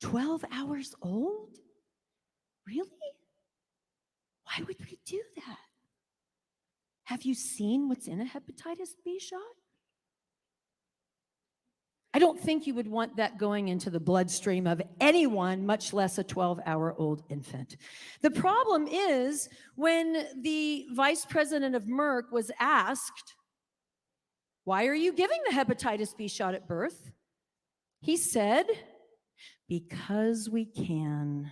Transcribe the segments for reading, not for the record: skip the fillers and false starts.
12 hours old? Really? Why would we do that? Have you seen what's in a hepatitis B shot? I don't think you would want that going into the bloodstream of anyone, much less a 12-hour-old infant. The problem is when the vice president of Merck was asked, why are you giving the hepatitis B shot at birth? He said, because we can.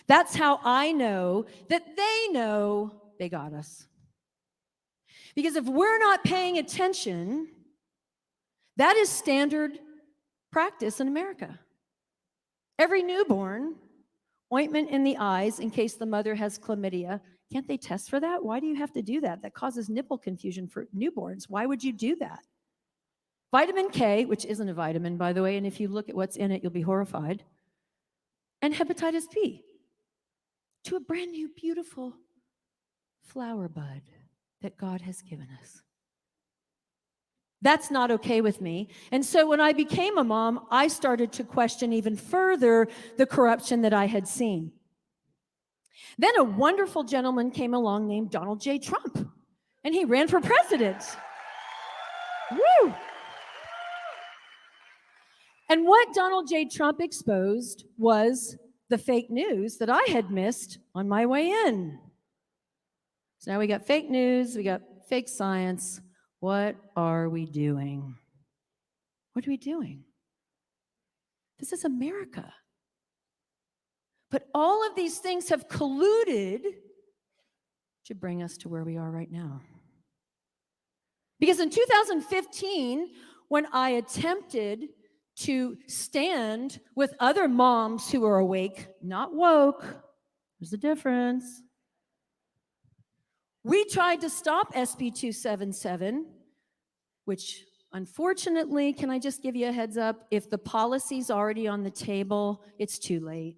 That's how I know that they know they got us. Because if we're not paying attention, that is standard practice in America. Every newborn, ointment in the eyes in case the mother has chlamydia. Can't they test for that? Why do you have to do that? That causes nipple confusion for newborns. Why would you do that? Vitamin K, which isn't a vitamin, by the way, and if you look at what's in it, you'll be horrified. And hepatitis B to a brand new, beautiful flower bud that God has given us. That's not okay with me. And so when I became a mom, I started to question even further the corruption that I had seen. Then a wonderful gentleman came along named Donald J. Trump, and he ran for president. Woo! And what Donald J. Trump exposed was the fake news that I had missed on my way in. So now we got fake news, we got fake science. What are we doing? What are we doing? This is America. But all of these things have colluded to bring us to where we are right now. Because in 2015, when I attempted to stand with other moms who are awake, not woke, there's a difference. We tried to stop SB 277, which unfortunately, can I just give you a heads up? If the policy's already on the table, it's too late.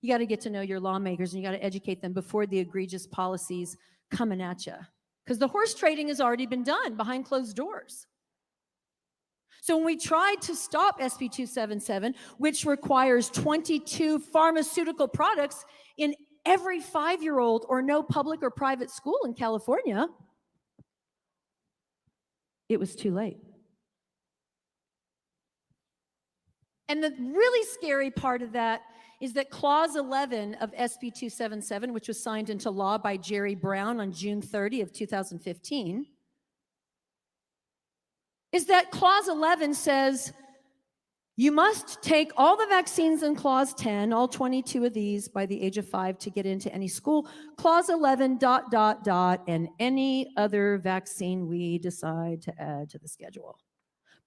You got to get to know your lawmakers and you got to educate them before the egregious policies coming at you. Because the horse trading has already been done behind closed doors. So when we tried to stop SB 277, which requires 22 pharmaceutical products in every 5-year-old or no public or private school in California, it was too late. And the really scary part of that is that Clause 11 of SB 277, which was signed into law by Jerry Brown on June 30 of 2015, is that Clause 11 says you must take all the vaccines in Clause 10, all 22 of these by the age of 5 to get into any school. Clause 11, ... and any other vaccine we decide to add to the schedule.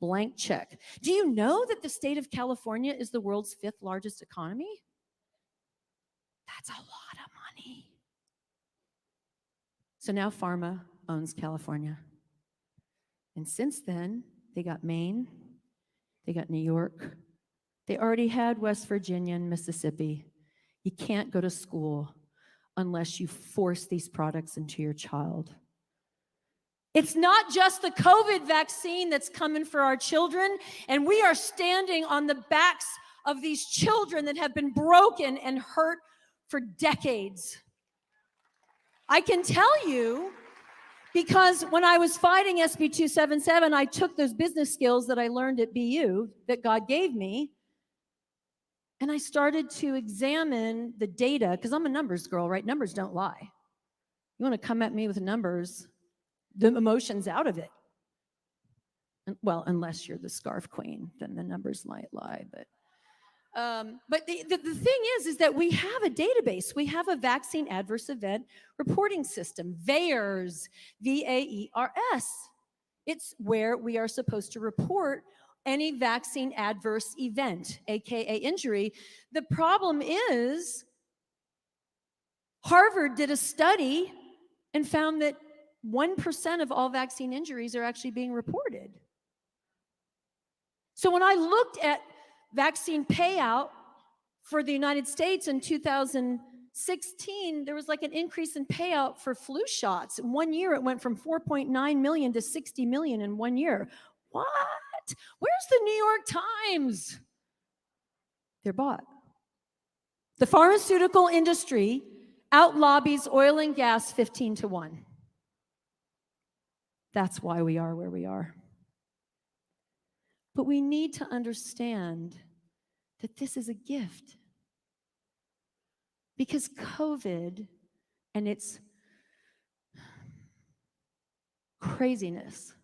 Blank check. Do you know that the state of California is the world's 5th largest economy? That's a lot of money. So now pharma owns California. And since then, they got Maine, they got New York, they already had West Virginia and Mississippi. You can't go to school unless you force these products into your child. It's not just the COVID vaccine that's coming for our children, and we are standing on the backs of these children that have been broken and hurt for decades. I can tell you, because when I was fighting SB 277, I took those business skills that I learned at BU that God gave me, and I started to examine the data, because I'm a numbers girl, right? Numbers don't lie. You want to come at me with numbers, the emotions out of it. Well, unless you're the scarf queen, then the numbers might lie. But the thing is that we have a database. We have a vaccine adverse event reporting system, VAERS, V-A-E-R-S. It's where we are supposed to report any vaccine adverse event, AKA injury. The problem is Harvard did a study and found that 1% of all vaccine injuries are actually being reported. So when I looked at vaccine payout for the United States in 2016, there was like an increase in payout for flu shots. In 1 year, it went from 4.9 million to 60 million in 1 year. What? Where's the New York Times. They're bought. The pharmaceutical industry out-lobbies oil and gas 15-1. That's why we are where we are. But we need to understand that this is a gift. Because COVID and its craziness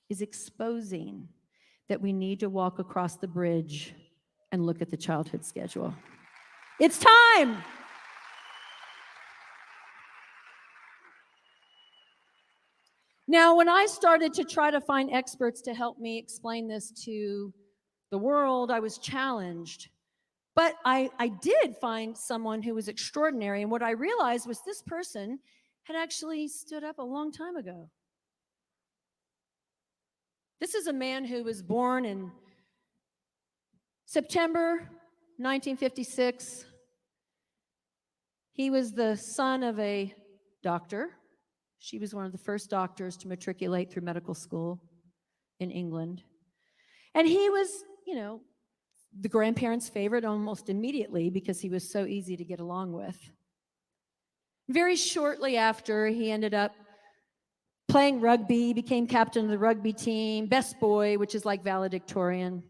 is exposing that we need to walk across the bridge and look at the childhood schedule. It's time. Now, when I started to try to find experts to help me explain this to the world, I was challenged. But I did find someone who was extraordinary, and what I realized was this person had actually stood up a long time ago. This is a man who was born in September 1956. He was the son of a doctor. She was one of the first doctors to matriculate through medical school in England. And he was, you know, the grandparents' favorite almost immediately because he was so easy to get along with. Very shortly after, he ended up playing rugby, became captain of the rugby team, best boy, which is like valedictorian.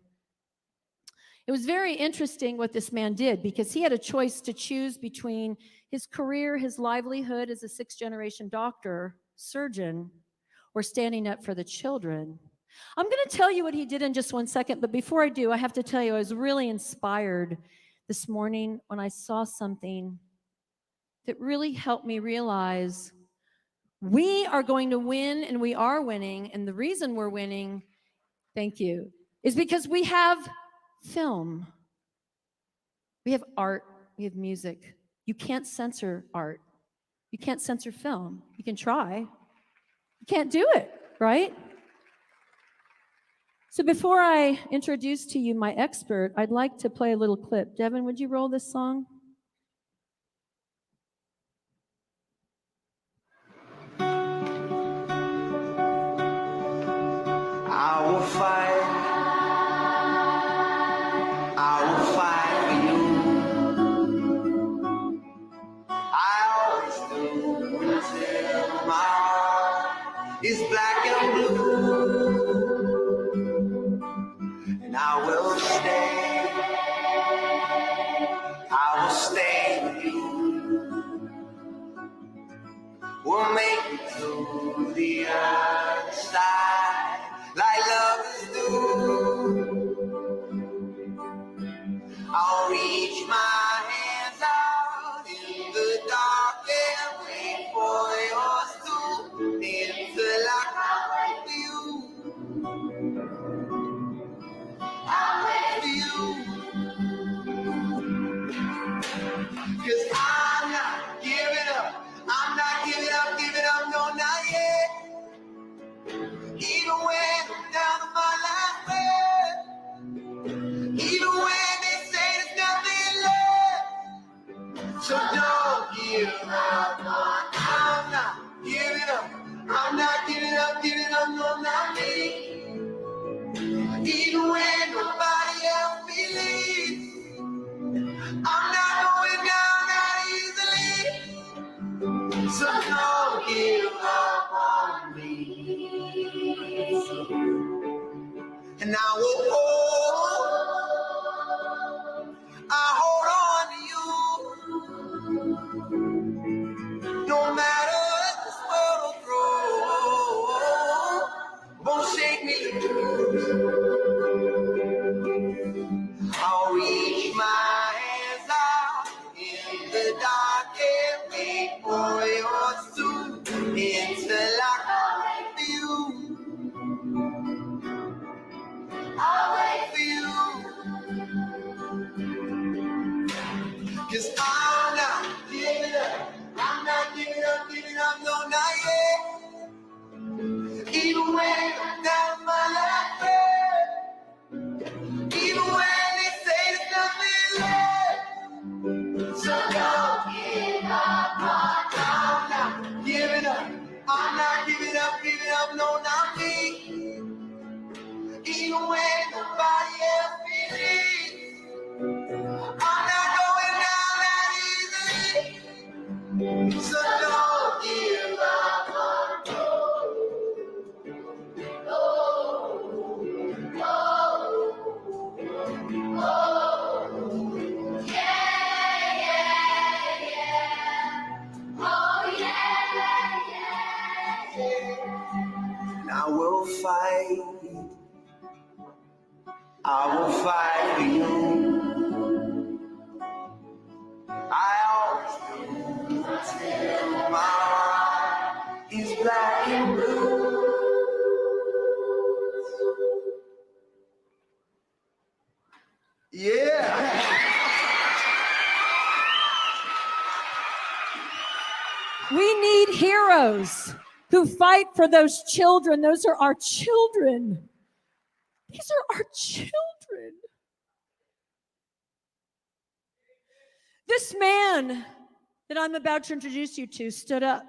It was very interesting what this man did because he had a choice to choose between his career, his livelihood as a sixth-generation doctor, surgeon, or standing up for the children. I'm going to tell you what he did in just one second, but before I do, I have to tell you I was really inspired this morning when I saw something that really helped me realize we are going to win, and we are winning, and the reason we're winning, thank you, is because we have film. We have art. We have music. You can't censor art. You can't censor film. You can try. You can't do it, right? So before I introduce to you my expert, I'd like to play a little clip. Devin, would you roll this song? I will fight. I will fight for you. I always do until my heart is black and blue. And I will stay with you. We'll make it to the other side like lovers do. I'll reach my hands out in the dark and wait for yours to until I come to you. I'll wait for you. 'Cause I'm not giving up. I'm not giving up, no, not yet. Even when I'm down to my last breath. Even when they say there's nothing left. So don't give up. I'm not giving up. I'm not giving up, no, not me. Even when nobody else believes. I'm not going down that easily. So don't give up on me. And I will hold on to you. No matter what this world will throw, won't shake me loose. I'll reach my hands out in the dark and wait for yours to until I come for you. I'll wait for you. 'Cause I'm not giving up. I'm not giving up, no, not yet. Even when I'm down my last breath. when nobody else believes. I'm not going down that easy, so don't give up on me. I will fight. I will fight for you. I always do till my heart is black and blue. Yeah. We need heroes who fight for those children. Those are our children. These are our children. This man that I'm about to introduce you to stood up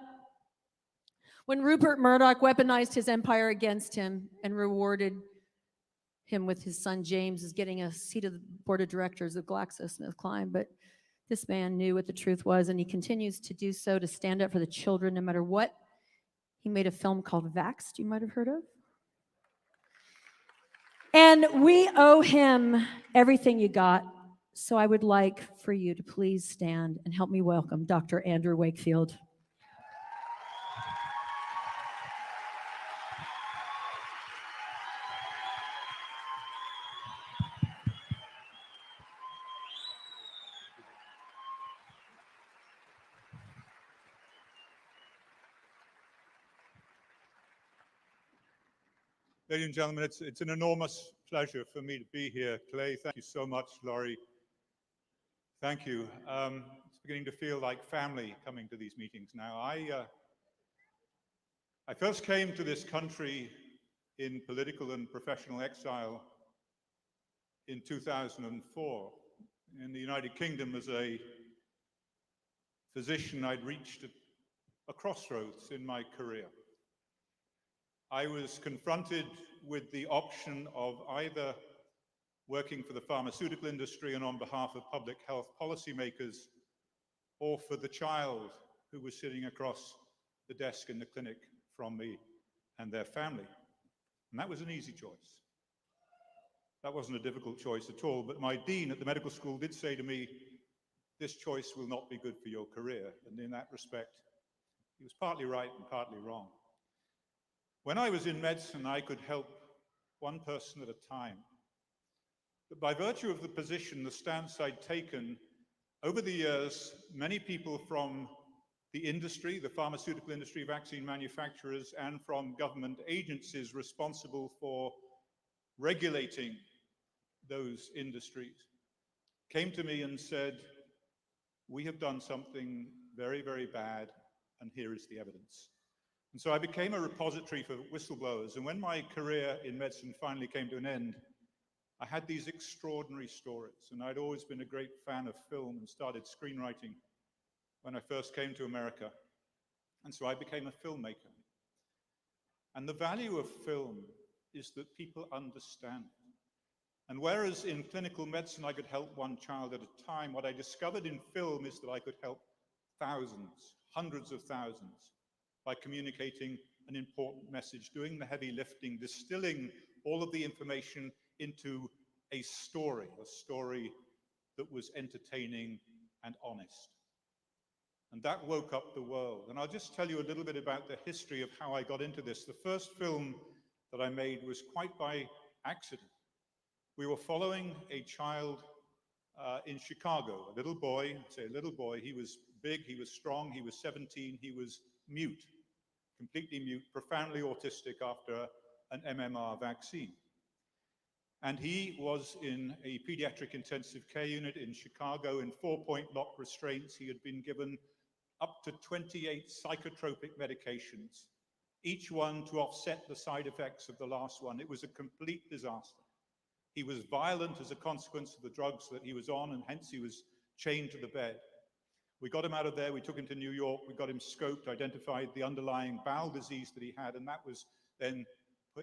when Rupert Murdoch weaponized his empire against him and rewarded him with his son James as getting a seat of the board of directors of GlaxoSmithKline. But this man knew what the truth was, and he continues to do so, to stand up for the children no matter what. He made a film called Vaxxed, you might have heard of. And we owe him everything you got. So I would like for you to please stand and help me welcome Dr. Andrew Wakefield. Ladies and gentlemen, it's an enormous pleasure for me to be here. Clay, thank you so much. Laurie, thank you. It's beginning to feel like family coming to these meetings now. I first came to this country in political and professional exile in 2004. In the United Kingdom, as a physician, I'd reached a crossroads in my career. I was confronted with the option of either working for the pharmaceutical industry and on behalf of public health policymakers, or for the child who was sitting across the desk in the clinic from me and their family. And that was an easy choice. That wasn't a difficult choice at all, but my dean at the medical school did say to me, this choice will not be good for your career. And in that respect, he was partly right and partly wrong. When I was in medicine, I could help one person at a time. But by virtue of the position, the stance I'd taken, over the years, many people from the industry, the pharmaceutical industry, vaccine manufacturers, and from government agencies responsible for regulating those industries, came to me and said, we have done something very, very bad, and here is the evidence. And so I became a repository for whistleblowers. And when my career in medicine finally came to an end, I had these extraordinary stories. And I'd always been a great fan of film and started screenwriting when I first came to America. And so I became a filmmaker. And the value of film is that people understand it. And whereas in clinical medicine I could help one child at a time, what I discovered in film is that I could help thousands, hundreds of thousands, by communicating an important message, doing the heavy lifting, distilling all of the information into a story that was entertaining and honest. And that woke up the world. And I'll just tell you a little bit about the history of how I got into this. The first film that I made was quite by accident. We were following a child in Chicago, a little boy, he was big, he was strong, he was 17, he was mute, completely mute, profoundly autistic after an MMR vaccine. And he was in a pediatric intensive care unit in Chicago in 4-point lock restraints. He had been given up to 28 psychotropic medications, each one to offset the side effects of the last one. It was a complete disaster. He was violent as a consequence of the drugs that he was on, and hence he was chained to the bed. We got him out of there, we took him to New York, we got him scoped, identified the underlying bowel disease that he had, and that was then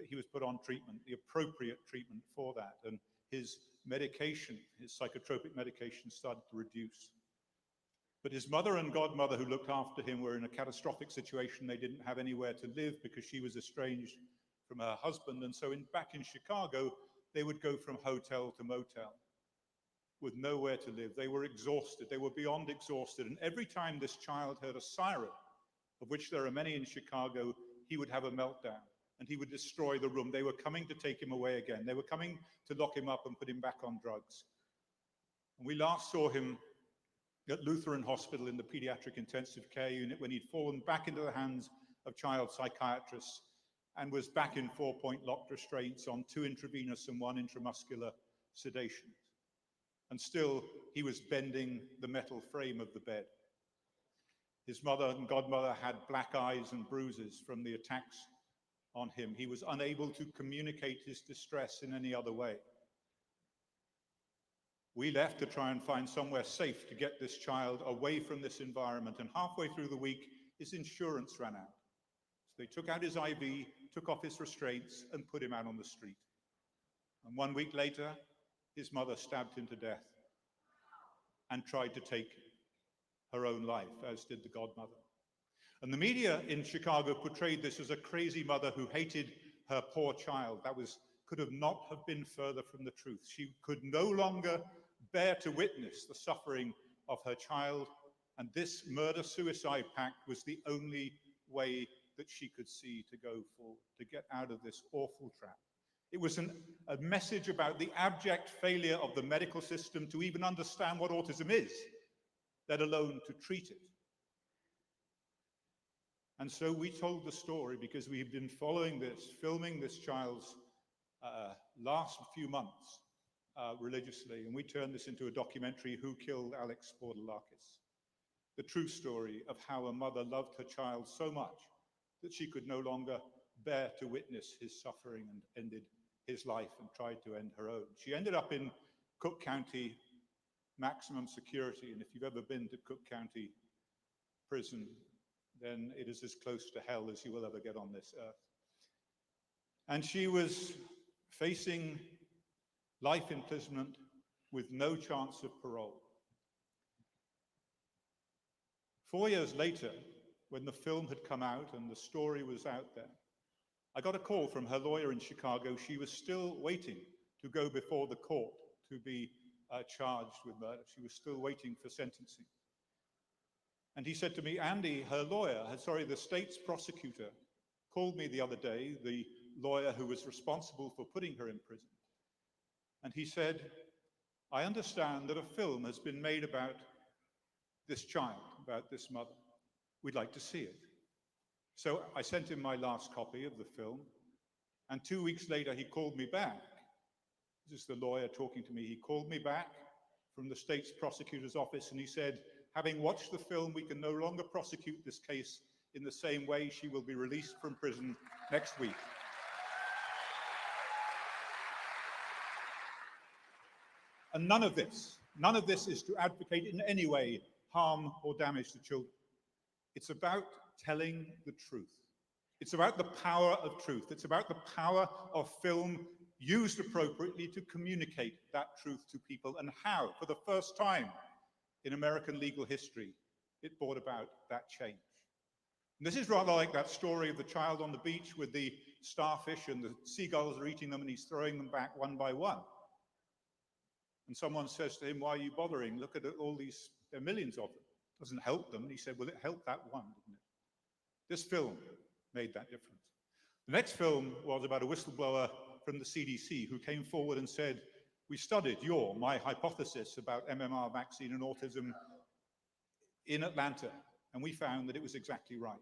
he was put on treatment, the appropriate treatment for that. And his medication, his psychotropic medication, started to reduce. But his mother and godmother, who looked after him, were in a catastrophic situation. They didn't have anywhere to live because she was estranged from her husband. And so back in Chicago, they would go from hotel to motel with nowhere to live. They were exhausted. They were beyond exhausted. And every time this child heard a siren, of which there are many in Chicago, he would have a meltdown and he would destroy the room. They were coming to take him away again. They were coming to lock him up and put him back on drugs. And we last saw him at Lutheran Hospital in the pediatric intensive care unit when he'd fallen back into the hands of child psychiatrists and was back in 4-point locked restraints on 2 intravenous and 1 intramuscular sedations. And still, he was bending the metal frame of the bed. His mother and godmother had black eyes and bruises from the attacks on him. He was unable to communicate his distress in any other way. We left to try and find somewhere safe to get this child away from this environment. And halfway through the week, his insurance ran out. So they took out his IV, took off his restraints, and put him out on the street. And 1 week later, his mother stabbed him to death and tried to take her own life, as did the godmother. And the media in Chicago portrayed this as a crazy mother who hated her poor child. That could have not have been further from the truth. She could no longer bear to witness the suffering of her child, and this murder-suicide pact was the only way that she could see to go forward, to get out of this awful trap. It was a message about the abject failure of the medical system to even understand what autism is, let alone to treat it. And so we told the story because we've been following this, filming this child's last few months religiously, and we turned this into a documentary, Who Killed Alex Bordalakis? The true story of how a mother loved her child so much that she could no longer bear to witness his suffering and ended his life and tried to end her own. She ended up in Cook County maximum security, and if you've ever been to Cook County prison, then it is as close to hell as you will ever get on this earth. And she was facing life imprisonment with no chance of parole. 4 years later, when the film had come out and the story was out there, I got a call from her lawyer in Chicago. She was still waiting to go before the court to be charged with murder. She was still waiting for sentencing. And he said to me, Andy, the state's prosecutor called me the other day, the lawyer who was responsible for putting her in prison. And he said, I understand that a film has been made about this child, about this mother. We'd like to see it. So I sent him my last copy of the film, and 2 weeks later he called me back. This is the lawyer talking to me. He called me back from the state's prosecutor's office and he said, having watched the film, we can no longer prosecute this case in the same way. She will be released from prison next week. And none of this is to advocate in any way harm or damage to children. It's about telling the truth. It's about the power of truth. It's about the power of film used appropriately to communicate that truth to people, and how, for the first time in American legal history, it brought about that change. And this is rather like that story of the child on the beach with the starfish and the seagulls are eating them and he's throwing them back one by one. And someone says to him, why are you bothering? Look at all these, there are millions of them. Doesn't help them. And he said, well, it helped that one, didn't it? This film made that difference. The next film was about a whistleblower from the CDC who came forward and said, we studied my hypothesis about MMR vaccine and autism in Atlanta, and we found that it was exactly right.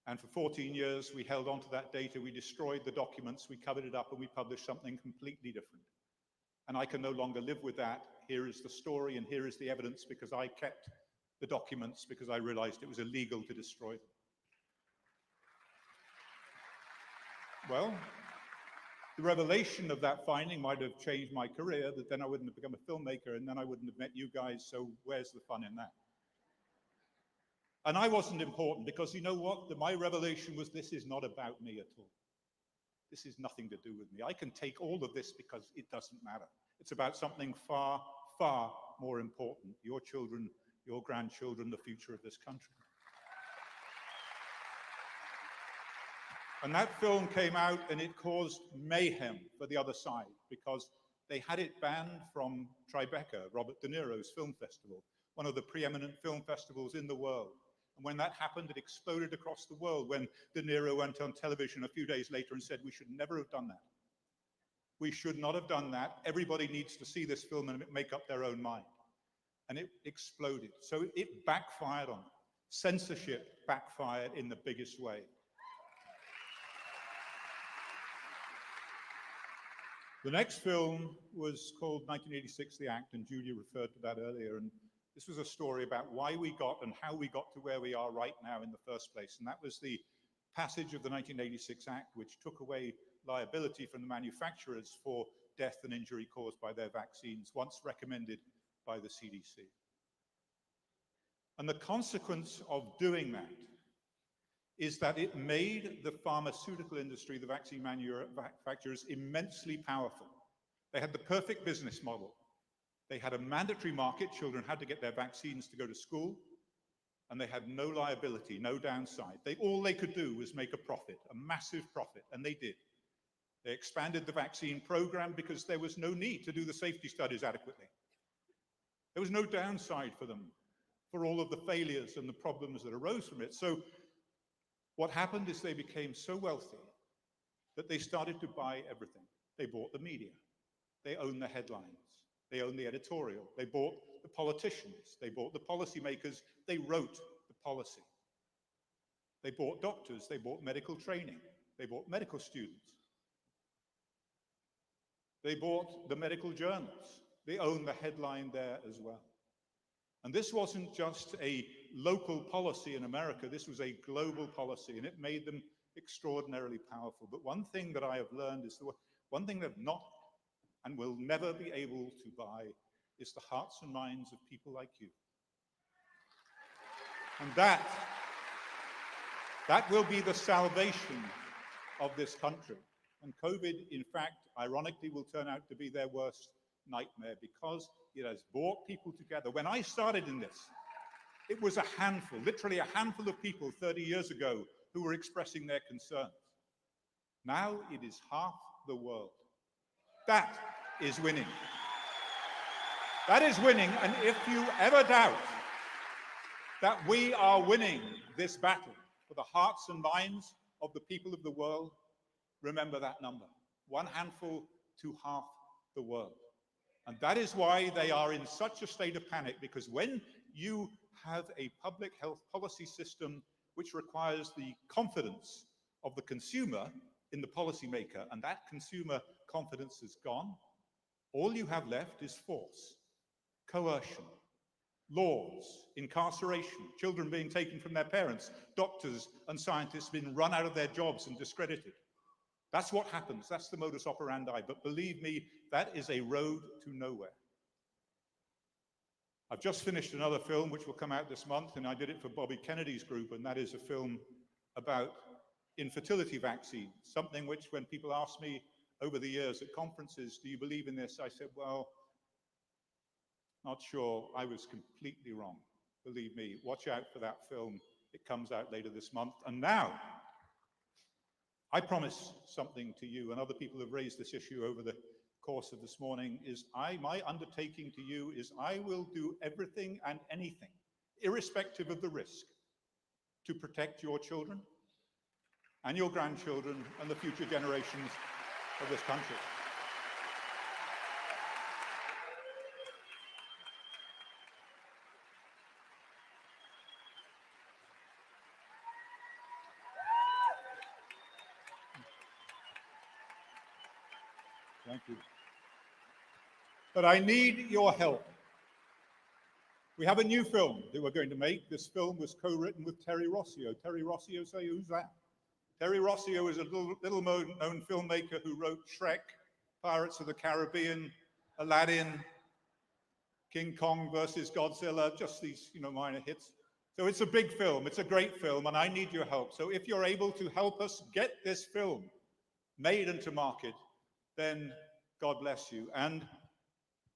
And for 14 years, we held on to that data, we destroyed the documents, we covered it up, and we published something completely different. And I can no longer live with that. Here is the story, and here is the evidence, because I kept the documents, because I realized it was illegal to destroy them. Well, the revelation of that finding might have changed my career, that then I wouldn't have become a filmmaker, and then I wouldn't have met you guys, so where's the fun in that? And I wasn't important, because you know what? My revelation was, this is not about me at all. This is nothing to do with me. I can take all of this because it doesn't matter. It's about something far, far more important. Your children, your grandchildren, the future of this country. And that film came out and it caused mayhem for the other side because they had it banned from Tribeca, Robert De Niro's film festival, one of the preeminent film festivals in the world. And when that happened, it exploded across the world when De Niro went on television a few days later and said, we should never have done that. We should not have done that. Everybody needs to see this film and make up their own mind. And it exploded. So it backfired on them. Censorship backfired in the biggest way. The next film was called 1986, The Act, and Julia referred to that earlier. And this was a story about why we got and how we got to where we are right now in the first place. And that was the passage of the 1986 Act, which took away liability from the manufacturers for death and injury caused by their vaccines, once recommended by the CDC. And the consequence of doing that is that it made the pharmaceutical industry, the vaccine manufacturers, immensely powerful. They had the perfect business model. They had a mandatory market. Children had to get their vaccines to go to school, and they had no liability, no downside. All they could do was make a profit, a massive profit, and they did. They expanded the vaccine program because there was no need to do the safety studies adequately. There was no downside for them, for all of the failures and the problems that arose from it. So what happened is they became so wealthy that they started to buy everything. They bought the media. They owned the headlines. They owned the editorial. They bought the politicians. They bought the policymakers. They wrote the policy. They bought doctors. They bought medical training. They bought medical students. They bought the medical journals. They owned the headline there as well. And this wasn't just a local policy in America, this was a global policy, and it made them extraordinarily powerful. But one thing that I have learned is the one thing they've not and will never be able to buy is the hearts and minds of people like you. And that will be the salvation of this country. And COVID, in fact, ironically, will turn out to be their worst nightmare because it has brought people together. When I started in this, it was a handful, literally a handful of people 30 years ago who were expressing their concerns. Now it is half the world. That is winning. That is winning, and if you ever doubt that we are winning this battle for the hearts and minds of the people of the world, remember that number. One handful to half the world. And that is why they are in such a state of panic, because when you have a public health policy system which requires the confidence of the consumer in the policymaker, and that consumer confidence is gone, all you have left is force, coercion, laws, incarceration, children being taken from their parents, doctors and scientists being run out of their jobs and discredited. That's what happens. That's the modus operandi. But believe me, that is a road to nowhere. I've just finished another film which will come out this month, and I did it for Bobby Kennedy's group, and that is a film about infertility vaccines, something which when people ask me over the years at conferences, do you believe in this? I said, well, not sure. I was completely wrong. Believe me, watch out for that film. It comes out later this month. And now, I promise something to you, and other people have raised this issue over the course of this morning, is my undertaking to you is I will do everything and anything, irrespective of the risk, to protect your children and your grandchildren and the future generations of this country. Thank you. But I need your help. We have a new film that we're going to make. This film was co-written with Terry Rossio. Terry Rossio, say, who's that? Terry Rossio is a little-known filmmaker who wrote Shrek, Pirates of the Caribbean, Aladdin, King Kong versus Godzilla, just these, minor hits. So it's a big film. It's a great film, and I need your help. So if you're able to help us get this film made and to market, then God bless you. And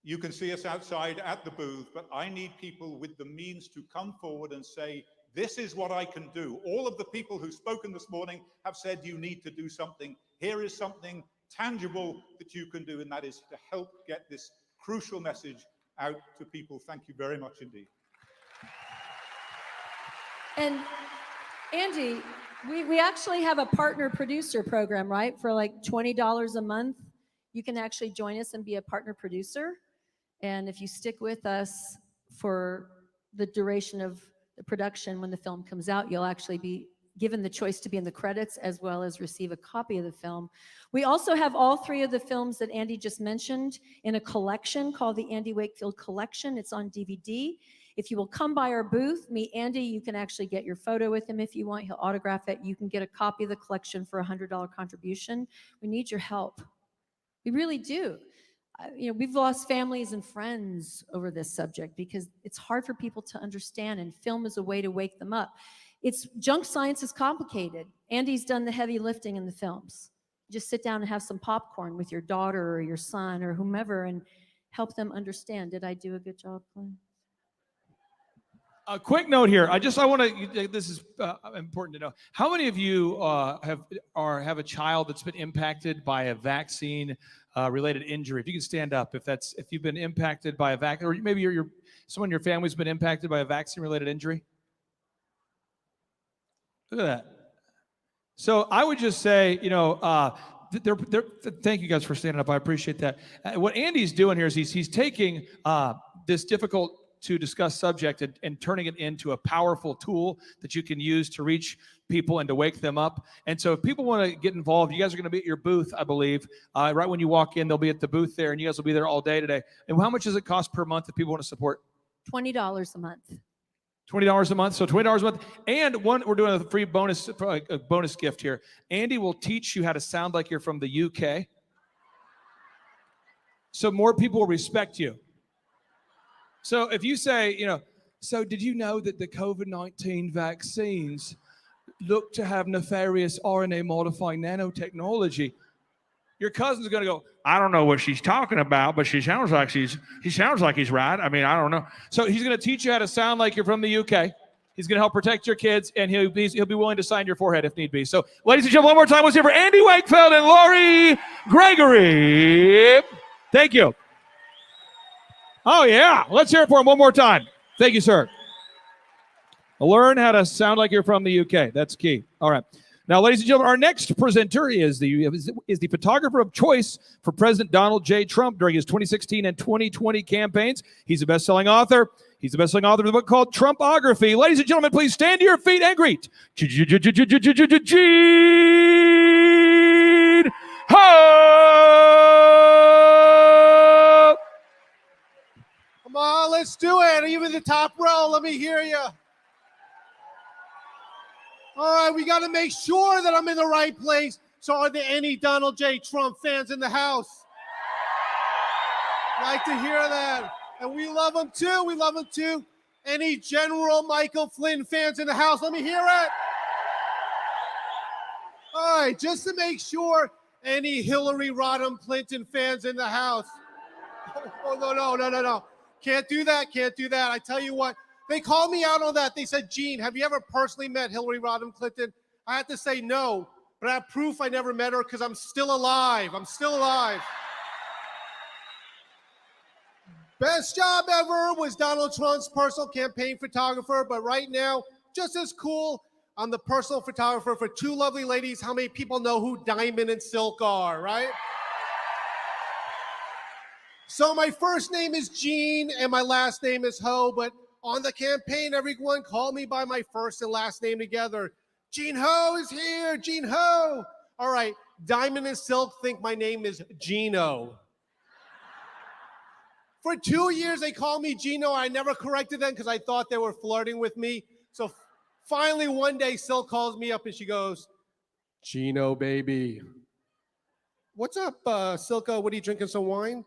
you can see us outside at the booth, but I need people with the means to come forward and say, this is what I can do. All of the people who've spoken this morning have said you need to do something. Here is something tangible that you can do, and that is to help get this crucial message out to people. Thank you very much indeed. And Andy, we actually have a partner producer program, right? For like $20 a month, you can actually join us and be a partner producer. And if you stick with us for the duration of the production, when the film comes out, you'll actually be given the choice to be in the credits as well as receive a copy of the film. We also have all three of the films that Andy just mentioned in a collection called the Andy Wakefield Collection. It's on DVD. If you will come by our booth, meet Andy, you can actually get your photo with him if you want. He'll autograph it. You can get a copy of the collection for a $100 contribution. We need your help. We really do. We've lost families and friends over this subject because it's hard for people to understand, and film is a way to wake them up. Junk science is complicated. Andy's done the heavy lifting in the films. Just sit down and have some popcorn with your daughter or your son or whomever and help them understand. Did I do a good job, Glenn? A quick note here. I want to. This is important to know. How many of you have a child that's been impacted by a vaccine-related injury? If you can stand up, if you've been impacted by a vaccine, or maybe someone in your family's been impacted by a vaccine-related injury. Look at that. So I would just say, thank you guys for standing up. I appreciate that. What Andy's doing here is he's taking this difficult to discuss subject and turning it into a powerful tool that you can use to reach people and to wake them up. And so if people want to get involved, you guys are going to be at your booth, I believe. Right when you walk in, they'll be at the booth there, and you guys will be there all day today. And how much does it cost per month if people want to support? $20 a month. $20 a month, so $20 a month. And we're doing a free bonus gift here. Andy will teach you how to sound like you're from the UK, so more people will respect you. So if you say, so did you know that the COVID-19 vaccines look to have nefarious RNA modifying nanotechnology? Your cousin's going to go, I don't know what she's talking about, but he sounds like he's right. I mean, I don't know. So he's going to teach you how to sound like you're from the UK. He's going to help protect your kids, and he'll be willing to sign your forehead if need be. So, ladies and gentlemen, one more time, let's hear for Andy Wakefield and Lori Gregory. Thank you. Oh, yeah. Let's hear it for him one more time. Thank you, sir. Learn how to sound like you're from the UK. That's key. All right. Now, ladies and gentlemen, our next presenter is the photographer of choice for President Donald J. Trump during his 2016 and 2020 campaigns. He's a best-selling author. He's the best-selling author of a book called Trumpography. Ladies and gentlemen, please stand to your feet and greet Gene Ho! Come on, let's do it. Even the top row, let me hear you. All right, we got to make sure that I'm in the right place. So are there any Donald J. Trump fans in the house? Like to hear that. And we love him too. We love him too. Any General Michael Flynn fans in the house? Let me hear it. All right, just to make sure, any Hillary Rodham Clinton fans in the house? Oh, no. Can't do that. I tell you what, they called me out on that. They said, Gene, have you ever personally met Hillary Rodham Clinton? I had to say no, but I have proof I never met her because I'm still alive. Best job ever was Donald Trump's personal campaign photographer, but right now, just as cool, I'm the personal photographer for two lovely ladies. How many people know who Diamond and Silk are, right? So my first name is Gene and my last name is Ho, but on the campaign, everyone called me by my first and last name together. Gene Ho is here, Gene Ho. All right, Diamond and Silk think my name is Gino. For 2 years, they called me Gino. I never corrected them because I thought they were flirting with me. So finally, one day, Silk calls me up and she goes, Gino, baby. What's up, Silka? What are you drinking, some wine?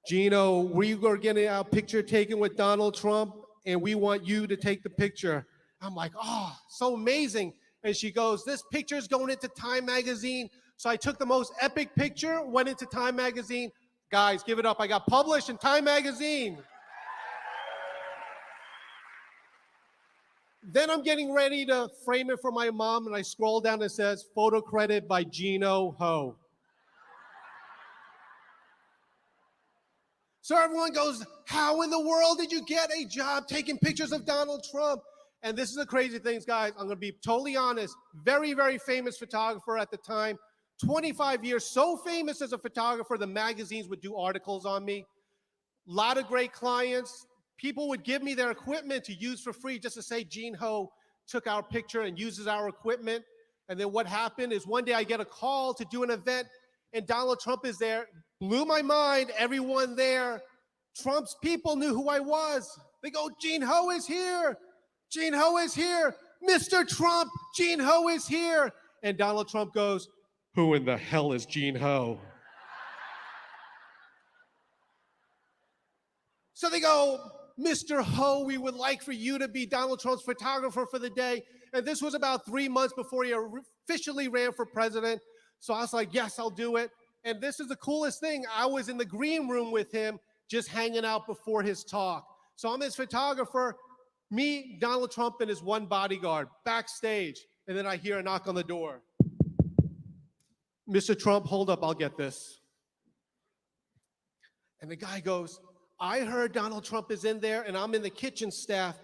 Gino, we are getting a picture taken with Donald Trump, and we want you to take the picture. I'm like, oh, so amazing. And she goes, this picture is going into Time magazine, So I took the most epic picture, went into Time Magazine. Guys, give it up. I got published in Time Magazine. Then I'm getting ready to frame it for my mom, and I scroll down and it says, photo credit by Gino Ho. So everyone goes, how in the world did you get a job taking pictures of Donald Trump? And this is the crazy things, guys. I'm going to be totally honest. Very, very famous photographer at the time. 25 years, so famous as a photographer, the magazines would do articles on me. A lot of great clients. People would give me their equipment to use for free just to say Gene Ho took our picture and uses our equipment. And then what happened is one day I get a call to do an event and Donald Trump is there. Blew my mind, everyone there. Trump's people knew who I was. They go, Gene Ho is here. Gene Ho is here. Mr. Trump, Gene Ho is here. And Donald Trump goes, who in the hell is Gene Ho? So they go, Mr. Ho, we would like for you to be Donald Trump's photographer for the day. And this was about 3 months before he officially ran for president. So I was like, yes, I'll do it. And this is the coolest thing. I was in the green room with him, just hanging out before his talk. So I'm his photographer, me, Donald Trump, and his one bodyguard backstage. And then I hear a knock on the door. Mr. Trump, hold up, I'll get this. And the guy goes, I heard Donald Trump is in there and I'm in the kitchen staff.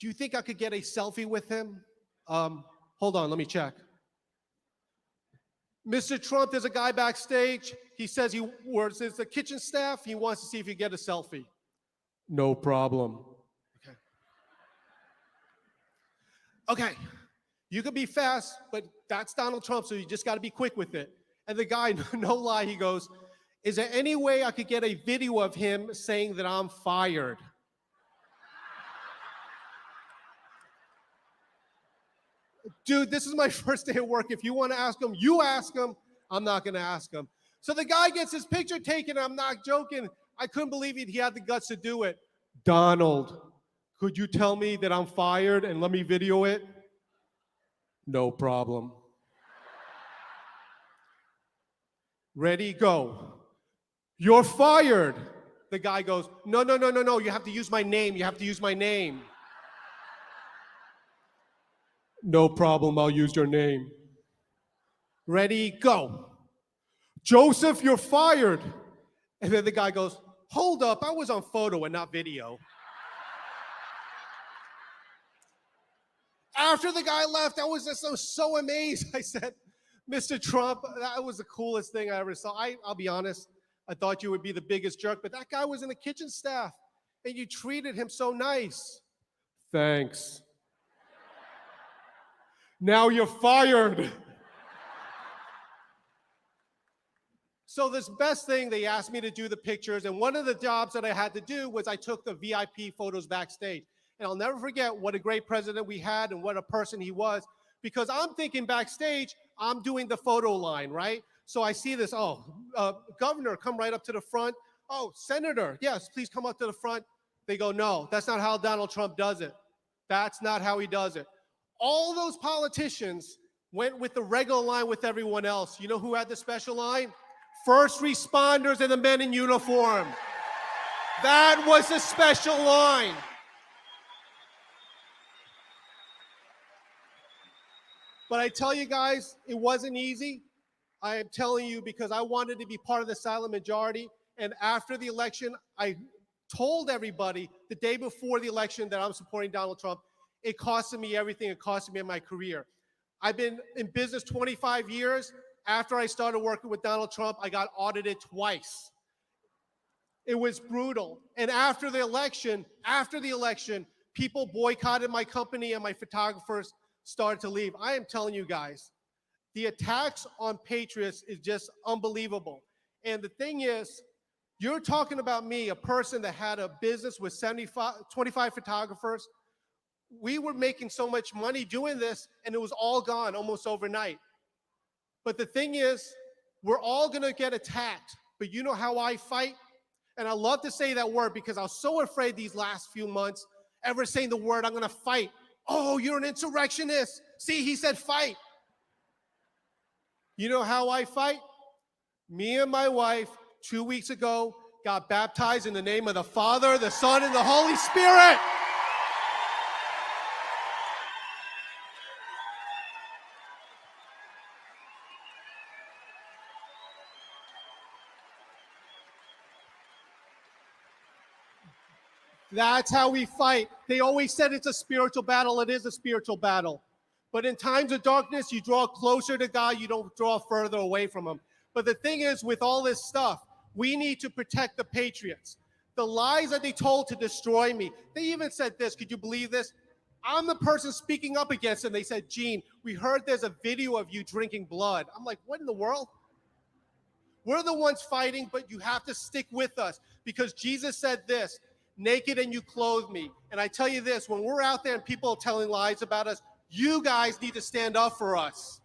Do you think I could get a selfie with him? Hold on, let me check. Mr. Trump, there's a guy backstage. He says he works as the kitchen staff. He wants to see if you get a selfie. No problem. Okay, you can be fast, but that's Donald Trump, so you just got to be quick with it. And the guy, no lie, he goes, is there any way I could get a video of him saying that I'm fired? Dude, this is my first day at work. If you want to ask him, you ask him. I'm not going to ask him. So the guy gets his picture taken. I'm not joking. I couldn't believe he had the guts to do it. Donald, could you tell me that I'm fired and let me video it? No problem. Ready, go. You're fired. The guy goes, no, no, no, no, no. You have to use my name. You have to use my name. No problem, I'll use your name. Ready, go. Joseph, you're fired. And then the guy goes, hold up, I was on photo and not video. After the guy left, I was just so amazed. I said, Mr. Trump, that was the coolest thing I ever saw. I'll be honest, I thought you would be the biggest jerk, but that guy was in the kitchen staff and you treated him so nice. Thanks. Now you're fired. So this best thing, they asked me to do the pictures, and one of the jobs that I had to do was I took the VIP photos backstage. And I'll never forget what a great president we had and what a person he was, because I'm thinking backstage, I'm doing the photo line, right? So I see this, governor, come right up to the front. Oh, senator, yes, please come up to the front. They go, no, that's not how Donald Trump does it. That's not how he does it. All those politicians went with the regular line with everyone else. You know who had the special line? First responders and the men in uniform. That was the special line. But I tell you guys, it wasn't easy. I am telling you because I wanted to be part of the silent majority. And after the election, I told everybody the day before the election that I'm supporting Donald Trump. It costed me everything. It costed me my career. I've been in business 25 years. After I started working with Donald Trump, I got audited twice. It was brutal. And after the election, people boycotted my company and my photographers started to leave. I am telling you guys, the attacks on patriots is just unbelievable. And the thing is, you're talking about me, a person that had a business with 25 photographers. We were making so much money doing this, and it was all gone almost overnight. But the thing is, we're all gonna get attacked. But you know how I fight? And I love to say that word because I was so afraid these last few months, ever saying the word, I'm gonna fight. Oh, you're an insurrectionist. See, he said fight. You know how I fight? Me and my wife, 2 weeks ago, got baptized in the name of the Father, the Son, and the Holy Spirit. That's how we fight. They always said it's a spiritual battle. It is a spiritual battle. But in times of darkness, you draw closer to God. You don't draw further away from him. But the thing is, with all this stuff, we need to protect the patriots. The lies that they told to destroy me. They even said this. Could you believe this? I'm the person speaking up against them. They said, Gene, we heard there's a video of you drinking blood. I'm like, what in the world? We're the ones fighting, but you have to stick with us because Jesus said this, naked and you clothe me. And I tell you this, when we're out there and people are telling lies about us, you guys need to stand up for us.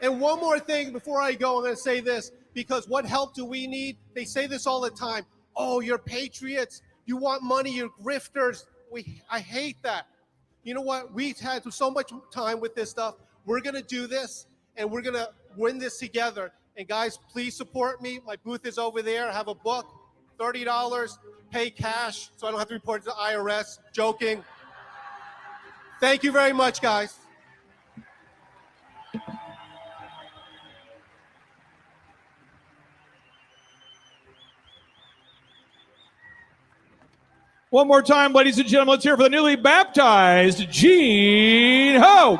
And one more thing before I go, I'm going to say this, because what help do we need? They say this all the time. Oh, you're patriots. You want money. You're grifters. I hate that. You know what? We've had so much time with this stuff. We're going to do this, and we're going to win this together. And guys, please support me. My booth is over there. I have a book, $30. Pay cash, so I don't have to report it to the IRS. Joking. Thank you very much, guys. One more time, ladies and gentlemen, let's hear for the newly baptized Gene Ho.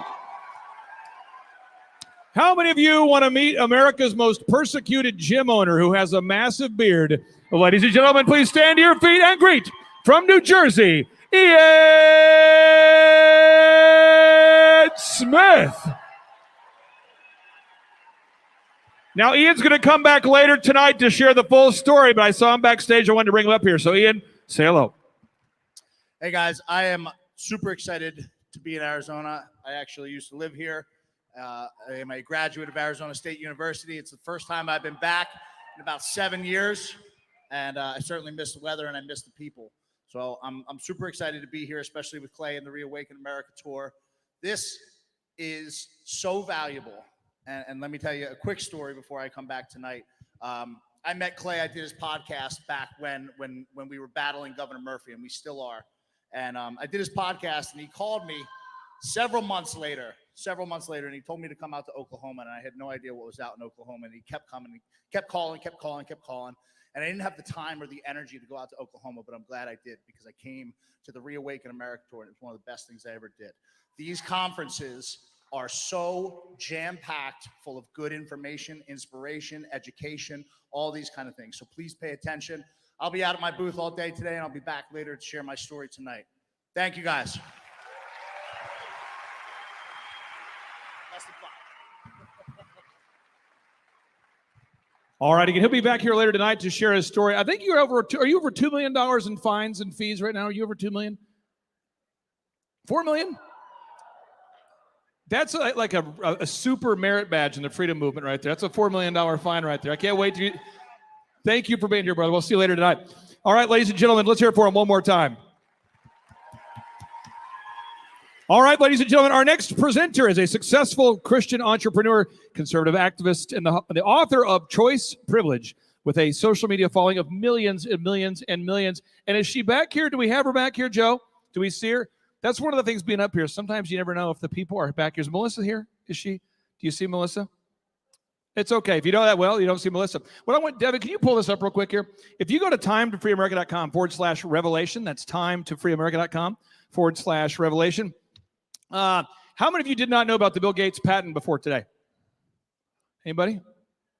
How many of you want to meet America's most persecuted gym owner who has a massive beard? Well, ladies and gentlemen, please stand to your feet and greet from New Jersey, Ian Smith. Now, Ian's going to come back later tonight to share the full story, but I saw him backstage. I wanted to bring him up here. So, Ian, say hello. Hey, guys. I am super excited to be in Arizona. I actually used to live here. I am a graduate of Arizona State University. It's the first time I've been back in about 7 years, and I certainly miss the weather and I miss the people. So I'm super excited to be here, especially with Clay and the ReAwaken America tour. This is so valuable. And let me tell you a quick story before I come back tonight. I met Clay. I did his podcast back when we were battling Governor Murphy, and we still are. And I did his podcast, and he called me several months later, and he told me to come out to Oklahoma, and I had no idea what was out in Oklahoma, and he kept coming, he kept calling, and I didn't have the time or the energy to go out to Oklahoma, but I'm glad I did because I came to the ReAwaken America tour, and it was one of the best things I ever did. These conferences are so jam-packed full of good information, inspiration, education, all these kind of things. So please pay attention. I'll be out at my booth all day today, and I'll be back later to share my story tonight. Thank you, guys. All right, again, he'll be back here later tonight to share his story. I think are you over $2 million in fines and fees right now? Are you over $2 million? $4 million? That's like a super merit badge in the freedom movement right there. That's a $4 million fine right there. I can't wait to. Thank you for being here, brother. We'll see you later tonight. All right, ladies and gentlemen, let's hear it for him one more time. All right, ladies and gentlemen, our next presenter is a successful Christian entrepreneur, conservative activist, and the author of Choice Privilege, with a social media following of millions and millions and millions. And is she back here? Do we have her back here, Joe? Do we see her? That's one of the things being up here. Sometimes you never know if the people are back here. Is Melissa here? Is she? Do you see Melissa? It's okay. If you know that well, you don't see Melissa. What I want, Devin, can you pull this up real quick here? If you go to timetofreeamerica.com/revelation, that's timetofreeamerica.com/revelation. How many of you did not know about the Bill Gates patent before today? Anybody?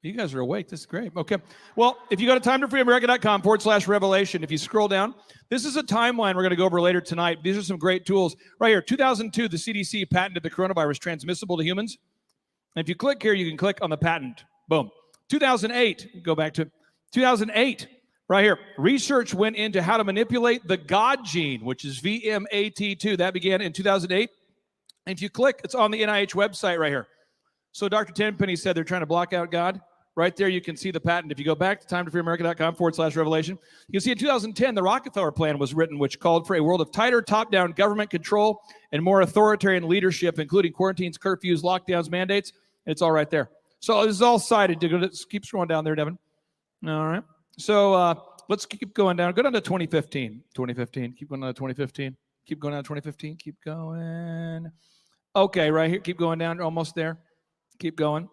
You guys are awake. This is great. Okay. Well, if you go to timetofreeamerica.com/revelation, if you scroll down, this is a timeline we're going to go over later tonight. These are some great tools. Right here, 2002, the CDC patented the coronavirus transmissible to humans. And if you click here, you can click on the patent. Boom. 2008, go back to 2008. Right here, research went into how to manipulate the God gene, which is VMAT2. That began in 2008. And if you click, it's on the NIH website right here. So Dr. Tenpenny said they're trying to block out God. Right there, you can see the patent. If you go back to timetofreeamerica.com/revelation, you can see in 2010, the Rockefeller Plan was written, which called for a world of tighter top-down government control and more authoritarian leadership, including quarantines, curfews, lockdowns, mandates. It's all right there. So this is all cited. Let's keep scrolling down there, Devin. All right. So let's keep going down. Go down to 2015. 2015. Keep going down to 2015. Keep going down to 2015. Keep going. Okay, right here. Keep going down. Almost there. Keep going.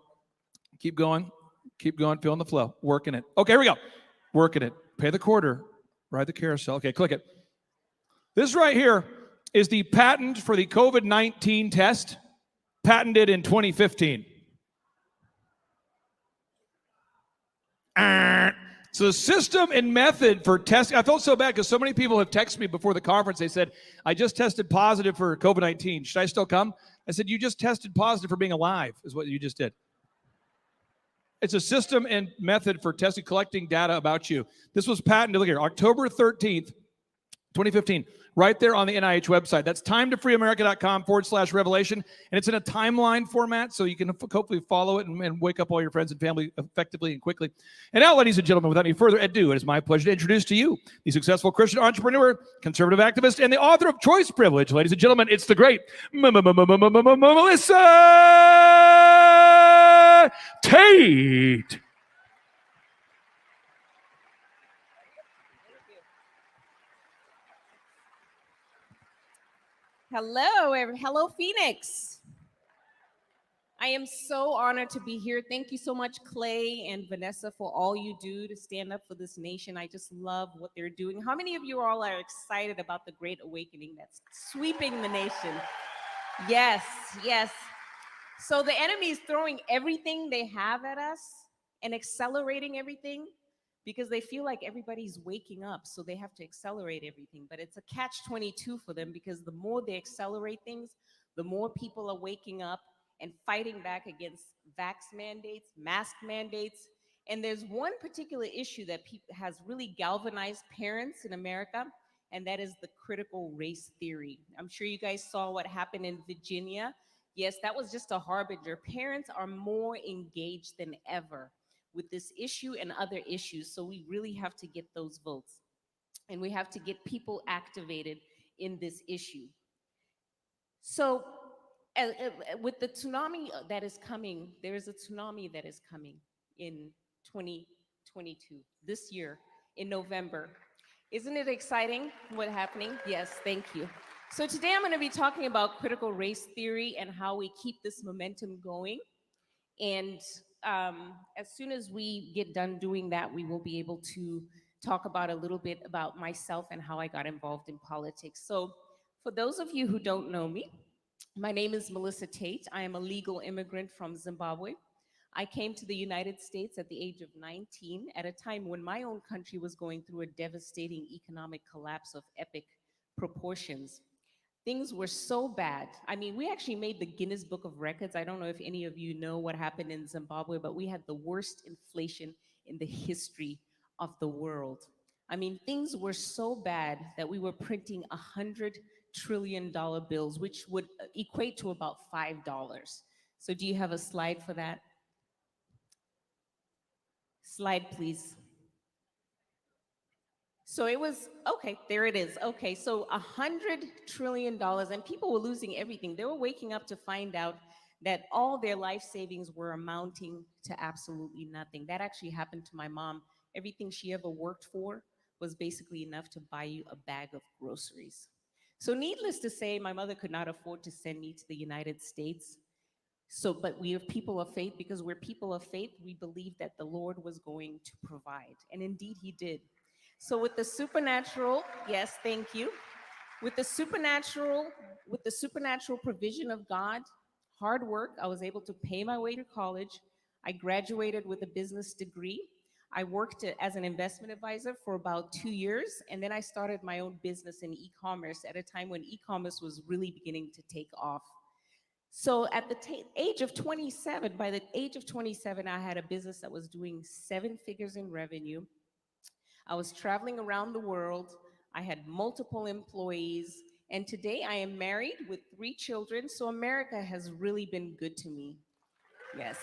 Keep going. Keep going, feeling the flow, working it. Okay, here we go. Working it. Pay the quarter, ride the carousel. Okay, click it. This right here is the patent for the COVID-19 test, patented in 2015. So the system and method for testing, I felt so bad because so many people have texted me before the conference. They said, I just tested positive for COVID-19. Should I still come? I said, you just tested positive for being alive, is what you just did. It's a system and method for testing, collecting data about you. This was patented, look here, October 13th, 2015, right there on the NIH website. That's timetofreeamerica.com/revelation. And it's in a timeline format, so you can hopefully follow it and wake up all your friends and family effectively and quickly. And now, ladies and gentlemen, without any further ado, it is my pleasure to introduce to you the successful Christian entrepreneur, conservative activist, and the author of Choice Privilege. Ladies and gentlemen, it's the great Melissa Tate. Hello, Phoenix. I am so honored to be here. Thank you so much, Clay and Vanessa, for all you do to stand up for this nation. I just love what they're doing. How many of you all are excited about the great awakening that's sweeping the nation? Yes, yes. So the enemy is throwing everything they have at us and accelerating everything because they feel like everybody's waking up, so they have to accelerate everything. But it's a catch-22 for them because the more they accelerate things, the more people are waking up and fighting back against vax mandates, mask mandates. And there's one particular issue that has really galvanized parents in America, and that is the critical race theory. I'm sure you guys saw what happened in Virginia. Yes, that was just a harbinger. Parents are more engaged than ever with this issue and other issues, so we really have to get those votes. And we have to get people activated in this issue. So with the tsunami that is coming, there is a tsunami that is coming in 2022, this year, in November. Isn't it exciting what's happening? Yes, thank you. So today I'm going to be talking about critical race theory and how we keep this momentum going. And as soon as we get done doing that, we will be able to talk about a little bit about myself and how I got involved in politics. So for those of you who don't know me, my name is Melissa Tate. I am a legal immigrant from Zimbabwe. I came to the United States at the age of 19 at a time when my own country was going through a devastating economic collapse of epic proportions. Things were so bad. I mean, we actually made the Guinness Book of Records. I don't know if any of you know what happened in Zimbabwe, but we had the worst inflation in the history of the world. I mean, things were so bad that we were printing $100 trillion bills, which would equate to about $5. So do you have a slide for that? Slide, please. So it was, okay, there it is. Okay, so $100 trillion, and people were losing everything. They were waking up to find out that all their life savings were amounting to absolutely nothing. That actually happened to my mom. Everything she ever worked for was basically enough to buy you a bag of groceries. So needless to say, my mother could not afford to send me to the United States. But we are people of faith. Because we're people of faith, we believe that the Lord was going to provide. And indeed, he did. So with the supernatural, yes, thank you. With the supernatural provision of God, hard work, I was able to pay my way to college. I graduated with a business degree. I worked as an investment advisor for about 2 years, and then I started my own business in e-commerce at a time when e-commerce was really beginning to take off. So at the age of 27, by the age of 27, I had a business that was doing 7 figures in revenue. I was traveling around the world. I had multiple employees. And today I am married with 3 children. So America has really been good to me. Yes.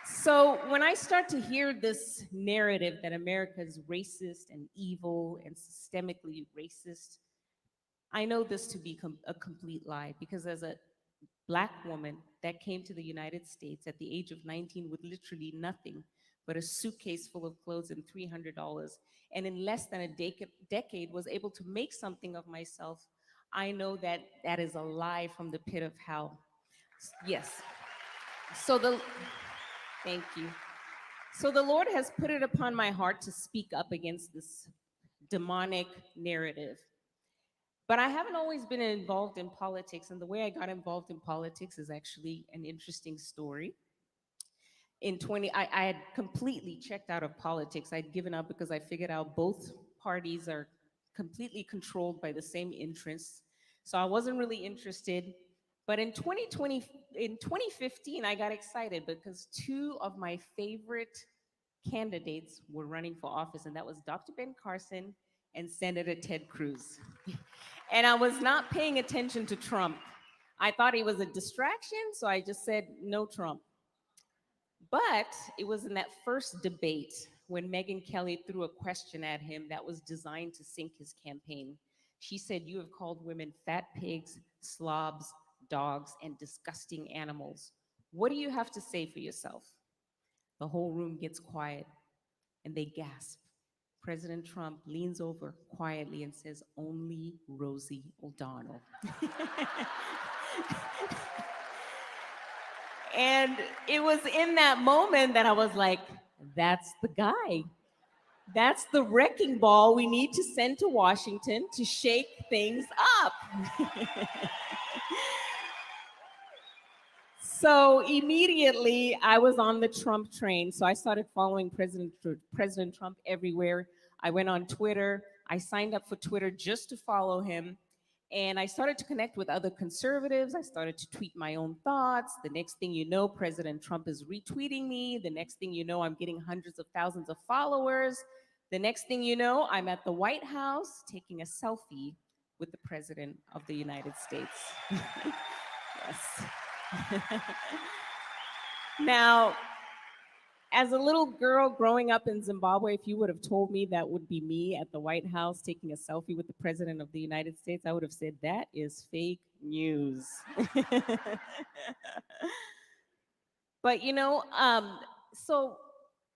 So when I start to hear this narrative that America is racist and evil and systemically racist, I know this to be a complete lie because as a Black woman that came to the United States at the age of 19 with literally nothing but a suitcase full of clothes and $300, and in less than a decade was able to make something of myself, I know that that is a lie from the pit of hell. Yes. So thank you. So the Lord has put it upon my heart to speak up against this demonic narrative. But I haven't always been involved in politics, and the way I got involved in politics is actually an interesting story. I had completely checked out of politics. I'd given up because I figured out both parties are completely controlled by the same interests. So I wasn't really interested. But in 2015, I got excited because two of my favorite candidates were running for office, and that was Dr. Ben Carson and Senator Ted Cruz. And I was not paying attention to Trump. I thought he was a distraction, so I just said, no Trump. But it was in that first debate when Megyn Kelly threw a question at him that was designed to sink his campaign. She said, "You have called women fat pigs, slobs, dogs, and disgusting animals. What do you have to say for yourself?" The whole room gets quiet and they gasp. President Trump leans over quietly and says, "Only Rosie O'Donnell." And it was in that moment that I was like, that's the guy. That's the wrecking ball we need to send to Washington to shake things up. So immediately I was on the Trump train. So I started following President Trump everywhere. I went on Twitter. I signed up for Twitter just to follow him. And I started to connect with other conservatives. I started to tweet my own thoughts. The next thing you know, President Trump is retweeting me. The next thing you know, I'm getting hundreds of thousands of followers. The next thing you know, I'm at the White House taking a selfie with the President of the United States. Yes. Now, as a little girl growing up in Zimbabwe, if you would have told me that would be me at the White House taking a selfie with the President of the United States, I would have said, that is fake news. But so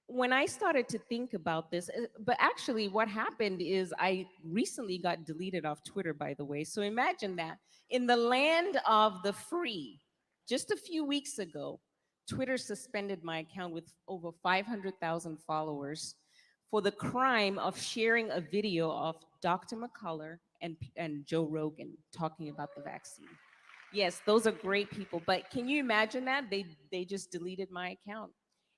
when I started to think about this, but actually what happened is I recently got deleted off Twitter, by the way. So imagine that. In the land of the free, just a few weeks ago, Twitter suspended my account with over 500,000 followers for the crime of sharing a video of Dr. McCullough and Joe Rogan talking about the vaccine. Yes, those are great people, but can you imagine that? They just deleted my account.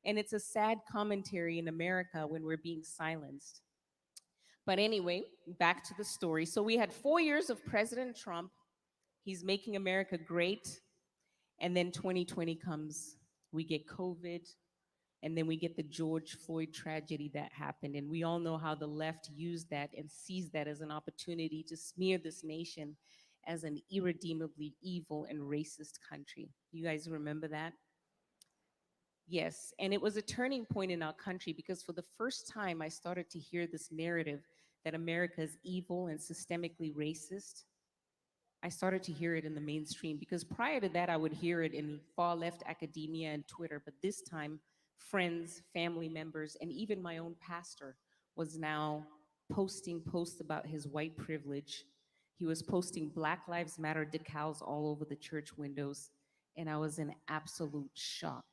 And it's a sad commentary in America when we're being silenced. But anyway, back to the story. So we had 4 years of President Trump. He's making America great. And then 2020 comes. We get COVID. And then we get the George Floyd tragedy that happened. And we all know how the left used that and sees that as an opportunity to smear this nation as an irredeemably evil and racist country. You guys remember that? Yes, and it was a turning point in our country because for the first time I started to hear this narrative that America is evil and systemically racist. I started to hear it in the mainstream because prior to that I would hear it in far left academia and Twitter, but this time friends, family members, and even my own pastor was now posting posts about his white privilege. He was posting Black Lives Matter decals all over the church windows, and I was in absolute shock.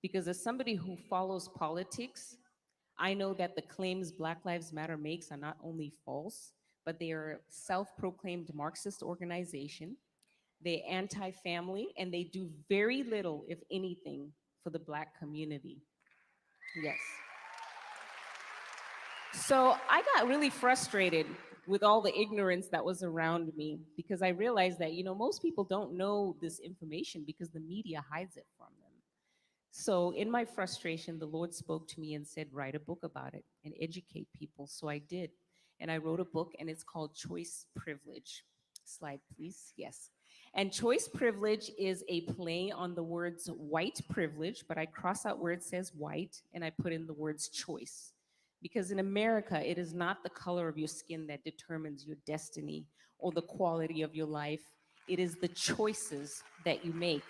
Because as somebody who follows politics, I know that the claims Black Lives Matter makes are not only false, but they are a self-proclaimed Marxist organization. They're anti-family, and they do very little, if anything, for the Black community. Yes. So I got really frustrated with all the ignorance that was around me because I realized that, most people don't know this information because the media hides it from them. So in my frustration, the Lord spoke to me and said, write a book about it and educate people. So I did. And I wrote a book and it's called Choice Privilege. Slide, please. Yes. And choice privilege is a play on the words white privilege, but I cross out where it says white and I put in the words choice. Because in America, it is not the color of your skin that determines your destiny or the quality of your life. It is the choices that you make.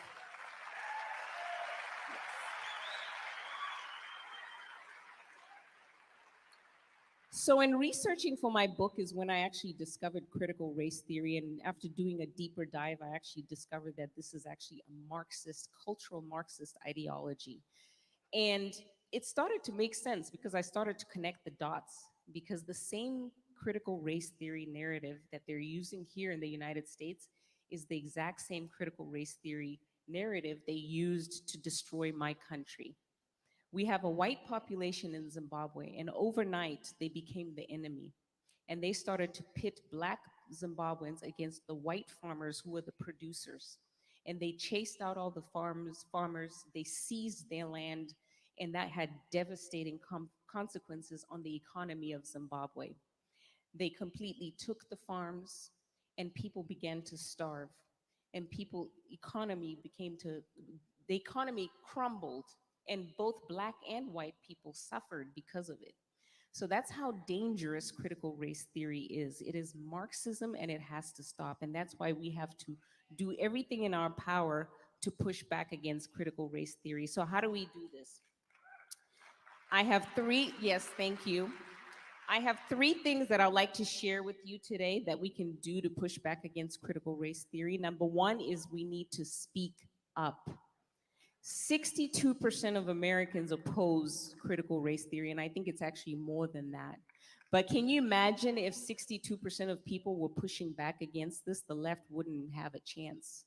So, in researching for my book, is when I actually discovered critical race theory. And after doing a deeper dive, I actually discovered that this is actually a Marxist, cultural Marxist ideology. And it started to make sense because I started to connect the dots. Because the same critical race theory narrative that they're using here in the United States is the exact same critical race theory narrative they used to destroy my country. We have a white population in Zimbabwe, and overnight they became the enemy. And they started to pit black Zimbabweans against the white farmers who were the producers. And they chased out all the farmers, they seized their land, and that had devastating consequences on the economy of Zimbabwe. They completely took the farms, and people began to starve. And the economy crumbled, and both black and white people suffered because of it. So that's how dangerous critical race theory is. It is Marxism and it has to stop. And that's why we have to do everything in our power to push back against critical race theory. So, how do we do this? I have three, yes, thank you. I have three things that I'd like to share with you today that we can do to push back against critical race theory. Number one is we need to speak up. 62% of Americans oppose critical race theory, and I think it's actually more than that. But can you imagine if 62% of people were pushing back against this, the left wouldn't have a chance.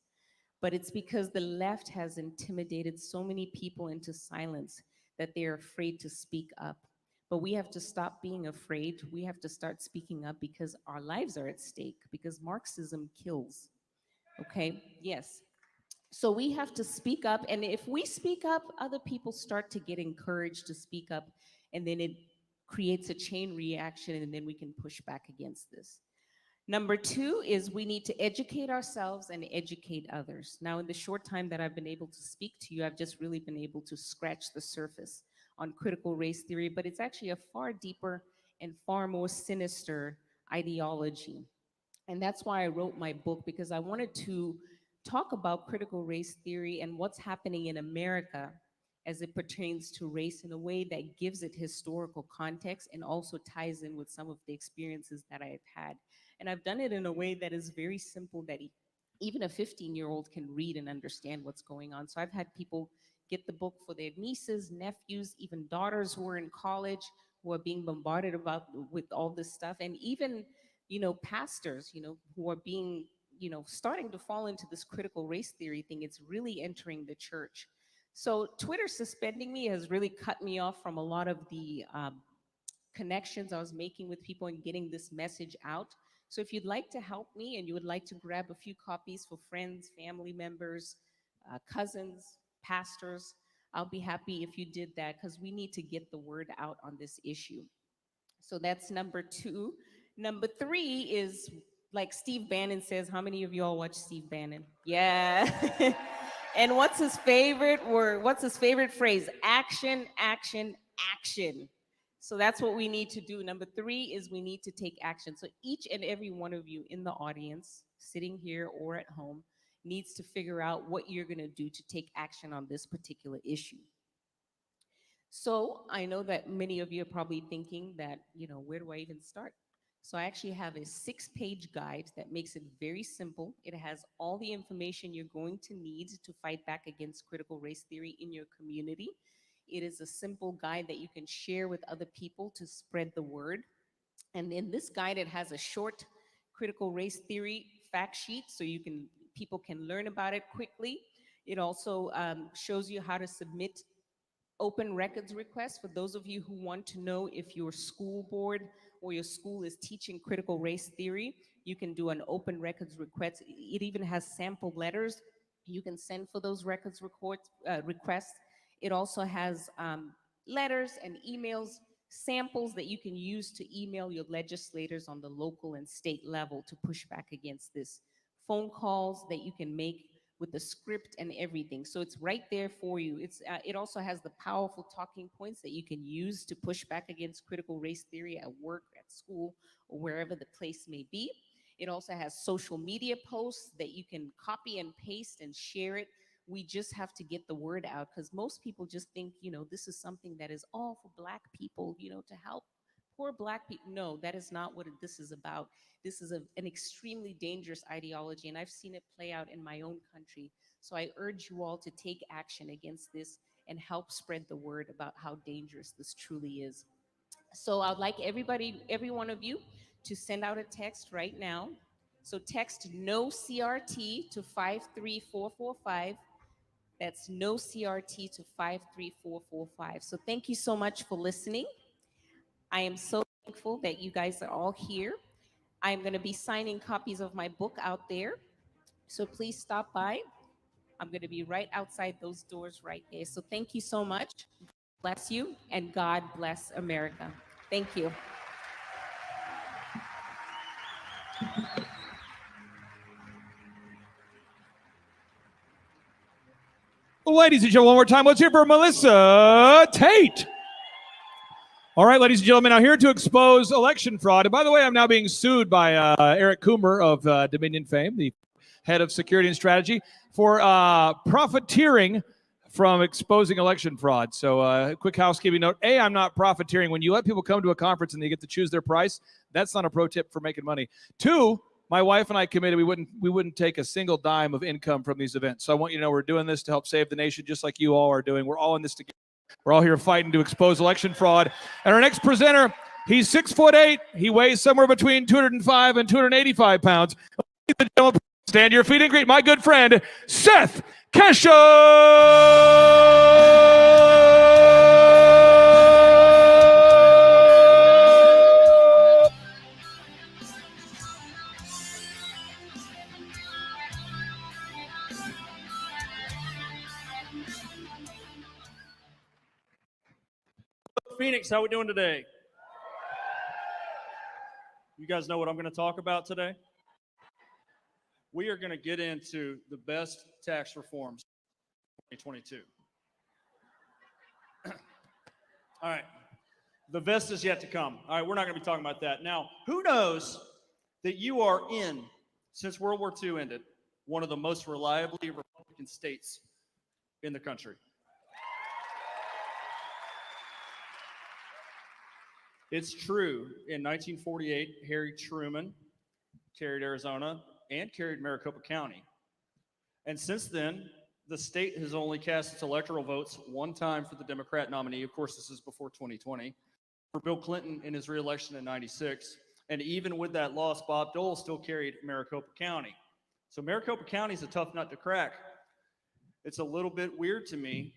But it's because the left has intimidated so many people into silence that they're afraid to speak up. But we have to stop being afraid. We have to start speaking up because our lives are at stake, because Marxism kills. Okay? Yes. So we have to speak up. And if we speak up, other people start to get encouraged to speak up. And then it creates a chain reaction, and then we can push back against this. Number two is we need to educate ourselves and educate others. Now, in the short time that I've been able to speak to you, I've just really been able to scratch the surface on critical race theory, but it's actually a far deeper and far more sinister ideology. And that's why I wrote my book, because I wanted to talk about critical race theory and what's happening in America as it pertains to race in a way that gives it historical context and also ties in with some of the experiences that I've had. And I've done it in a way that is very simple, that even a 15-year-old can read and understand what's going on. So I've had people get the book for their nieces, nephews, even daughters who are in college, who are being bombarded about with all this stuff, and even pastors, who are being, starting to fall into this critical race theory thing. It's really entering the church. So Twitter suspending me has really cut me off from a lot of the connections I was making with people and getting this message out. So if you'd like to help me and you would like to grab a few copies for friends, family members, cousins, pastors, I'll be happy if you did that, because we need to get the word out on this issue. So that's number two. Number three is, like Steve Bannon says, how many of you all watch Steve Bannon? Yeah. And what's his favorite word? What's his favorite phrase? Action, action, action. So that's what we need to do. Number three is we need to take action. So each and every one of you in the audience, sitting here or at home, needs to figure out what you're going to do to take action on this particular issue. So I know that many of you are probably thinking that, where do I even start? So I actually have a 6-page guide that makes it very simple. It has all the information you're going to need to fight back against critical race theory in your community. It is a simple guide that you can share with other people to spread the word. And in this guide, it has a short critical race theory fact sheet, so people can learn about it quickly. It also shows you how to submit open records requests for those of you who want to know if your school board or your school is teaching critical race theory. You can do an open records request. It even has sample letters you can send for those requests. It also has letters and emails, samples that you can use to email your legislators on the local and state level to push back against this phone calls that you can make with the script and everything. So it's right there for you. It also has the powerful talking points that you can use to push back against critical race theory at work, at school, or wherever the place may be. It also has social media posts that you can copy and paste and share it. We just have to get the word out, because most people just think, this is something that is all for Black people, to help poor Black people. No, that is not what this is about. This is an extremely dangerous ideology, and I've seen it play out in my own country. So I urge you all to take action against this and help spread the word about how dangerous this truly is. So I'd like every one of you, to send out a text right now. So text no CRT to 53445. That's no CRT to 53445. So thank you so much for listening. I am so thankful that you guys are all here. I'm going to be signing copies of my book out there. So please stop by. I'm going to be right outside those doors right there. So thank you so much. Bless you, and God bless America. Thank you. Ladies and gentlemen, one more time, let's hear for Melissa Tate. All right, ladies and gentlemen, now here to expose election fraud. And by the way, I'm now being sued by Eric Coomer of Dominion fame, the head of security and strategy, for profiteering from exposing election fraud. So quick housekeeping note. A, I'm not profiteering. When you let people come to a conference and they get to choose their price, that's not a pro tip for making money. Two, my wife and I committed we wouldn't take a single dime of income from these events. So I want you to know we're doing this to help save the nation, just like you all are doing. We're all in this together. We're all here fighting to expose election fraud. And our next presenter, he's 6'8". He weighs somewhere between 205 and 285 pounds. Stand to your feet and greet my good friend, Seth Kesha. Phoenix, how we doing today? You guys know what I'm going to talk about today? We are going to get into the best tax reforms of 2022. All right. The best is yet to come. All right, we're not going to be talking about that. Now, who knows that you are in, since World War II ended, one of the most reliably Republican states in the country? It's true. In 1948, Harry Truman carried Arizona and carried Maricopa County. And since then, the state has only cast its electoral votes one time for the Democrat nominee. Of course, this is before 2020. For Bill Clinton in his reelection in 96. And even with that loss, Bob Dole still carried Maricopa County. So Maricopa County is a tough nut to crack. It's a little bit weird to me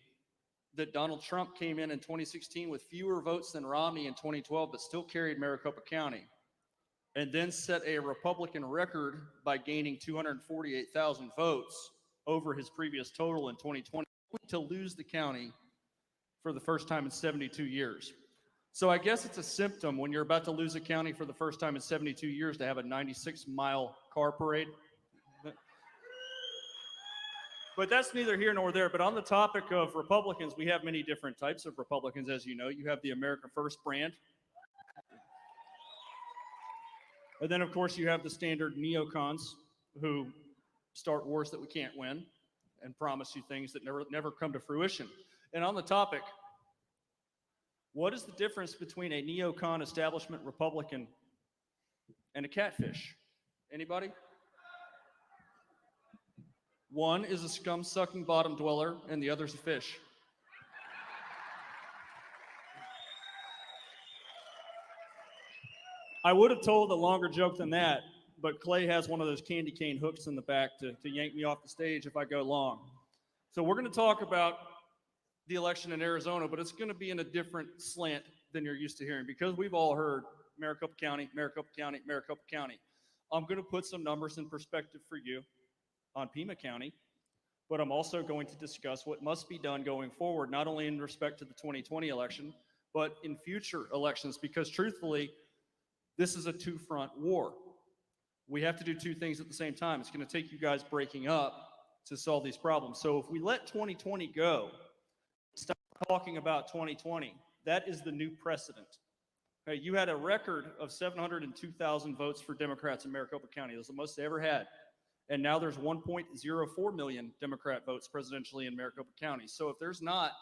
that Donald Trump came in 2016 with fewer votes than Romney in 2012, but still carried Maricopa County, and then set a Republican record by gaining 248,000 votes over his previous total in 2020 to lose the county for the first time in 72 years. So I guess it's a symptom when you're about to lose a county for the first time in 72 years to have a 96-mile car parade. But that's neither here nor there. But on the topic of Republicans, we have many different types of Republicans, as you know. You have the America First brand. And then, of course, you have the standard neocons who start wars that we can't win and promise you things that never come to fruition. And on the topic, what is the difference between a neocon establishment Republican and a catfish? Anybody? One is a scum-sucking bottom dweller, and the other's a fish. I would have told a longer joke than that, but Clay has one of those candy cane hooks in the back to yank me off the stage if I go long. So we're going to talk about the election in Arizona, but it's going to be in a different slant than you're used to hearing, because we've all heard Maricopa County, Maricopa County, Maricopa County. I'm going to put some numbers in perspective for you on Pima County, but I'm also going to discuss what must be done going forward, not only in respect to the 2020 election, but in future elections, because truthfully, this is a two-front war. We have to do two things at the same time. It's going to take you guys breaking up to solve these problems. So if we let 2020 go, stop talking about 2020, that is the new precedent. Okay, you had a record of 702,000 votes for Democrats in Maricopa County. It was the most they ever had. And now there's 1.04 million Democrat votes presidentially in Maricopa County. So if there's not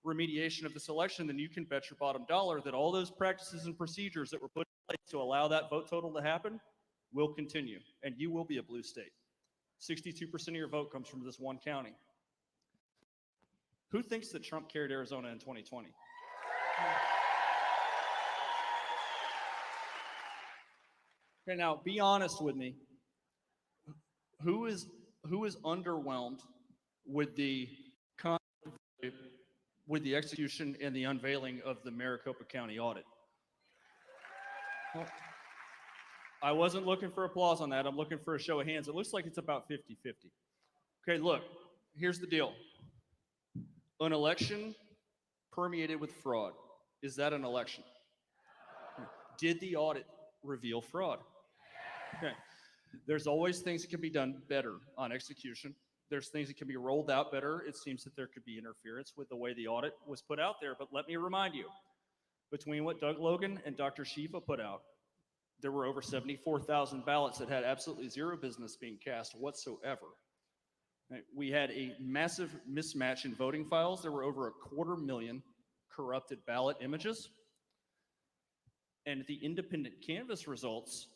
remediation of this election, then you can bet your bottom dollar that all those practices and procedures that were put in place to allow that vote total to happen will continue, and you will be a blue state. 62% of your vote comes from this one county. Who thinks that Trump carried Arizona in 2020? Okay, now be honest with me. Who is underwhelmed with the execution and the unveiling of the Maricopa County audit? Well, I wasn't looking for applause on that. I'm looking for a show of hands. It looks like it's about 50-50. Okay, look, here's the deal. An election permeated with fraud. Is that an election? Did the audit reveal fraud? Okay. There's always things that can be done better on execution. There's things that can be rolled out better. It seems that there could be interference with the way the audit was put out there. But let me remind you, between what Doug Logan and Dr. Shiva put out, there were over 74,000 ballots that had absolutely zero business being cast whatsoever. Right? We had a massive mismatch in voting files. There were over 250,000 corrupted ballot images. And the independent canvass results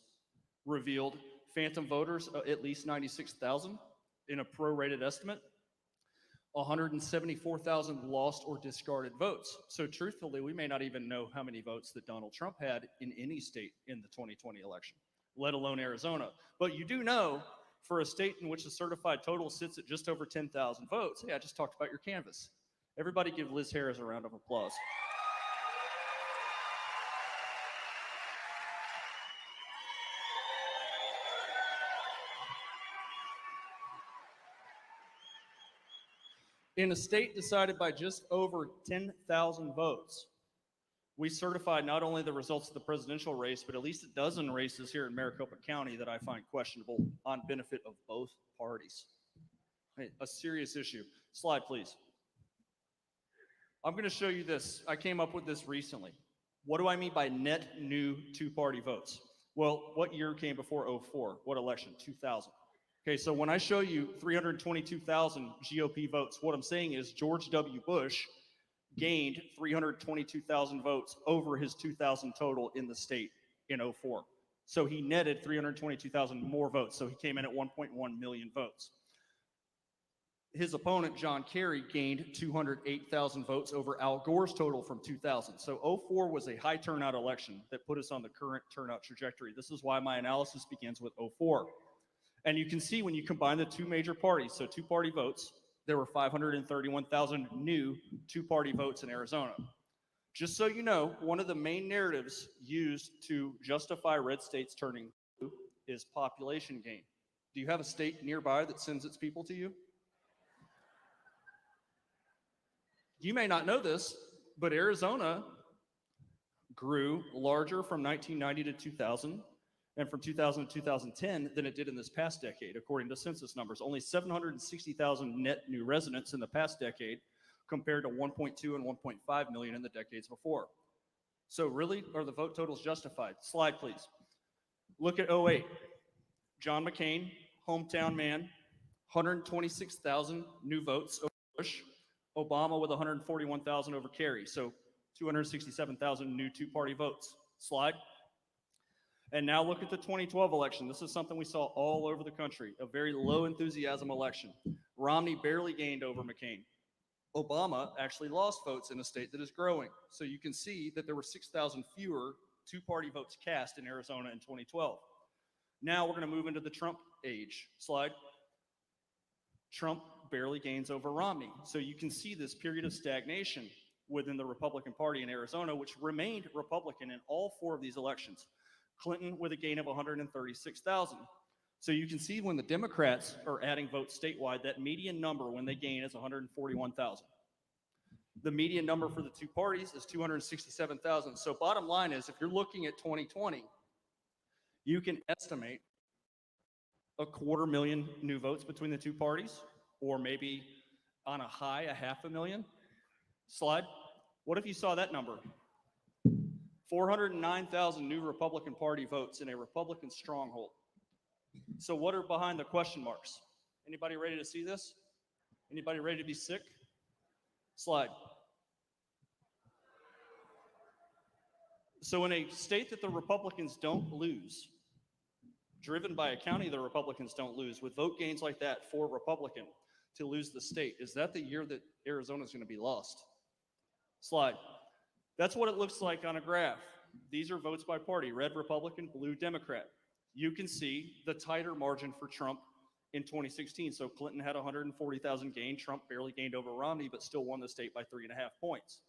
revealed phantom voters, at least 96,000 in a prorated estimate, 174,000 lost or discarded votes. So truthfully, we may not even know how many votes that Donald Trump had in any state in the 2020 election, let alone Arizona. But you do know for a state in which the certified total sits at just over 10,000 votes. Hey, I just talked about your canvas. Everybody give Liz Harris a round of applause. In a state decided by just over 10,000 votes, we certified not only the results of the presidential race, but at least a dozen races here in Maricopa County that I find questionable on benefit of both parties. Hey, a serious issue. Slide, please. I'm going to show you this. I came up with this recently. What do I mean by net new two-party votes? Well, what year came before 04? What election? 2000. Okay, so when I show you 322,000 GOP votes, what I'm saying is George W. Bush gained 322,000 votes over his 2,000 total in the state in 04. So he netted 322,000 more votes. So he came in at 1.1 million votes. His opponent, John Kerry, gained 208,000 votes over Al Gore's total from 2000. So 04 was a high turnout election that put us on the current turnout trajectory. This is why my analysis begins with 04. And you can see when you combine the two major parties, so two-party votes, there were 531,000 new two-party votes in Arizona. Just so you know, one of the main narratives used to justify red states turning blue is population gain. Do you have a state nearby that sends its people to you? You may not know this, but Arizona grew larger from 1990 to 2000 and from 2000 to 2010 than it did in this past decade, according to census numbers. Only 760,000 net new residents in the past decade compared to 1.2 and 1.5 million in the decades before. So really, are the vote totals justified? Slide, please. Look at 08. John McCain, hometown man, 126,000 new votes over Bush. Obama with 141,000 over Kerry. So 267,000 new two-party votes. Slide. And now look at the 2012 election. This is something we saw all over the country, a very low enthusiasm election. Romney barely gained over McCain. Obama actually lost votes in a state that is growing. So you can see that there were 6,000 fewer two-party votes cast in Arizona in 2012. Now we're going to move into the Trump age. Slide. Trump barely gains over Romney. So you can see this period of stagnation within the Republican Party in Arizona, which remained Republican in all four of these elections. Clinton with a gain of 136,000. So you can see when the Democrats are adding votes statewide, that median number when they gain is 141,000. The median number for the two parties is 267,000. So bottom line is, if you're looking at 2020, you can estimate 250,000 new votes between the two parties, or maybe on a high, 500,000. Slide. What if you saw that number? 409,000 new Republican Party votes in a Republican stronghold. So what are behind the question marks? Anybody ready to see this? Anybody ready to be sick? Slide. So in a state that the Republicans don't lose, driven by a county the Republicans don't lose, with vote gains like that for Republican to lose the state, is that the year that Arizona is going to be lost? Slide. That's what it looks like on a graph. These are votes by party, red Republican, blue Democrat. You can see the tighter margin for Trump in 2016. So Clinton had 140,000 gain. Trump barely gained over Romney, but still won the state by 3.5 points.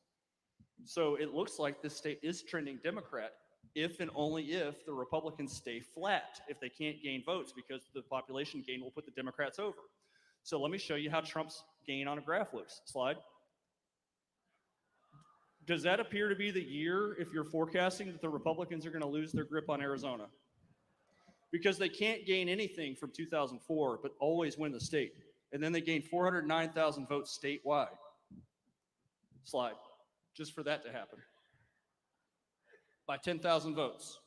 So it looks like this state is trending Democrat if and only if the Republicans stay flat, if they can't gain votes, because the population gain will put the Democrats over. So let me show you how Trump's gain on a graph looks. Slide. Does that appear to be the year, if you're forecasting, that the Republicans are going to lose their grip on Arizona? Because they can't gain anything from 2004, but always win the state. And then they gained 409,000 votes statewide. Slide. Just for that to happen. By 10,000 votes.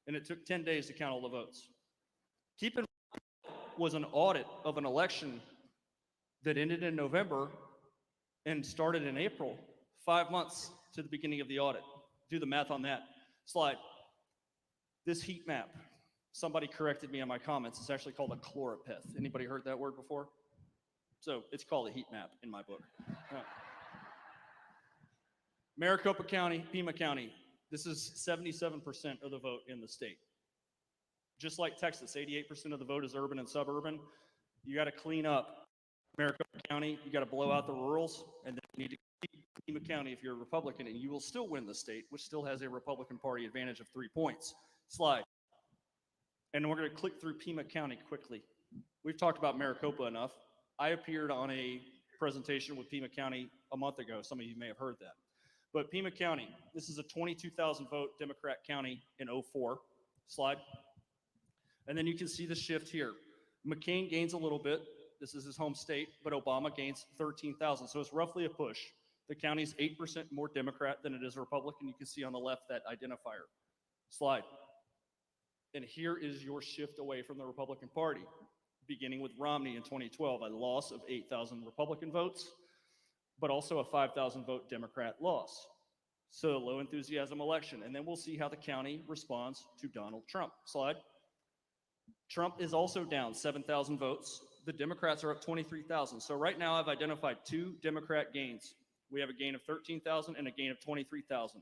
And it took 10 days to count all the votes. Keep in mind, was an audit of an election that ended in November and started in April, 5 months to the beginning of the audit. Do the math on that. Slide. This heat map, somebody corrected me on my comments, it's actually called a chloropeth. Anybody heard that word before? So it's called a heat map in my book. Maricopa County, Pima County, this is 77% of the vote in the state. Just like Texas, 88% of the vote is urban and suburban. You got to clean up Maricopa County, you got to blow out the rurals, and then you need to keep Pima County if you're a Republican, and you will still win the state, which still has a Republican Party advantage of 3 points. Slide. And we're going to click through Pima County quickly. We've talked about Maricopa enough. I appeared on a presentation with Pima County a month ago. Some of you may have heard that. But Pima County, this is a 22,000 vote Democrat county in 04. Slide. And then you can see the shift here. McCain gains a little bit. This is his home state, but Obama gains 13,000. So it's roughly a push. The county's 8% more Democrat than it is Republican. You can see on the left that identifier. Slide. And here is your shift away from the Republican Party, beginning with Romney in 2012, a loss of 8,000 Republican votes, but also a 5,000 vote Democrat loss. So low enthusiasm election. And then we'll see how the county responds to Donald Trump. Slide. Trump is also down 7,000 votes. The Democrats are up 23,000. So right now I've identified 2 Democrat gains. We have a gain of 13,000 and a gain of 23,000.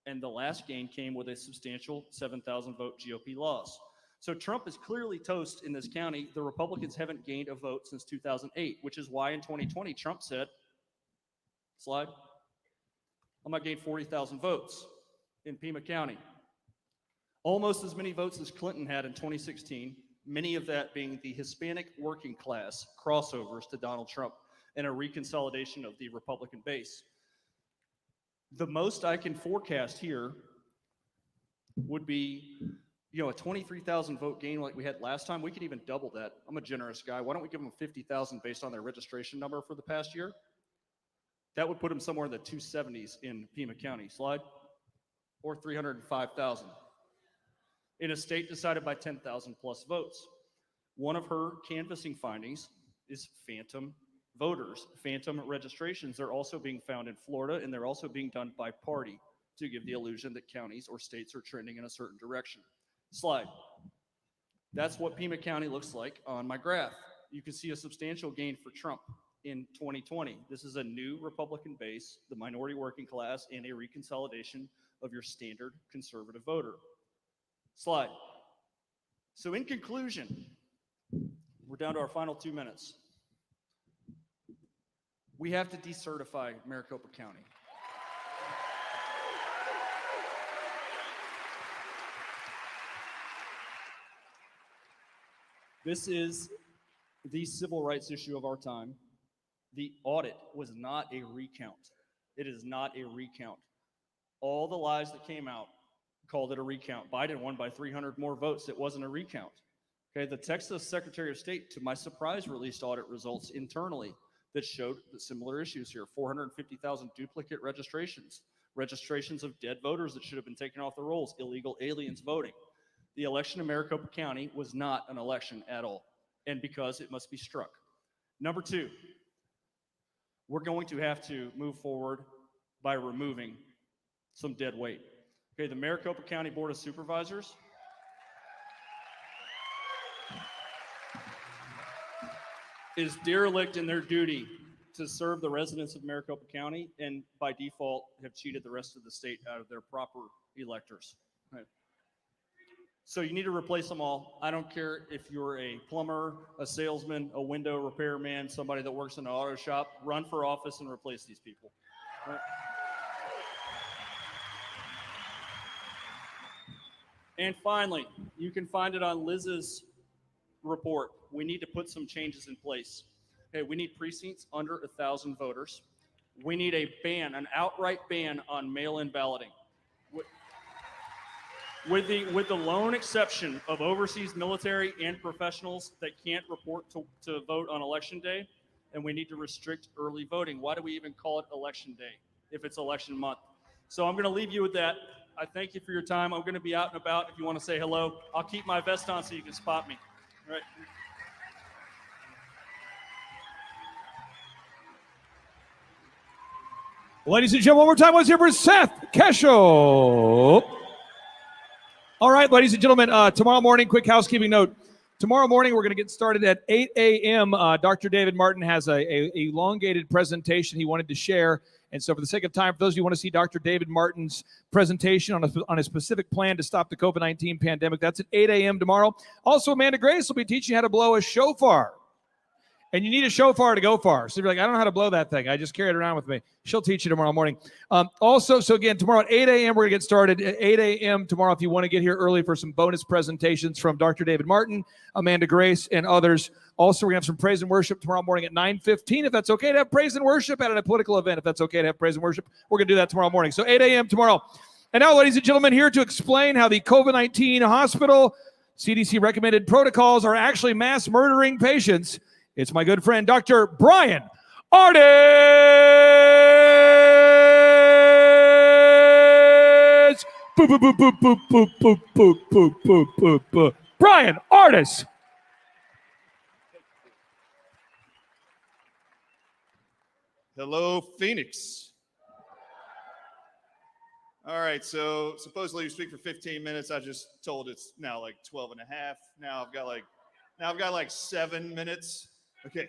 And the last gain came with a substantial 7,000 vote GOP loss. So Trump is clearly toast in this county. The Republicans haven't gained a vote since 2008, which is why in 2020 Trump said, slide, I'm going to gain 40,000 votes in Pima County. Almost as many votes as Clinton had in 2016, many of that being the Hispanic working class crossovers to Donald Trump and a reconsolidation of the Republican base. The most I can forecast here would be, a 23,000 vote gain like we had last time. We could even double that. I'm a generous guy. Why don't we give them 50,000 based on their registration number for the past year? That would put them somewhere in the 270s in Pima County. Slide. Or 305,000. In a state decided by 10,000 plus votes. One of her canvassing findings is phantom voters. Phantom registrations are also being found in Florida, and they're also being done by party to give the illusion that counties or states are trending in a certain direction. Slide. That's what Pima County looks like on my graph. You can see a substantial gain for Trump in 2020. This is a new Republican base, the minority working class, and a reconsolidation of your standard conservative voter. Slide. So in conclusion, we're down to our final 2 minutes. We have to decertify Maricopa County. This is the civil rights issue of our time. The audit was not a recount. It is not a recount. All the lies that came out called it a recount. Biden won by 300 more votes. It wasn't a recount. Okay, the Texas Secretary of State, to my surprise, released audit results internally that showed the similar issues here. 450,000 duplicate registrations of dead voters that should have been taken off the rolls, illegal aliens voting. The election in Maricopa County was not an election at all, and because it must be struck. Number two, we're going to have to move forward by removing some dead weight. Okay, the Maricopa County Board of Supervisors is derelict in their duty to serve the residents of Maricopa County, and by default have cheated the rest of the state out of their proper electors. Right. So you need to replace them all. I don't care if you're a plumber, a salesman, a window repairman, somebody that works in an auto shop, run for office and replace these people. Right. And finally, you can find it on Liz's report. We need to put some changes in place. Okay, we need precincts under 1,000 voters. We need a ban, an outright ban on mail-in balloting. With the lone exception of overseas military and professionals that can't report to vote on election day, and we need to restrict early voting. Why do we even call it election day if it's election month? So I'm going to leave you with that. I thank you for your time. I'm going to be out and about if you want to say hello. I'll keep my vest on so you can spot me. All right. Ladies and gentlemen, one more time, let's hear for Seth Keshel. All right, ladies and gentlemen, tomorrow morning, quick housekeeping note. Tomorrow morning, we're going to get started at 8 a.m. Dr. David Martin has a elongated presentation he wanted to share. And so for the sake of time, for those of you who want to see Dr. David Martin's presentation on a specific plan to stop the COVID-19 pandemic, that's at 8 a.m. tomorrow. Also, Amanda Grace will be teaching you how to blow a shofar. And you need a shofar to go far. So you're like, I don't know how to blow that thing. I just carry it around with me. She'll teach you tomorrow morning. So again, tomorrow at 8 a.m., we're going to get started at 8 a.m. tomorrow if you want to get here early for some bonus presentations from Dr. David Martin, Amanda Grace, and others. Also, we're going to have some praise and worship tomorrow morning at 9:15. If that's okay to have praise and worship at a political event, if that's okay to have praise and worship, we're going to do that tomorrow morning. So 8 a.m. tomorrow. And now, ladies and gentlemen, here to explain how the COVID-19 hospital CDC recommended protocols are actually mass murdering patients, it's my good friend, Dr. Brian Artis. Brian Artis. Hello, Phoenix. All right, so supposedly you speak for 15 minutes. I just told it's now like 12 and a half. Now I've got like 7 minutes. Okay.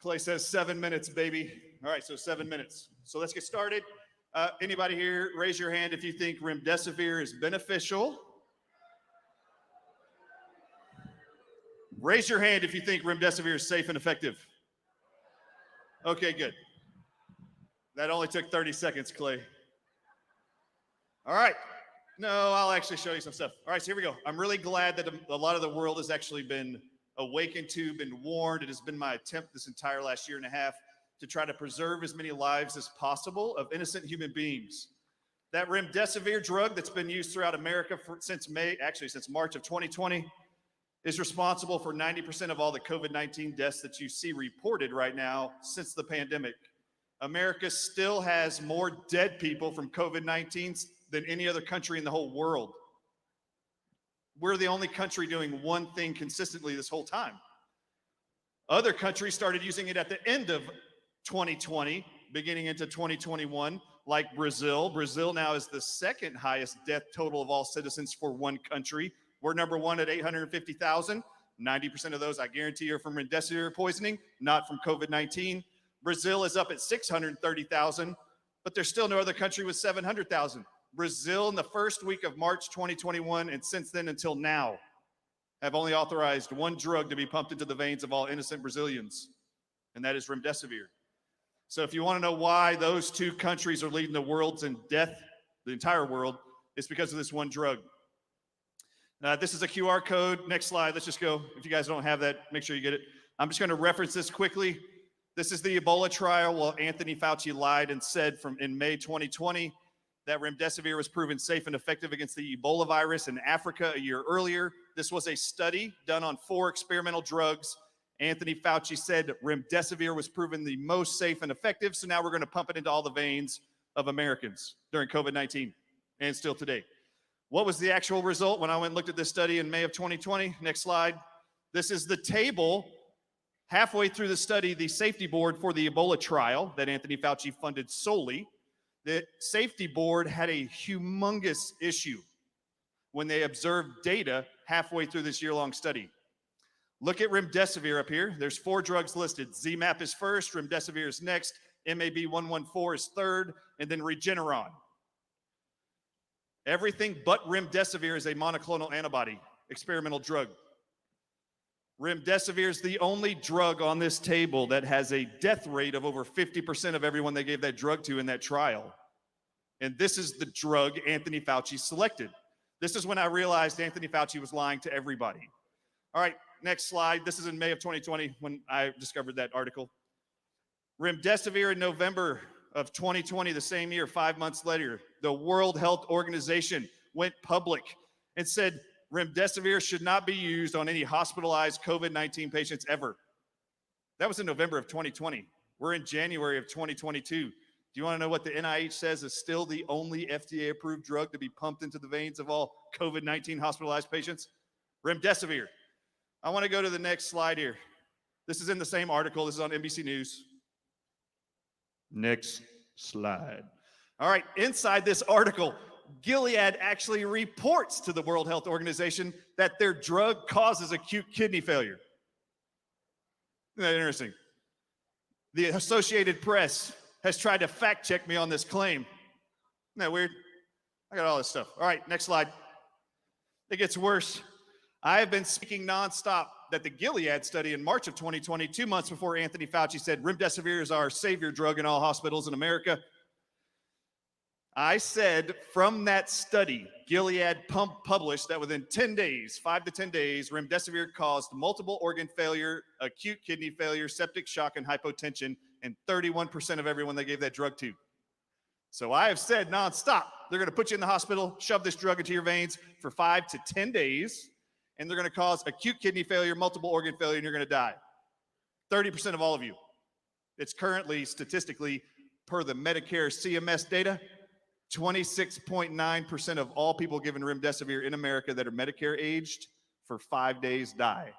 Clay says 7 minutes, baby. All right, so 7 minutes. So let's get started. Anybody here, raise your hand if you think remdesivir is beneficial. Raise your hand if you think remdesivir is safe and effective. Okay, good. That only took 30 seconds, Clay. All right. No, I'll actually show you some stuff. All right, so here we go. I'm really glad that a lot of the world has actually been awakened to, been warned. It has been my attempt this entire last year and a half to try to preserve as many lives as possible of innocent human beings. That remdesivir drug that's been used throughout America since March of 2020 is responsible for 90% of all the COVID-19 deaths that you see reported right now since the pandemic. America still has more dead people from COVID-19 than any other country in the whole world. We're the only country doing one thing consistently this whole time. Other countries started using it at the end of 2020, beginning into 2021, like Brazil. Brazil now is the second highest death total of all citizens for one country. We're number one at 850,000. 90% of those, I guarantee, are from remdesivir poisoning, not from COVID-19. Brazil is up at 630,000, but there's still no other country with 700,000. Brazil in the first week of March 2021 and since then until now have only authorized one drug to be pumped into the veins of all innocent Brazilians, and that is remdesivir. So if you want to know why those two countries are leading the world in death, the entire world, it's because of this one drug. This is a QR code. Next slide. Let's just go. If you guys don't have that, make sure you get it. I'm just going to reference this quickly. This is the Ebola trial. Well, Anthony Fauci lied and said in May 2020 that remdesivir was proven safe and effective against the Ebola virus in Africa a year earlier. This was a study done on 4 experimental drugs. Anthony Fauci said remdesivir was proven the most safe and effective, so now we're going to pump it into all the veins of Americans during COVID-19 and still today. What was the actual result when I went and looked at this study in May of 2020? Next slide. This is the table halfway through the study, the safety board for the Ebola trial that Anthony Fauci funded solely. The safety board had a humongous issue when they observed data halfway through this year-long study. Look at remdesivir up here. There's 4 drugs listed. ZMapp is first, remdesivir is next, MAB114 is third, and then Regeneron. Everything but remdesivir is a monoclonal antibody, experimental drug. Remdesivir is the only drug on this table that has a death rate of over 50% of everyone they gave that drug to in that trial. And this is the drug Anthony Fauci selected. This is when I realized Anthony Fauci was lying to everybody. All right, next slide. This is in May of 2020 when I discovered that article. Remdesivir in November of 2020, the same year, 5 months later, the World Health Organization went public and said remdesivir should not be used on any hospitalized COVID-19 patients ever. That was in November of 2020. We're in January of 2022. Do you want to know what the NIH says is still the only FDA-approved drug to be pumped into the veins of all COVID-19 hospitalized patients? Remdesivir. I want to go to the next slide here. This is in the same article. This is on NBC News. Next slide. All right, inside this article, Gilead actually reports to the World Health Organization that their drug causes acute kidney failure. Isn't that interesting? The Associated Press has tried to fact check me on this claim. Isn't that weird? I got all this stuff. All right, next slide. It gets worse. I have been speaking nonstop that the Gilead study in March of 2020, 2 months before Anthony Fauci said remdesivir is our savior drug in all hospitals in America. I said from that study, Gilead published that within 10 days, 5 to 10 days, remdesivir caused multiple organ failure, acute kidney failure, septic shock, and hypotension in 31% of everyone they gave that drug to. So I have said nonstop, they're going to put you in the hospital, shove this drug into your veins for 5 to 10 days, and they're going to cause acute kidney failure, multiple organ failure, and you're going to die. 30% of all of you. It's currently, statistically, per the Medicare CMS data, 26.9% of all people given remdesivir in America that are Medicare aged for 5 days die.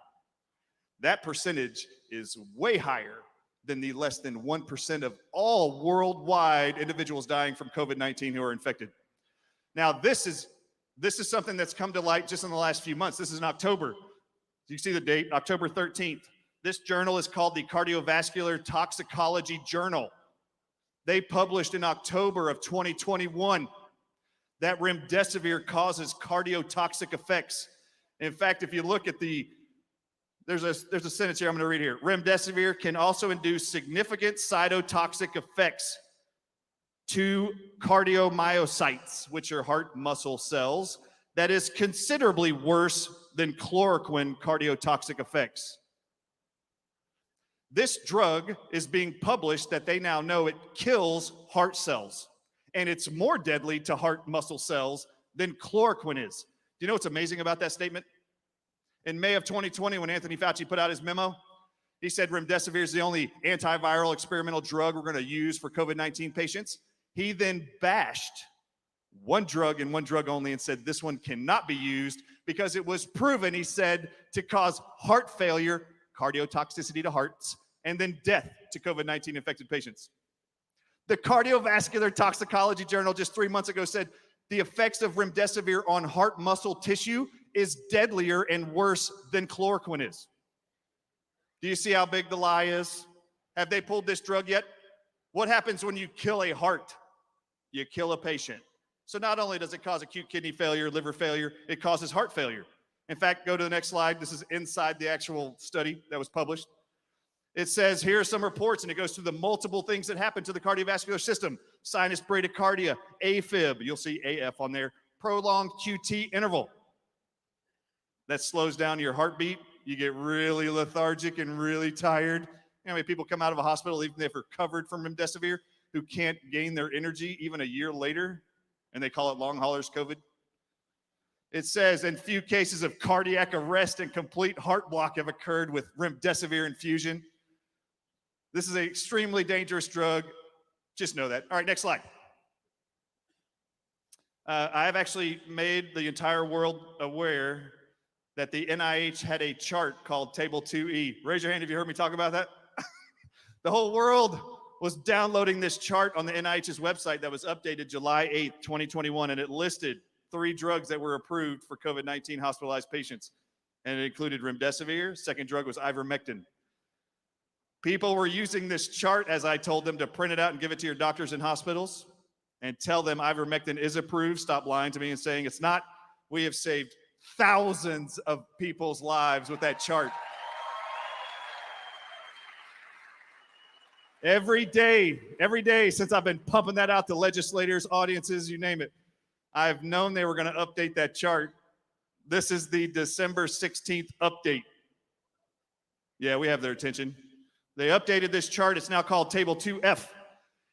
That percentage is way higher than the less than 1% of all worldwide individuals dying from COVID-19 who are infected. Now, this is something that's come to light just in the last few months. This is in October. You see the date, October 13th. This journal is called the Cardiovascular Toxicology Journal. They published in October of 2021 that remdesivir causes cardiotoxic effects. In fact, if you look at there's a sentence here I'm going to read here. Remdesivir can also induce significant cytotoxic effects to cardiomyocytes, which are heart muscle cells, that is considerably worse than chloroquine cardiotoxic effects. This drug is being published that they now know it kills heart cells, and it's more deadly to heart muscle cells than chloroquine is. Do you know what's amazing about that statement? In May of 2020, when Anthony Fauci put out his memo, he said remdesivir is the only antiviral experimental drug we're going to use for COVID-19 patients. He then bashed one drug and one drug only and said this one cannot be used because it was proven, he said, to cause heart failure, cardiotoxicity to hearts, and then death to COVID-19 infected patients. The Cardiovascular Toxicology Journal just 3 months ago said the effects of remdesivir on heart muscle tissue is deadlier and worse than chloroquine is. Do you see how big the lie is? Have they pulled this drug yet? What happens when you kill a heart? You kill a patient. So not only does it cause acute kidney failure, liver failure, it causes heart failure. In fact, go to the next slide. This is inside the actual study that was published. It says, here are some reports, and it goes through the multiple things that happen to the cardiovascular system. Sinus bradycardia, AFib, you'll see AF on there, prolonged QT interval. That slows down your heartbeat. You get really lethargic and really tired. You know how many people come out of a hospital, even if they're recovered from remdesivir, who can't gain their energy even a year later, and they call it long haulers COVID? It says, and few cases of cardiac arrest and complete heart block have occurred with remdesivir infusion. This is an extremely dangerous drug. Just know that. All right, next slide. I've actually made the entire world aware that the NIH had a chart called Table 2E. Raise your hand if you heard me talk about that. The whole world was downloading this chart on the NIH's website that was updated July 8th, 2021, and it listed 3 drugs that were approved for COVID-19 hospitalized patients. And it included remdesivir. Second drug was ivermectin. People were using this chart, as I told them, to print it out and give it to your doctors and hospitals and tell them ivermectin is approved. Stop lying to me and saying it's not. We have saved thousands of people's lives with that chart. Every day since I've been pumping that out to legislators, audiences, you name it, I've known they were going to update that chart. This is the December 16th update. Yeah, we have their attention. They updated this chart. It's now called Table 2F.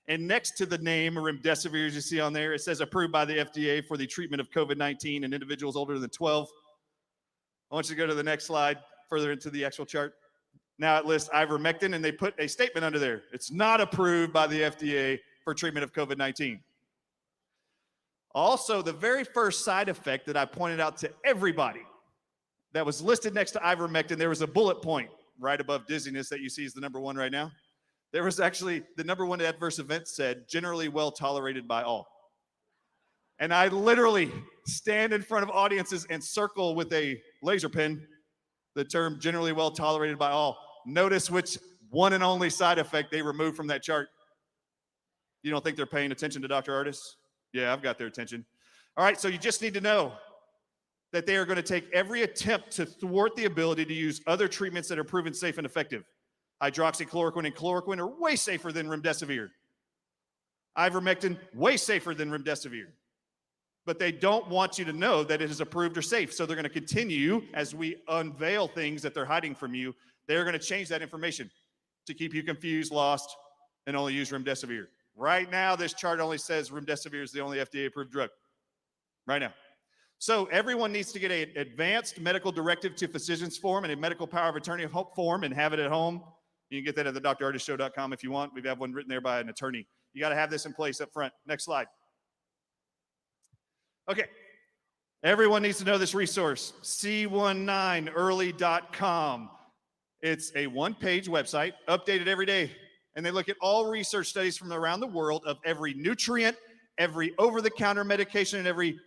And next to the name remdesivir, as you see on there, it says approved by the FDA for the treatment of COVID-19 in individuals older than 12. I want you to go to the next slide, further into the actual chart. Now it lists ivermectin, and they put a statement under there. It's not approved by the FDA for treatment of COVID-19. Also, the very first side effect that I pointed out to everybody that was listed next to ivermectin, there was a bullet point right above dizziness that you see is the number 1 right now. There was actually the number 1 adverse event said, generally well tolerated by all. And I literally stand in front of audiences and circle with a laser pen the term generally well tolerated by all. Notice which one and only side effect they removed from that chart. You don't think they're paying attention to Dr. Artis? Yeah, I've got their attention. All right, so you just need to know that they are going to take every attempt to thwart the ability to use other treatments that are proven safe and effective. Hydroxychloroquine and chloroquine are way safer than remdesivir. Ivermectin, way safer than remdesivir. But they don't want you to know that it is approved or safe. So they're going to continue, as we unveil things that they're hiding from you, they're going to change that information to keep you confused, lost, and only use remdesivir. Right now, this chart only says remdesivir is the only FDA-approved drug. Right now. So everyone needs to get an advanced medical directive to physicians form and a medical power of attorney form and have it at home. You can get that at the drartisshow.com if you want. We have one written there by an attorney. You got to have this in place up front. Next slide. Okay. Everyone needs to know this resource, c19early.com. It's a one-page website, updated every day, and they look at all research studies from around the world of every nutrient, every over-the-counter medication, and every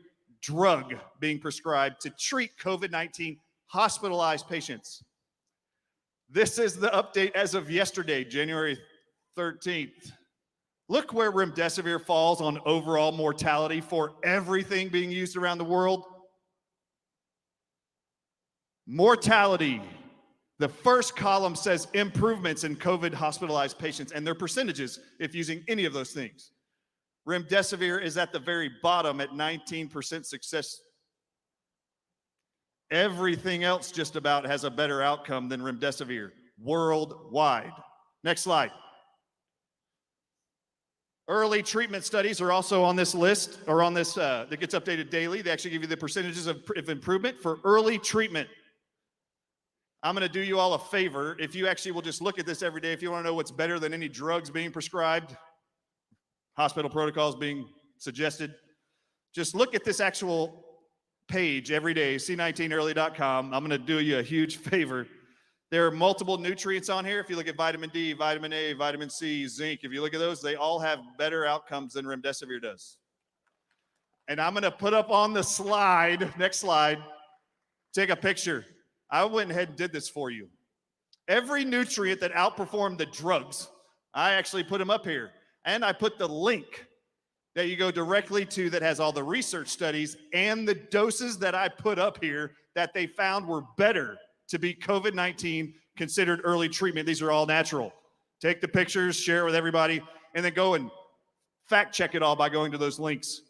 drug being prescribed to treat COVID-19 hospitalized patients. This is the update as of yesterday, January 13th. Look where remdesivir falls on overall mortality for everything being used around the world. Mortality. The first column says improvements in COVID hospitalized patients and their percentages if using any of those things. Remdesivir is at the very bottom at 19% success. Everything else just about has a better outcome than remdesivir worldwide. Next slide. Early treatment studies are also on this list, or on this, that gets updated daily. They actually give you the percentages of improvement for early treatment. I'm going to do you all a favor. If you actually will just look at this every day, if you want to know what's better than any drugs being prescribed, hospital protocols being suggested, just look at this actual page every day, c19early.com. I'm going to do you a huge favor. There are multiple nutrients on here. If you look at vitamin D, vitamin A, vitamin C, zinc, if you look at those, they all have better outcomes than remdesivir does. And I'm going to put up on the slide, next slide, take a picture. I went ahead and did this for you. Every nutrient that outperformed the drugs, I actually put them up here. And I put the link that you go directly to that has all the research studies and the doses that I put up here that they found were better to beat COVID-19 considered early treatment. These are all natural. Take the pictures, share it with everybody, and then go and fact check it all by going to those links.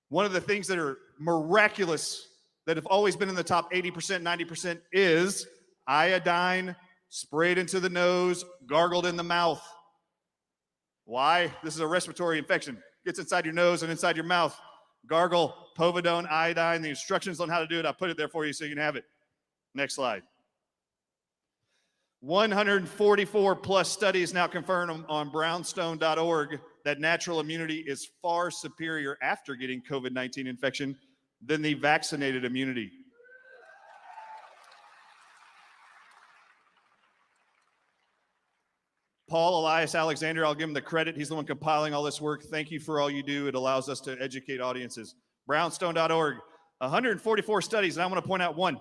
One of the things that are miraculous that have always been in the top 80%, 90% is iodine sprayed into the nose, gargled in the mouth. Why? This is a respiratory infection. Gets inside your nose and inside your mouth. Gargle, povidone, iodine. The instructions on how to do it, I put it there for you so you can have it. Next slide. 144 plus studies now confirmed on brownstone.org that natural immunity is far superior after getting COVID-19 infection than the vaccinated immunity. Paul Elias Alexander, I'll give him the credit. He's the one compiling all this work. Thank you for all you do. It allows us to educate audiences. Brownstone.org, 144 studies, and I want to point out one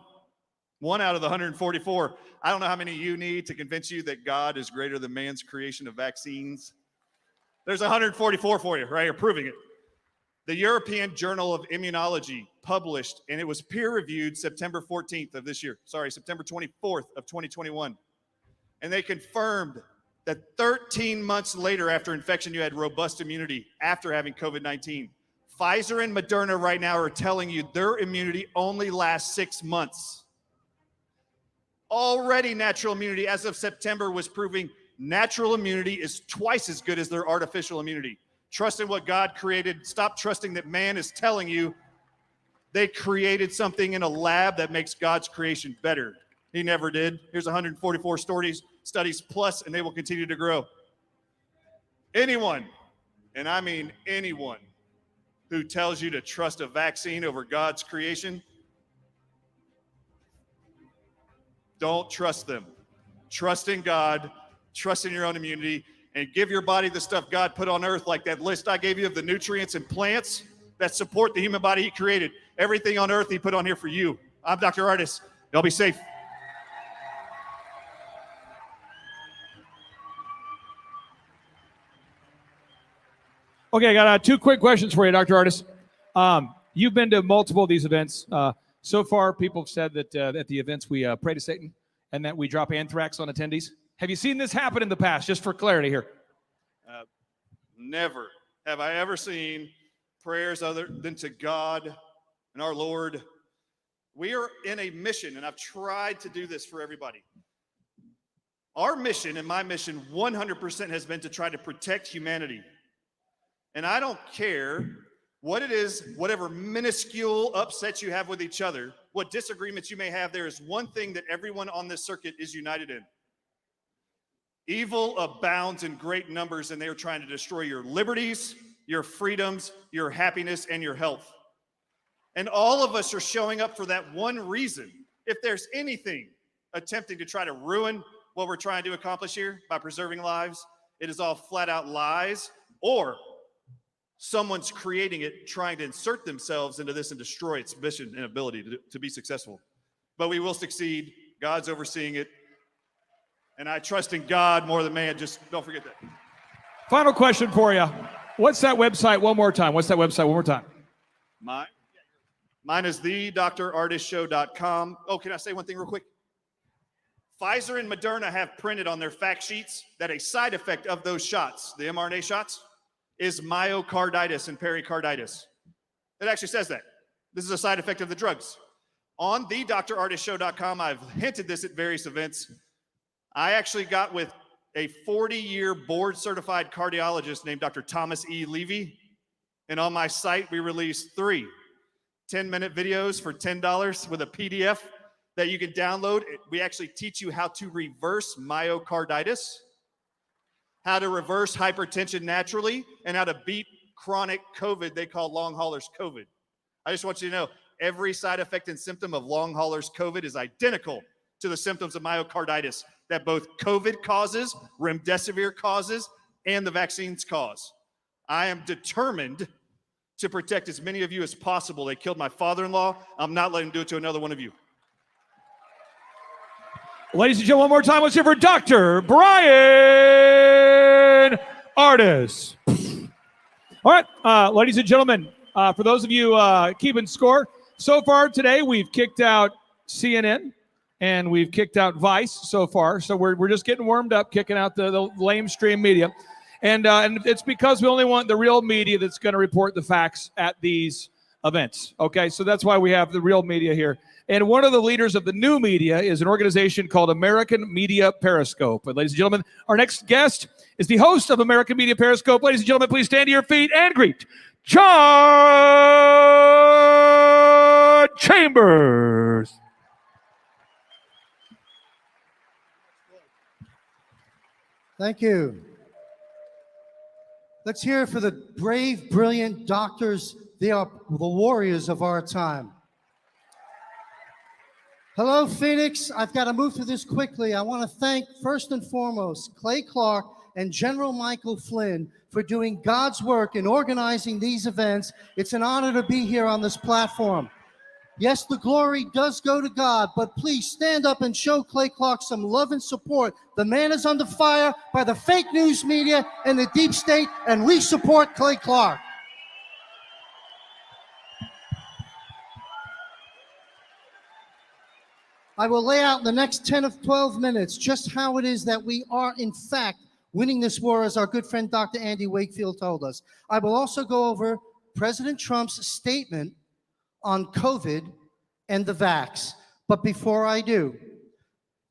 out of the 144. I don't know how many you need to convince you that God is greater than man's creation of vaccines. There's 144 for you, right here, proving it. The European Journal of Immunology published, and it was peer-reviewed September 14th of this year. Sorry, September 24th of 2021. And they confirmed that 13 months later after infection, you had robust immunity after having COVID-19. Pfizer and Moderna right now are telling you their immunity only lasts 6 months. Already natural immunity as of September was proving natural immunity is twice as good as their artificial immunity. Trust in what God created. Stop trusting that man is telling you they created something in a lab that makes God's creation better. He never did. Here's 144 studies plus, and they will continue to grow. Anyone, and I mean anyone, who tells you to trust a vaccine over God's creation, don't trust them. Trust in God, trust in your own immunity, and give your body the stuff God put on earth, like that list I gave you of the nutrients and plants that support the human body he created. Everything on earth he put on here for you. I'm Dr. Ardis. Y'all be safe. Okay, I got 2 quick questions for you, Dr. Ardis. You've been to multiple of these events. So far, people have said that at the events we pray to Satan and that we drop anthrax on attendees. Have you seen this happen in the past, just for clarity here? Never have I ever seen prayers other than to God and our Lord. We are in a mission, and I've tried to do this for everybody. Our mission and my mission 100% has been to try to protect humanity. And I don't care what it is, whatever minuscule upsets you have with each other, what disagreements you may have, there is one thing that everyone on this circuit is united in. Evil abounds in great numbers, and they are trying to destroy your liberties, your freedoms, your happiness, and your health. And all of us are showing up for that one reason. If there's anything attempting to try to ruin what we're trying to accomplish here by preserving lives, it is all flat out lies, or someone's creating it, trying to insert themselves into this and destroy its mission and ability to be successful. But we will succeed. God's overseeing it. And I trust in God more than man. Just don't forget that. Final question for you. What's that website one more time? What's that website one more time? Mine is thedrardisshow.com. Oh, can I say one thing real quick? Pfizer and Moderna have printed on their fact sheets that a side effect of those shots, the mRNA shots, is myocarditis and pericarditis. It actually says that. This is a side effect of the drugs. On thedrardisshow.com, I've hinted this at various events. I actually got with a 40-year board-certified cardiologist named Dr. Thomas E. Levy, and on my site, we released 3 10-minute videos for $10 with a PDF that you can download. We actually teach you how to reverse myocarditis, how to reverse hypertension naturally, and how to beat chronic COVID they call long haulers COVID. I just want you to know, every side effect and symptom of long haulers COVID is identical to the symptoms of myocarditis that both COVID causes, remdesivir causes, and the vaccines cause. I am determined to protect as many of you as possible. They killed my father-in-law. I'm not letting them do it to another one of you. Ladies and gentlemen, one more time, let's hear for Dr. Brian Ardis. All right, ladies and gentlemen, for those of you keeping score, so far today we've kicked out CNN and we've kicked out Vice so far. So we're just getting warmed up, kicking out the lamestream media. And it's because we only want the real media that's going to report the facts at these events. Okay, so that's why we have the real media here. And one of the leaders of the new media is an organization called American Media Periscope. And ladies and gentlemen, our next guest is the host of American Media Periscope. Ladies and gentlemen, please stand to your feet and greet John Chambers. Thank you. Let's hear it for the brave, brilliant doctors. They are the warriors of our time. Hello, Phoenix. I've got to move through this quickly. I want to thank, first and foremost, Clay Clark and General Michael Flynn for doing God's work in organizing these events. It's an honor to be here on this platform. Yes, the glory does go to God, but please stand up and show Clay Clark some love and support. The man is under fire by the fake news media and the deep state, and we support Clay Clark. I will lay out in the next 10 or 12 minutes just how it is that we are, in fact, winning this war, as our good friend Dr. Andy Wakefield told us. I will also go over President Trump's statement on COVID and the vax. But before I do,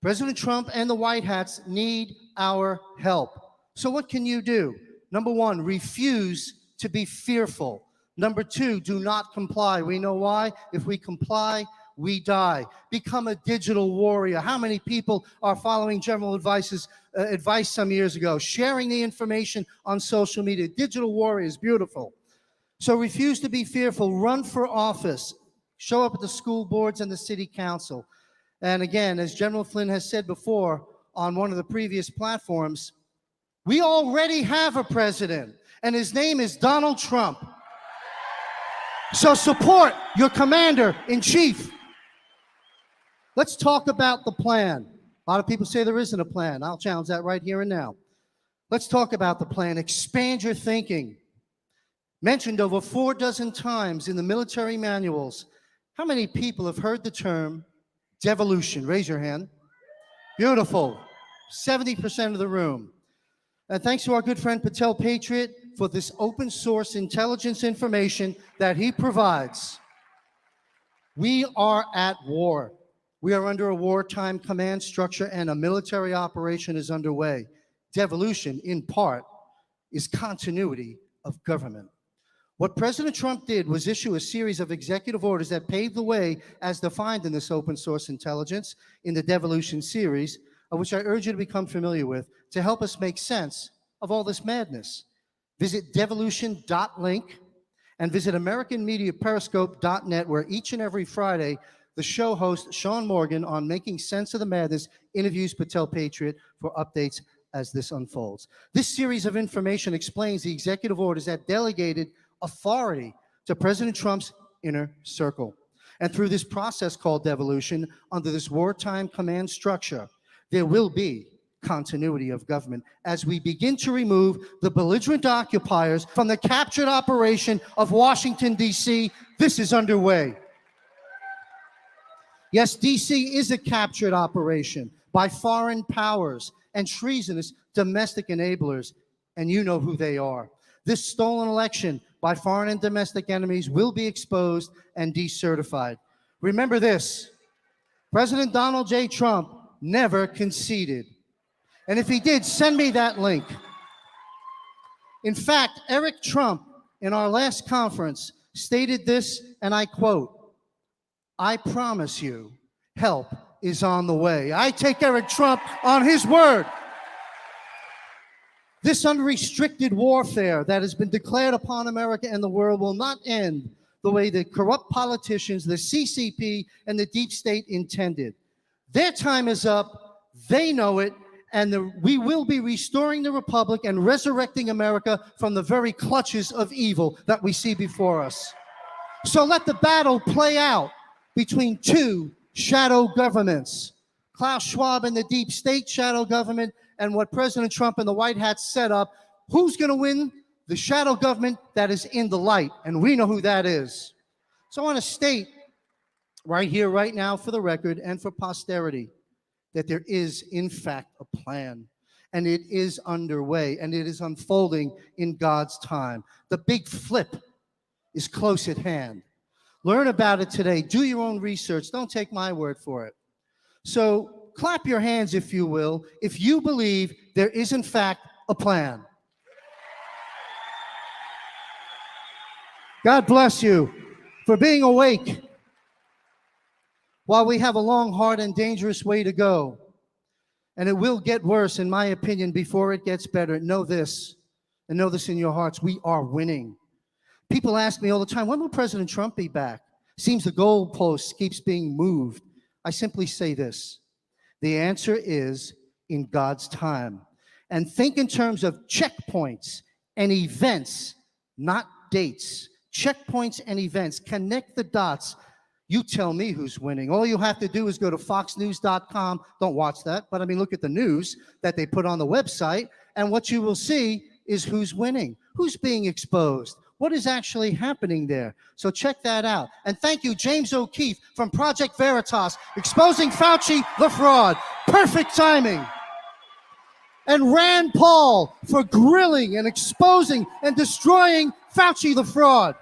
President Trump and the White Hats need our help. So what can you do? Number one, refuse to be fearful. Number two, do not comply. We know why. If we comply, we die. Become a digital warrior. How many people are following General advice some years ago, sharing the information on social media? Digital warriors, beautiful. So refuse to be fearful. Run for office. Show up at the school boards and the city council. And again, as General Flynn has said before on one of the previous platforms, we already have a president, and his name is Donald Trump. So support your commander-in-chief. Let's talk about the plan. A lot of people say there isn't a plan. I'll challenge that right here and now. Let's talk about the plan. Expand your thinking. Mentioned over 4 dozen times in the military manuals. How many people have heard the term devolution? Raise your hand. Beautiful. 70% of the room. And thanks to our good friend Patel Patriot for this open source intelligence information that he provides. We are at war. We are under a wartime command structure, and a military operation is underway. Devolution, in part, is continuity of government. What President Trump did was issue a series of executive orders that paved the way, as defined in this open source intelligence in the Devolution series, of which I urge you to become familiar with, to help us make sense of all this madness. Visit devolution.link and visit AmericanMediaPeriscope.net, where each and every Friday, the show host, Sean Morgan, on Making Sense of the Madness, interviews Patel Patriot for updates as this unfolds. This series of information explains the executive orders that delegated authority to President Trump's inner circle. And through this process called devolution, under this wartime command structure, there will be continuity of government as we begin to remove the belligerent occupiers from the captured operation of Washington, D.C. This is underway. Yes, D.C. is a captured operation by foreign powers and treasonous domestic enablers, and you know who they are. This stolen election by foreign and domestic enemies will be exposed and decertified. Remember this, President Donald J. Trump never conceded. And if he did, send me that link. In fact, Eric Trump, in our last conference, stated this, and I quote, "I promise you, help is on the way." I take Eric Trump on his word. This unrestricted warfare that has been declared upon America and the world will not end the way the corrupt politicians, the CCP, and the deep state intended. Their time is up. They know it. And we will be restoring the republic and resurrecting America from the very clutches of evil that we see before us. So let the battle play out between two shadow governments, Klaus Schwab and the deep state shadow government, and what President Trump and the White Hats set up. Who's going to win? The shadow government that is in the light, and we know who that is. So I want to state right here, right now, for the record and for posterity, that there is, in fact, a plan, and it is underway, and it is unfolding in God's time. The big flip is close at hand. Learn about it today. Do your own research. Don't take my word for it. So clap your hands, if you will, if you believe there is, in fact, a plan. God bless you for being awake while we have a long, hard, and dangerous way to go. And it will get worse, in my opinion, before it gets better. Know this, and know this in your hearts. We are winning. People ask me all the time, when will President Trump be back? Seems the goalpost keeps being moved. I simply say this. The answer is in God's time. And think in terms of checkpoints and events, not dates. Checkpoints and events. Connect the dots. You tell me who's winning. All you have to do is go to foxnews.com. Don't watch that, but I mean, look at the news that they put on the website, and what you will see is who's winning, who's being exposed, what is actually happening there. So check that out. And thank you, James O'Keefe from Project Veritas, exposing Fauci, the fraud. Perfect timing. And Rand Paul for grilling and exposing and destroying Fauci, the fraud.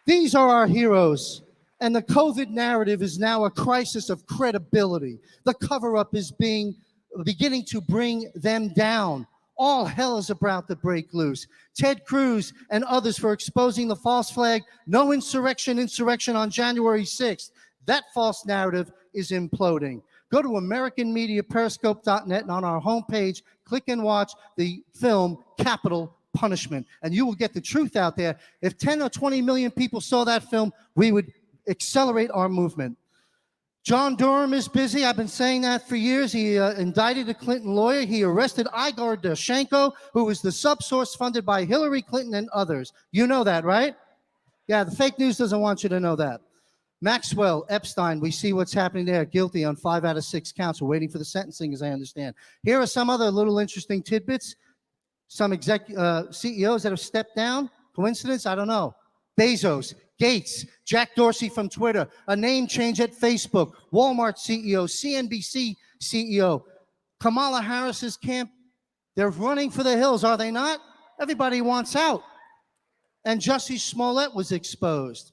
These are our heroes. And the COVID narrative is now a crisis of credibility. The cover-up is beginning to bring them down. All hell is about to break loose. Ted Cruz and others for exposing the false flag, no insurrection on January 6th. That false narrative is imploding. Go to AmericanMediaPeriscope.net, and on our homepage, click and watch the film Capital Punishment, and you will get the truth out there. If 10 or 20 million people saw that film, we would accelerate our movement. John Durham is busy. I've been saying that for years. He indicted a Clinton lawyer. He arrested Igor Danchenko, who was the subsource funded by Hillary Clinton and others. You know that, right? Yeah, the fake news doesn't want you to know that. Maxwell, Epstein, we see what's happening there. Guilty on 5 out of 6 counts. We're waiting for the sentencing, as I understand. Here are some other little interesting tidbits. Some CEOs that have stepped down. Coincidence? I don't know. Bezos, Gates, Jack Dorsey from Twitter, a name change at Facebook, Walmart CEO, CNBC CEO. Kamala Harris's camp, they're running for the hills, are they not? Everybody wants out. And Jussie Smollett was exposed.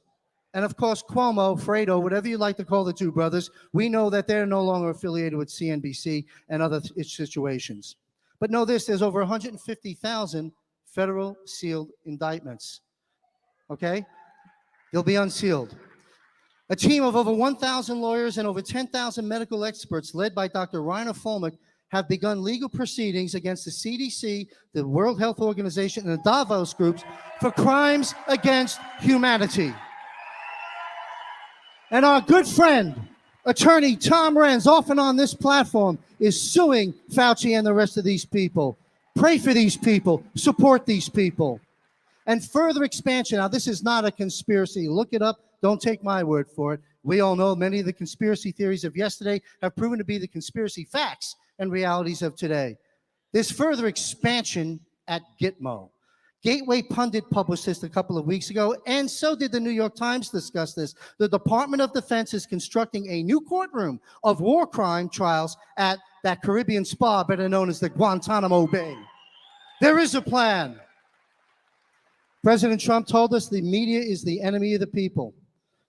And of course, Cuomo, Fredo, whatever you like to call the two brothers, we know that they're no longer affiliated with CNBC and other situations. But know this, there's over 150,000 federal sealed indictments. Okay? They'll be unsealed. A team of over 1,000 lawyers and over 10,000 medical experts led by Dr. Rainer Fulmick have begun legal proceedings against the CDC, the World Health Organization, and the Davos groups for crimes against humanity. And our good friend, attorney Tom Renz, often on this platform, is suing Fauci and the rest of these people. Pray for these people. Support these people. And further expansion. Now, this is not a conspiracy. Look it up. Don't take my word for it. We all know many of the conspiracy theories of yesterday have proven to be the conspiracy facts and realities of today. There's further expansion at Gitmo. Gateway Pundit published this a couple of weeks ago, and so did the New York Times discuss this. The Department of Defense is constructing a new courtroom of war crime trials at that Caribbean spa, better known as the Guantanamo Bay. There is a plan. President Trump told us the media is the enemy of the people.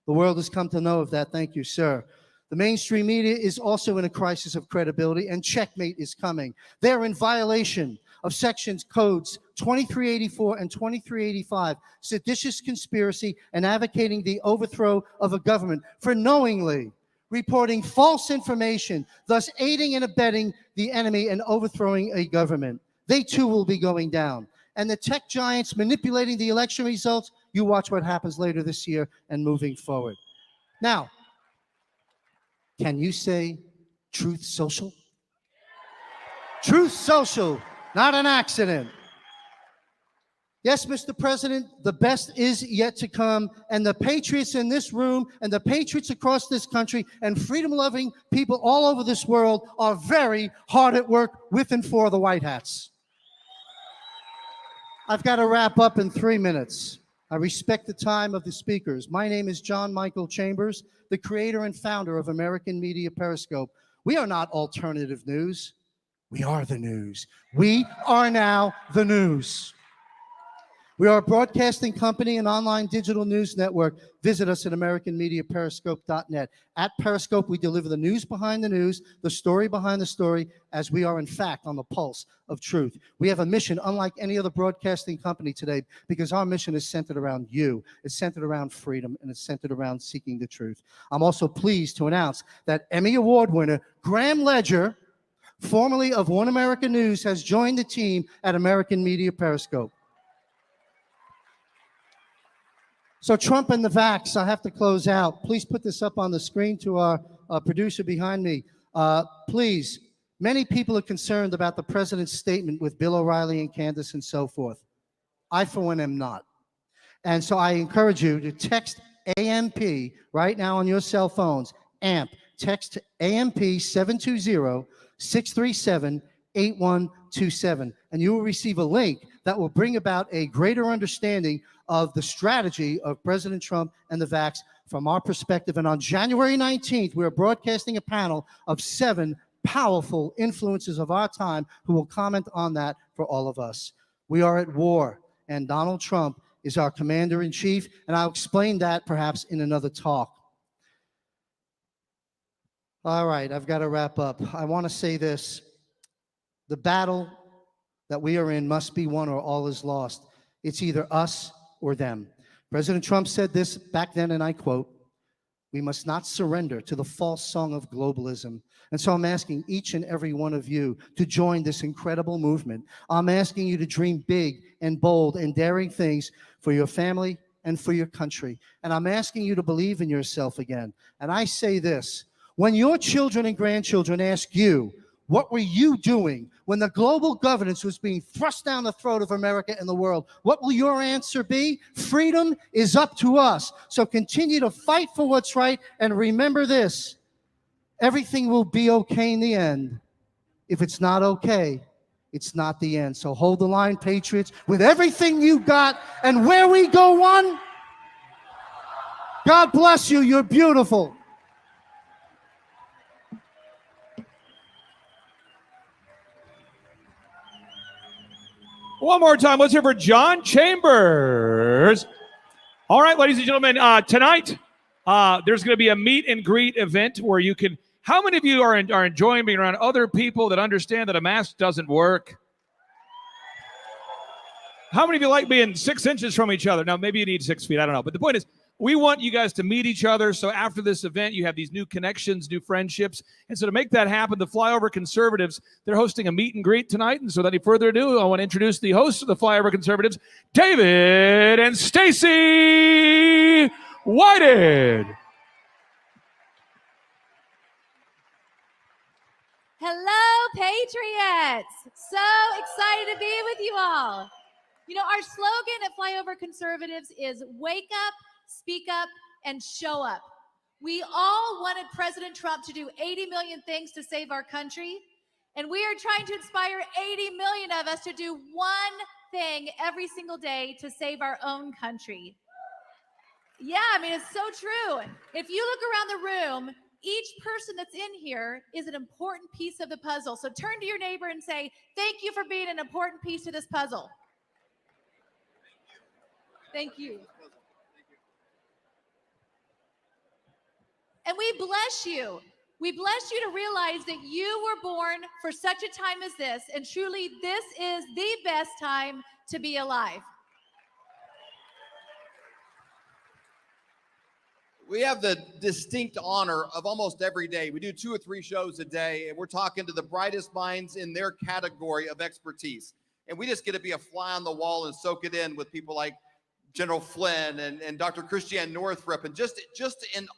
The world has come to know of that. Thank you, sir. The mainstream media is also in a crisis of credibility, and checkmate is coming. They're in violation of sections codes 2384 and 2385, seditious conspiracy and advocating the overthrow of a government for knowingly reporting false information, thus aiding and abetting the enemy and overthrowing a government. They too will be going down. And the tech giants manipulating the election results, you watch what happens later this year and moving forward. Now, can you say Truth Social? Truth Social, not an accident. Yes, Mr. President, the best is yet to come, and the patriots in this room and the patriots across this country and freedom-loving people all over this world are very hard at work with and for the White Hats. I've got to wrap up in 3 minutes. I respect the time of the speakers. My name is John Michael Chambers, the creator and founder of American Media Periscope. We are not alternative news. We are the news. We are now the news. We are a broadcasting company and online digital news network. Visit us at AmericanMediaPeriscope.net. At Periscope, we deliver the news behind the news, the story behind the story, as we are, in fact, on the pulse of truth. We have a mission unlike any other broadcasting company today because our mission is centered around you. It's centered around freedom, and it's centered around seeking the truth. I'm also pleased to announce that Emmy Award winner Graham Ledger, formerly of One America News, has joined the team at American Media Periscope. So Trump and the vax, I have to close out. Please put this up on the screen to our producer behind me. Please, many people are concerned about the president's statement with Bill O'Reilly and Candace and so forth. I, for one, am not. And so I encourage you to text AMP right now on your cell phones. AMP. Text AMP 720-637-8127. And you will receive a link that will bring about a greater understanding of the strategy of President Trump and the vax from our perspective. And on January 19th, we are broadcasting a panel of 7 powerful influencers of our time who will comment on that for all of us. We are at war, and Donald Trump is our commander-in-chief, and I'll explain that perhaps in another talk. All right, I've got to wrap up. I want to say this. The battle that we are in must be won or all is lost. It's either us or them. President Trump said this back then, and I quote, "We must not surrender to the false song of globalism." And so I'm asking each and every one of you to join this incredible movement. I'm asking you to dream big and bold and daring things for your family and for your country. And I'm asking you to believe in yourself again. And I say this, when your children and grandchildren ask you, what were you doing when the global governance was being thrust down the throat of America and the world? What will your answer be? Freedom is up to us. So continue to fight for what's right, and remember this, everything will be okay in the end. If it's not okay, it's not the end. So hold the line, patriots, with everything you got, and where we go one, God bless you, you're beautiful. One more time, let's hear for John Chambers. All right, ladies and gentlemen, tonight there's going to be a meet and greet event where you can. How many of you are enjoying being around other people that understand that a mask doesn't work? How many of you like being 6 inches from each other? Now, maybe you need 6 feet. I don't know. But the point is, we want you guys to meet each other. So after this event, you have these new connections, new friendships. And so to make that happen, the Flyover Conservatives, they're hosting a meet and greet tonight. And so without any further ado, I want to introduce the hosts of the Flyover Conservatives, David and Stacy Whited. Hello, Patriots. So excited to be with you all. You know, our slogan at Flyover Conservatives is wake up, speak up, and show up. We all wanted President Trump to do 80 million things to save our country, and we are trying to inspire 80 million of us to do one thing every single day to save our own country. Yeah, I mean, it's so true. If you look around the room, each person that's in here is an important piece of the puzzle. So turn to your neighbor and say, thank you for being an important piece of this puzzle. Thank you. And we bless you. We bless you to realize that you were born for such a time as this, and truly this is the best time to be alive. We have the distinct honor of almost every day. We do 2 or 3 shows a day, and we're talking to the brightest minds in their category of expertise. And we just get to be a fly on the wall and soak it in with people like General Flynn and Dr. Christiane Northrup, and just in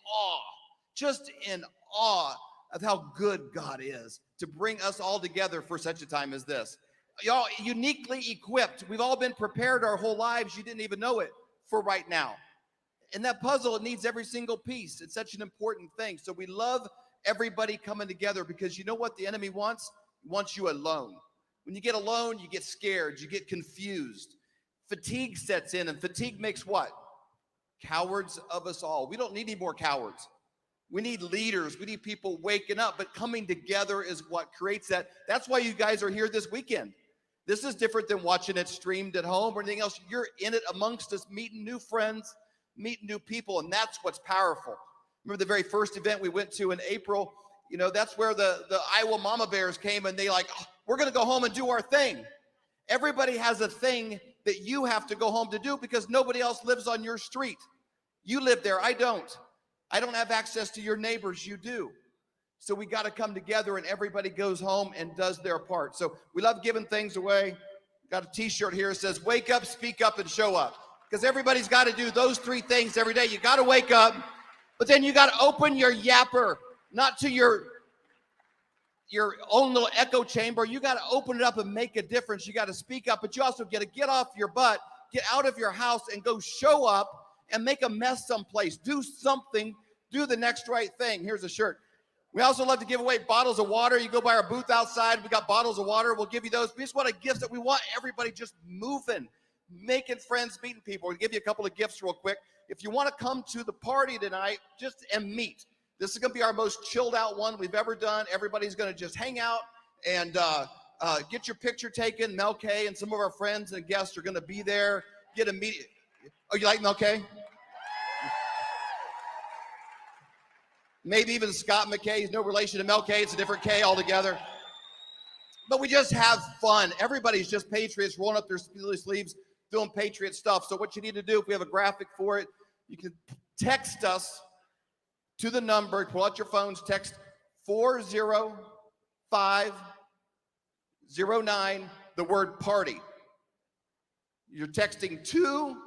awe of how good God is to bring us all together for such a time as this. Y'all uniquely equipped. We've all been prepared our whole lives. You didn't even know it for right now. And that puzzle, it needs every single piece. It's such an important thing. So we love everybody coming together because you know what the enemy wants? He wants you alone. When you get alone, you get scared, you get confused. Fatigue sets in, and fatigue makes what? Cowards of us all. We don't need any more cowards. We need leaders. We need people waking up, but coming together is what creates that. That's why you guys are here this weekend. This is different than watching it streamed at home or anything else. You're in it amongst us, meeting new friends, meeting new people, and that's what's powerful. Remember the very first event we went to in April? You know, that's where the Iowa Mama Bears came, and they like, oh, we're going to go home and do our thing. Everybody has a thing that you have to go home to do because nobody else lives on your street. You live there. I don't. I don't have access to your neighbors. You do. So we got to come together, and everybody goes home and does their part. So we love giving things away. Got a t-shirt here that says, wake up, speak up, and show up. Because everybody's got to do those three things every day. You got to wake up, but then you got to open your yapper, not to your own little echo chamber. You got to open it up and make a difference. You got to speak up, but you also got to get off your butt, get out of your house, and go show up and make a mess someplace. Do something. Do the next right thing. Here's a shirt. We also love to give away bottles of water. You go by our booth outside. We got bottles of water. We'll give you those. We just want a gift that we want everybody just moving, making friends, meeting people. We'll give you a couple of gifts real quick. If you want to come to the party tonight, and meet. This is going to be our most chilled out one we've ever done. Everybody's going to just hang out and get your picture taken. Mel K and some of our friends and guests are going to be there. Get a meet. Oh, you like Mel K? Maybe even Scott McKay. He's no relation to Mel K. It's a different K altogether. But we just have fun. Everybody's just patriots, rolling up their sleeves, doing patriot stuff. So what you need to do, if we have a graphic for it, you can text us to the number. Pull out your phones. Text 40509, the word party. You're texting to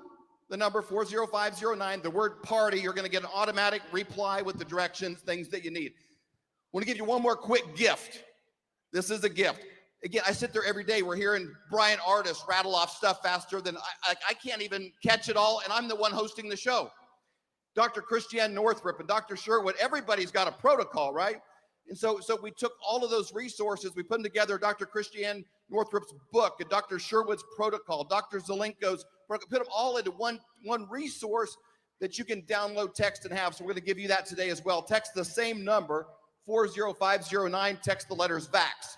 the number 40509, the word party. You're going to get an automatic reply with the directions, things that you need. I want to give you one more quick gift. This is a gift. Again, I sit there every day. We're hearing Brian Artis rattle off stuff faster than I can't even catch it all, and I'm the one hosting the show. Dr. Christiane Northrup and Dr. Sherwood, everybody's got a protocol, right? And so we took all of those resources, we put them together, Dr. Christiane Northrup's book, and Dr. Sherwood's protocol, Dr. Zelenko's protocol, put them all into one resource that you can download, text, and have. So we're going to give you that today as well. Text the same number, 40509, text the letters VAX,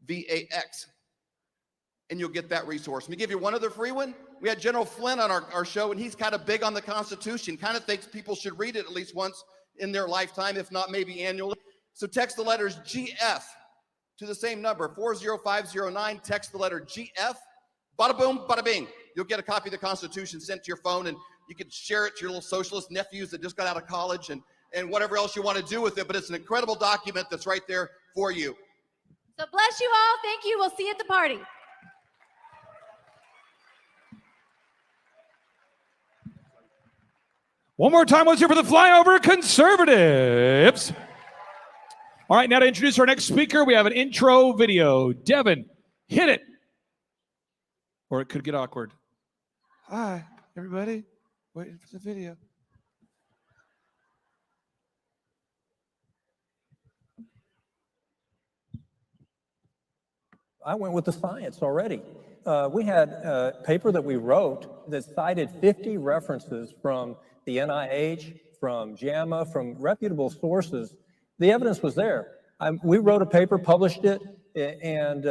V-A-X, and you'll get that resource. Let me give you one other free one. We had General Flynn on our show, and he's kind of big on the Constitution, kind of thinks people should read it at least once in their lifetime, if not maybe annually. So text the letters GF to the same number, 40509, text the letter GF, bada boom, bada bing. You'll get a copy of the Constitution sent to your phone, and you can share it to your little socialist nephews that just got out of college and whatever else you want to do with it. But it's an incredible document that's right there for you. So bless you all. Thank you. We'll see you at the party. One more time, let's hear for the flyover conservatives. All right, now to introduce our next speaker, we have an intro video. Devin, hit it. Or it could get awkward. Hi, everybody. Waiting for the video. I went with the science already. We had a paper that we wrote that cited 50 references from the NIH, from JAMA, from reputable sources. The evidence was there. We wrote a paper, published it, and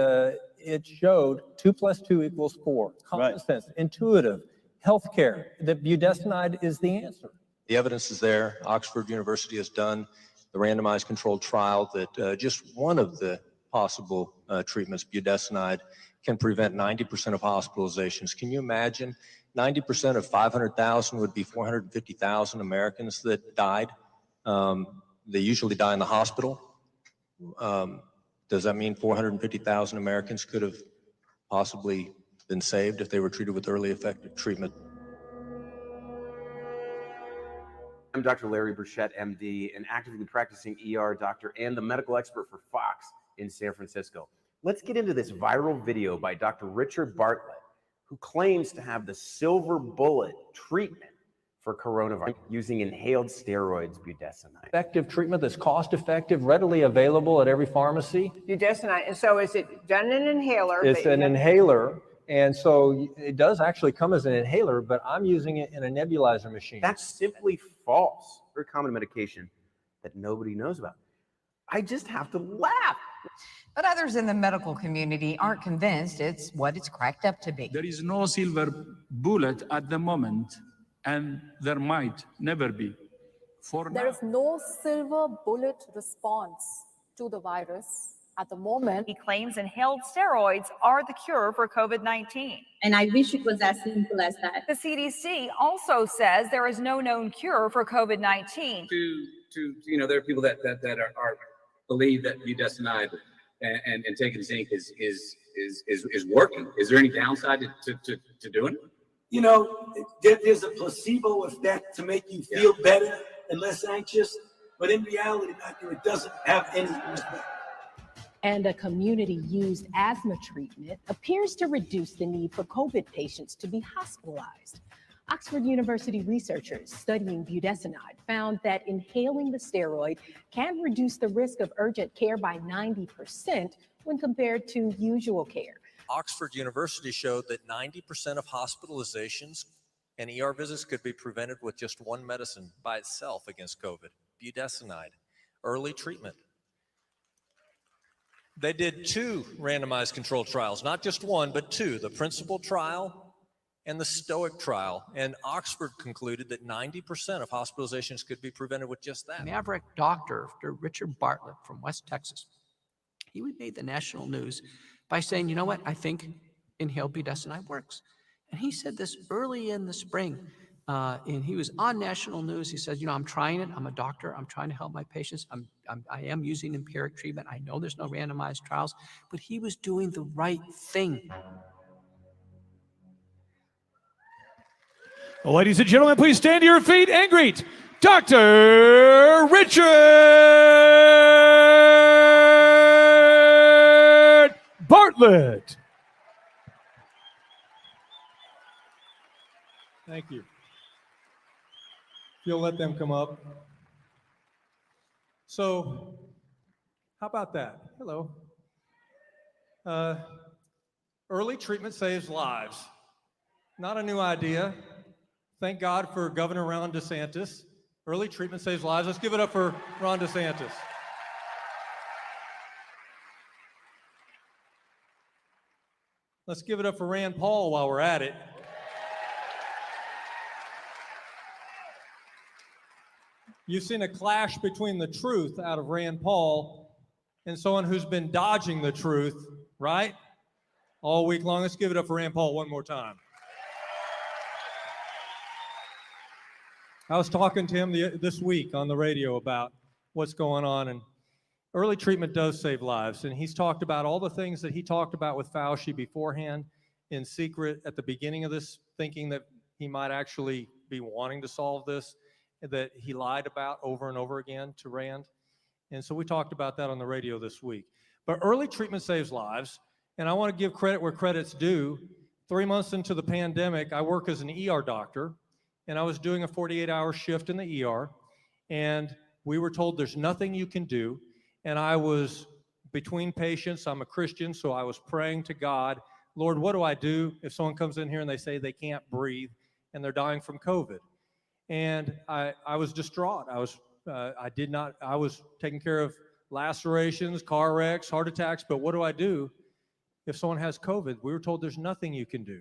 it showed 2 + 2 = 4. Common sense, intuitive, healthcare, that budesonide is the answer. The evidence is there. Oxford University has done the randomized controlled trial that just one of the possible treatments, budesonide, can prevent 90% of hospitalizations. Can you imagine? 90% of 500,000 would be 450,000 Americans that died. They usually die in the hospital. Does that mean 450,000 Americans could have possibly been saved if they were treated with early effective treatment? I'm Dr. Larry Burchett, MD, an actively practicing ER doctor and the medical expert for Fox in San Francisco. Let's get into this viral video by Dr. Richard Bartlett, who claims to have the silver bullet treatment for coronavirus using inhaled steroids, budesonide. Effective treatment that's cost effective, readily available at every pharmacy. Budesonide. And so is it done in an inhaler? It's an inhaler. And so it does actually come as an inhaler, but I'm using it in a nebulizer machine. That's simply false. Very common medication that nobody knows about. I just have to laugh But others in the medical community aren't convinced it's what it's cracked up to be. There is no silver bullet at the moment, and there might never be. There is no silver bullet response to the virus at the moment. He claims inhaled steroids are the cure for COVID-19. And I wish it was as simple as that. The CDC also says there is no known cure for COVID-19. There are people that are believe that budesonide and taking zinc is working. Is there any downside to doing it? There's a placebo effect to make you feel better and less anxious, but in reality, doctor, it doesn't have any effect. And a community-used asthma treatment appears to reduce the need for COVID patients to be hospitalized. Oxford University researchers studying budesonide found that inhaling the steroid can reduce the risk of urgent care by 90% when compared to usual care. Oxford University showed that 90% of hospitalizations and ER visits could be prevented with just one medicine by itself against COVID, budesonide, early treatment. They did 2 randomized controlled trials, not just one, but 2, the principal trial and the STOIC trial, and Oxford concluded that 90% of hospitalizations could be prevented with just that. Maverick doctor, Dr. Richard Bartlett from West Texas, he made the national news by saying, you know what, I think inhaled budesonide works. And he said this early in the spring, and he was on national news. He said, I'm trying it. I'm a doctor. I'm trying to help my patients. I am using empiric treatment. I know there's no randomized trials, but he was doing the right thing. Well, ladies and gentlemen, please stand to your feet and greet Dr. Richard Bartlett. Thank you. You'll let them come up. So, how about that? Hello. Early treatment saves lives. Not a new idea. Thank God for Governor Ron DeSantis. Early treatment saves lives. Let's give it up for Ron DeSantis. Let's give it up for Rand Paul while we're at it. You've seen a clash between the truth out of Rand Paul and someone who's been dodging the truth, right? All week long. Let's give it up for Rand Paul one more time. I was talking to him this week on the radio about what's going on, and early treatment does save lives. And he's talked about all the things that he talked about with Fauci beforehand in secret at the beginning of this, thinking that he might actually be wanting to solve this, that he lied about over and over again to Rand. And so we talked about that on the radio this week. But early treatment saves lives, and I want to give credit where credit's due. 3 months into the pandemic, I work as an ER doctor, and I was doing a 48-hour shift in the ER, and we were told there's nothing you can do. And I was between patients. I'm a Christian, so I was praying to God, Lord, what do I do if someone comes in here and they say they can't breathe and they're dying from COVID? And I was distraught. I was taking care of lacerations, car wrecks, heart attacks, but what do I do if someone has COVID? We were told there's nothing you can do.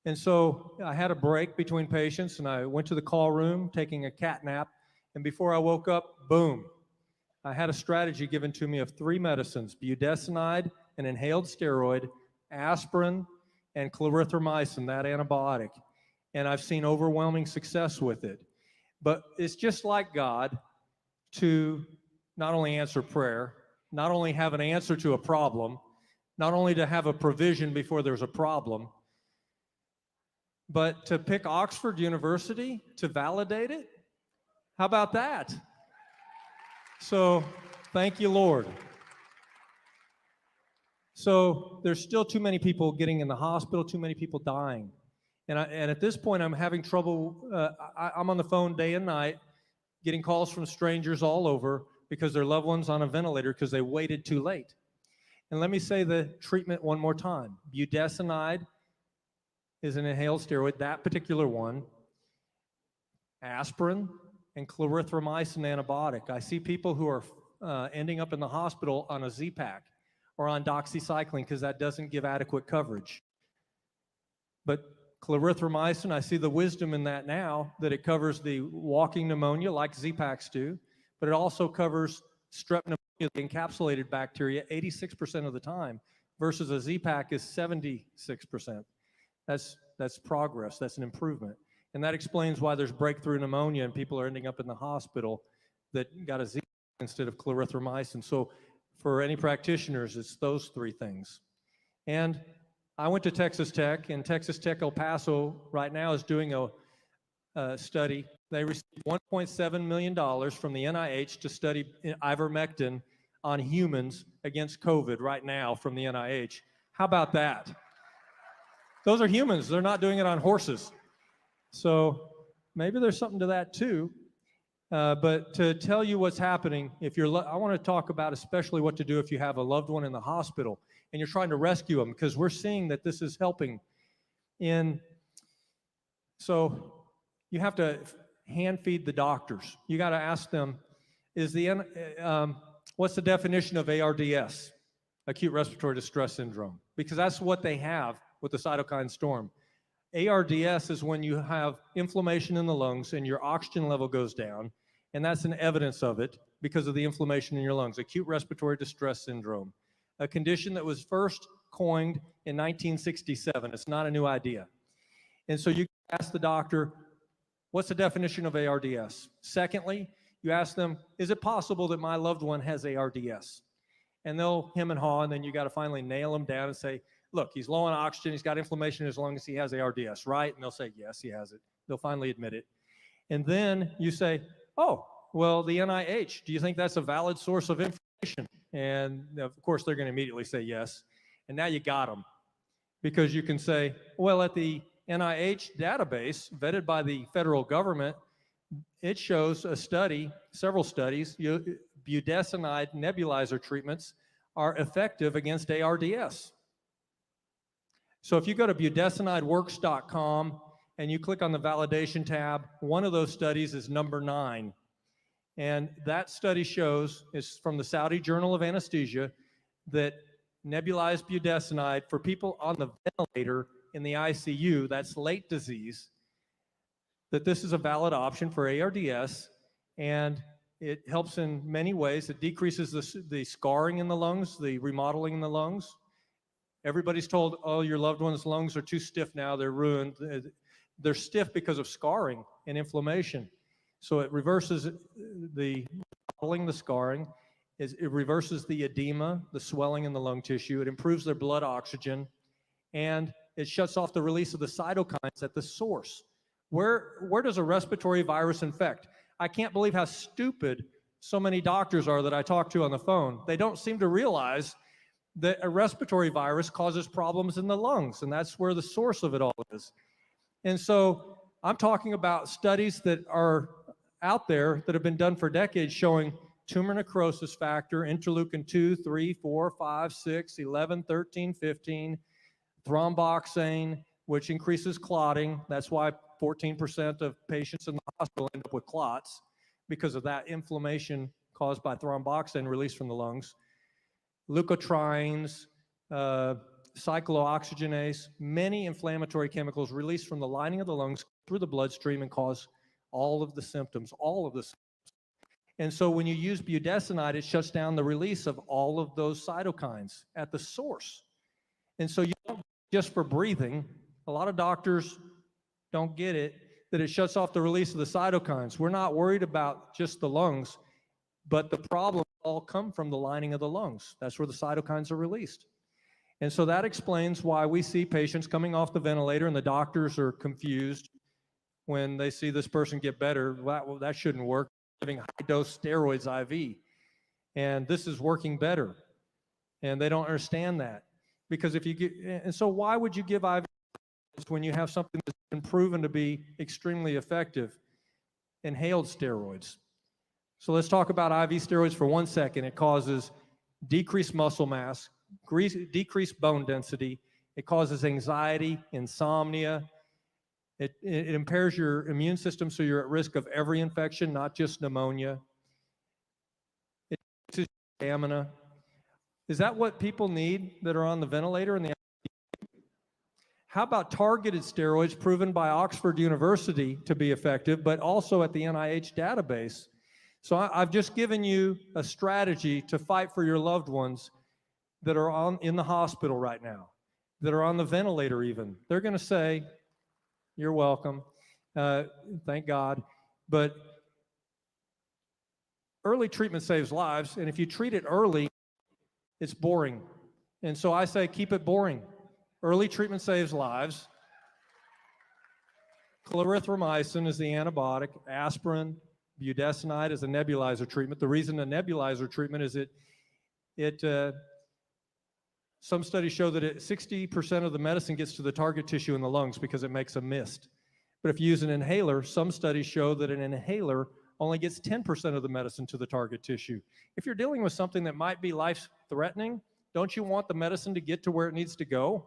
And so I had a break between patients, and I went to the call room taking a cat nap, and before I woke up, boom, I had a strategy given to me of 3 medicines: budesonide, an inhaled steroid, aspirin, and clarithromycin, that antibiotic. And I've seen overwhelming success with it. But it's just like God to not only answer prayer, not only have an answer to a problem, not only to have a provision before there's a problem, but to pick Oxford University to validate it. How about that? So thank you, Lord. So there's still too many people getting in the hospital, too many people dying. And at this point, I'm having trouble. I'm on the phone day and night, getting calls from strangers all over because their loved one's on a ventilator because they waited too late. And let me say the treatment one more time. Budesonide is an inhaled steroid, that particular one. Aspirin and clarithromycin antibiotic. I see people who are ending up in the hospital on a Z-Pak or on doxycycline because that doesn't give adequate coverage. But clarithromycin, I see the wisdom in that now, that it covers the walking pneumonia like Z-Paks do, but it also covers strep pneumonia, the encapsulated bacteria, 86% of the time, versus a Z-Pak is 76%. That's progress, that's an improvement. And that explains why there's breakthrough pneumonia and people are ending up in the hospital that got a Z-Pak instead of clarithromycin. So for any practitioners, it's those three things. And I went to Texas Tech, and Texas Tech El Paso right now is doing a study. They received $1.7 million from the NIH to study ivermectin on humans against COVID right now from the NIH. How about that? Those are humans. They're not doing it on horses. So maybe there's something to that too. But to tell you what's happening, I want to talk about especially what to do if you have a loved one in the hospital and you're trying to rescue them, because we're seeing that this is helping. So you have to hand feed the doctors. You got to ask them, what's the definition of ARDS, acute respiratory distress syndrome? Because that's what they have with the cytokine storm. ARDS is when you have inflammation in the lungs and your oxygen level goes down, and that's an evidence of it because of the inflammation in your lungs, acute respiratory distress syndrome, a condition that was first coined in 1967. It's not a new idea. And so you ask the doctor, what's the definition of ARDS? Secondly, you ask them, is it possible that my loved one has ARDS? And they'll hem and haw, and then you got to finally nail them down and say, look, he's low on oxygen, he's got inflammation in his lungs, he has ARDS, right? And they'll say, yes, he has it. They'll finally admit it. And then you say, oh, well, the NIH, do you think that's a valid source of information? And of course, they're going to immediately say yes. And now you got them. Because you can say, well, at the NIH database, vetted by the federal government, it shows a study, several studies, budesonide nebulizer treatments are effective against ARDS. So if you go to budesonideworks.com and you click on the validation tab, one of those studies is number 9. And that study shows, it's from the Saudi Journal of Anesthesia, that nebulized budesonide for people on the ventilator in the ICU, that's late disease, that this is a valid option for ARDS, and it helps in many ways. It decreases the scarring in the lungs, the remodeling in the lungs. Everybody's told, oh, your loved one's lungs are too stiff now, they're ruined. They're stiff because of scarring and inflammation. So it reverses the remodeling, the scarring, it reverses the edema, the swelling in the lung tissue, it improves their blood oxygen, and it shuts off the release of the cytokines at the source. Where does a respiratory virus infect? I can't believe how stupid so many doctors are that I talk to on the phone. They don't seem to realize that a respiratory virus causes problems in the lungs, and that's where the source of it all is. And so I'm talking about studies that are out there that have been done for decades showing tumor necrosis factor, interleukin 2, 3, 4, 5, 6, 11, 13, 15, thromboxane, which increases clotting. That's why 14% of patients in the hospital end up with clots, because of that inflammation caused by thromboxane released from the lungs. Leukotrienes, cyclooxygenase, many inflammatory chemicals released from the lining of the lungs through the bloodstream and cause all of the symptoms, And so when you use budesonide, it shuts down the release of all of those cytokines at the source. And so you don't just for breathing, a lot of doctors don't get it, that it shuts off the release of the cytokines. We're not worried about just the lungs, but the problems all come from the lining of the lungs. That's where the cytokines are released. And so that explains why we see patients coming off the ventilator and the doctors are confused when they see this person get better. Well, that shouldn't work. Giving high-dose steroids IV. And this is working better. And they don't understand that. Because if you get, and so why would you give IV when you have something that's been proven to be extremely effective? Inhaled steroids. So let's talk about IV steroids for 1 second. It causes decreased muscle mass, decreased bone density. It causes anxiety, insomnia. It impairs your immune system, so you're at risk of every infection, not just pneumonia. It stamina. Is that what people need that are on the ventilator? How about targeted steroids proven by Oxford University to be effective, but also at the NIH database? So I've just given you a strategy to fight for your loved ones that are in the hospital right now, that are on the ventilator even. They're going to say, you're welcome, thank God. But early treatment saves lives, and if you treat it early, it's boring. And so I say keep it boring. Early treatment saves lives. Clarithromycin is the antibiotic. Aspirin, budesonide is a nebulizer treatment. The reason a nebulizer treatment is some studies show that 60% of the medicine gets to the target tissue in the lungs because it makes a mist. But if you use an inhaler, some studies show that an inhaler only gets 10% of the medicine to the target tissue. If you're dealing with something that might be life-threatening, don't you want the medicine to get to where it needs to go?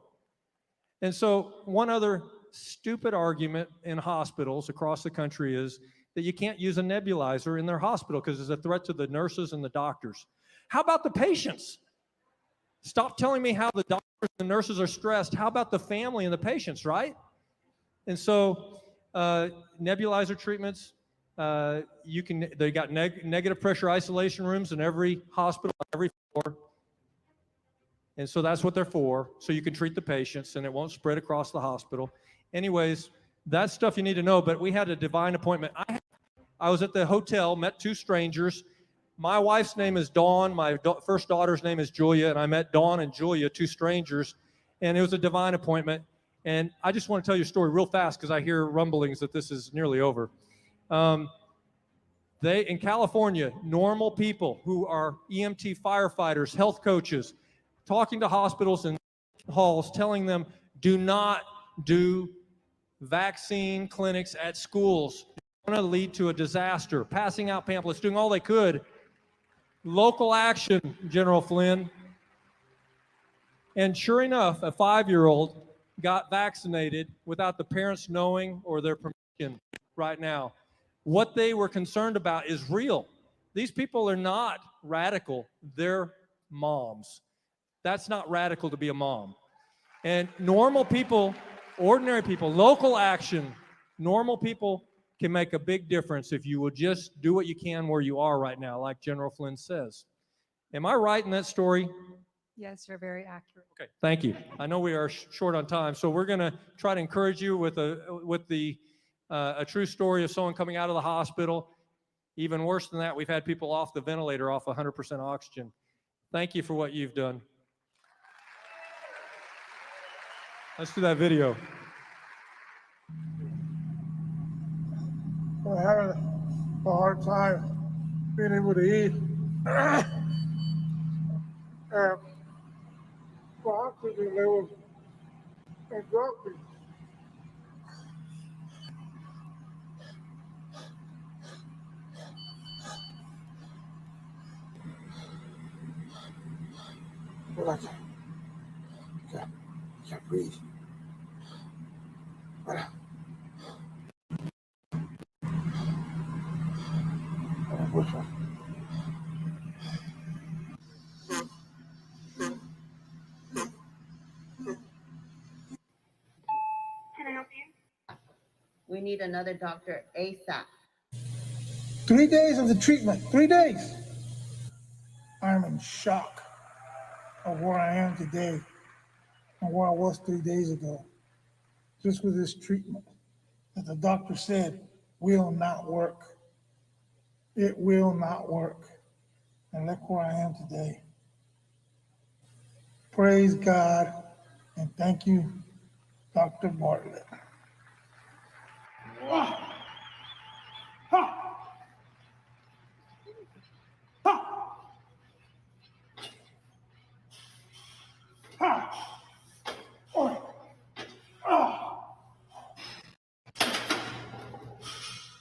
And so one other stupid argument in hospitals across the country is that you can't use a nebulizer in their hospital because it's a threat to the nurses and the doctors. How about the patients? Stop telling me how the doctors and the nurses are stressed. How about the family and the patients, right? And so nebulizer treatments, they got negative pressure isolation rooms in every hospital, every floor. And so that's what they're for, so you can treat the patients and it won't spread across the hospital. Anyways, that's stuff you need to know, but we had a divine appointment. I was at the hotel, met two strangers. My wife's name is Dawn, my first daughter's name is Julia, and I met Dawn and Julia, two strangers, and it was a divine appointment. And I just want to tell you a story real fast because I hear rumblings that this is nearly over. In California, normal people who are EMT firefighters, health coaches, talking to hospitals and halls, telling them, do not do vaccine clinics at schools. It's going to lead to a disaster. Passing out pamphlets, doing all they could. Local action, General Flynn. And sure enough, a 5-year-old got vaccinated without the parents knowing or their permission right now. What they were concerned about is real. These people are not radical. They're moms. That's not radical to be a mom. And normal people, ordinary people, local action, normal people can make a big difference if you will just do what you can where you are right now, like General Flynn says. Am I right in that story? Yes, you're very accurate. Okay, thank you. I know we are short on time, so we're going to try to encourage you with a true story of someone coming out of the hospital. Even worse than that, we've had people off the ventilator off 100% oxygen. Thank you for what you've done. Let's do that video. I'm having a hard time being able to eat. My oxygen levels are dropping. But I can't breathe. We need another doctor ASAP. 3 days of the treatment, 3 days. I'm in shock of where I am today and where I was 3 days ago. Just with this treatment that the doctor said will not work. It will not work. And look where I am today. Praise God and thank you, Dr. Bartlett. Oh.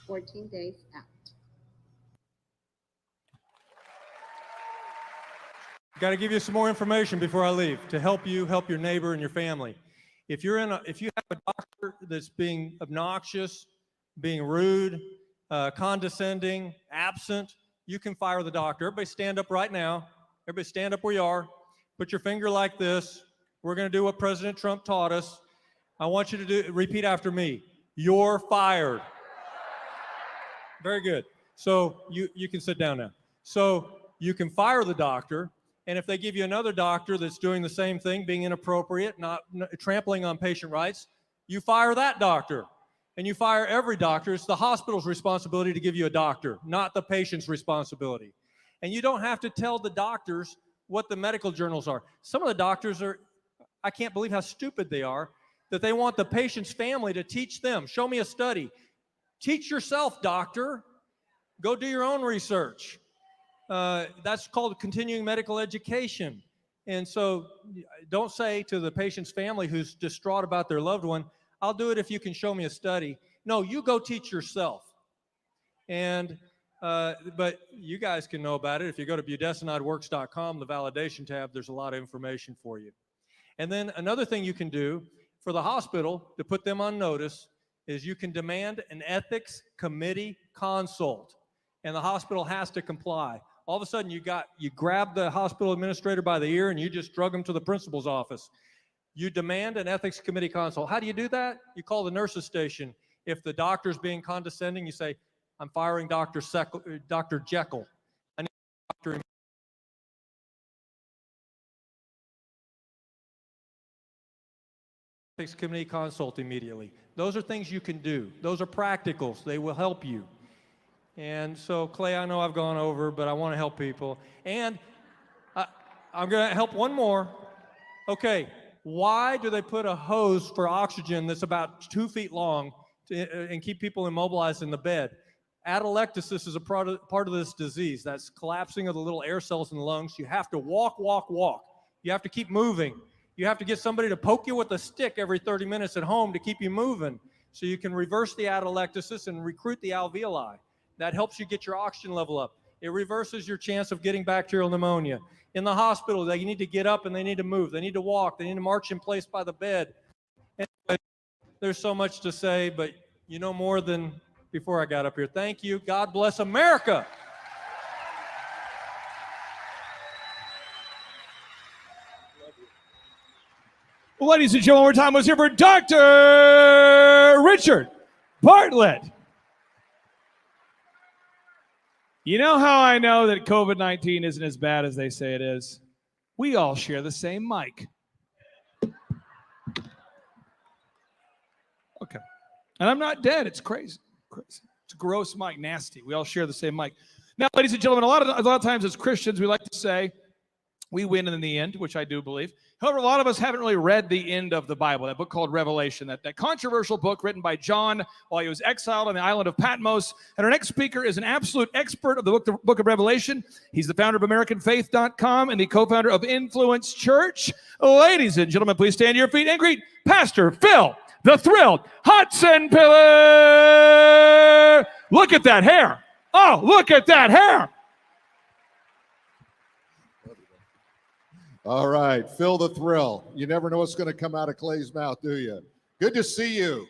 14 days out. Got to give you some more information before I leave to help you help your neighbor and your family. If you have a doctor that's being obnoxious, being rude, condescending, absent, you can fire the doctor. Everybody stand up right now. Everybody stand up where you are. Put your finger like this. We're going to do what President Trump taught us. I want you to repeat after me. You're fired. Very good. So you can sit down now. So you can fire the doctor, and if they give you another doctor that's doing the same thing, being inappropriate, not trampling on patient rights, you fire that doctor. And you fire every doctor. It's the hospital's responsibility to give you a doctor, not the patient's responsibility. And you don't have to tell the doctors what the medical journals are. Some of the doctors are, I can't believe how stupid they are, that they want the patient's family to teach them. Show me a study. Teach yourself, doctor. Go do your own research. That's called continuing medical education. And so don't say to the patient's family who's distraught about their loved one, I'll do it if you can show me a study. No, you go teach yourself. And but you guys can know about it. If you go to budesonideworks.com, the validation tab, there's a lot of information for you. And then another thing you can do for the hospital to put them on notice is you can demand an ethics committee consult, and the hospital has to comply. All of a sudden you grab the hospital administrator by the ear and you just drug them to the principal's office. You demand an ethics committee consult. How do you do that? You call the nurses station. If the doctor's being condescending, you say, I'm firing Dr. Jekyll. I need a doctor. Ethics committee consult immediately. Those are things you can do. Those are practicals. They will help you. And so, Clay, I know I've gone over, but I want to help people. And I'm going to help one more. Okay, why do they put a hose for oxygen that's about 2 feet long and keep people immobilized in the bed? Atelectasis is a part of this disease. That's collapsing of the little air cells in the lungs. You have to walk. You have to keep moving. You have to get somebody to poke you with a stick every 30 minutes at home to keep you moving so you can reverse the atelectasis and recruit the alveoli. That helps you get your oxygen level up. It reverses your chance of getting bacterial pneumonia. In the hospital, they need to get up and they need to move. They need to walk. They need to march in place by the bed. Anyway, there's so much to say, but you know more than before I got up here. Thank you. God bless America. Well, ladies and gentlemen, one more time, let's hear for Dr. Richard Bartlett. You know how I know that COVID-19 isn't as bad as they say it is? We all share the same mic. Okay. And I'm not dead. It's crazy. It's a gross mic, nasty. We all share the same mic. Now, ladies and gentlemen, a lot of times as Christians, we like to say we win in the end, which I do believe. However, a lot of us haven't really read the end of the Bible, that book called Revelation, that controversial book written by John while he was exiled on the island of Patmos. And our next speaker is an absolute expert of the book of Revelation. He's the founder of AmericanFaith.com and the co-founder of Influence Church. Ladies and gentlemen, please stand to your feet and greet Pastor Phil, the Thrilled Hudson Pillar. Look at that hair. Oh, look at that hair. All right, Phil the Thrill. You never know what's going to come out of Clay's mouth, do you? Good to see you.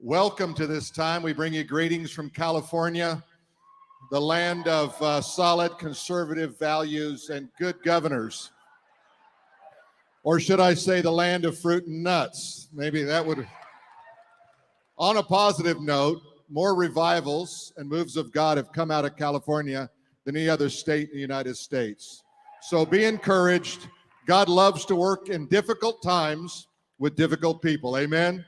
Welcome to this time. We bring you greetings from California, the land of solid conservative values and good governors. Or should I say the land of fruit and nuts? Maybe that would. On a positive note, more revivals and moves of God have come out of California than any other state in the United States. So be encouraged. God loves to work in difficult times with difficult people. Amen?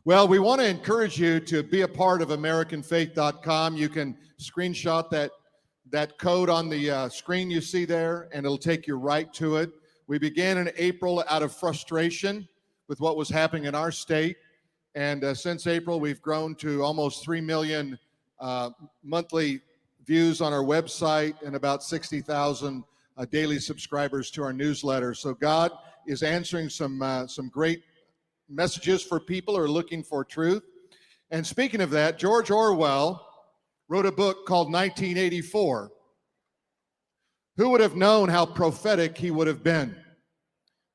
Well, we want to encourage you to be a part of AmericanFaith.com. You can screenshot that code on the screen you see there, and it'll take you right to it. We began in April out of frustration with what was happening in our state. And since April, we've grown to almost 3 million monthly views on our website and about 60,000 daily subscribers to our newsletter. So God is answering some great messages for people who are looking for truth. And speaking of that, George Orwell wrote a book called 1984. Who would have known how prophetic he would have been?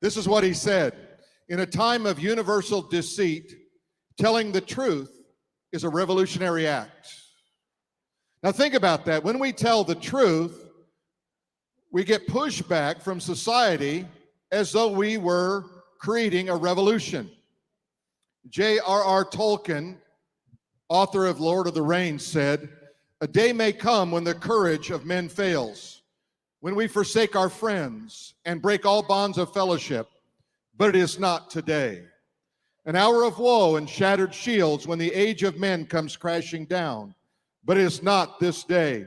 This is what he said. In a time of universal deceit, telling the truth is a revolutionary act. Now think about that. When we tell the truth, we get pushback from society as though we were creating a revolution. J.R.R. Tolkien, author of Lord of the Rings, said, "A day may come when the courage of men fails, when we forsake our friends and break all bonds of fellowship, but it is not today. An hour of woe and shattered shields when the age of men comes crashing down, but it is not this day.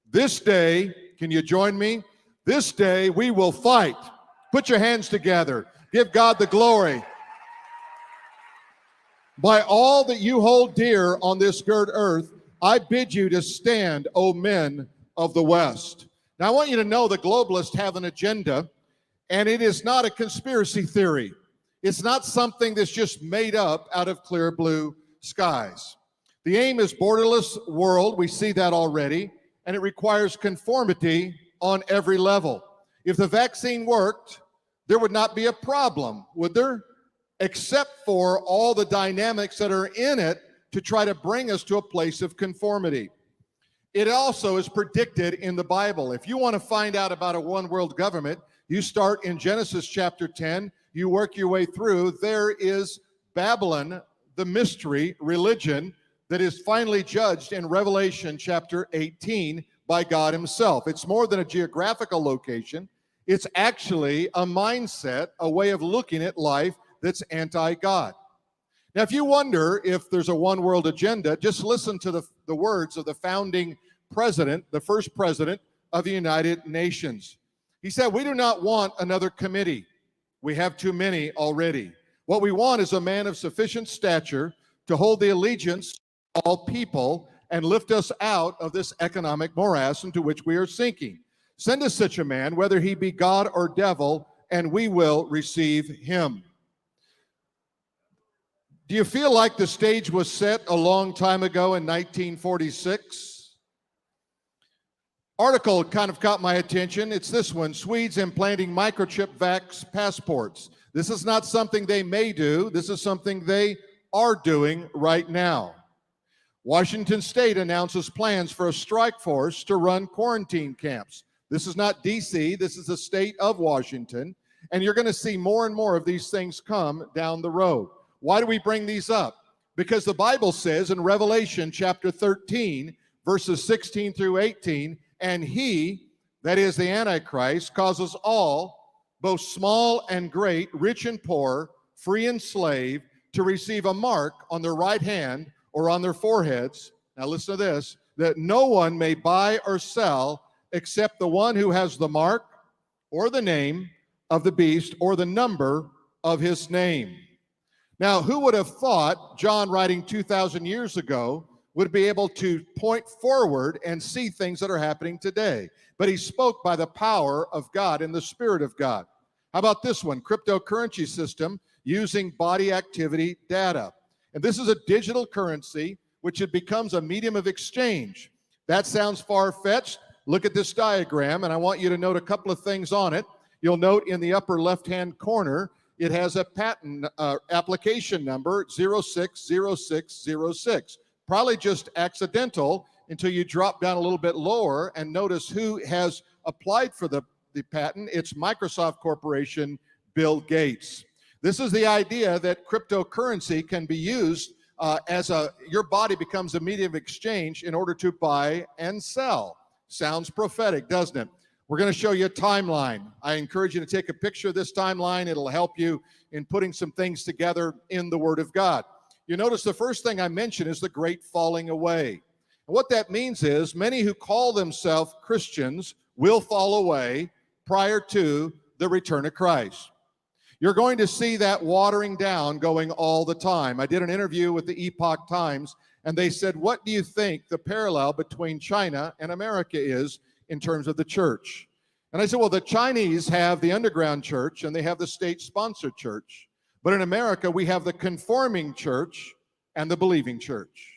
This day," can you join me? "This day we will fight." Put your hands together. Give God the glory. "By all that you hold dear on this good earth, I bid you to stand, O men of the West." Now, I want you to know the globalists have an agenda, and it is not a conspiracy theory. It's not something that's just made up out of clear blue skies. The aim is borderless world. We see that already, and it requires conformity on every level. If the vaccine worked, there would not be a problem, would there? Except for all the dynamics that are in it to try to bring us to a place of conformity. It also is predicted in the Bible. If you want to find out about a one world government, you start in Genesis chapter 10, you work your way through. There is Babylon, the mystery religion that is finally judged in Revelation chapter 18 by God himself. It's more than a geographical location. It's actually a mindset, a way of looking at life that's anti-God. Now, if you wonder if there's a one world agenda, just listen to the words of the founding president, the first president of the United Nations. He said, "We do not want another committee. We have too many already. What we want is a man of sufficient stature to hold the allegiance of all people and lift us out of this economic morass into which we are sinking. Send us such a man, whether he be God or devil, and we will receive him." Do you feel like the stage was set a long time ago in 1946? Article kind of caught my attention. It's this one: Swedes implanting microchip vax passports. This is not something they may do. This is something they are doing right now. Washington State announces plans for a strike force to run quarantine camps. This is not D.C., this is the state of Washington, and you're going to see more and more of these things come down the road. Why do we bring these up? Because the Bible says in Revelation chapter 13, verses 16 through 18, "And he," that is the Antichrist, "causes all, both small and great, rich and poor, free and slave, to receive a mark on their right hand or on their foreheads," now listen to this, "that no one may buy or sell except the one who has the mark or the name of the beast or the number of his name." Now, who would have thought John, writing 2,000 years ago, would be able to point forward and see things that are happening today? But he spoke by the power of God and the Spirit of God. How about this one? Cryptocurrency system using body activity data. And this is a digital currency, which it becomes a medium of exchange. That sounds far-fetched. Look at this diagram, and I want you to note a couple of things on it. You'll note in the upper left-hand corner, it has a patent application number 060606. Probably just accidental until you drop down a little bit lower and notice who has applied for the patent. It's Microsoft Corporation, Bill Gates. This is the idea that cryptocurrency can be used your body becomes a medium of exchange in order to buy and sell. Sounds prophetic, doesn't it? We're going to show you a timeline. I encourage you to take a picture of this timeline. It'll help you in putting some things together in the Word of God. You notice the first thing I mentioned is the great falling away. And what that means is many who call themselves Christians will fall away prior to the return of Christ. You're going to see that watering down going all the time. I did an interview with the Epoch Times, and they said, "What do you think the parallel between China and America is in terms of the church?" And I said, well, the Chinese have the underground church and they have the state-sponsored church. But in America, we have the conforming church and the believing church.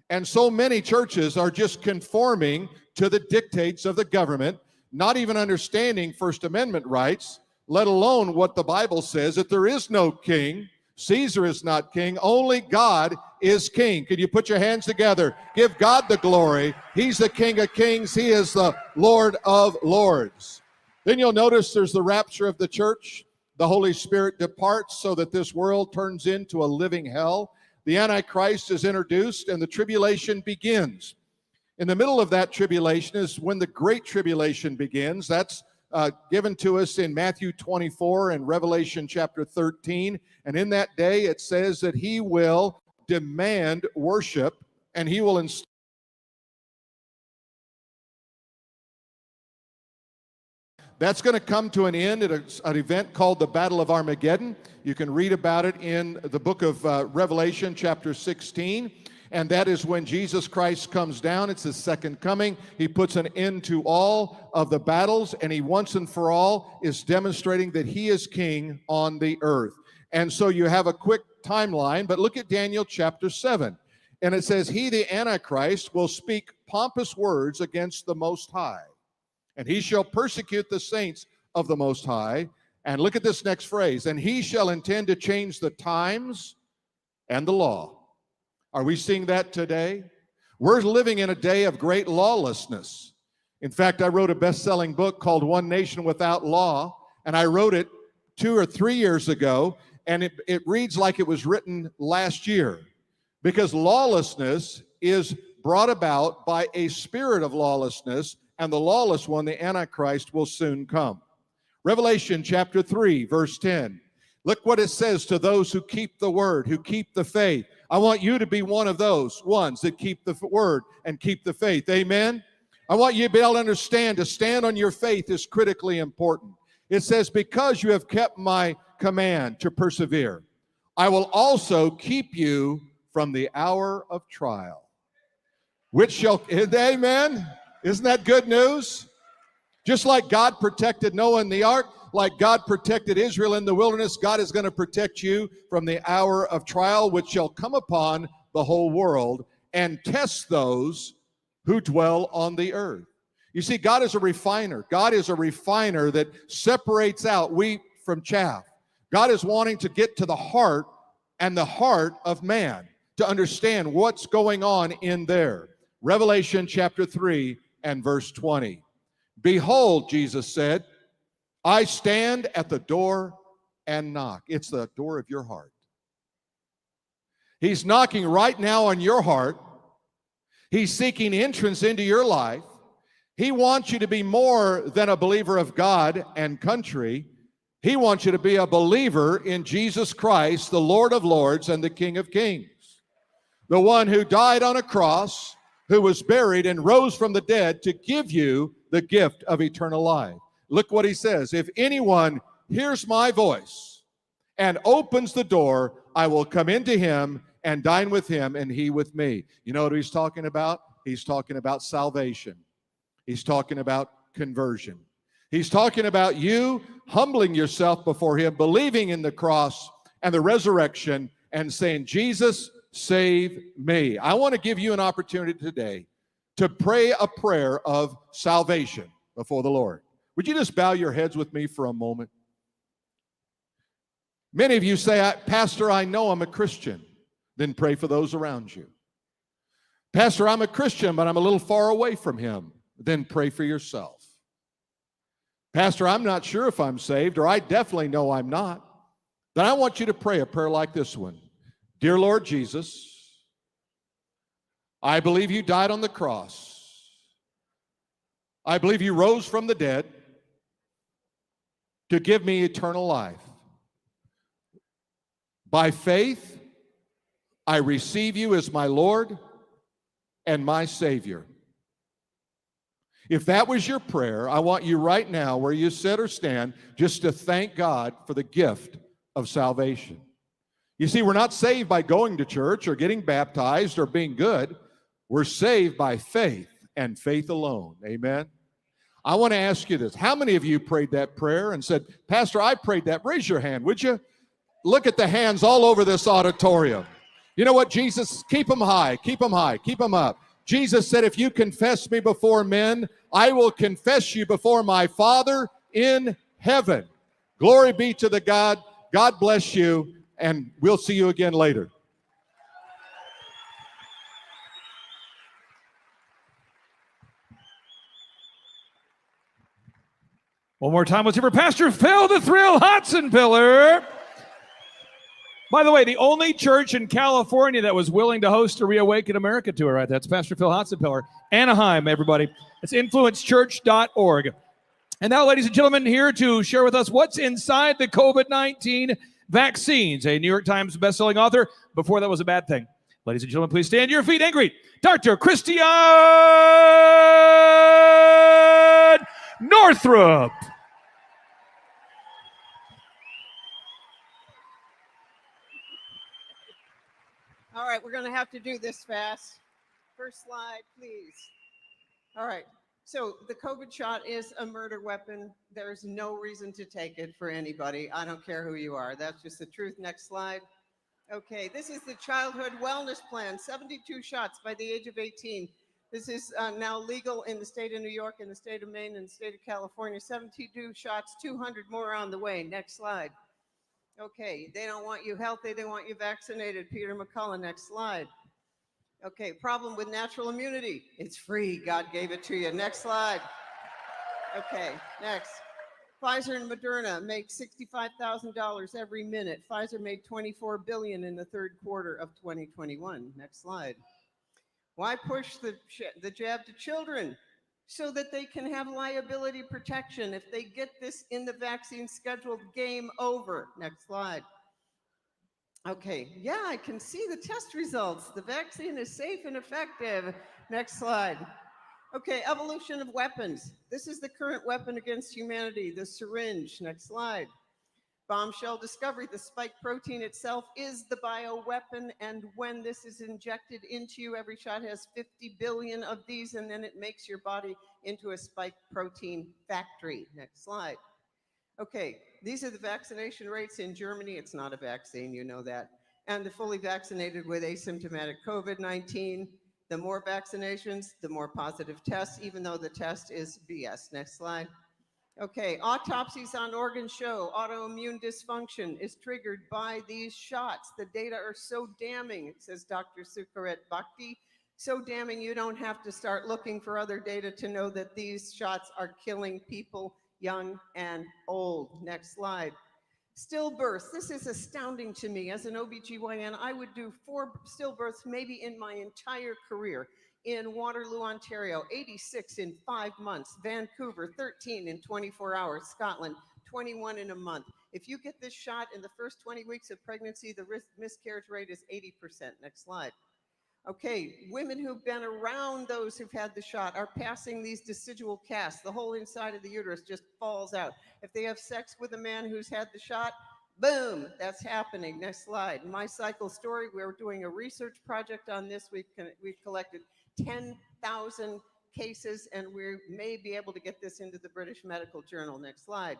And so many churches are just conforming to the dictates of the government, not even understanding First Amendment rights, let alone what the Bible says, that there is no king. Caesar is not king. Only God is king. Can you put your hands together? Give God the glory. He's the King of kings. He is the Lord of lords. Then you'll notice there's the rapture of the church. The Holy Spirit departs so that this world turns into a living hell. The Antichrist is introduced and the tribulation begins. In the middle of that tribulation is when the Great Tribulation begins. That's given to us in Matthew 24 and Revelation chapter 13. And in that day, it says that he will demand worship and he will install. That's going to come to an end at an event called the Battle of Armageddon. You can read about it in the book of Revelation chapter 16. And that is when Jesus Christ comes down. It's his second coming. He puts an end to all of the battles, and he once and for all is demonstrating that he is king on the earth. And so you have a quick timeline, but look at Daniel chapter 7. And it says, he, the Antichrist, will speak pompous words against the Most High, and he shall persecute the saints of the Most High. And look at this next phrase, and he shall intend to change the times and the law. Are we seeing that today? We're living in a day of great lawlessness. In fact, I wrote a best-selling book called One Nation Without Law, and I wrote it 2 or 3 years ago, and it reads like it was written last year, because lawlessness is brought about by a spirit of lawlessness, and the lawless one, the Antichrist, will soon come. Revelation chapter 3, verse 10. Look what it says to those who keep the word, who keep the faith. I want you to be one of those ones that keep the word and keep the faith. Amen? I want you to be able to understand, to stand on your faith is critically important. It says, because you have kept my command to persevere, I will also keep you from the hour of trial. Which shall, amen? Isn't that good news? Just like God protected Noah in the ark, like God protected Israel in the wilderness, God is going to protect you from the hour of trial, which shall come upon the whole world and test those who dwell on the earth. You see, God is a refiner. God is a refiner that separates out wheat from chaff. God is wanting to get to the heart and the heart of man to understand what's going on in there. Revelation chapter 3 and verse 20. Behold, Jesus said, I stand at the door and knock. It's the door of your heart. He's knocking right now on your heart. He's seeking entrance into your life. He wants you to be more than a believer of God and country. He wants you to be a believer in Jesus Christ, the Lord of Lords and the King of Kings. The one who died on a cross, who was buried and rose from the dead to give you the gift of eternal life. Look what he says. If anyone hears my voice and opens the door, I will come into him and dine with him and he with me. You know what he's talking about? He's talking about salvation. He's talking about conversion. He's talking about you humbling yourself before him, believing in the cross and the resurrection and saying, Jesus, save me. I want to give you an opportunity today to pray a prayer of salvation before the Lord. Would you just bow your heads with me for a moment? Many of you say, Pastor, I know I'm a Christian. Then pray for those around you. Pastor, I'm a Christian, but I'm a little far away from him. Then pray for yourself. Pastor, I'm not sure if I'm saved, or I definitely know I'm not. Then I want you to pray a prayer like this one. Dear Lord Jesus, I believe you died on the cross. I believe you rose from the dead to give me eternal life. By faith, I receive you as my Lord and my Savior. If that was your prayer, I want you right now, where you sit or stand, just to thank God for the gift of salvation. You see, we're not saved by going to church or getting baptized or being good. We're saved by faith and faith alone. Amen? I want to ask you this. How many of you prayed that prayer and said, Pastor, I prayed that? Raise your hand, would you? Look at the hands all over this auditorium. You know what, Jesus, keep them high, keep them high, keep them up. Jesus said, if you confess me before men, I will confess you before my Father in heaven. Glory be to the God. God bless you, and we'll see you again later. One more time, let's hear for Pastor Phil the Thrill Hotzenpiller. By the way, the only church in California that was willing to host a ReAwaken America tour, right? That's Pastor Phil Hotzenpiller. Anaheim, everybody. It's influencechurch.org. And now, ladies and gentlemen, here to share with us what's inside the COVID-19 vaccines, a New York Times bestselling author. Before that was a bad thing. Ladies and gentlemen, please stand to your feet and greet Dr. Christian Northrup. All right, we're going to have to do this fast. First slide, please. All right, so the COVID shot is a murder weapon. There's no reason to take it for anybody. I don't care who you are. That's just the truth. Next slide. Okay, this is the childhood wellness plan, 72 shots by the age of 18. This is now legal in the state of New York, in the state of Maine, and the state of California. 72 shots, 200 more on the way. Next slide. Okay, they don't want you healthy, they want you vaccinated. Peter McCullough, next slide. Okay, problem with natural immunity. It's free, God gave it to you. Next slide. Okay, next. Pfizer and Moderna make $65,000 every minute. Pfizer made $24 billion in the third quarter of 2021. Next slide. Why push the jab to children? So that they can have liability protection. If they get this in the vaccine schedule, game over. Next slide. Okay, yeah, I can see the test results. The vaccine is safe and effective. Next slide. Okay, evolution of weapons. This is the current weapon against humanity, the syringe. Next slide. Bombshell discovery, the spike protein itself is the bioweapon, and when this is injected into you, every shot has 50 billion of these, and then it makes your body into a spike protein factory. Next slide. Okay, these are the vaccination rates in Germany. It's not a vaccine, you know that. And the fully vaccinated with asymptomatic COVID-19. The more vaccinations, the more positive tests, even though the test is BS. Next slide. Okay, autopsies on organs show autoimmune dysfunction is triggered by these shots. The data are so damning, says Dr. Sukaret Bhakti, so damning you don't have to start looking for other data to know that these shots are killing people young and old. Next slide. Stillbirths, this is astounding to me. As an OBGYN, I would do 4 stillbirths maybe in my entire career. In Waterloo, Ontario, 86 in 5 months. Vancouver, 13 in 24 hours. Scotland, 21 in a month. If you get this shot in the first 20 weeks of pregnancy, the miscarriage rate is 80%. Next slide. Okay, women who've been around those who've had the shot are passing these decidual casts. The whole inside of the uterus just falls out. If they have sex with a man who's had the shot, boom, that's happening. Next slide. My cycle story, we're doing a research project on this. We've collected 10,000 cases, and we may be able to get this into the British Medical Journal. Next slide.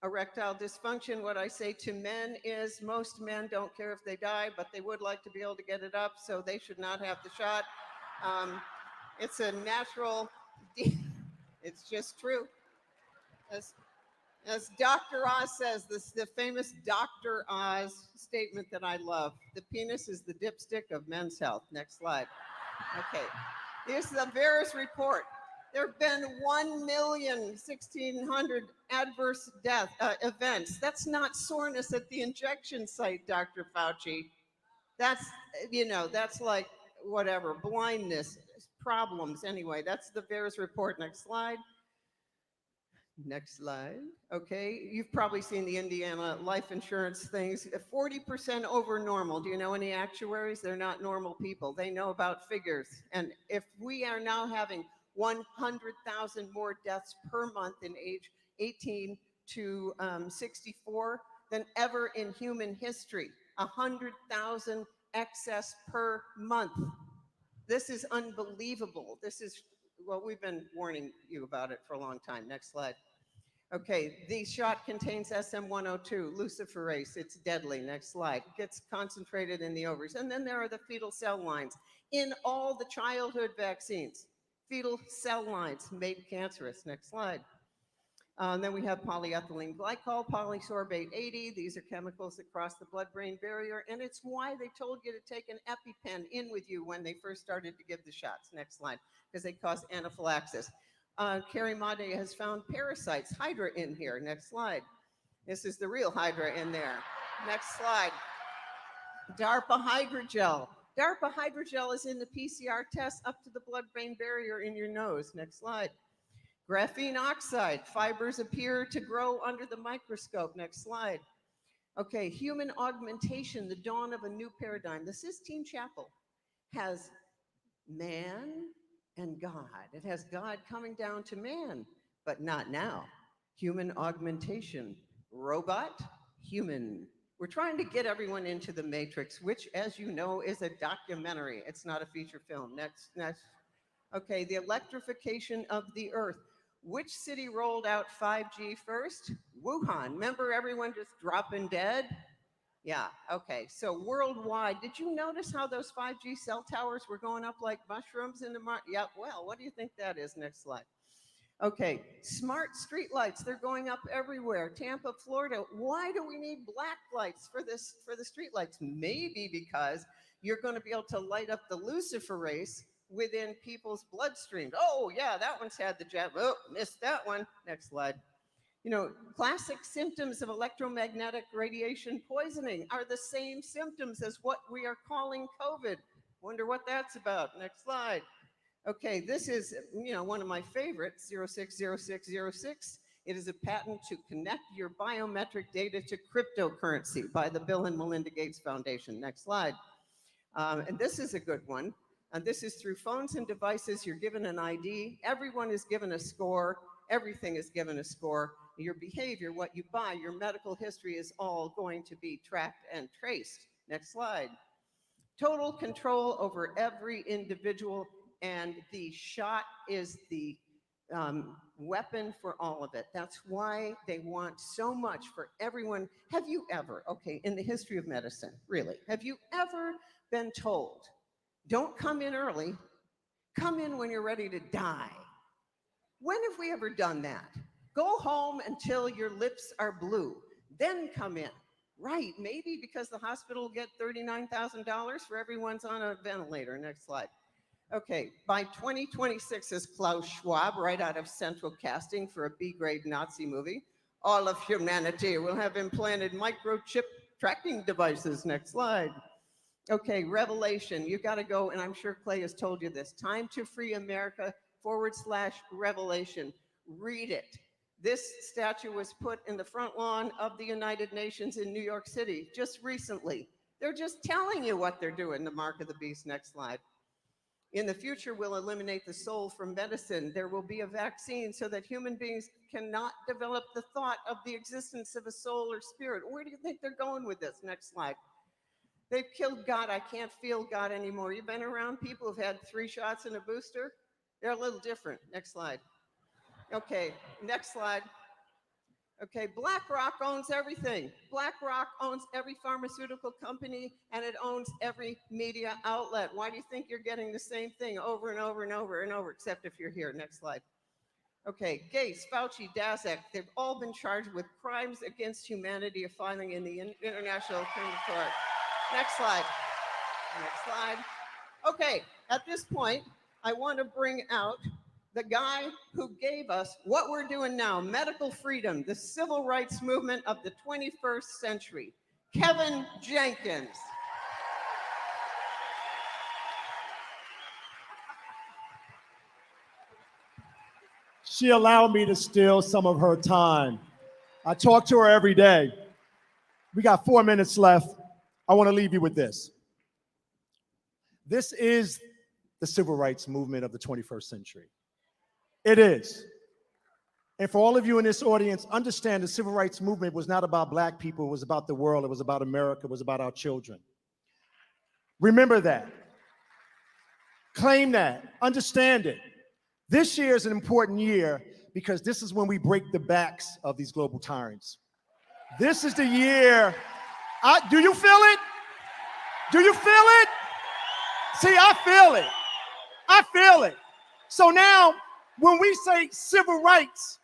Erectile dysfunction, what I say to men is most men don't care if they die, but they would like to be able to get it up, so they should not have the shot. It's a natural, it's just true. As Dr. Oz says, the famous Dr. Oz statement that I love, the penis is the dipstick of men's health. Next slide. Okay, here's the Veris report. There have been 1,160,000 adverse death events. That's not soreness at the injection site, Dr. Fauci. That's, that's like whatever, blindness, problems. Anyway, that's the Veris report. Next slide. Next slide. Okay, you've probably seen the Indiana life insurance things. 40% over normal. Do you know any actuaries? They're not normal people. They know about figures. And if we are now having 100,000 more deaths per month in age 18 to 64 than ever in human history, 100,000 excess per month. This is unbelievable. This is, well, we've been warning you about it for a long time. Next slide. Okay, the shot contains SM-102, luciferase. It's deadly. Next slide. It gets concentrated in the ovaries. And then there are the fetal cell lines. In all the childhood vaccines, fetal cell lines made cancerous. Next slide. Then we have polyethylene glycol, polysorbate 80. These are chemicals that cross the blood-brain barrier, and it's why they told you to take an EpiPen in with you when they first started to give the shots. Next slide, because they cause anaphylaxis. Carrie Made has found parasites, Hydra in here. Next slide. This is the real Hydra in there. Next slide. DARPA hydrogel. DARPA hydrogel is in the PCR test up to the blood-brain barrier in your nose. Next slide. Graphene oxide. Fibers appear to grow under the microscope. Next slide. Okay, human augmentation, the dawn of a new paradigm. The Sistine Chapel has man and God. It has God coming down to man, but not now. Human augmentation, robot, human. We're trying to get everyone into the Matrix, which, as you know, is a documentary. It's not a feature film. Next. Okay, the electrification of the Earth. Which city rolled out 5G first? Wuhan. Remember everyone just dropping dead? Yeah, okay. So worldwide, did you notice how those 5G cell towers were going up like mushrooms in the market? Yeah, well, what do you think that is? Next slide. Okay, smart street lights, they're going up everywhere. Tampa, Florida, why do we need black lights for the street lights? Maybe because you're going to be able to light up the luciferase within people's bloodstream. Oh, yeah, that one's had the jab. Oh, missed that one. Next slide. You know, classic symptoms of electromagnetic radiation poisoning are the same symptoms as what we are calling COVID. Wonder what that's about. Next slide. Okay, this is, one of my favorites, 060606. It is a patent to connect your biometric data to cryptocurrency by the Bill and Melinda Gates Foundation. Next slide. And this is a good one. And this is through phones and devices. You're given an ID. Everyone is given a score. Everything is given a score. Your behavior, what you buy, your medical history is all going to be tracked and traced. Next slide. Total control over every individual, and the shot is the weapon for all of it. That's why they want so much for everyone. Have you ever, in the history of medicine, really, have you ever been told, don't come in early, come in when you're ready to die? When have we ever done that? Go home until your lips are blue, then come in. Right, maybe because the hospital will get $39,000 for everyone's on a ventilator. Next slide. Okay, by 2026, as Klaus Schwab, right out of Central Casting for a B-grade Nazi movie, all of humanity will have implanted microchip tracking devices. Next slide. Okay, Revelation. You got to go, and I'm sure Clay has told you this. Time to Free America /Revelation. Read it. This statue was put in the front lawn of the United Nations in New York City just recently. They're just telling you what they're doing, the mark of the beast. Next slide. In the future, we'll eliminate the soul from medicine. There will be a vaccine so that human beings cannot develop the thought of the existence of a soul or spirit. Where do you think they're going with this? Next slide. They've killed God. I can't feel God anymore. You've been around people who've had 3 shots and a booster? They're a little different. Next slide. Okay, next slide. Okay, BlackRock owns everything. BlackRock owns every pharmaceutical company, and it owns every media outlet. Why do you think you're getting the same thing over and over and over and over, except if you're here? Next slide. Okay, Gates, Fauci, Daszak, they've all been charged with crimes against humanity of filing in the International Criminal Court. Next slide. Next slide. Okay, at this point, I want to bring out the guy who gave us what we're doing now, medical freedom, the civil rights movement of the 21st century, Kevin Jenkins. She allowed me to steal some of her time. I talk to her every day. We got 4 minutes left. I want to leave you with this. This is the civil rights movement of the 21st century. It is. And for all of you in this audience, understand the civil rights movement was not about Black people. It was about the world. It was about America. It was about our children. Remember that. Claim that. Understand it. This year is an important year because this is when we break the backs of these global tyrants. This is the year. Do you feel it? Do you feel it? See, I feel it. I feel it. So now, when we say civil rights,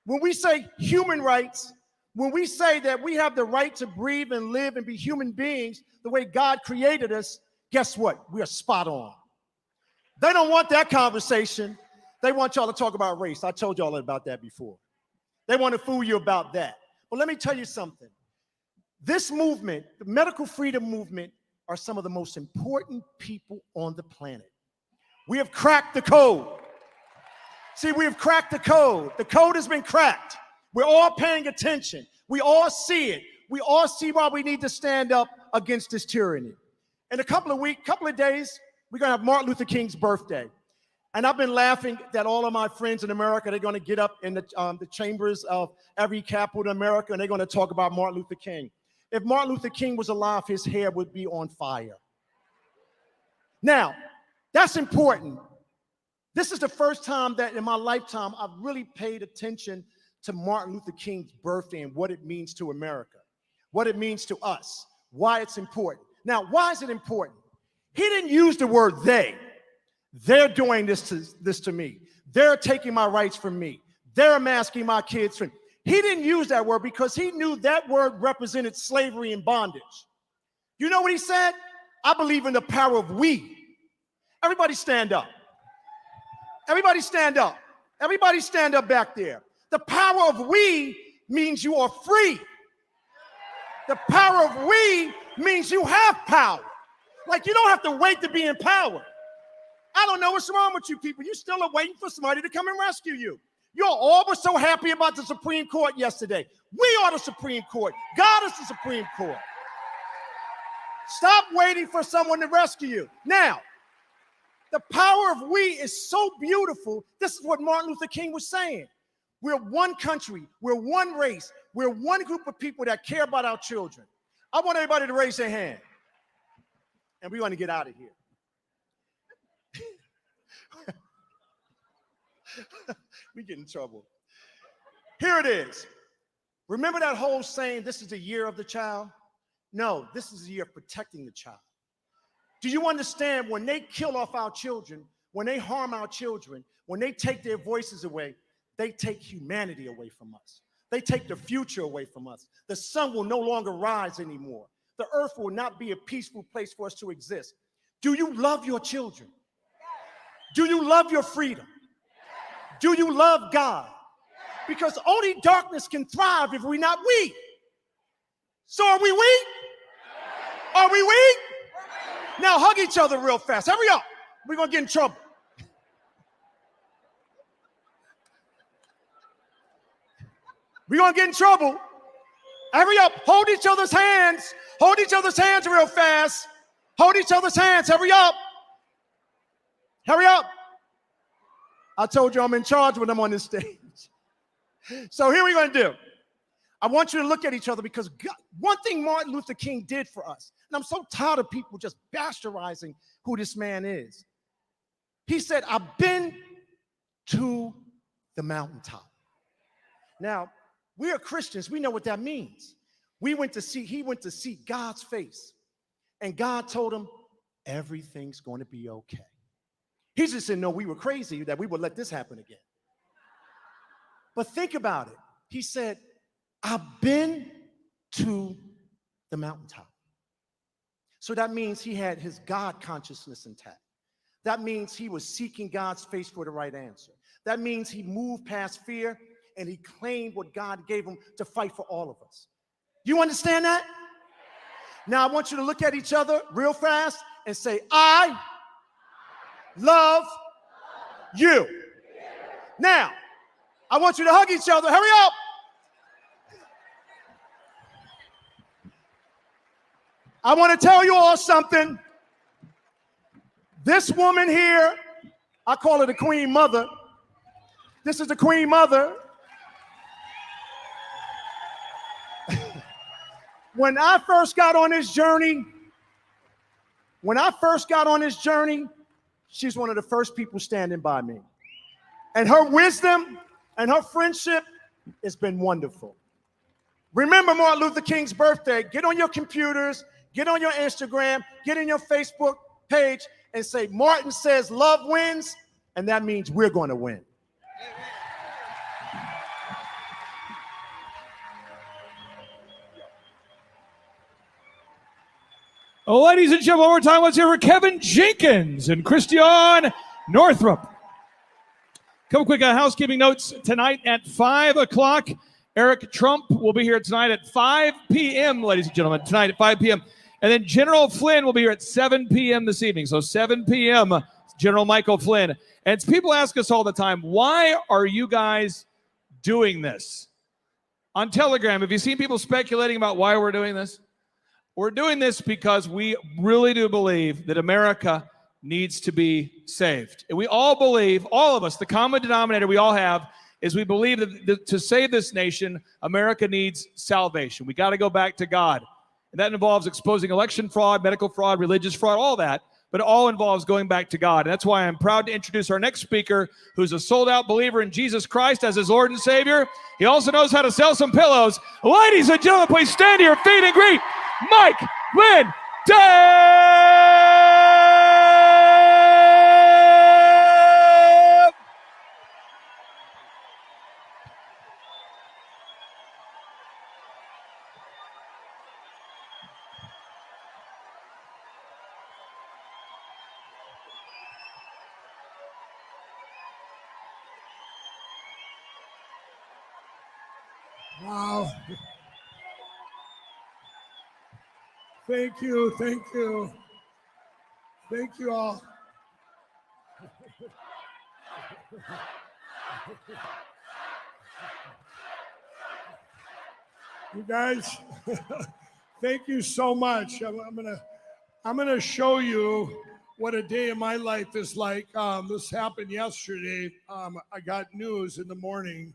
when we say human rights, when we say that we have the right to breathe and live and be human beings the way God created us, guess what? We are spot on. They don't want that conversation. They want y'all to talk about race. I told y'all about that before. They want to fool you about that. But let me tell you something. This movement, the medical freedom movement, are some of the most important people on the planet. We have cracked the code. See, we have cracked the code. The code has been cracked. We're all paying attention. We all see it. We all see why we need to stand up against this tyranny. In a couple of days, we're going to have Martin Luther King's birthday. And I've been laughing that all of my friends in America, they're going to get up in the chambers of every capital in America, and they're going to talk about Martin Luther King. If Martin Luther King was alive, his hair would be on fire. Now, that's important. This is the first time that in my lifetime I've really paid attention to Martin Luther King's birthday and what it means to America, what it means to us, why it's important. Now, why is it important? He didn't use the word they. They're doing this to me. They're taking my rights from me. They're masking my kids from me. He didn't use that word because he knew that word represented slavery and bondage. You know what he said? I believe in the power of we. Everybody stand up. Everybody stand up. Everybody stand up back there. The power of we means you are free. The power of we means you have power. Like you don't have to wait to be empowered. I don't know what's wrong with you people. You still are waiting for somebody to come and rescue you. You're all were so happy about the Supreme Court yesterday. We are the Supreme Court. God is the Supreme Court. Stop waiting for someone to rescue you. Now, the power of we is so beautiful. This is what Martin Luther King was saying. We're one country. We're one race. We're one group of people that care about our children. I want everybody to raise their hand. And we want to get out of here. We get in trouble. Here it is. Remember that whole saying, this is the year of the child? No, this is the year of protecting the child. Do you understand when they kill off our children, when they harm our children, when they take their voices away, they take humanity away from us. They take the future away from us. The sun will no longer rise anymore. The earth will not be a peaceful place for us to exist. Do you love your children? Do you love your freedom? Do you love God? Because only darkness can thrive if we're not weak. So are we weak? Are we weak? Now hug each other real fast. Hurry up. We're going to get in trouble. We're going to get in trouble. Hurry up. Hold each other's hands. Hold each other's hands real fast. Hold each other's hands. Hurry up. Hurry up. I told you I'm in charge when I'm on this stage. So here we're going to do. I want you to look at each other because God, one thing Martin Luther King did for us, and I'm so tired of people just bastardizing who this man is. He said, I've been to the mountaintop. Now, we are Christians. We know what that means. He went to see God's face. And God told him, everything's going to be okay. He just didn't know we were crazy, that we would let this happen again. But think about it. He said, I've been to the mountaintop. So that means he had his God consciousness intact. That means he was seeking God's face for the right answer. That means he moved past fear and he claimed what God gave him to fight for all of us. You understand that? Now I want you to look at each other real fast and say, I love you. Now, I want you to hug each other. Hurry up. I want to tell you all something. This woman here, I call her the Queen Mother. This is the Queen Mother. When I first got on this journey, she's one of the first people standing by me. And her wisdom and her friendship has been wonderful. Remember Martin Luther King's birthday. Get on your computers, get on your Instagram, get in your Facebook page and say, Martin says love wins, and that means we're going to win. Ladies and gentlemen, one more time, let's hear for Kevin Jenkins and Christian Northrup. Couple quick housekeeping notes. Tonight at 5 o'clock, Eric Trump will be here tonight at 5 p.m., ladies and gentlemen, tonight at 5 p.m. And then General Flynn will be here at 7 p.m. this evening. So 7 p.m., General Michael Flynn. And people ask us all the time, why are you guys doing this? On Telegram, have you seen people speculating about why we're doing this? We're doing this because we really do believe that America needs to be saved. And we all believe, all of us, the common denominator we all have is we believe that to save this nation, America needs salvation. We got to go back to God. And that involves exposing election fraud, medical fraud, religious fraud, all that. But it all involves going back to God. And that's why I'm proud to introduce our next speaker, who's a sold-out believer in Jesus Christ as his Lord and Savior. He also knows how to sell some pillows. Ladies and gentlemen, please stand to your feet and greet Mike Lindell! Wow. Thank you, thank you. Thank you all. You guys, thank you so much. I'm gonna show you what a day in my life is like. This happened yesterday. I got news in the morning.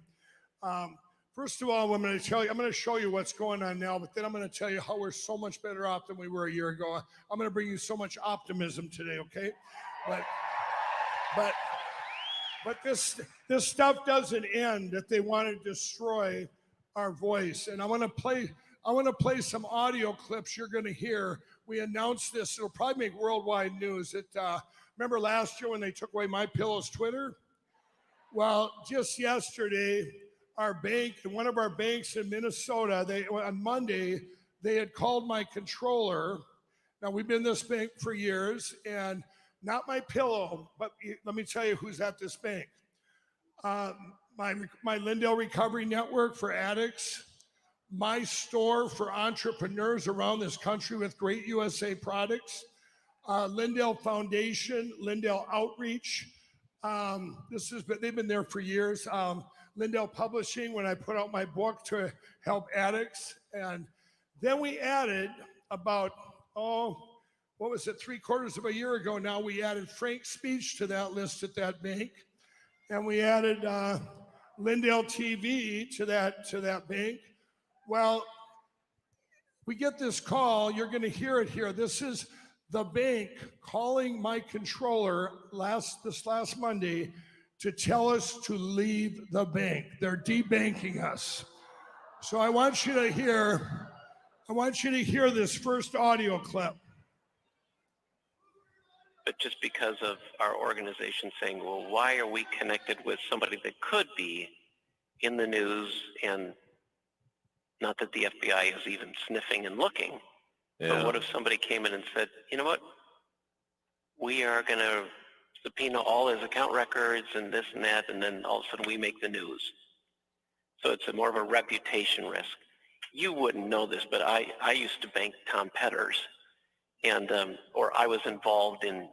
First of all, I'm going to show you what's going on now, but then I'm going to tell you how we're so much better off than we were a year ago. I'm going to bring you so much optimism today, okay? But this stuff doesn't end if they want to destroy our voice. And I want to play some audio clips you're going to hear. We announced this. It'll probably make worldwide news. Remember last year when they took away My Pillow's Twitter? Well, just yesterday, our bank, one of our banks in Minnesota, on Monday, they had called my controller. Now, we've been in this bank for years, and not My Pillow, but let me tell you who's at this bank. My Lindell Recovery Network for addicts, my store for entrepreneurs around this country with great USA products, Lindell Foundation, Lindell Outreach. They've been there for years. Lindell Publishing, when I put out my book to help addicts. And then we added about, 3/4 of a year ago now, we added Frank's speech to that list at that bank. And we added Lindell TV to that bank. Well, we get this call, you're gonna hear it here. This is the bank calling my controller this last Monday to tell us to leave the bank. They're debanking us. So I want you to hear this first audio clip. But just because of our organization saying, well, why are we connected with somebody that could be in the news, and not that the FBI is even sniffing and looking. Yeah. But what if somebody came in and said, you know what, we are going to subpoena all his account records and this and that, and then all of a sudden we make the news. So it's more of a reputation risk. You wouldn't know this, but I used to bank Tom Petters, and or I was involved in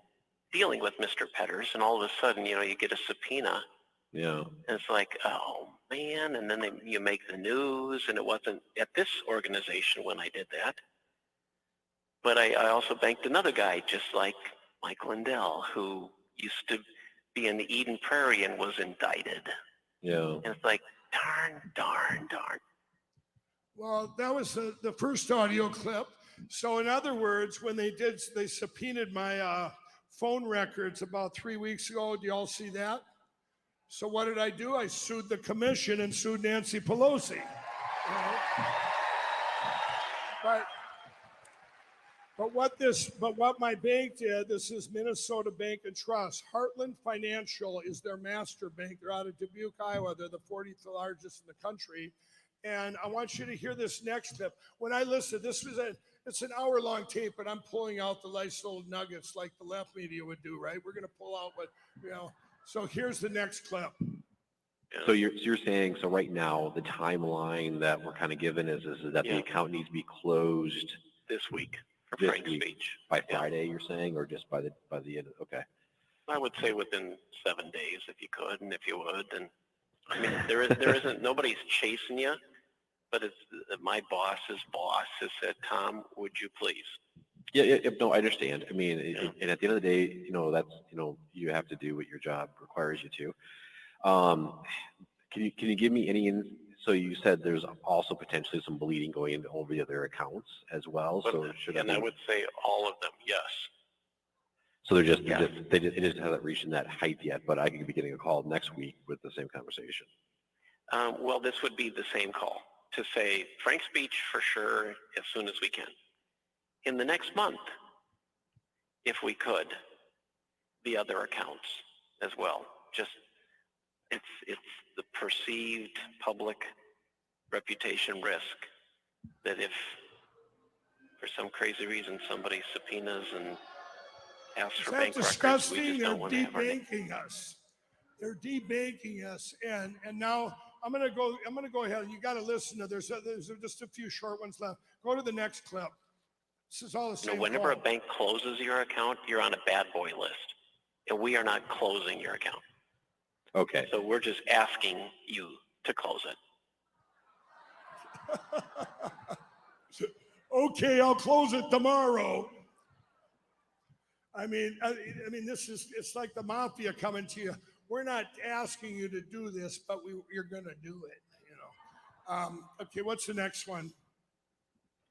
dealing with Mr. Petters, and all of a sudden, you get a subpoena. Yeah. And it's like, oh man, and then you make the news, and it wasn't at this organization when I did that. But I also banked another guy just like Mike Lindell, who used to be in Eden Prairie and was indicted. Yeah. And it's like, darn. Well, that was the first audio clip. So in other words, when they subpoenaed my phone records about 3 weeks ago. Do y'all see that? So what did I do? I sued the commission and sued Nancy Pelosi. But what my bank did, this is Minnesota Bank and Trust. Heartland Financial is their master bank. They're out of Dubuque, Iowa. They're the 40th largest in the country. And I want you to hear this next clip. When I listened, it's an hour-long tape, but I'm pulling out the nice little nuggets like the left media would do, right? We're going to pull out what, So here's the next clip. So you're saying, so right now, the timeline that we're kind of given is that the Yeah. account needs to be closed this week for this Frank's week speech. by Friday, you're saying, or just by the end? Okay. I would say within 7 days if you could, and if you would, and I mean, there isn't, nobody's chasing you, but it's my boss's boss has said, Tom, would you please? Yeah, no, I understand. I mean, and at the end of the day, that's, you have to do what your job requires you to. Can you give me any, so you said there's also potentially some bleeding going into over the other accounts as well, But, so should and I would say all of them, yes. So it just hasn't reached that height yet, but I could be getting a call next week with the same conversation. Well, this would be the same call to say Frank's speech for sure as soon as we can. In the next month, if we could, the other accounts as well. Just it's the perceived public reputation risk that if for some crazy reason somebody subpoenas and asks for Is that bank records, we disgusting? just They're don't want to have our name. debanking us. They're debanking us, and now I'm gonna go ahead. You got to listen to. There's just a few short ones left. Go to the next clip. This is all the same. Whenever a call. bank closes your account, you're on a bad boy list, and we are not closing your account. Okay. So we're just asking you to close it. Okay, I'll close it tomorrow. I mean, it's like the mafia coming to you. We're not asking you to do this, but you're going to do it. Okay, what's the next one?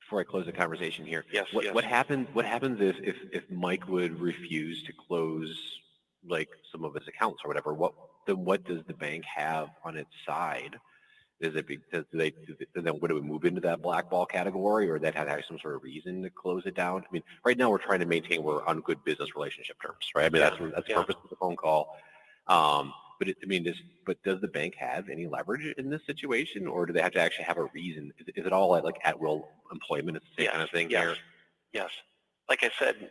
Before I close the conversation here, Yes. what happens if Mike would refuse to close like some of his accounts or whatever? What does the bank have on its side? Is it because then would it move into that blackball category, or that had some sort of reason to close it down? I mean, right now we're trying to maintain we're on good business relationship terms, right? I mean, that's the purpose of the phone call. But does the bank have any leverage in this situation, or do they have to actually have a reason? Is it all at will employment? It's the same kind of thing here. Yes. Like I said,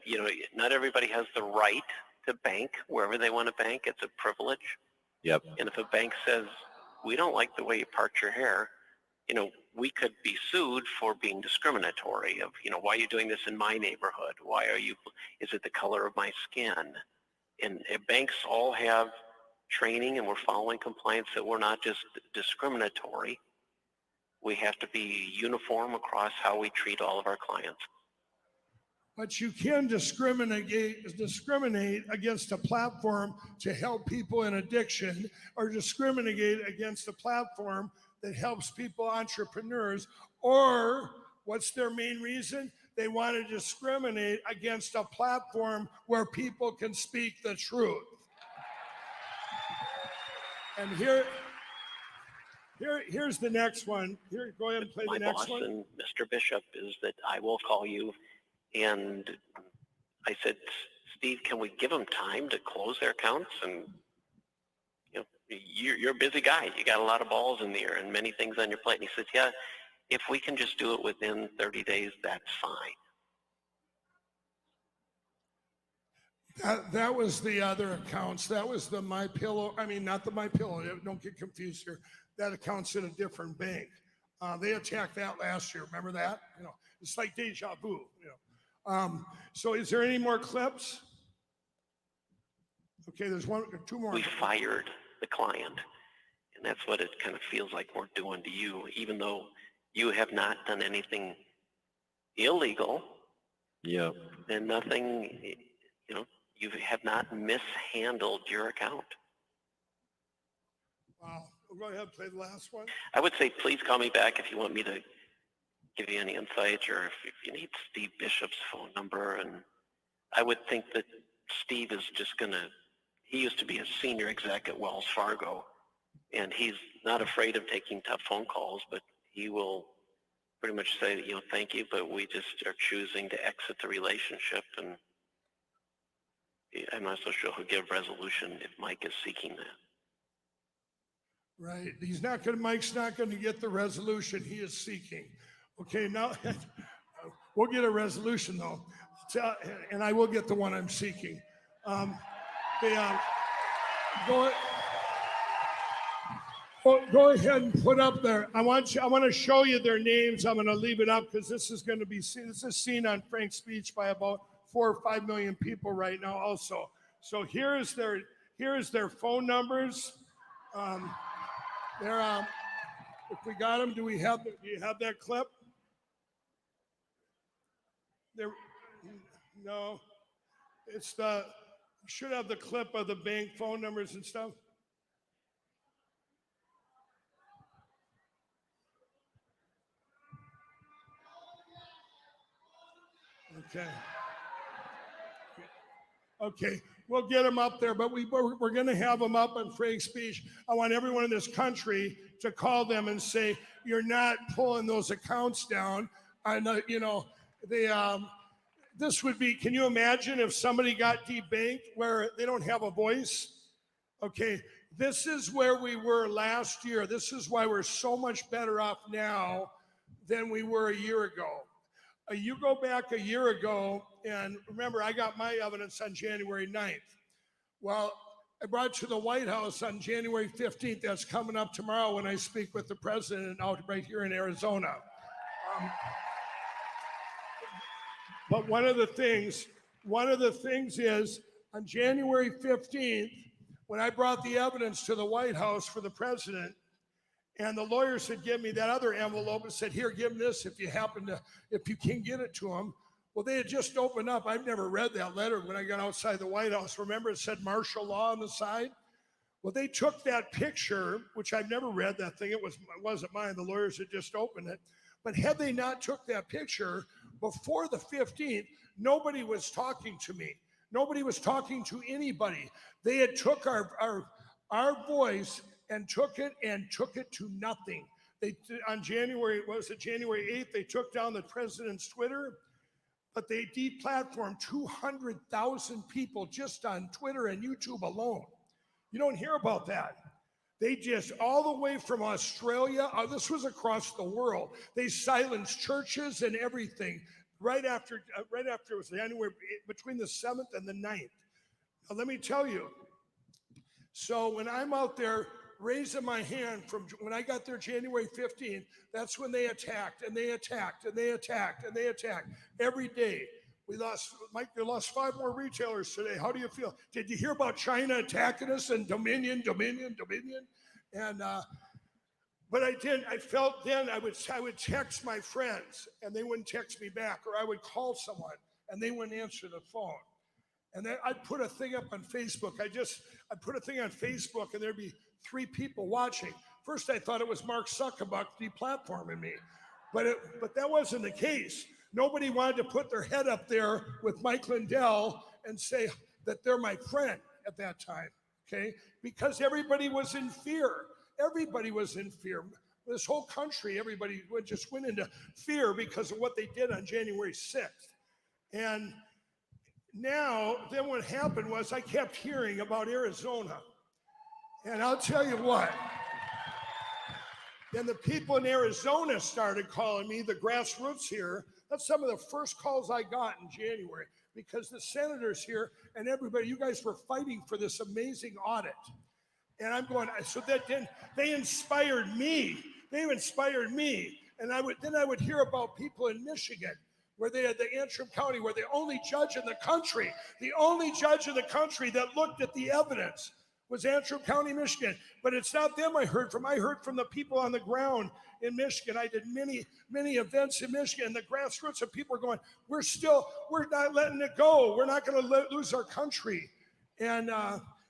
not everybody has the right to bank wherever they want to bank. It's a privilege. Yep. And if a bank says, we don't like the way you part your hair, we could be sued for being discriminatory of, why are you doing this in my neighborhood? Is it the color of my skin? And banks all have training, and we're following compliance that we're not just discriminatory. We have to be uniform across how we treat all of our clients. But you can discriminate against a platform to help people in addiction, or discriminate against a platform that helps people, entrepreneurs, or what's their main reason? They want to discriminate against a platform where people can speak the truth. And here's the next one. Here, go ahead and play the next one. My boss and Mr. Bishop is that I will call you, and I said, Steve, can we give them time to close their accounts? And you're a busy guy. You got a lot of balls in the air and many things on your plate. And he says, yeah, if we can just do it within 30 days, that's fine. That was the other accounts. That was the MyPillow. I mean, not the MyPillow. Don't get confused here. That account's in a different bank. They attacked that last year. Remember that? It's like deja vu. So, is there any more clips? Okay, there's two more. We fired the client, and that's what it kind of feels like we're doing to you, even though you have not done anything illegal. Yeah. And nothing. You have not mishandled your account. Wow. We'll go ahead and play the last one. I would say please call me back if you want me to give you any insights, or if you need Steve Bishop's phone number. And I would think that Steve is just he used to be a senior exec at Wells Fargo, and he's not afraid of taking tough phone calls, but he will pretty much say, thank you, but we just are choosing to exit the relationship. And I'm not so sure he'll give resolution if Mike is seeking that. Right. Mike's not going to get the resolution he is seeking. Okay, now we'll get a resolution though. And I will get the one I'm seeking. Go ahead and put up there. I want to show you their names. I'm going to leave it up because this is going to be seen. This is seen on Frank's speech by about 4 or 5 million people right now. Also, so here is their phone numbers. If we got them, do you have that clip? There, no, you should have the clip of the bank phone numbers and stuff. Okay, we'll get them up there, but we're going to have them up on Frank's speech. I want everyone in this country to call them and say, you're not pulling those accounts down. This would be, can you imagine if somebody got debanked where they don't have a voice? Okay, this is where we were last year. This is why we're so much better off now than we were a year ago. You go back a year ago, and remember, I got my evidence on January 9th. Well, I brought it to the White House on January 15th. That's coming up tomorrow when I speak with the president out right here in Arizona. But one of the things is on January 15th, when I brought the evidence to the White House for the president, and the lawyers had given me that other envelope and said, here, give him this if you can get it to him. Well, they had just opened up. I've never read that letter when I got outside the White House. Remember, it said martial law on the side? Well, they took that picture, which I've never read that thing. It wasn't mine. The lawyers had just opened it. But had they not took that picture before the 15th, nobody was talking to me. Nobody was talking to anybody. They had took our voice and took it to nothing. On January 8th, they took down the president's Twitter, but they deplatformed 200,000 people just on Twitter and YouTube alone. You don't hear about that. They just, all the way from Australia, this was across the world. They silenced churches and everything right after it was January, between the 7th and the 9th. Now, let me tell you, so when I'm out there raising my hand from when I got there January 15th, that's when they attacked and they attacked and they attacked and they attacked every day. They lost 5 more retailers today. How do you feel? Did you hear about China attacking us and Dominion? And but I didn't. I felt then I would text my friends and they wouldn't text me back, or I would call someone and they wouldn't answer the phone. And then I'd put a thing up on Facebook. I'd put a thing on Facebook and there'd be 3 people watching. First, I thought it was Mark Zuckerberg deplatforming me, but that wasn't the case. Nobody wanted to put their head up there with Mike Lindell and say that they're my friend at that time, okay? Because everybody was in fear. Everybody was in fear. This whole country, everybody just went into fear because of what they did on January 6th. And now, then what happened was I kept hearing about Arizona. And I'll tell you what, then the people in Arizona started calling me, the grassroots here. That's some of the first calls I got in January, because the senators here and everybody, you guys were fighting for this amazing audit. And I'm going, so that then they inspired me. They inspired me. And then I would hear about people in Michigan, where they had the Antrim County, where the only judge in the country that looked at the evidence was Antrim County, Michigan. But it's not them I heard from. I heard from the people on the ground in Michigan. I did many events in Michigan. The grassroots of people are going, we're not letting it go. We're not going to lose our country. And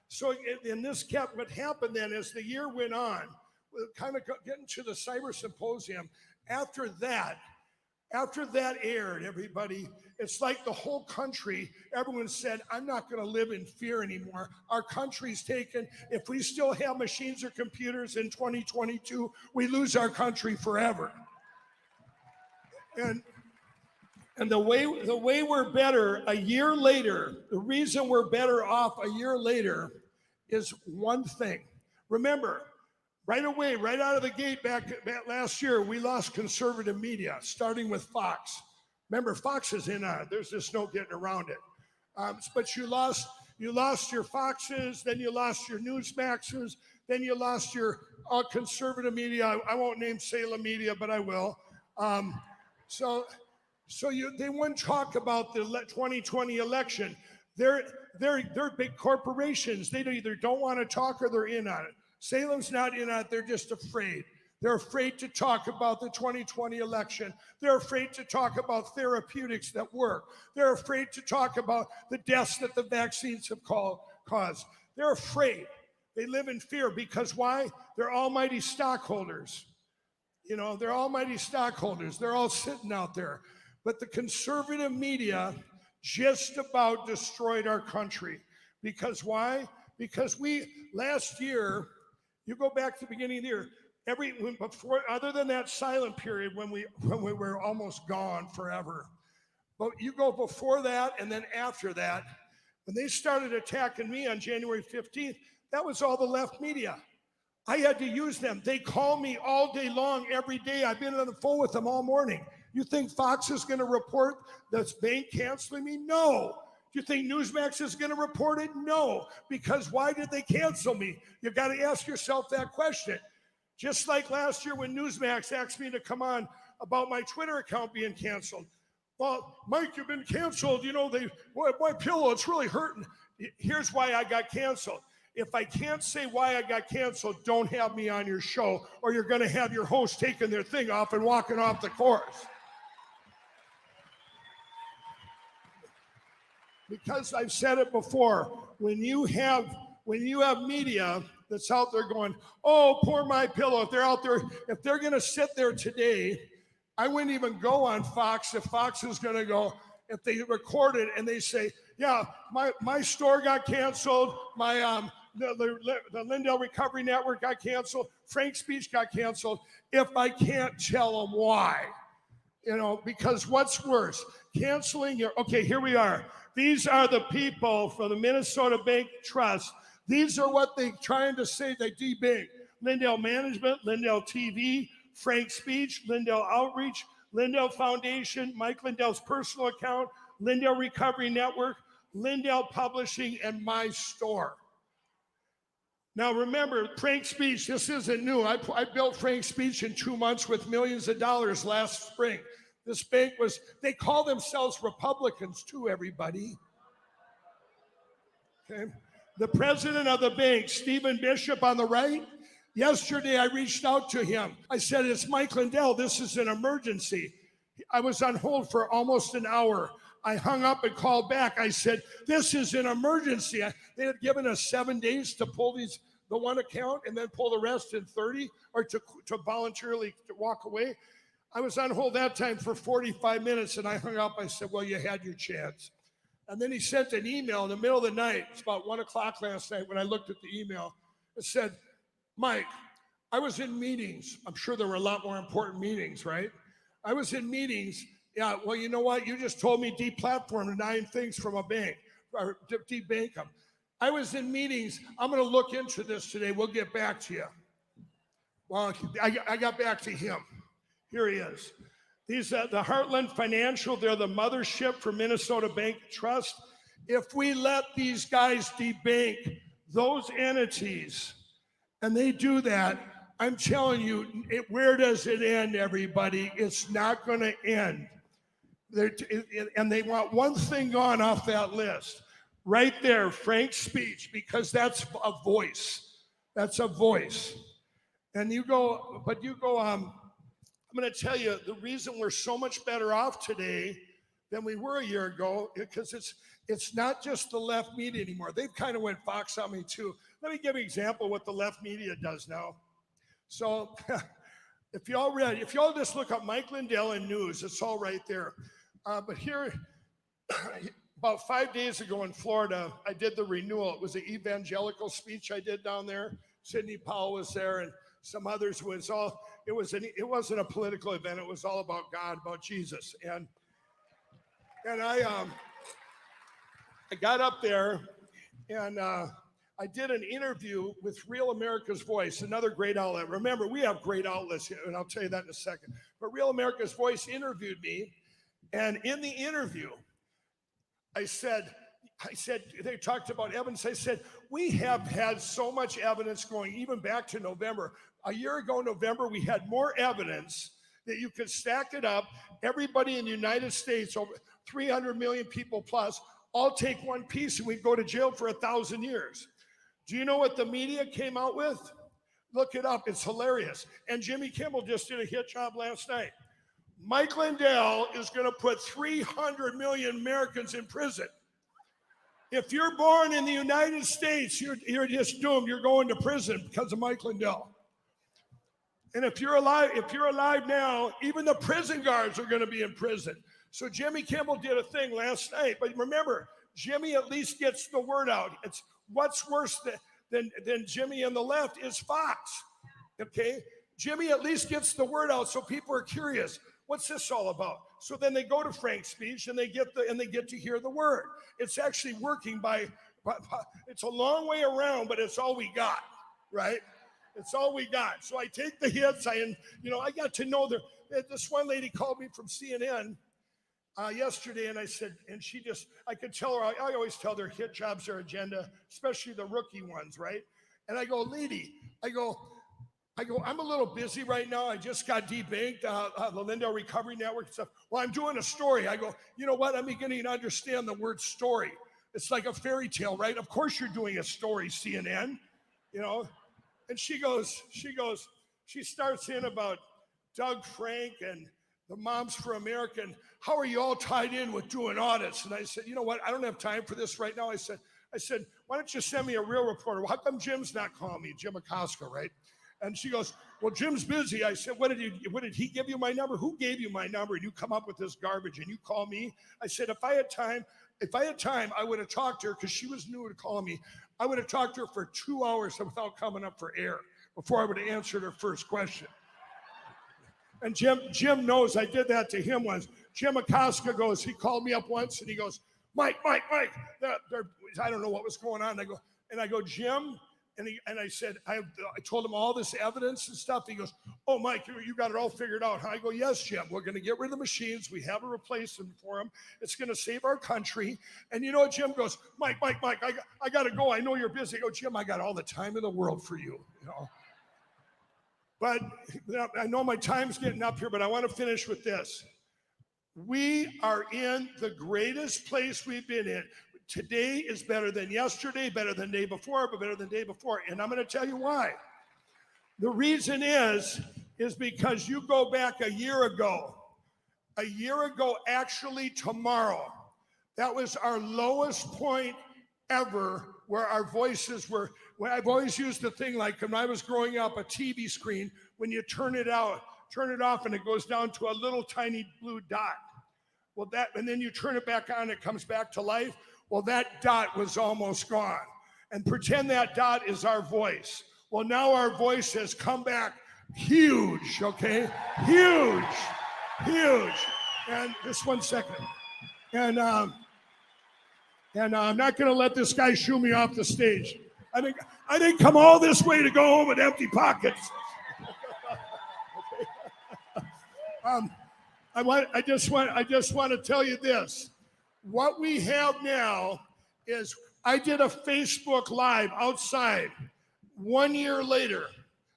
so this kept, what happened then as the year went on, kind of getting to the cyber symposium, after that aired, everybody, it's like the whole country, everyone said, I'm not going to live in fear anymore. Our country's taken. If we still have machines or computers in 2022, we lose our country forever. And the way we're better a year later, the reason we're better off a year later is one thing. Remember, right away, right out of the gate back last year, we lost conservative media, starting with Fox. Remember, Fox is in on it. There's just no getting around it. But you lost your Foxes, then you lost your Newsmaxes, then you lost your conservative media. I won't name Salem Media, but I will. So they wouldn't talk about the 2020 election. They're big corporations. They either don't want to talk or they're in on it. Salem's not in on it. They're just afraid. They're afraid to talk about the 2020 election. They're afraid to talk about therapeutics that work. They're afraid to talk about the deaths that the vaccines have caused. They're afraid. They live in fear because why? They're almighty stockholders. You know, they're almighty stockholders. They're all sitting out there. But the conservative media just about destroyed our country. Because why? Because last year, you go back to the beginning of the year, before, other than that silent period when we were almost gone forever, but you go before that and then after that, when they started attacking me on January 15th, that was all the left media. I had to use them. They call me all day long, every day. I've been on the phone with them all morning. You think Fox is going to report this bank canceling me? No. Do you think Newsmax is going to report it? No. Because why did they cancel me? You've got to ask yourself that question. Just like last year when Newsmax asked me to come on about my Twitter account being canceled. Well, Mike, you've been canceled. You know, my pillow, it's really hurting. Here's why I got canceled. If I can't say why I got canceled, don't have me on your show, or you're going to have your host taking their thing off and walking off the course. Because I've said it before, when you have media that's out there going, oh, poor My Pillow, if they're out there, if they're going to sit there today, I wouldn't even go on Fox if Fox is going to go, if they record it and they say, yeah, my store got canceled, the Lindell Recovery Network got canceled, Frank's Speech got canceled, if I can't tell them why. You know, because what's worse, canceling okay, here we are. These are the people from the Minnesota Bank Trust. These are what they're trying to say they debank. Lindell Management, Lindell TV, Frank Speech, Lindell Outreach, Lindell Foundation, Mike Lindell's personal account, Lindell Recovery Network, Lindell Publishing, and my store. Now remember, Frank Speech, this isn't new. I built Frank Speech in 2 months with millions of dollars last spring. This bank they call themselves Republicans too, everybody. Okay. The president of the bank, Stephen Bishop on the right, yesterday I reached out to him. I said, it's Mike Lindell, this is an emergency. I was on hold for almost an hour. I hung up and called back. I said, this is an emergency. They had given us 7 days to pull the one account and then pull the rest in 30, or to voluntarily walk away. I was on hold that time for 45 minutes and I hung up. I said, well, you had your chance. And then he sent an email in the middle of the night. It's about 1 o'clock last night when I looked at the email. It said, Mike, I was in meetings. I'm sure there were a lot more important meetings, right? I was in meetings. Yeah, well, you know what? You just told me deplatform 9 things from a bank, or debank them. I was in meetings. I'm going to look into this today. We'll get back to you. Well, I got back to him. Here he is. These are the Heartland Financial. They're the mothership for Minnesota Bank Trust. If we let these guys debank those entities, and they do that, I'm telling you, where does it end, everybody? It's not going to end. And they want one thing gone off that list. Right there, Frank Speech, because that's a voice. That's a voice. And I'm going to tell you the reason we're so much better off today than we were a year ago, because it's not just the left media anymore. They've kind of went Fox on me too. Let me give you an example of what the left media does now. So if y'all just look up Mike Lindell and news, it's all right there. But here, about 5 days ago in Florida, I did the renewal. It was an evangelical speech I did down there. Sidney Powell was there and some others. It wasn't a political event. It was all about God, about Jesus. And I got up there and I did an interview with Real America's Voice, another great outlet. Remember, we have great outlets here, and I'll tell you that in a second. But Real America's Voice interviewed me, and in the interview, I said, I said, they talked about evidence. I said, we have had so much evidence going even back to November. A year ago, November, we had more evidence that you could stack it up. Everybody in the United States, over 300 million people plus, all take one piece and we go to jail for 1,000 years. Do you know what the media came out with? Look it up. It's hilarious. And Jimmy Kimmel just did a hit job last night. Mike Lindell is going to put 300 million Americans in prison. If you're born in the United States, you're just doomed. You're going to prison because of Mike Lindell. And if you're alive now, even the prison guards are going to be in prison. So Jimmy Kimmel did a thing last night. But remember, Jimmy at least gets the word out. It's what's worse than Jimmy on the left is Fox. Okay? Jimmy at least gets the word out so people are curious. What's this all about? So then they go to Frank's speech and they get to hear the word. It's actually working it's a long way around, but it's all we got, right? It's all we got. So I take the hits. I got to know this one lady called me from CNN yesterday, and I said, and I could tell her, I always tell their hit jobs, their agenda, especially the rookie ones, right? And I go, lady, I'm a little busy right now. I just got debanked, the Lindell Recovery Network and stuff. Well, I'm doing a story. I go, you know what? I'm beginning to understand the word story. It's like a fairy tale, right? Of course you're doing a story, CNN, And she starts in about Doug Frank and the Moms for America. And how are you all tied in with doing audits? And I said, you know what? I don't have time for this right now. I said, why don't you send me a real reporter? Well, how come Jim's not calling me? Jim Acosta, right? And she goes, well, Jim's busy. I said, what did he give you my number? Who gave you my number? And you come up with this garbage and you call me? I said, if I had time, I would have talked to her because she was new to calling me. I would have talked to her for 2 hours without coming up for air before I would have answered her first question. And Jim knows I did that to him once. Jim Acosta he called me up once and he goes, Mike, I don't know what was going on. I go, Jim, and I said, I told him all this evidence and stuff. He goes, oh, Mike, you got it all figured out. I go, yes, Jim, we're going to get rid of the machines. We have a replacement for them. It's going to save our country. And you know what, Jim goes, Mike, I got to go. I know you're busy. I go, Jim, I got all the time in the world for you, But I know my time's getting up here, but I want to finish with this. We are in the greatest place we've been in. Today is better than yesterday, better than the day before, but better than the day before. And I'm going to tell you why. The reason is because you go back a year ago, actually tomorrow, that was our lowest point ever where our voices were. I've always used the thing like when I was growing up, a TV screen, when you turn it off and it goes down to a little tiny blue dot. Well, and then you turn it back on, it comes back to life. Well, that dot was almost gone. And pretend that dot is our voice. Well, now our voice has come back huge, okay? Huge. And just 1 second. And I'm not going to let this guy shoo me off the stage. I didn't come all this way to go home with empty pockets. I just want to tell you this. What we have now is I did a Facebook Live outside 1 year later.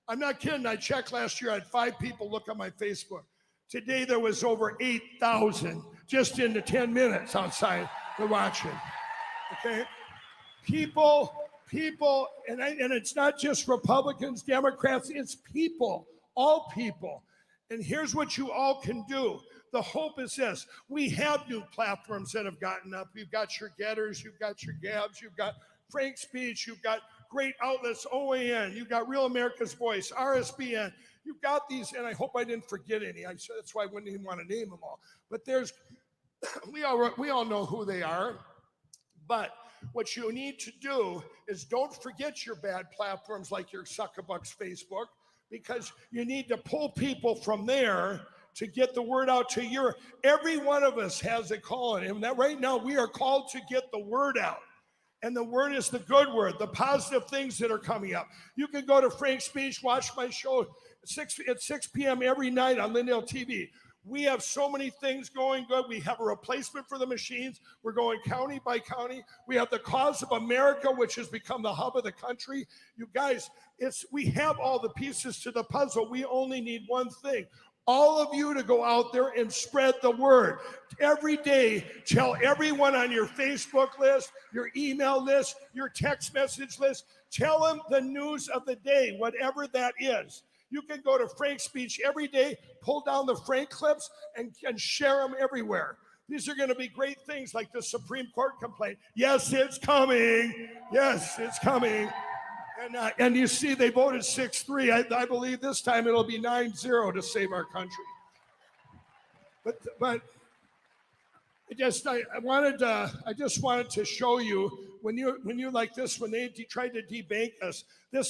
I'm not kidding. I checked last year. I had 5 people look at my Facebook. Today there was over 8,000 just in the 10 minutes outside the watching. Okay? People, and it's not just Republicans, Democrats, it's people, all people. And here's what you all can do. The hope is this. We have new platforms that have gotten up. You've got your Getters, you've got your Gabs, you've got Frank's Speech, you've got great outlets, OAN, you've got Real America's Voice, RSBN. You've got these, and I hope I didn't forget any. That's why I wouldn't even want to name them all. But we all know who they are. But what you need to do is don't forget your bad platforms like your Suckabucks Facebook, because you need to pull people from there to get the word out to every one of us has a calling. And that right now we are called to get the word out. And the word is the good word, the positive things that are coming up. You can go to Frank's Speech, watch my show at 6 p.m. every night on Lindell TV. We have so many things going good. We have a replacement for the machines. We're going county by county. We have the cause of America, which has become the hub of the country. You guys, we have all the pieces to the puzzle. We only need one thing. All of you to go out there and spread the word. Every day, tell everyone on your Facebook list, your email list, your text message list, tell them the news of the day, whatever that is. You can go to Frank's speech every day, pull down the Frank clips, and share them everywhere. These are going to be great things like the Supreme Court complaint. Yes, it's coming. Yes, it's coming. And you see, they voted 6-3. I believe this time it'll be 9-0 to save our country. But I just wanted to show you when you like this, when they tried to debank us,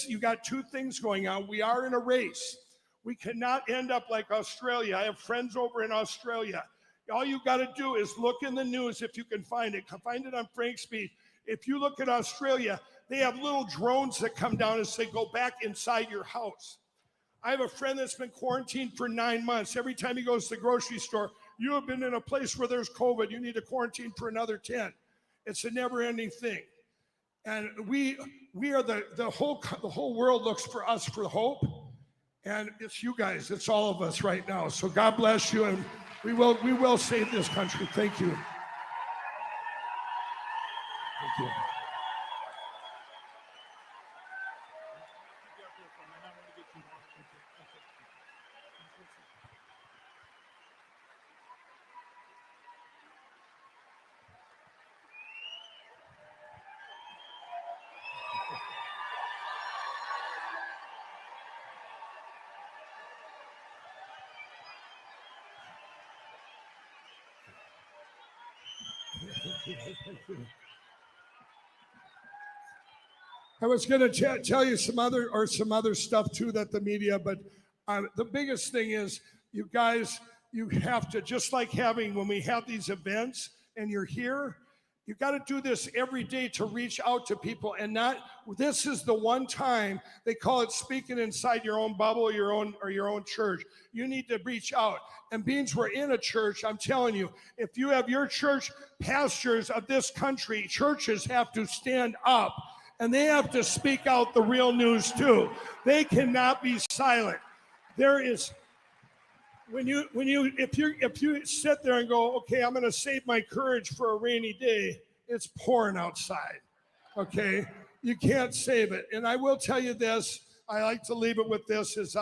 you got two things going on. We are in a race. We cannot end up like Australia. I have friends over in Australia. All you got to do is look in the news if you can find it. Find it on Frank's speech. If you look at Australia, they have little drones that come down and say, go back inside your house. I have a friend that's been quarantined for 9 months. Every time he goes to the grocery store, you have been in a place where there's COVID. You need to quarantine for another 10. It's a never-ending thing. And we are the whole world looks for us for hope. And it's you guys. It's all of us right now. So God bless you. And we will save this country. Thank you. Thank you. I was going to tell you some other stuff too that the media, but the biggest thing is you guys, you have to, just like when we have these events and you're here, you got to do this every day to reach out to people this is the one time they call it speaking inside your own bubble, your own church. You need to reach out. And beings we're in a church, I'm telling you, if you have your church, pastors of this country, churches have to stand up and they have to speak out the real news too. They cannot be silent. There is, if you sit there and go, okay, I'm going to save my courage for a rainy day, it's pouring outside. Okay, you can't save it. And I will tell you this. I like to leave it with this: is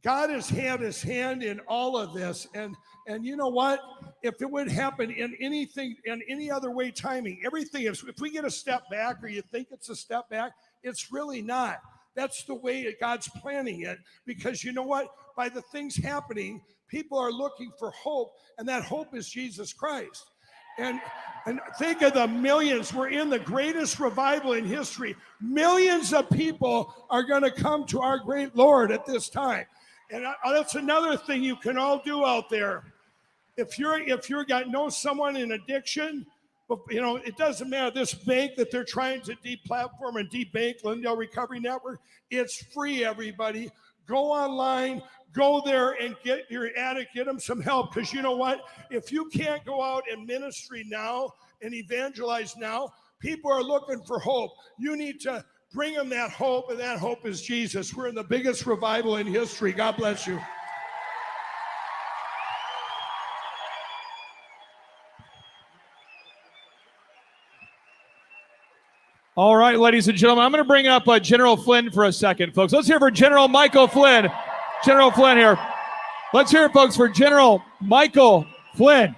God has had His hand in all of this, and you know what? If it would happen in any other way, timing, everything. If we get a step back, or you think it's a step back, it's really not. That's the way God's planning it, because you know what? By the things happening, people are looking for hope, and that hope is Jesus Christ. And think of the millions. We're in the greatest revival in history. Millions of people are going to come to our great Lord at this time. And that's another thing you can all do out there. If you're know someone in addiction, but it doesn't matter. This bank that they're trying to deplatform and debank, Lindell Recovery Network, it's free, everybody. Go online, go there and get your addict, get them some help. Because you know what? If you can't go out and ministry now and evangelize now, people are looking for hope. You need to bring them that hope, and that hope is Jesus. We're in the biggest revival in history. God bless you. All right, ladies and gentlemen, I'm going to bring up General Flynn for a second, folks. Let's hear for General Michael Flynn. General Flynn here. Let's hear it, folks, for General Michael Flynn.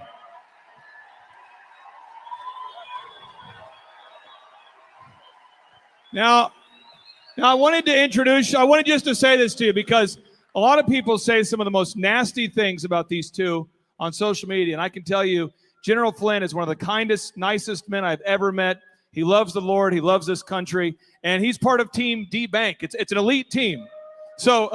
Now I wanted just to say this to you, because a lot of people say some of the most nasty things about these two on social media. And I can tell you, General Flynn is one of the kindest, nicest men I've ever met. He loves the Lord. He loves this country. And he's part of Team D-Bank. It's an elite team. So,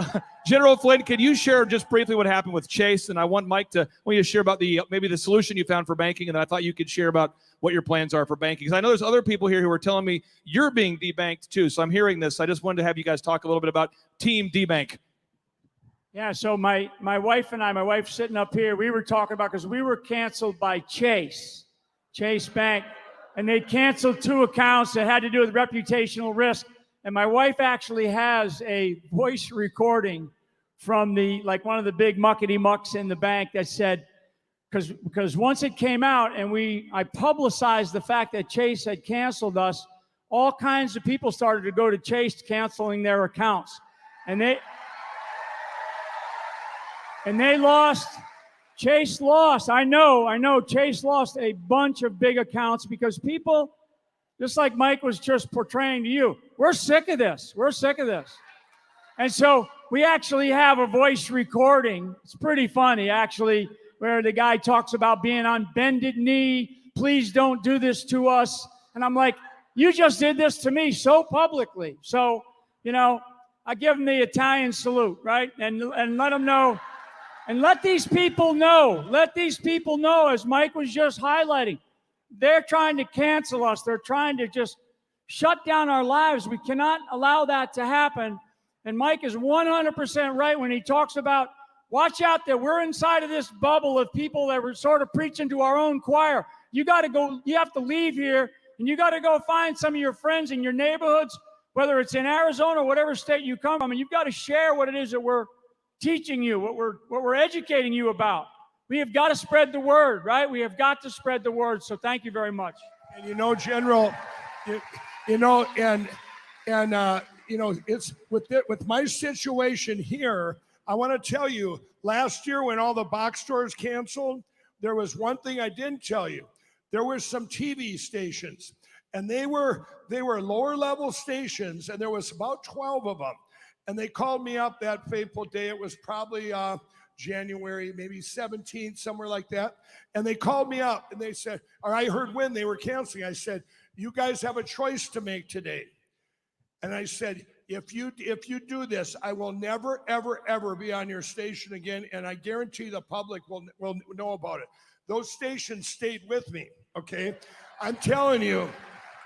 General Flynn, can you share just briefly what happened with Chase? And I want Mike to share about maybe the solution you found for banking. And I thought you could share about what your plans are for banking. Because I know there's other people here who are telling me you're being debanked too. So I'm hearing this. I just wanted to have you guys talk a little bit about Team D-Bank. Yeah, so my wife and I, my wife's sitting up here, we were talking about, because we were canceled by Chase Bank, and they canceled 2 accounts that had to do with reputational risk. And my wife actually has a voice recording from one of the big muckety mucks in the bank that said, because once it came out and I publicized the fact that Chase had canceled us, all kinds of people started to go to Chase canceling their accounts. And they lost, Chase lost. I know Chase lost a bunch of big accounts because people, just like Mike was just portraying to you, we're sick of this. We're sick of this. And so we actually have a voice recording. It's pretty funny, actually, where the guy talks about being on bended knee. Please don't do this to us. And I'm like, you just did this to me so publicly. So, I give him the Italian salute, right? And let them know. And let these people know, as Mike was just highlighting, they're trying to cancel us. They're trying to just shut down our lives. We cannot allow that to happen. And Mike is 100% right when he talks about, watch out that we're inside of this bubble of people that were sort of preaching to our own choir. You got to go, you have to leave here, and you got to go find some of your friends in your neighborhoods, whether it's in Arizona or whatever state you come from, and you've got to share what it is that we're teaching you, what we're educating you about. We have got to spread the word, right? We have got to spread the word. So thank you very much. And General, it's with my situation here. I want to tell you, last year when all the box stores canceled, there was one thing I didn't tell you. There were some TV stations, and they were lower level stations, and there was about 12 of them. And they called me up that fateful day. It was probably January, maybe 17th, somewhere like that. And they called me up and they said, or I heard when they were canceling. I said, you guys have a choice to make today. And I said, if you do this, I will never, ever, ever be on your station again. And I guarantee the public will know about it. Those stations stayed with me, okay? I'm telling you,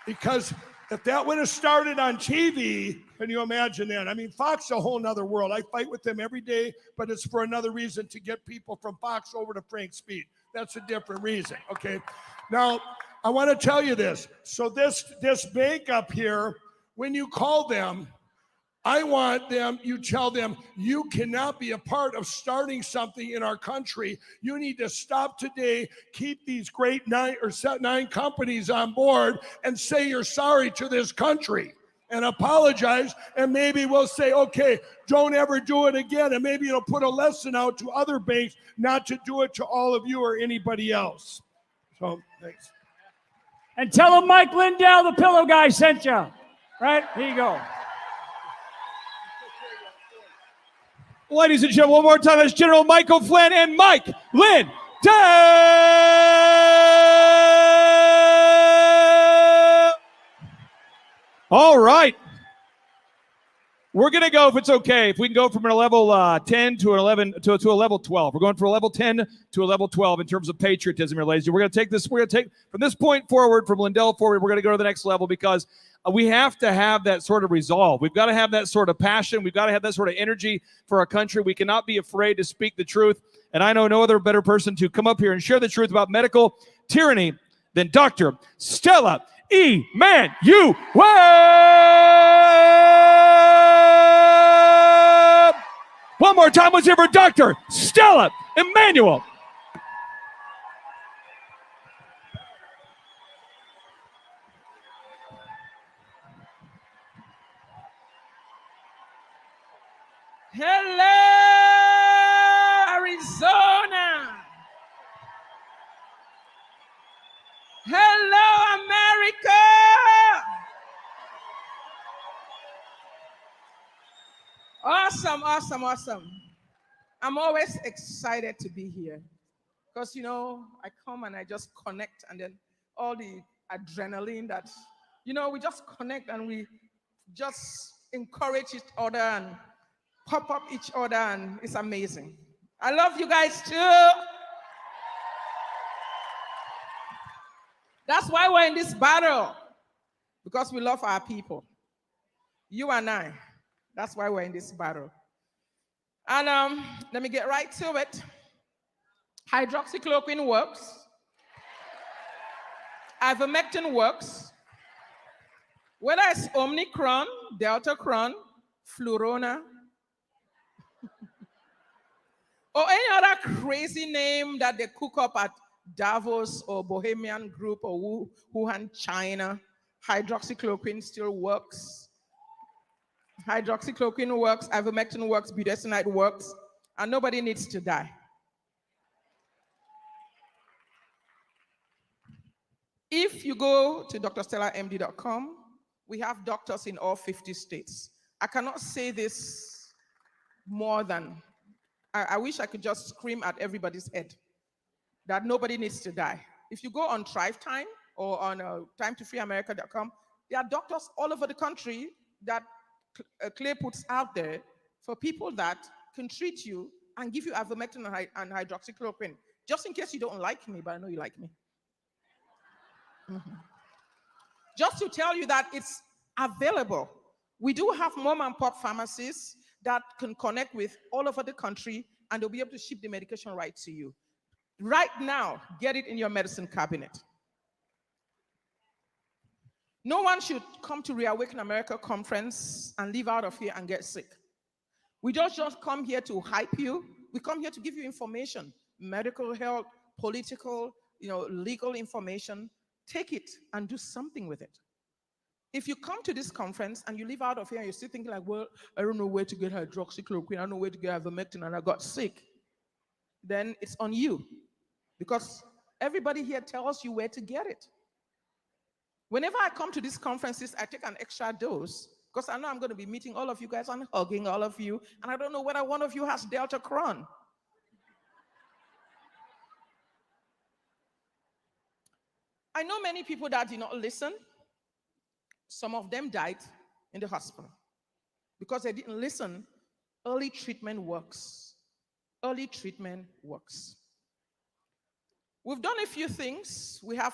because if that would have started on TV, can you imagine that? I mean, Fox is a whole nother world. I fight with them every day, but it's for another reason, to get people from Fox over to Frank Speed. That's a different reason, okay? Now, I want to tell you this. So this bank up here, when you call them, I want them, you tell them, you cannot be a part of starting something in our country. You need to stop today, keep these great 9 companies on board, and say you're sorry to this country and apologize. And maybe we'll say, okay, don't ever do it again. And maybe it'll put a lesson out to other banks not to do it to all of you or anybody else. So, thanks. And tell them Mike Lindell, the pillow guy, sent you. Right? Here you go. Ladies and gentlemen, one more time, that's General Michael Flynn and Mike Lindell. All right. We're going to go, if it's okay, if we can go from a level 10 to an 11 to a level 12. We're going from a level 10 to a level 12 in terms of patriotism here, ladies. We're going to take from this point forward, from Lindell forward, we're going to go to the next level, because we have to have that sort of resolve. We've got to have that sort of passion. We've got to have that sort of energy for our country. We cannot be afraid to speak the truth. And I know no other better person to come up here and share the truth about medical tyranny than Dr. Stella Emanuel. One more time, let's hear for Dr. Stella Emanuel. Hello, Arizona. Hello, America. Awesome, awesome, awesome. I'm always excited to be here because, I come and I just connect, and then all the adrenaline that, we just connect and we just encourage each other and pop up each other, and it's amazing. I love you guys too. That's why we're in this battle, because we love our people. You and I. That's why we're in this battle. And let me get right to it. Hydroxychloroquine works. Ivermectin works. Whether it's Omicron, Deltacron, Flurona, or any other crazy name that they cook up at Davos or Bohemian Group or Wuhan, China, hydroxychloroquine still works. Hydroxychloroquine works, ivermectin works, budesonide works, and nobody needs to die. If you go to drstellamd.com, we have doctors in all 50 states. I cannot say this more than, I wish I could just scream at everybody's head that nobody needs to die. If you go on Thrive Time or on timetofreeamerica.com, there are doctors all over the country that Clay puts out there for people that can treat you and give you ivermectin and hydroxychloroquine, just in case you don't like me, but I know you like me. Just to tell you that it's available. We do have mom and pop pharmacies that can connect with all over the country, and they'll be able to ship the medication right to you. Right now, get it in your medicine cabinet. No one should come to ReAwaken America conference and leave out of here and get sick. We don't just come here to hype you. We come here to give you information, medical, health, political, legal information. Take it and do something with it. If you come to this conference and you leave out of here and you're still thinking like, well, I don't know where to get hydroxychloroquine, I don't know where to get ivermectin, and I got sick, then it's on you. Because everybody here tells you where to get it. Whenever I come to these conferences, I take an extra dose because I know I'm going to be meeting all of you guys and hugging all of you, and I don't know whether one of you has Deltacron. I know many people that did not listen. Some of them died in the hospital because they didn't listen. Early treatment works. Early treatment works. We've done a few things. We have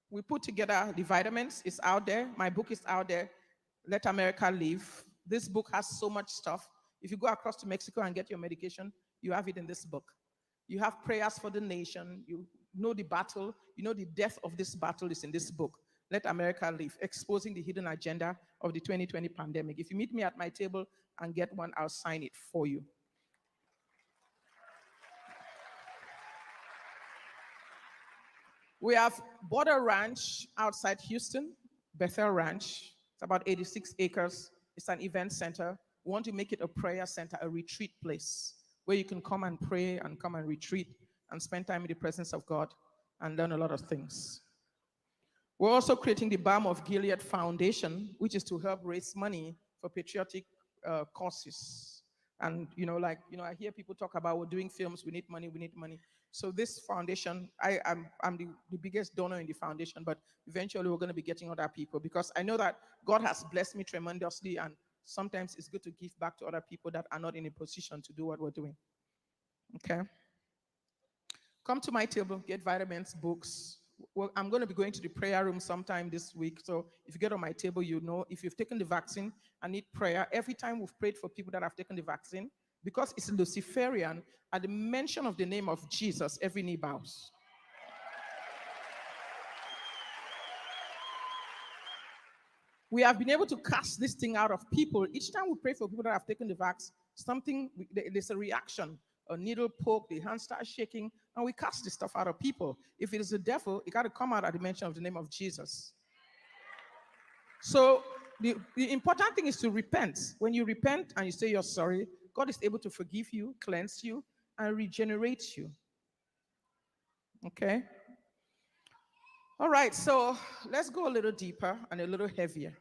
we put together the vitamins. It's out there. My book is out there. Let America Live. This book has so much stuff. If you go across to Mexico and get your medication, you have it in this book. You have prayers for the nation. You know the battle. You know the depth of this battle is in this book. Let America Live, exposing the hidden agenda of the 2020 pandemic. If you meet me at my table and get one, I'll sign it for you. We have Border Ranch outside Houston, Bethel Ranch. It's about 86 acres. It's an event center. We want to make it a prayer center, a retreat place where you can come and pray and come and retreat and spend time in the presence of God and learn a lot of things. We're also creating the Balm of Gilead Foundation, which is to help raise money for patriotic causes. And, I hear people talk about we're doing films, we need money, we need money. So this foundation, I'm the biggest donor in the foundation, but eventually we're going to be getting other people because I know that God has blessed me tremendously, and sometimes it's good to give back to other people that are not in a position to do what we're doing. Okay? Come to my table, get vitamins, books. Well, I'm going to be going to the prayer room sometime this week. So if you get on my table, you know if you've taken the vaccine and need prayer. Every time we've prayed for people that have taken the vaccine, because it's Luciferian, at the mention of the name of Jesus, every knee bows. We have been able to cast this thing out of people. Each time we pray for people that have taken the vaccine, there's a reaction. A needle poke, the hand starts shaking, and we cast this stuff out of people. If it is the devil, it got to come out at the mention of the name of Jesus. So the important thing is to repent. When you repent and you say you're sorry, God is able to forgive you, cleanse you, and regenerate you. Okay? All right, so let's go a little deeper and a little heavier.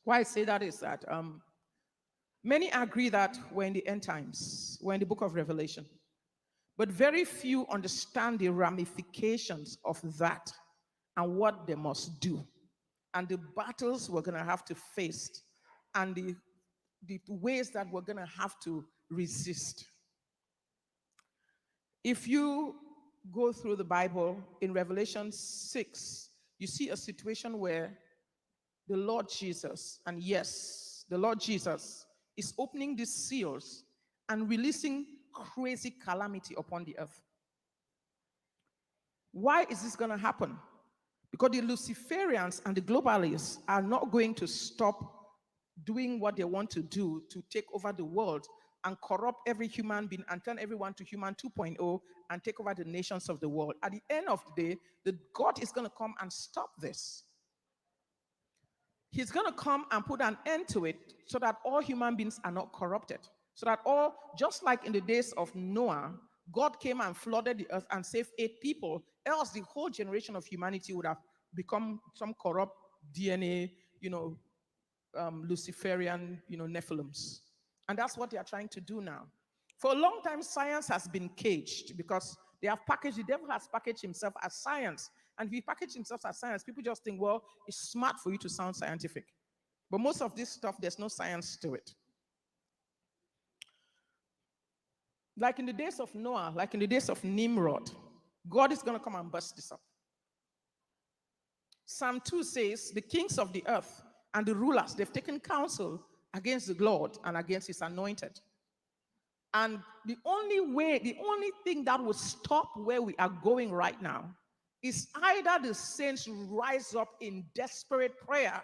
Why I say that is that many agree that we're in the end times, we're in the book of Revelation, but very few understand the ramifications of that and what they must do, and the battles we're going to have to face, and the ways that we're going to have to resist. If you go through the Bible in Revelation 6, you see a situation where the Lord Jesus, and yes, the Lord Jesus is opening these seals and releasing crazy calamity upon the earth. Why is this going to happen? Because the Luciferians and the globalists are not going to stop doing what they want to do to take over the world and corrupt every human being and turn everyone to human 2.0 and take over the nations of the world. At the end of the day, God is going to come and stop this. He's going to come and put an end to it so that all human beings are not corrupted. So that all, just like in the days of Noah, God came and flooded the earth and saved 8 people. Else the whole generation of humanity would have become some corrupt DNA, Luciferian, Nephilims. And that's what they are trying to do now. For a long time, science has been caged because they have packaged, the devil has packaged himself as science. And if he packaged himself as science, people just think, well, it's smart for you to sound scientific. But most of this stuff, there's no science to it. Like in the days of Noah, like in the days of Nimrod, God is going to come and bust this up. Psalm 2 says, the kings of the earth and the rulers, they've taken counsel against the Lord and against his anointed. And the only way, the only thing that will stop where we are going right now is either the saints rise up in desperate prayer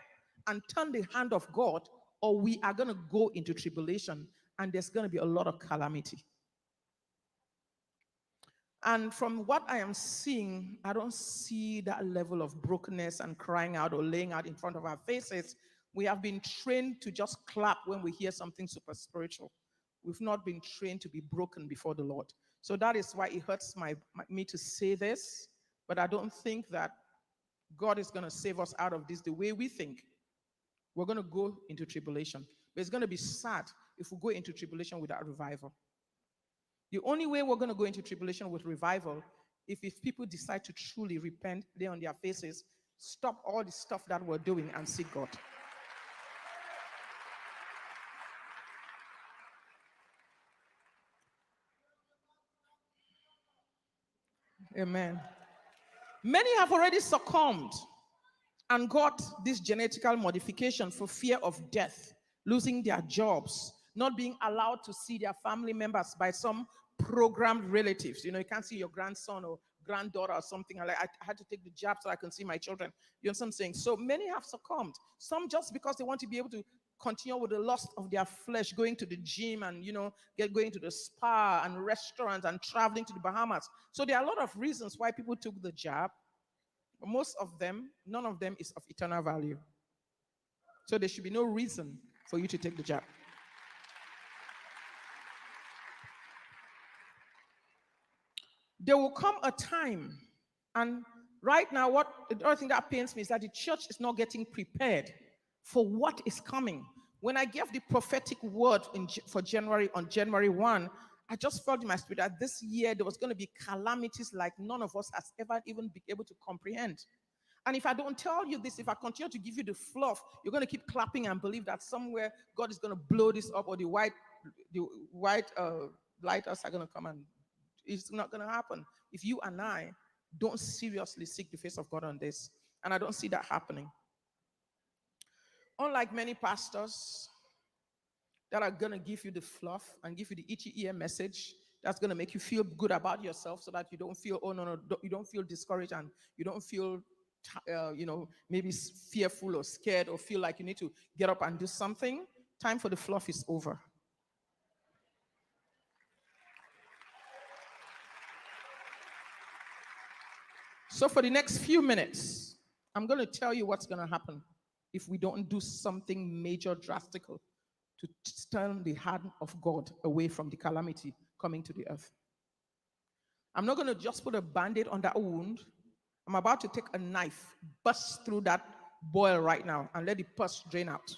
and turn the hand of God, or we are going to go into tribulation and there's going to be a lot of calamity. And from what I am seeing, I don't see that level of brokenness and crying out or laying out in front of our faces. We have been trained to just clap when we hear something super spiritual. We've not been trained to be broken before the Lord. So that is why it hurts me to say this, but I don't think that God is going to save us out of this the way we think. We're going to go into tribulation. But it's going to be sad if we go into tribulation without revival. The only way we're going to go into tribulation with revival, if people decide to truly repent, lay on their faces, stop all the stuff that we're doing and seek God. Amen. Many have already succumbed and got this genetical modification for fear of death, losing their jobs, not being allowed to see their family members by some programmed relatives. You can't see your grandson or granddaughter or something. I had to take the jab so I can see my children. You know what I'm saying? So many have succumbed. Some just because they want to be able to continue with the lust of their flesh, going to the gym and, going to the spa and restaurants and traveling to the Bahamas. So there are a lot of reasons why people took the jab. But most of them, none of them is of eternal value. So there should be no reason for you to take the jab. There will come a time, and right now, the other thing that pains me is that the church is not getting prepared for what is coming. When I gave the prophetic word for January, on January 1, I just felt in my spirit that this year there was going to be calamities like none of us has ever even been able to comprehend. And if I don't tell you this, if I continue to give you the fluff, you're going to keep clapping and believe that somewhere God is going to blow this up, or the white lighters are going to come, and it's not going to happen if you and I don't seriously seek the face of God on this. And I don't see that happening. Unlike many pastors that are going to give you the fluff and give you the itchy ear message that's going to make you feel good about yourself so that you don't feel, you don't feel discouraged and you don't feel, maybe fearful or scared or feel like you need to get up and do something. Time for the fluff is over. So for the next few minutes, I'm going to tell you what's going to happen if we don't do something major, drastic, to turn the hand of God away from the calamity coming to the earth. I'm not going to just put a Band-Aid on that wound. I'm about to take a knife, bust through that boil right now, and let the pus drain out.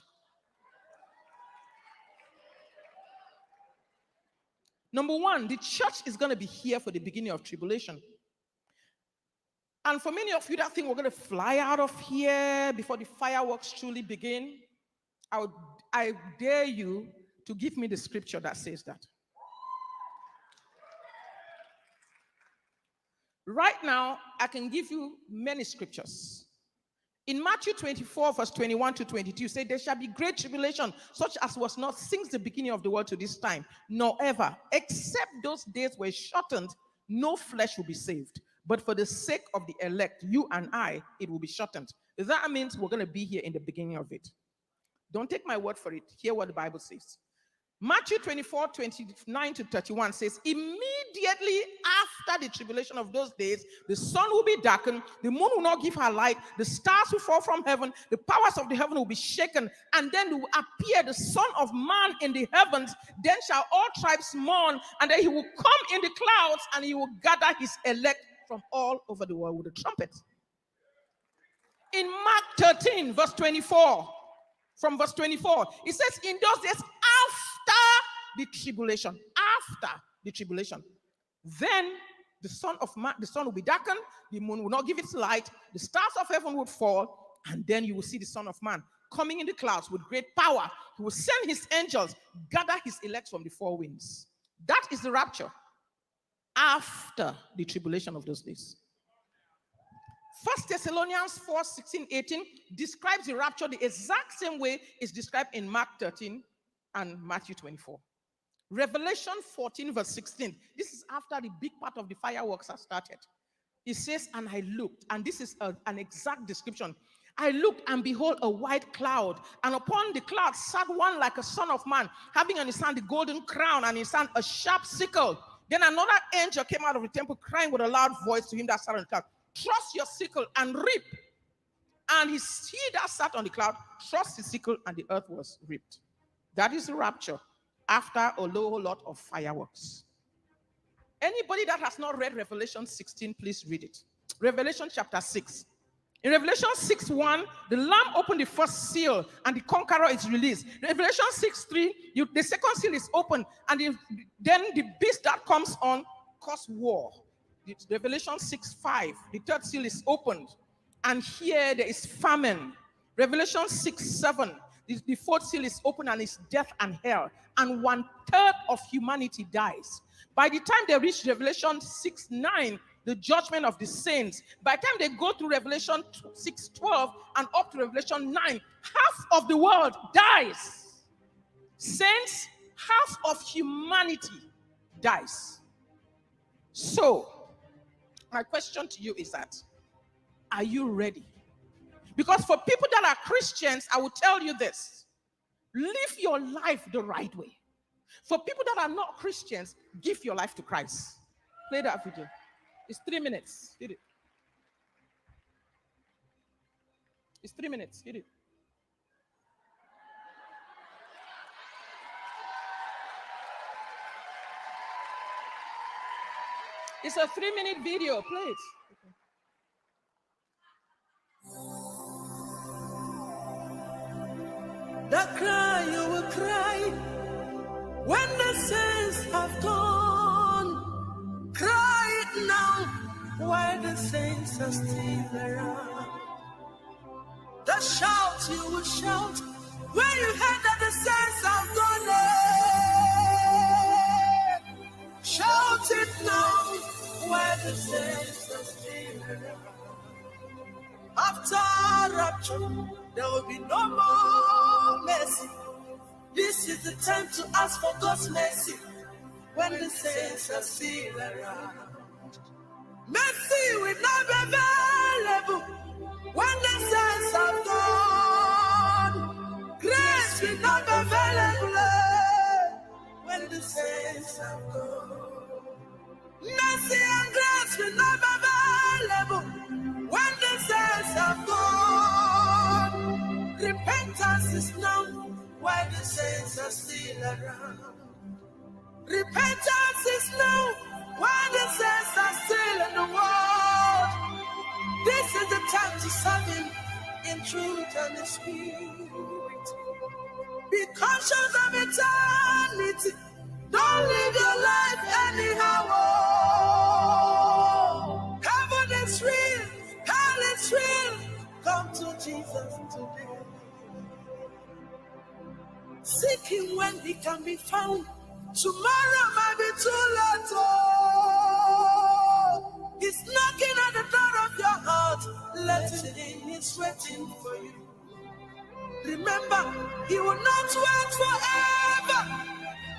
Number one, the church is going to be here for the beginning of tribulation. And for many of you that think we're going to fly out of here before the fireworks truly begin, I dare you to give me the scripture that says that. Right now, I can give you many scriptures. In Matthew 24, verse 21 to 22, say, there shall be great tribulation, such as was not since the beginning of the world to this time, nor ever, except those days were shortened, no flesh will be saved. But for the sake of the elect, you and I, it will be shortened. That means we're going to be here in the beginning of it. Don't take my word for it. Hear what the Bible says. Matthew 24, 29 to 31 says, immediately after the tribulation of those days, the sun will be darkened, the moon will not give her light, the stars will fall from heaven, the powers of the heaven will be shaken, and then will appear the Son of Man in the heavens. Then shall all tribes mourn, and then he will come in the clouds, and he will gather his elect from all over the world with a trumpet. In Mark 13, verse 24, from verse 24, it says, in those days after the tribulation, then the Son of Man, the sun will be darkened, the moon will not give its light, the stars of heaven would fall, and then you will see the Son of Man coming in the clouds with great power. He will send his angels, gather his elect from the four winds. That is the rapture after the tribulation of those days. 1 Thessalonians 4, 16, 18 describes the rapture the exact same way it's described in Mark 13 and Matthew 24. Revelation 14, verse 16. This is after the big part of the fireworks has started. It says, and I looked, and this is an exact description. I looked, and behold, a white cloud, and upon the cloud sat one like a son of man, having in his hand the golden crown, and in his hand a sharp sickle. Then another angel came out of the temple, crying with a loud voice to him that sat on the cloud, thrust your sickle and reap. And he that sat on the cloud thrust his sickle, and the earth was reaped. That is the rapture after a whole lot of fireworks. Anybody that has not read Revelation 16, please read it. Revelation chapter 6. In Revelation 6:1, the Lamb opened the first seal, and the conqueror is released. Revelation 6:3, the second seal is opened, and then the beast that comes on causes war. Revelation 6:5, the third seal is opened, and here there is famine. Revelation 6:7, the fourth seal is open, and it's death and hell, and 1/3 of humanity dies. By the time they reach Revelation 6:9, the judgment of the saints, by the time they go through Revelation 6:12 and up to Revelation 9, half of the world dies. Saints, half of humanity dies. So, my question to you is that, are you ready? Because for people that are Christians, I will tell you this: live your life the right way. For people that are not Christians, give your life to Christ. Play that video. It's 3 minutes. Hit it. It's 3 minutes. Hit it. It's a 3-minute video. Play it. The cry you will cry when the saints have gone. Cry it now while the saints are still around. The shout you will shout when you heard that the saints have gone. Shout it now while the saints are still around. After rapture, there will be no more mercy. This is the time to ask for God's mercy when the saints are still around. Mercy will not be available when the saints are gone. Grace will not be available when the saints are gone. Mercy and grace will not be available when the saints are gone. Repentance is now while the saints are still around. Repentance is now while the saints are still in the world. This is the time to serve Him in truth and in spirit. Be conscious of eternity. Don't live your life anyhow. Oh, heaven is real, hell is real. Come to Jesus today. Seek Him when He can be found. Tomorrow might be too late. Oh, He's knocking at the door of your heart. Blessing is waiting for you. Remember, he will not wait forever.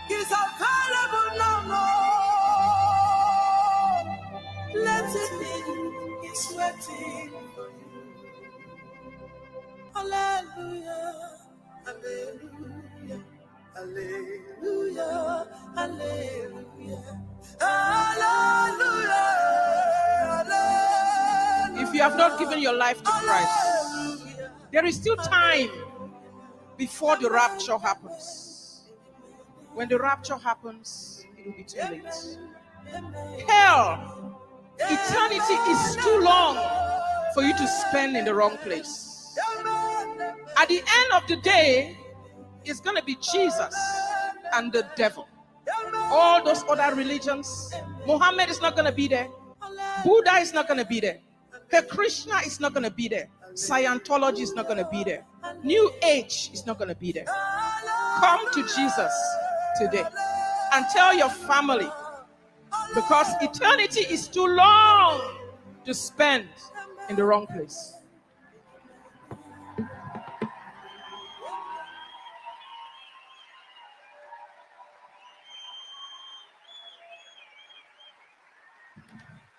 He's available now. No. Blessing is waiting for you. Hallelujah. Hallelujah. Hallelujah. Hallelujah. Hallelujah. If you have not given your life to Christ, there is still time before the rapture happens. When the rapture happens, it will be too late. Hell, eternity is too long for you to spend in the wrong place. At the end of the day, it's going to be Jesus and the devil. All those other religions, Muhammad is not going to be there. Buddha is not going to be there. Krishna is not going to be there. Scientology is not going to be there. New Age is not going to be there. Come to Jesus today and tell your family, because eternity is too long to spend in the wrong place.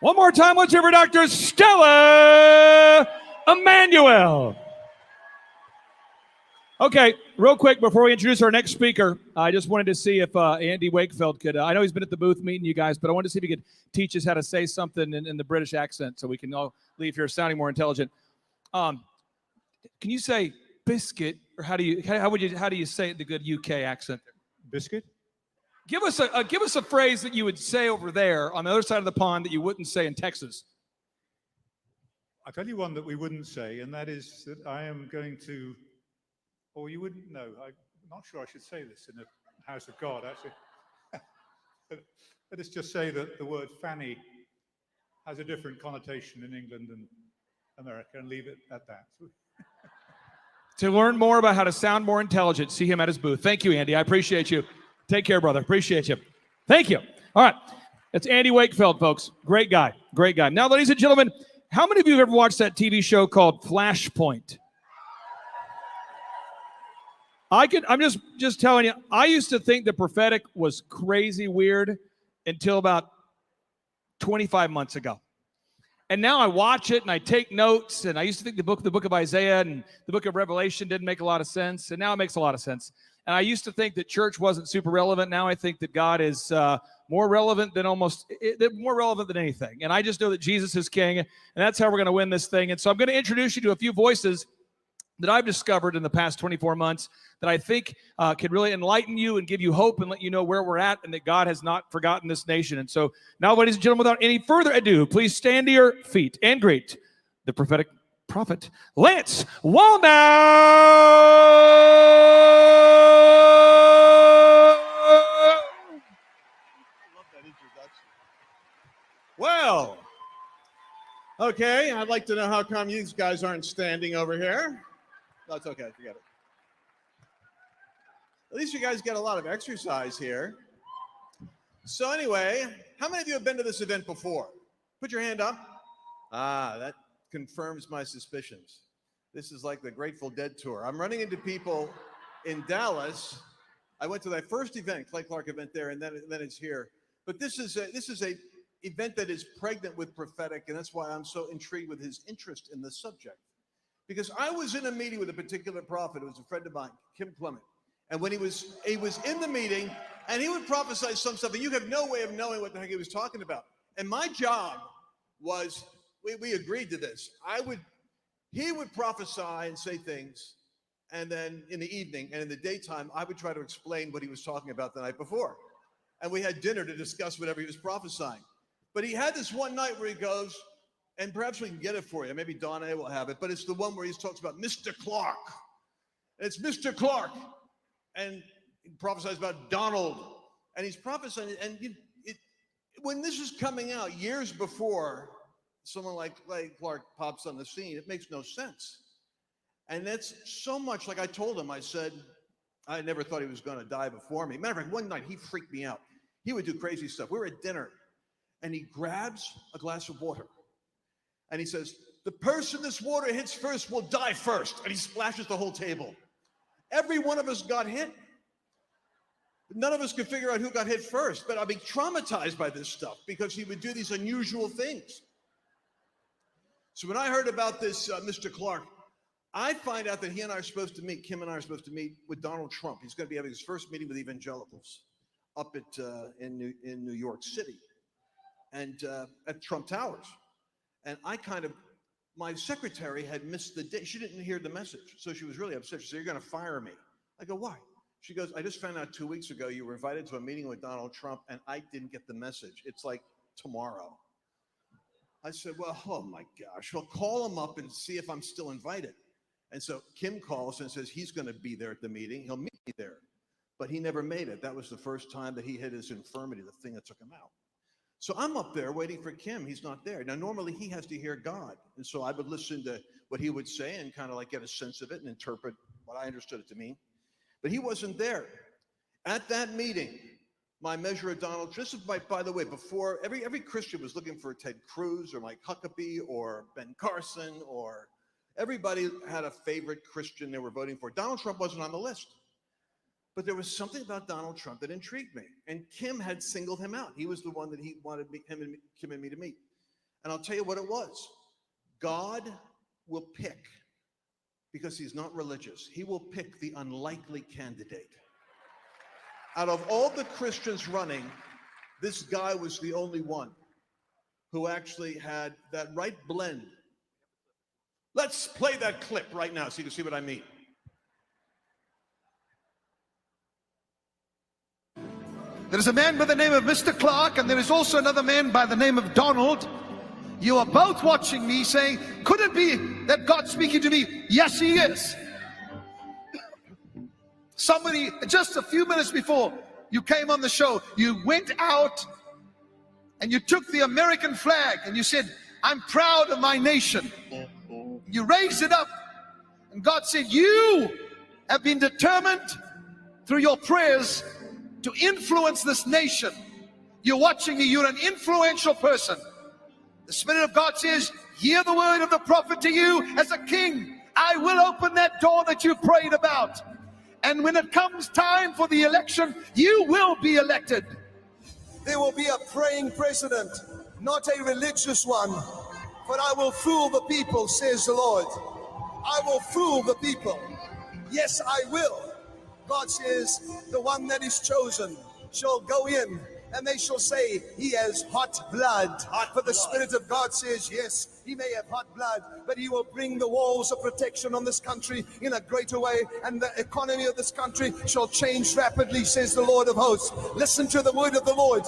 One more time, let's hear for Dr. Stella Emanuel. Okay, real quick before we introduce our next speaker, I just wanted to see if Andy Wakefield could, I know he's been at the booth meeting you guys, but I wanted to see if he could teach us how to say something in the British accent so we can all leave here sounding more intelligent. Can you say biscuit, or how do you say it, the good UK accent? Biscuit? Give us a phrase that you would say over there on the other side of the pond that you wouldn't say in Texas. I'll tell you one that we wouldn't say, and that is that I am going to, or you wouldn't know. I'm not sure I should say this in the house of God, actually. Let us just say that the word fanny has a different connotation in England and America, and leave it at that. To learn more about how to sound more intelligent, see him at his booth. Thank you, Andy. I appreciate you. Take care, brother. Appreciate you. Thank you. All right. It's Andy Wakefield, folks. Great guy. Great guy. Now, ladies and gentlemen, how many of you have ever watched that TV show called Flashpoint? I'm just telling you, I used to think the prophetic was crazy weird until about 25 months ago. And now I watch it and I take notes, and I used to think the book of Isaiah and the book of Revelation didn't make a lot of sense, and now it makes a lot of sense. And I used to think that church wasn't super relevant. Now I think that God is more relevant than more relevant than anything. And I just know that Jesus is king, and that's how we're going to win this thing. And so I'm going to introduce you to a few voices that I've discovered in the past 24 months that I think can really enlighten you and give you hope and let you know where we're at and that God has not forgotten this nation. And so now, ladies and gentlemen, without any further ado, please stand to your feet and greet the prophetic prophet, Lance Walnau. Well, okay, I'd like to know how come you guys aren't standing over here. That's okay, forget it. At least you guys get a lot of exercise here. So anyway, how many of you have been to this event before? Put your hand up. Ah, that confirms my suspicions. This is like the Grateful Dead tour. I'm running into people in Dallas. I went to that first event, Clay Clark event there, and then it's here. But this is a event that is pregnant with prophetic, and that's why I'm so intrigued with his interest in the subject. Because I was in a meeting with a particular prophet. It was a friend of mine, Kim Clement. And when he was in the meeting, and he would prophesy some stuff, and you have no way of knowing what the heck he was talking about. And my job was, we agreed to this. He would prophesy and say things, and then in the evening and in the daytime, I would try to explain what he was talking about the night before. And we had dinner to discuss whatever he was prophesying. But he had this one night where he goes, and perhaps we can get it for you. Maybe Donna will have it, but it's the one where he talks about Mr. Clark. And it's Mr. Clark. And he prophesies about Donald. And he's prophesying, and when this is coming out years before someone like Clark pops on the scene, it makes no sense. And that's so much like I told him, I said, I never thought he was going to die before me. Matter of fact, one night he freaked me out. He would do crazy stuff. We were at dinner, and he grabs a glass of water, and he says, The person this water hits first will die first. And he splashes the whole table. Every one of us got hit. None of us could figure out who got hit first, but I'd be traumatized by this stuff because he would do these unusual things. So when I heard about this, Mr. Clark, I find out that he and I are supposed to meet, Kim and I are supposed to meet with Donald Trump. He's going to be having his first meeting with evangelicals up at in New York City and at Trump Towers. And my secretary had missed the day. She didn't hear the message, so she was really upset. She said, "You're going to fire me." I go, "Why?" She goes, "I just found out 2 weeks ago you were invited to a meeting with Donald Trump, and I didn't get the message. It's like tomorrow." I said, "Well, oh my gosh, well, call him up and see if I'm still invited." And so Kim calls and says he's going to be there at the meeting. He'll meet me there. But he never made it. That was the first time that he hit his infirmity, the thing that took him out. So I'm up there waiting for Kim. He's not there. Now, normally he has to hear God. And so I would listen to what he would say and kind of like get a sense of it and interpret what I understood it to mean. But he wasn't there. At that meeting, my measure of Donald, just by the way, before every Christian was looking for Ted Cruz or Mike Huckabee or Ben Carson, or everybody had a favorite Christian they were voting for. Donald Trump wasn't on the list. But there was something about Donald Trump that intrigued me. And Kim had singled him out. He was the one that he wanted Kim and me to meet. And I'll tell you what it was. God will pick, because he's not religious, he will pick the unlikely candidate. Out of all the Christians running, this guy was the only one who actually had that right blend. Let's play that clip right now so you can see what I mean. There is a man by the name of Mr. Clark, and there is also another man by the name of Donald. You are both watching me saying, could it be that God's speaking to me? Yes, he is. Somebody, just a few minutes before you came on the show, you went out and you took the American flag and you said, I'm proud of my nation. You raised it up, and God said, you have been determined through your prayers to influence this nation. You're watching me, you're an influential person. The Spirit of God says, hear the word of the prophet to you as a king. I will open that door that you prayed about. And when it comes time for the election, you will be elected. There will be a praying president, not a religious one. But I will fool the people, says the Lord. I will fool the people. Yes, I will. God says, the one that is chosen shall go in, and they shall say, he has hot blood. For the Spirit of God says, yes, he may have hot blood, but he will bring the walls of protection on this country in a greater way, and the economy of this country shall change rapidly, says the Lord of hosts. Listen to the word of the Lord.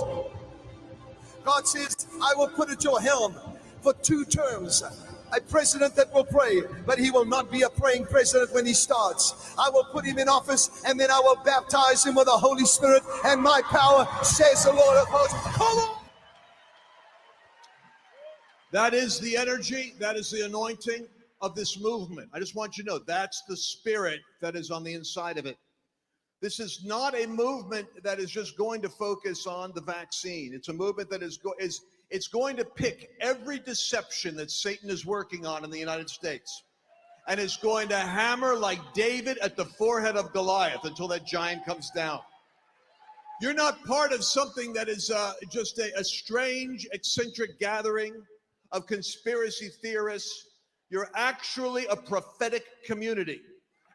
God says, I will put at your helm for 2 terms a president that will pray, but he will not be a praying president when he starts. I will put him in office, and then I will baptize him with the Holy Spirit and my power, says the Lord of hosts. Come on! That is the energy, that is the anointing of this movement. I just want you to know that's the spirit that is on the inside of it. This is not a movement that is just going to focus on the vaccine. It's a movement that it's going to pick every deception that Satan is working on in the United States, and it's going to hammer like David at the forehead of Goliath until that giant comes down. You're not part of something that is just a strange, eccentric gathering of conspiracy theorists. You're actually a prophetic community,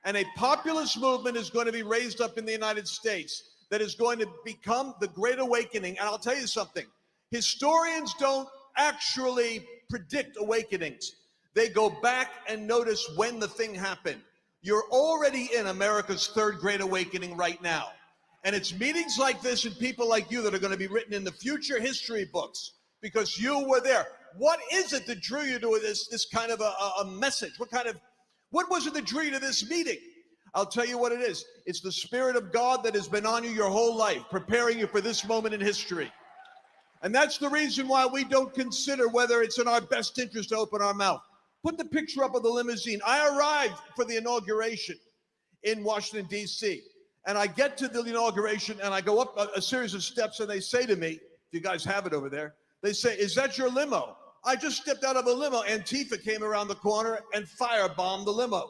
and a populist movement is going to be raised up in the United States that is going to become the Great Awakening. And I'll tell you something. Historians don't actually predict awakenings. They go back and notice when the thing happened. You're already in America's 3rd Great Awakening right now. And it's meetings like this and people like you that are going to be written in the future history books because you were there. What is it that drew you to this kind of a message? What was it that drew you to this meeting? I'll tell you what it is. It's the Spirit of God that has been on you your whole life, preparing you for this moment in history. And that's the reason why we don't consider whether it's in our best interest to open our mouth. Put the picture up of the limousine. I arrived for the inauguration in Washington, D.C. And I get to the inauguration and I go up a series of steps and they say to me, if you guys have it over there, they say, is that your limo? I just stepped out of a limo. Antifa came around the corner and firebombed the limo.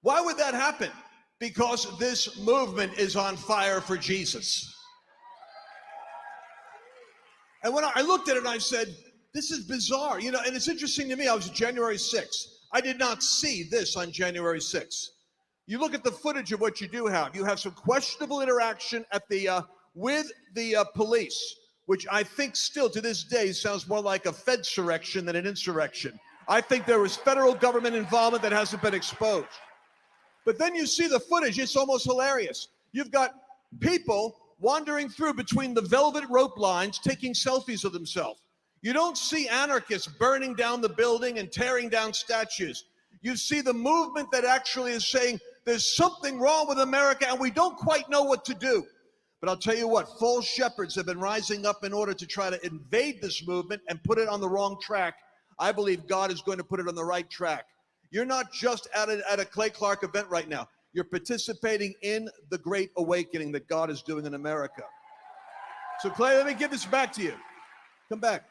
Why would that happen? Because this movement is on fire for Jesus. And when I looked at it and I said, this is bizarre. You know, and it's interesting to me, I was January 6th. I did not see this on January 6th. You look at the footage of what you do have. You have some questionable interaction at the with the police, which I think still to this day sounds more like a Fedsurrection than an insurrection. I think there was federal government involvement that hasn't been exposed. But then you see the footage, it's almost hilarious. You've got people wandering through between the velvet rope lines, taking selfies of themselves. You don't see anarchists burning down the building and tearing down statues. You see the movement that actually is saying there's something wrong with America and we don't quite know what to do. But I'll tell you what, false shepherds have been rising up in order to try to invade this movement and put it on the wrong track. I believe God is going to put it on the right track. You're not just at a Clay Clark event right now. You're participating in the great awakening that God is doing in America. So Clay, let me give this back to you. Come back.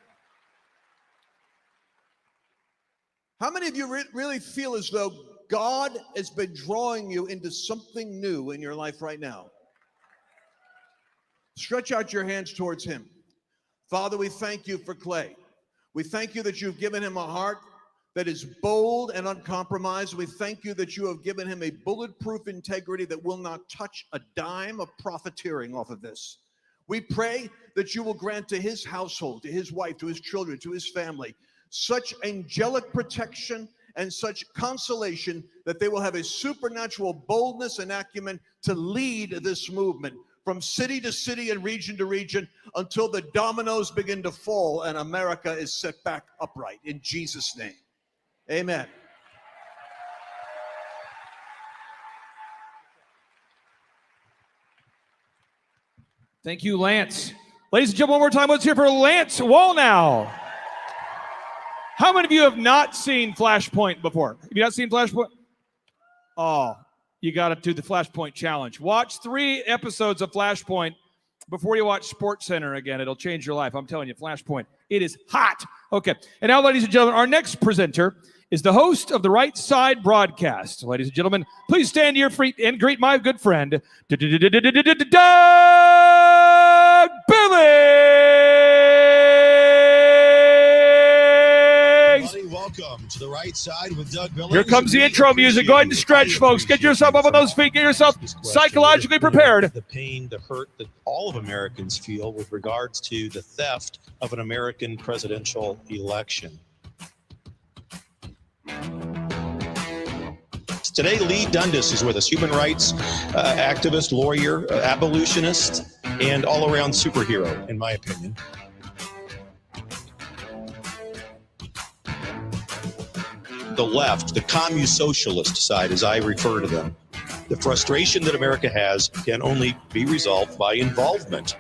How many of you really feel as though God has been drawing you into something new in your life right now? Stretch out your hands towards him. Father, we thank you for Clay. We thank you that you've given him a heart that is bold and uncompromised. We thank you that you have given him a bulletproof integrity that will not touch a dime of profiteering off of this. We pray that you will grant to his household, to his wife, to his children, to his family, such angelic protection and such consolation that they will have a supernatural boldness and acumen to lead this movement from city to city and region to region until the dominoes begin to fall and America is set back upright. In Jesus' name, amen. Thank you, Lance. Ladies and gentlemen, one more time, let's hear for Lance Walnau. How many of you have not seen Flashpoint before? Have you not seen Flashpoint? Oh, you got to do the Flashpoint challenge. Watch 3 episodes of Flashpoint before you watch SportsCenter again. It'll change your life. I'm telling you, Flashpoint. It is hot. Okay. And now, ladies and gentlemen, our next presenter is the host of the Right Side broadcast. Ladies and gentlemen, please stand to your feet and greet my good friend, Doug Billings. Welcome to the Right Side with Doug Billings. Here comes the intro music. Go ahead and stretch, folks. Get yourself up on those feet. Get yourself psychologically prepared. The pain, the hurt that all of Americans feel with regards to the theft of an American presidential election. Today, Lee Dundas is with us, human rights activist, lawyer, abolitionist, and all-around superhero, in my opinion. The left, the commu-socialist side, as I refer to them, the frustration that America has can only be resolved by involvement.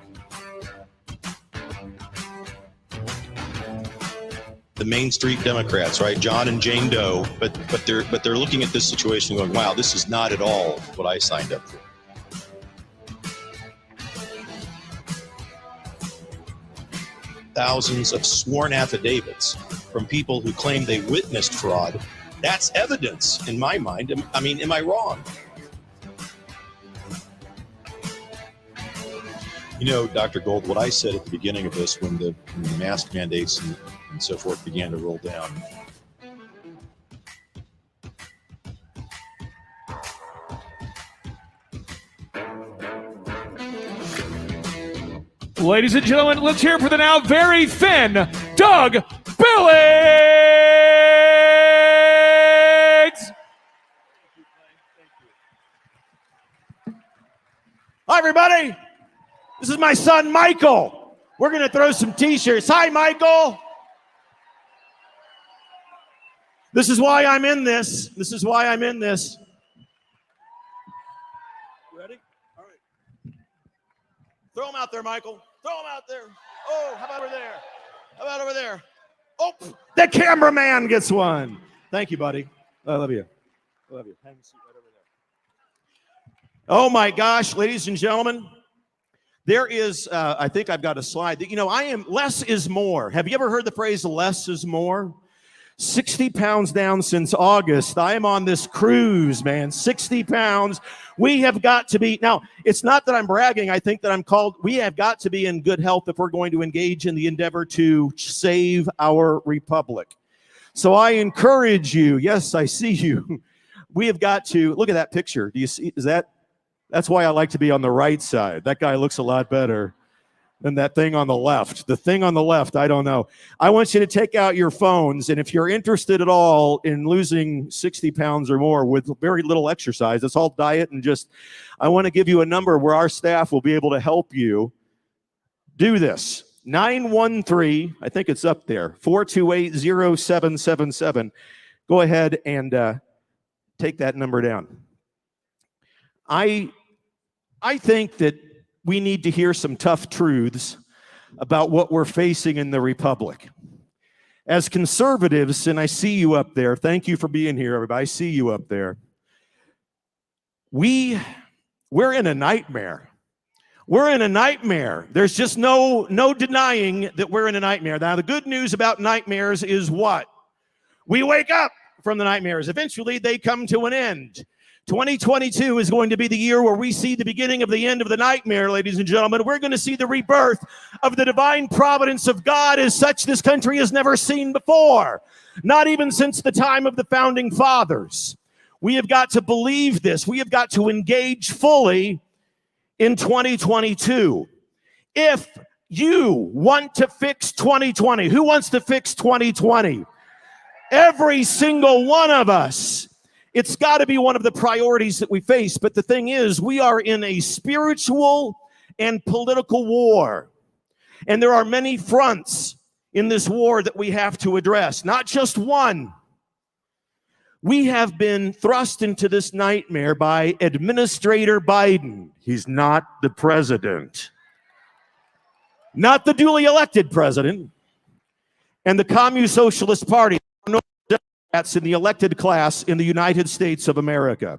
The Main Street Democrats, right? John and Jane Doe, but they're looking at this situation going, wow, this is not at all what I signed up for. Thousands of sworn affidavits from people who claim they witnessed fraud. That's evidence in my mind. I mean, am I wrong? You know, Dr. Gold, what I said at the beginning of this when the mask mandates and so forth began to roll down. Ladies and gentlemen, let's hear for the now very thin Doug Billings. Hi, everybody. This is my son, Michael. We're going to throw some t-shirts. Hi, Michael. This is why I'm in this. This is why I'm in this. Ready? All right. Throw them out there, Michael. Throw them out there. Oh, how about over there? How about over there? Oh, the cameraman gets one. Thank you, buddy. I love you. I love you. Have a seat right over there. Oh, my gosh, ladies and gentlemen. There is, I think I've got a slide that, less is more. Have you ever heard the phrase less is more? 60 pounds down since August. I am on this cruise, man. 60 pounds. We have got to be, now, it's not that I'm bragging. I think that we have got to be in good health if we're going to engage in the endeavor to save our republic. So I encourage you, yes, I see you. We have got to, look at that picture. Do you see, that's why I like to be on the right side. That guy looks a lot better than that thing on the left. The thing on the left, I don't know. I want you to take out your phones, and if you're interested at all in losing 60 pounds or more with very little exercise, it's all diet and I want to give you a number where our staff will be able to help you do this. 913, I think it's up there, 428-0777. Go ahead and take that number down. I think that we need to hear some tough truths about what we're facing in the Republic. As conservatives, and I see you up there, thank you for being here, everybody. I see you up there. We're in a nightmare. We're in a nightmare. There's just no denying that we're in a nightmare. Now, the good news about nightmares is what? We wake up from the nightmares. Eventually, they come to an end. 2022 is going to be the year where we see the beginning of the end of the nightmare, ladies and gentlemen. We're going to see the rebirth of the divine providence of God as such this country has never seen before, not even since the time of the founding fathers. We have got to believe this. We have got to engage fully in 2022. If you want to fix 2020, who wants to fix 2020? Every single one of us. It's got to be one of the priorities that we face. But the thing is, we are in a spiritual and political war. And there are many fronts in this war that we have to address, not just one. We have been thrust into this nightmare by Administrator Biden. He's not the president. Not the duly elected president. And the Communist Socialist Party. That's in the elected class in the United States of America.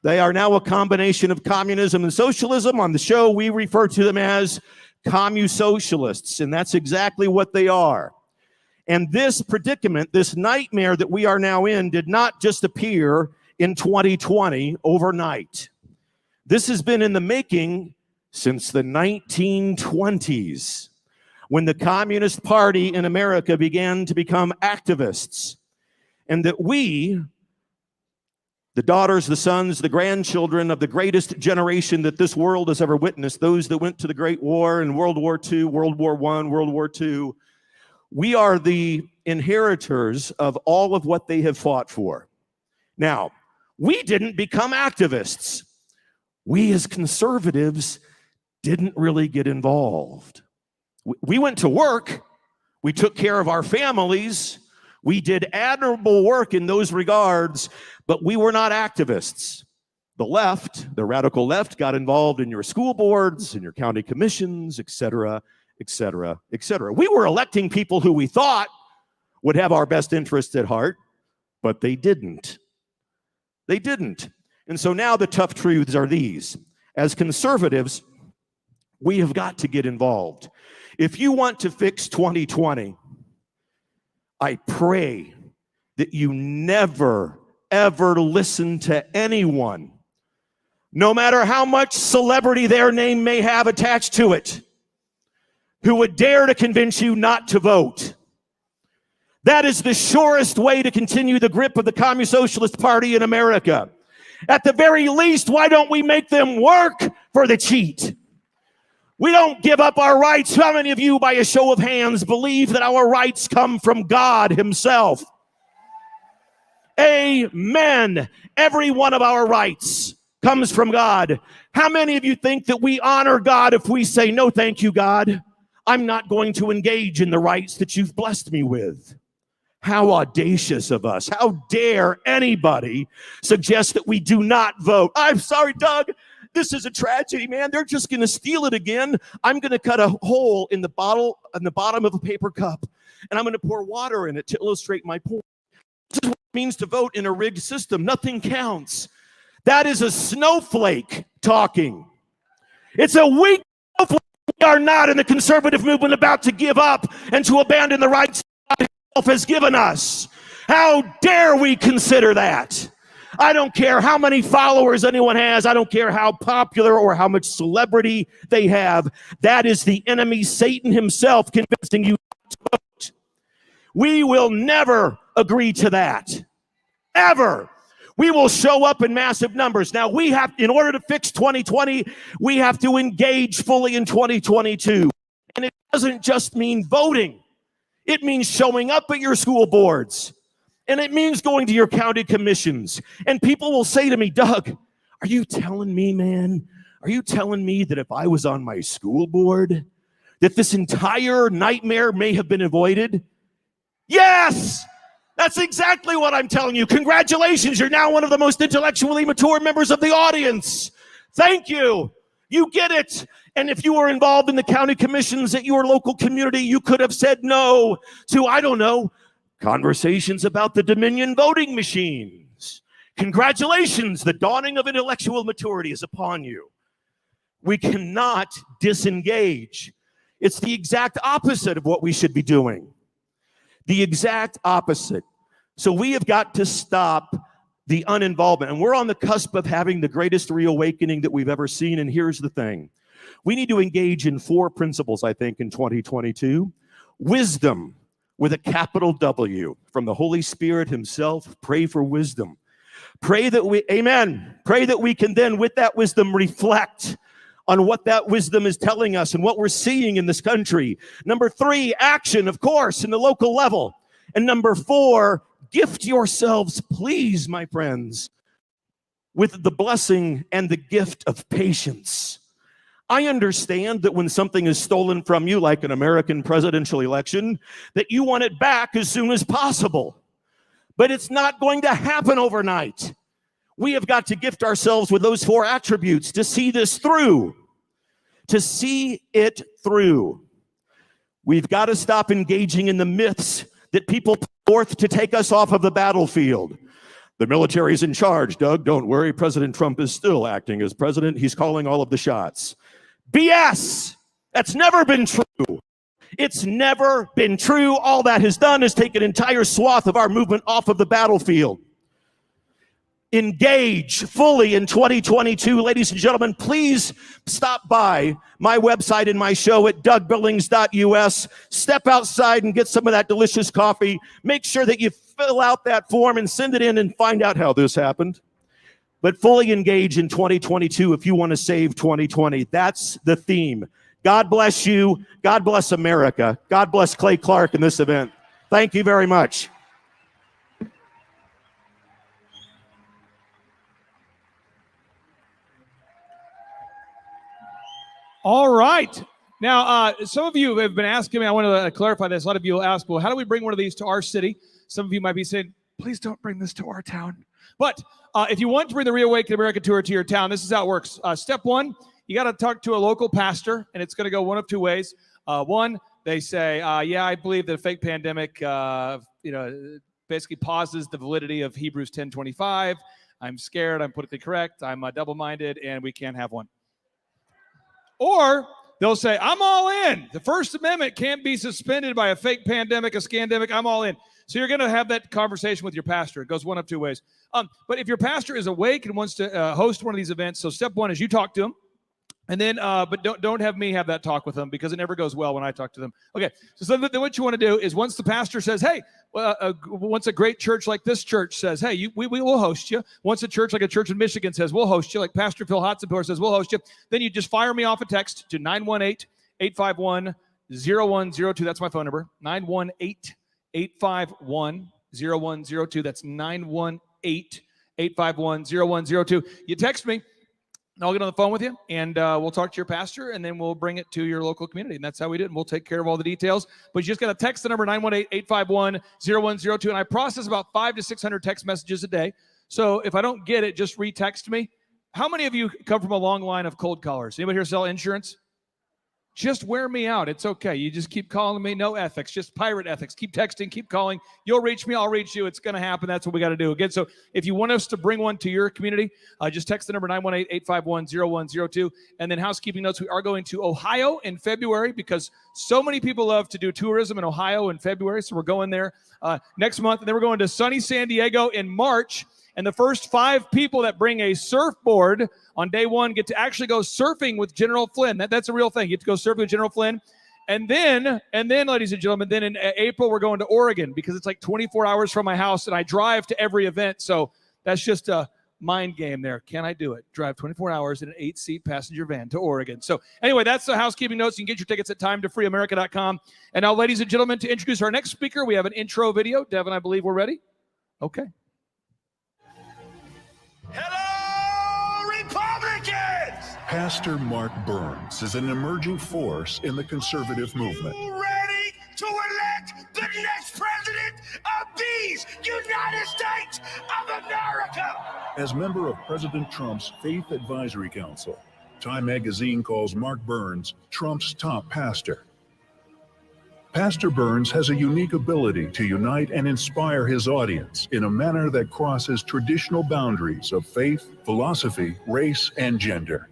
They are now a combination of communism and socialism. On the show, we refer to them as commu-socialists, and that's exactly what they are. And this predicament, this nightmare that we are now in, did not just appear in 2020 overnight. This has been in the making since the 1920s, when the Communist Party in America began to become activists. And that we, the daughters, the sons, the grandchildren of the greatest generation that this world has ever witnessed, those that went to the Great War in World War II, World War I, World War II, we are the inheritors of all of what they have fought for. Now, we didn't become activists. We as conservatives didn't really get involved. We went to work. We took care of our families. We did admirable work in those regards, but we were not activists. The left, the radical left, got involved in your school boards, in your county commissions, et cetera, et cetera, et cetera. We were electing people who we thought would have our best interests at heart, but they didn't. They didn't. And so now the tough truths are these. As conservatives, we have got to get involved. If you want to fix 2020, I pray that you never, ever listen to anyone, no matter how much celebrity their name may have attached to it, who would dare to convince you not to vote. That is the surest way to continue the grip of the Communist Socialist Party in America. At the very least, why don't we make them work for the cheat? We don't give up our rights. How many of you, by a show of hands, believe that our rights come from God himself? Amen. Every one of our rights comes from God. How many of you think that we honor God if we say, no, thank you, God, I'm not going to engage in the rights that you've blessed me with? How audacious of us. How dare anybody suggest that we do not vote? I'm sorry, Doug. This is a tragedy, man. They're just going to steal it again. I'm going to cut a hole in the bottle on the bottom of a paper cup, and I'm going to pour water in it to illustrate my point. This is what it means to vote in a rigged system. Nothing counts. That is a snowflake talking. It's a weak snowflake We are not in the conservative movement about to give up and to abandon the rights God himself has given us. How dare we consider that? I don't care how many followers anyone has. I don't care how popular or how much celebrity they have. That is the enemy, Satan himself, convincing you not to vote. We will never agree to that. Ever. We will show up in massive numbers. Now, we have, in order to fix 2020, we have to engage fully in 2022. And it doesn't just mean voting. It means showing up at your school boards. And it means going to your county commissions. And people will say to me, Doug, are you telling me, man? Are you telling me that if I was on my school board, that this entire nightmare may have been avoided? Yes! That's exactly what I'm telling you. Congratulations, you're now one of the most intellectually mature members of the audience. Thank you. You get it. And if you were involved in the county commissions at your local community, you could have said no to, I don't know, conversations about the Dominion voting machines. Congratulations, the dawning of intellectual maturity is upon you. We cannot disengage. It's the exact opposite of what we should be doing. The exact opposite. So we have got to stop the uninvolvement. And we're on the cusp of having the greatest reawakening that we've ever seen. And here's the thing. We need to engage in 4 principles, I think, in 2022. Wisdom with a capital W from the Holy Spirit himself. Pray for wisdom. Pray that we, amen. Pray that we can then, with that wisdom, reflect on what that wisdom is telling us and what we're seeing in this country. Number 3, action, of course, in the local level. And number 4, gift yourselves, please, my friends, with the blessing and the gift of patience. I understand that when something is stolen from you, like an American presidential election, that you want it back as soon as possible. But it's not going to happen overnight. We have got to gift ourselves with those 4 attributes to see this through. To see it through. We've got to stop engaging in the myths that people put forth to take us off of the battlefield. The military's in charge, Doug. Don't worry. President Trump is still acting as president. He's calling all of the shots. BS! That's never been true. It's never been true. All that has done is take an entire swath of our movement off of the battlefield. Engage fully in 2022. Ladies and gentlemen, please stop by my website and my show at dougbillings.us. Step outside and get some of that delicious coffee. Make sure that you fill out that form and send it in and find out how this happened. But fully engage in 2022 if you want to save 2020. That's the theme. God bless you. God bless America. God bless Clay Clark in this event. Thank you very much. All right. Now, some of you have been asking me, I want to clarify this. A lot of you will ask, well, how do we bring one of these to our city? Some of you might be saying, please don't bring this to our town. But if you want to bring the ReAwaken America Tour to your town, this is how it works. Step 1, you got to talk to a local pastor, and it's going to go one of 2 ways. One, they say, yeah, I believe that a fake pandemic, basically pauses the validity of Hebrews 10:25. I'm scared, I'm politically correct, I'm double-minded, and we can't have one. Or they'll say, I'm all in. The First Amendment can't be suspended by a fake pandemic, a scandemic. I'm all in. So you're going to have that conversation with your pastor. It goes one of 2 ways. But if your pastor is awake and wants to host one of these events, so step 1 is you talk to him. And then, but don't have me have that talk with them because it never goes well when I talk to them. Okay, so then what you want to do is once the pastor says, hey, once a great church like this church says, hey, we will host you. Once a church like a church in Michigan says, we'll host you, like Pastor Phil Hotzenpiller says, we'll host you, then you just fire me off a text to 918-851-0102. That's my phone number, 918-851-0102. That's 918-851-0102. You text me. I'll get on the phone with you, and we'll talk to your pastor, and then we'll bring it to your local community. And that's how we do it, and we'll take care of all the details. But you just got to text the number 918-851-0102, and I process about 500 to 600 text messages a day. So if I don't get it, just re-text me. How many of you come from a long line of cold callers? Anybody here sell insurance? Just wear me out. It's okay. You just keep calling me. No ethics, just pirate ethics. Keep texting, keep calling. You'll reach me, I'll reach you. It's going to happen. That's what we got to do. Again, so if you want us to bring one to your community, just text the number 918-851-0102. And then housekeeping notes, we are going to Ohio in February because so many people love to do tourism in Ohio in February. So we're going there next month. And then we're going to sunny San Diego in March. And the first 5 people that bring a surfboard on day 1 get to actually go surfing with General Flynn. That's a real thing. You get to go surfing with General Flynn. And then, ladies and gentlemen, then in April, we're going to Oregon because it's like 24 hours from my house and I drive to every event. So that's just a mind game there. Can I do it? Drive 24 hours in an 8-seat passenger van to Oregon. So anyway, that's the housekeeping notes. You can get your tickets at timetofreeamerica.com. And now, ladies and gentlemen, to introduce our next speaker, we have an intro video. Devin, I believe we're ready. Okay. Hello, Republicans! Pastor Mark Burns is an emerging force in the conservative movement. Ready to elect the next president of these United States of America! As member of President Trump's Faith Advisory Council, Time magazine calls Mark Burns Trump's top pastor. Pastor Burns has a unique ability to unite and inspire his audience in a manner that crosses traditional boundaries of faith, philosophy, race, and gender.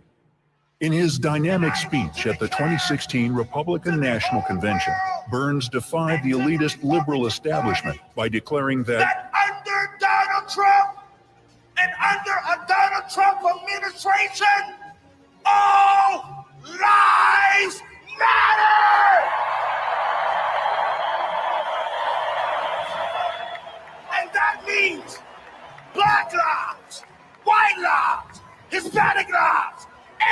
In his dynamic speech at the 2016 Republican National Convention, Burns defied the elitist liberal establishment by declaring that under Donald Trump and under a Donald Trump administration, all lives matter! And that means black lives, white lives, Hispanic lives,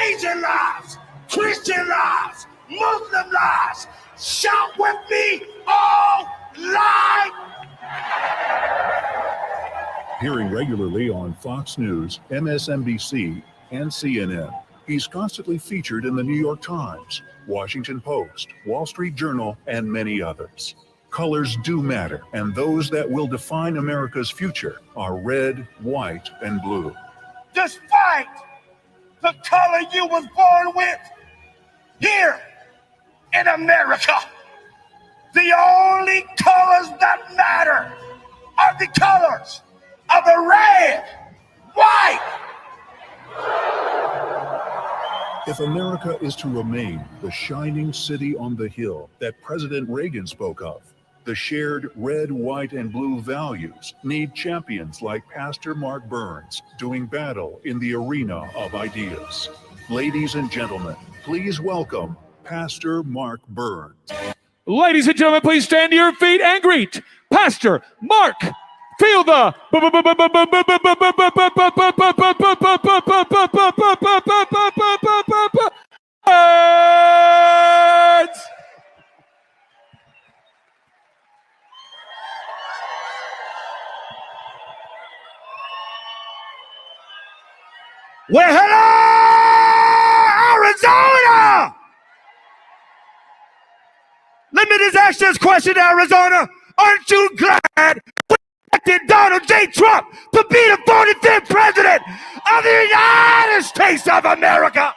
Asian lives, Christian lives, Muslim lives. Shout with me, all lives. Appearing regularly on Fox News, MSNBC, and CNN, he's constantly featured in the New York Times, Washington Post, Wall Street Journal, and many others. Colors do matter, and those that will define America's future are red, white, and blue. Despite the color you was born with, here in America, the only colors that matter are the colors of the red, white. If America is to remain the shining city on the hill that President Reagan spoke of, the shared red, white, and blue values need champions like Pastor Mark Burns doing battle in the arena of ideas. Ladies and gentlemen, please welcome Pastor Mark Burns. Ladies and gentlemen, please stand to your feet and greet Pastor Mark. Feel the Well, hello, Arizona! Let me just ask this question, Arizona. Aren't you glad we elected Donald J. Trump to be the 45th president of the United States of America?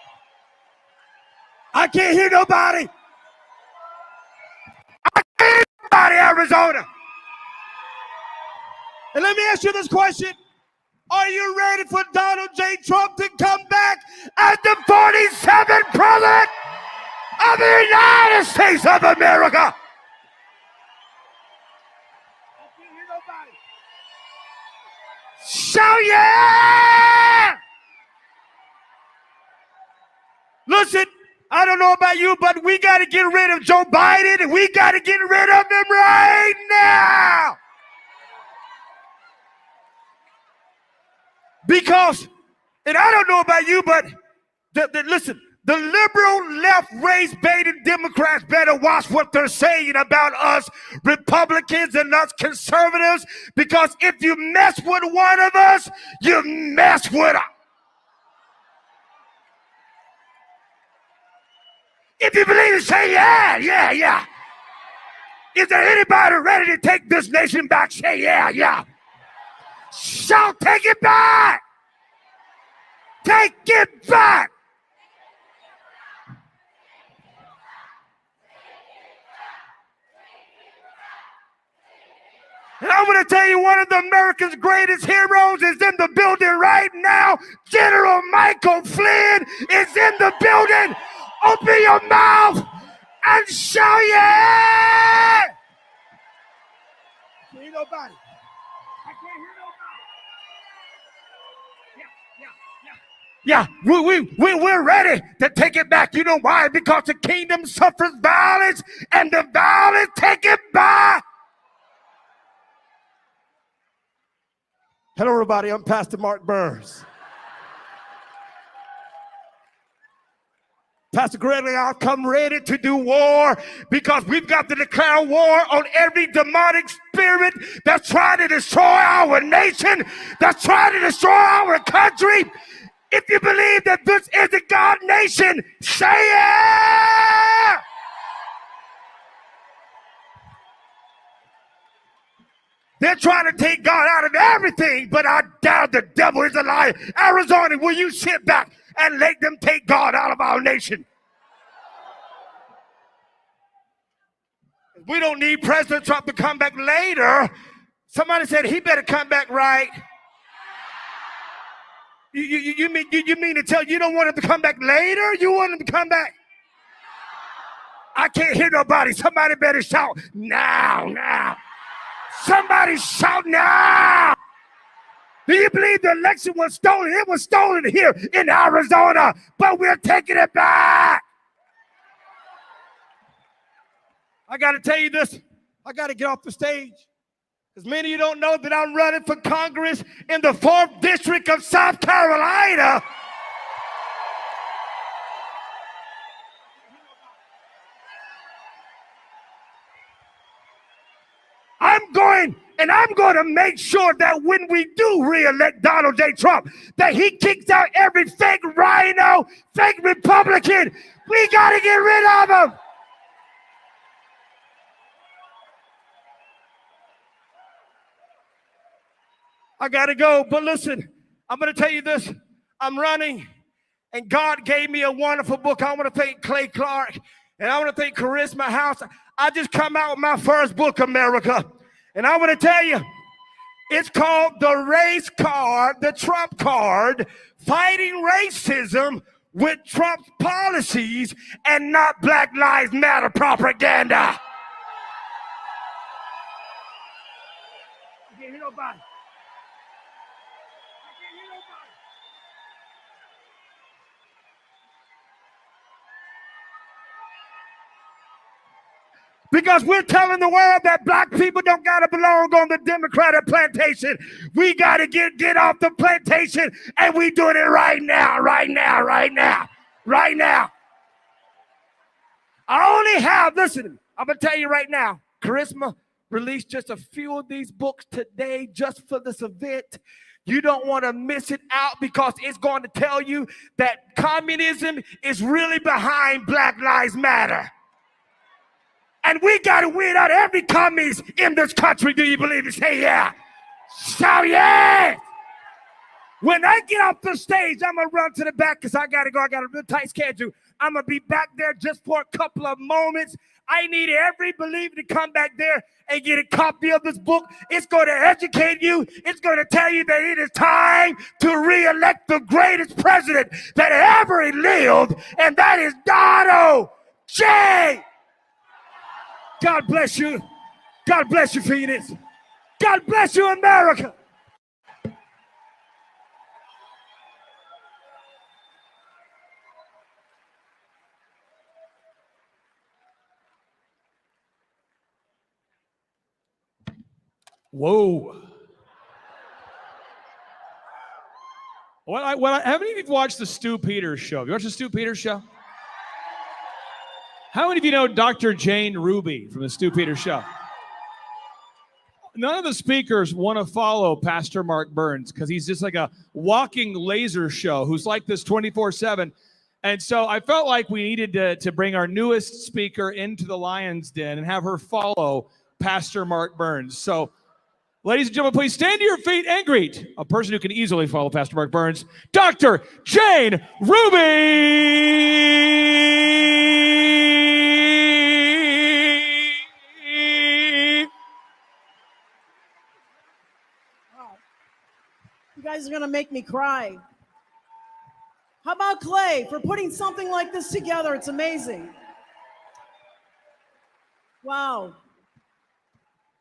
I can't hear nobody. I can't hear nobody, Arizona. And let me ask you this question. Are you ready for Donald J. Trump to come back as the 47th president of the United States of America? Shout yeah! Listen, I don't know about you, but we got to get rid of Joe Biden, and we got to get rid of him right now. Because, and I don't know about you, but listen, the liberal left race-baiting Democrats better watch what they're saying about us Republicans and us conservatives, because if you mess with one of us, you mess with us. If you believe it, say yeah, yeah, yeah. Is there anybody ready to take this nation back? Say yeah, yeah. Shout, take it back! Take it back! to tell you one of the America's greatest heroes is in the building right now. General Michael Flynn is in the building. Open your mouth and shout yeah! Can't hear nobody. I can't hear nobody. Yeah, we're ready to take it back. You know why? Because the kingdom suffers violence, and the violence taken by. Hello, everybody. I'm Pastor Mark Burns. Pastor Gregory, I've come ready to do war because we've got to declare war on every demonic spirit that's trying to destroy our nation, that's trying to destroy our country. If you believe that this is a God nation, say it! They're trying to take God out of everything, but I doubt the devil is a liar. Arizona, will you sit back and let them take God out of our nation? We don't need President Trump to come back later. Somebody said he better come back right. You mean to tell you don't want him to come back later? You want him to come back? I can't hear nobody. Somebody better shout now. Somebody shout now. Do you believe the election was stolen? It was stolen here in Arizona, but we're taking it back. I got to tell you this. I got to get off the stage. Because many of you don't know that I'm running for Congress in the 4th District of South Carolina. I'm going to make sure that when we do re-elect Donald J. Trump, that he kicks out every fake rhino, fake Republican. We got to get rid of him. I got to go, but listen, I'm going to tell you this. I'm running, and God gave me a wonderful book. I want to thank Clay Clark, and I want to thank Charisma House. I just come out with my first book, America, and I want to tell you, it's called The Race Card, the Trump Card, Fighting Racism with Trump's Policies and Not Black Lives Matter Propaganda. I can't hear nobody. Because we're telling the world that black people don't got to belong on the Democratic plantation. We got to get off the plantation, and we doing it right now. I only have, listen, I'm going to tell you right now, Charisma released just a few of these books today just for this event. You don't want to miss it out because it's going to tell you that communism is really behind Black Lives Matter. And we got to weed out every communist in this country. Do you believe it? Say yeah. Shout yeah. When I get off the stage, I'm going to run to the back because I got to go. I got a real tight schedule. I'm going to be back there just for a couple of moments. I need every believer to come back there and get a copy of this book. It's going to educate you. It's going to tell you that it is time to re-elect the greatest president that ever lived, and that is Donald J. God bless you. God bless you, Phoenix. God bless you, America. Whoa. How many of you have watched the Stu Peters show? Have you watched the Stu Peters show? How many of you know Dr. Jane Ruby from the Stu Peters show? None of the speakers want to follow Pastor Mark Burns because he's just like a walking laser show who's like this 24/7. And so I felt like we needed to bring our newest speaker into the Lion's Den and have her follow Pastor Mark Burns. So, ladies and gentlemen, please stand to your feet and greet a person who can easily follow Pastor Mark Burns, Dr. Jane Ruby. guys are going to make me cry. How about Clay for putting something like this together? It's amazing. Wow.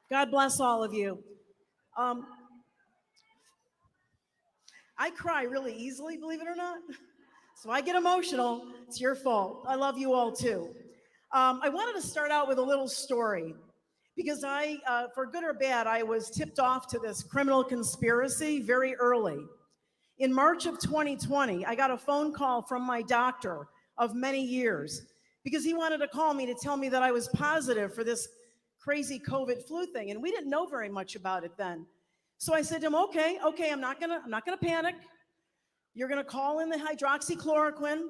God bless all of you. I cry really easily, believe it or not. So I get emotional. It's your fault. I love you all too. I wanted to start out with a little story because for good or bad, I was tipped off to this criminal conspiracy very early. In March of 2020, I got a phone call from my doctor of many years because he wanted to call me to tell me that I was positive for this crazy COVID flu thing. And we didn't know very much about it then. So I said to him, okay, I'm not gonna panic. You're gonna call in the hydroxychloroquine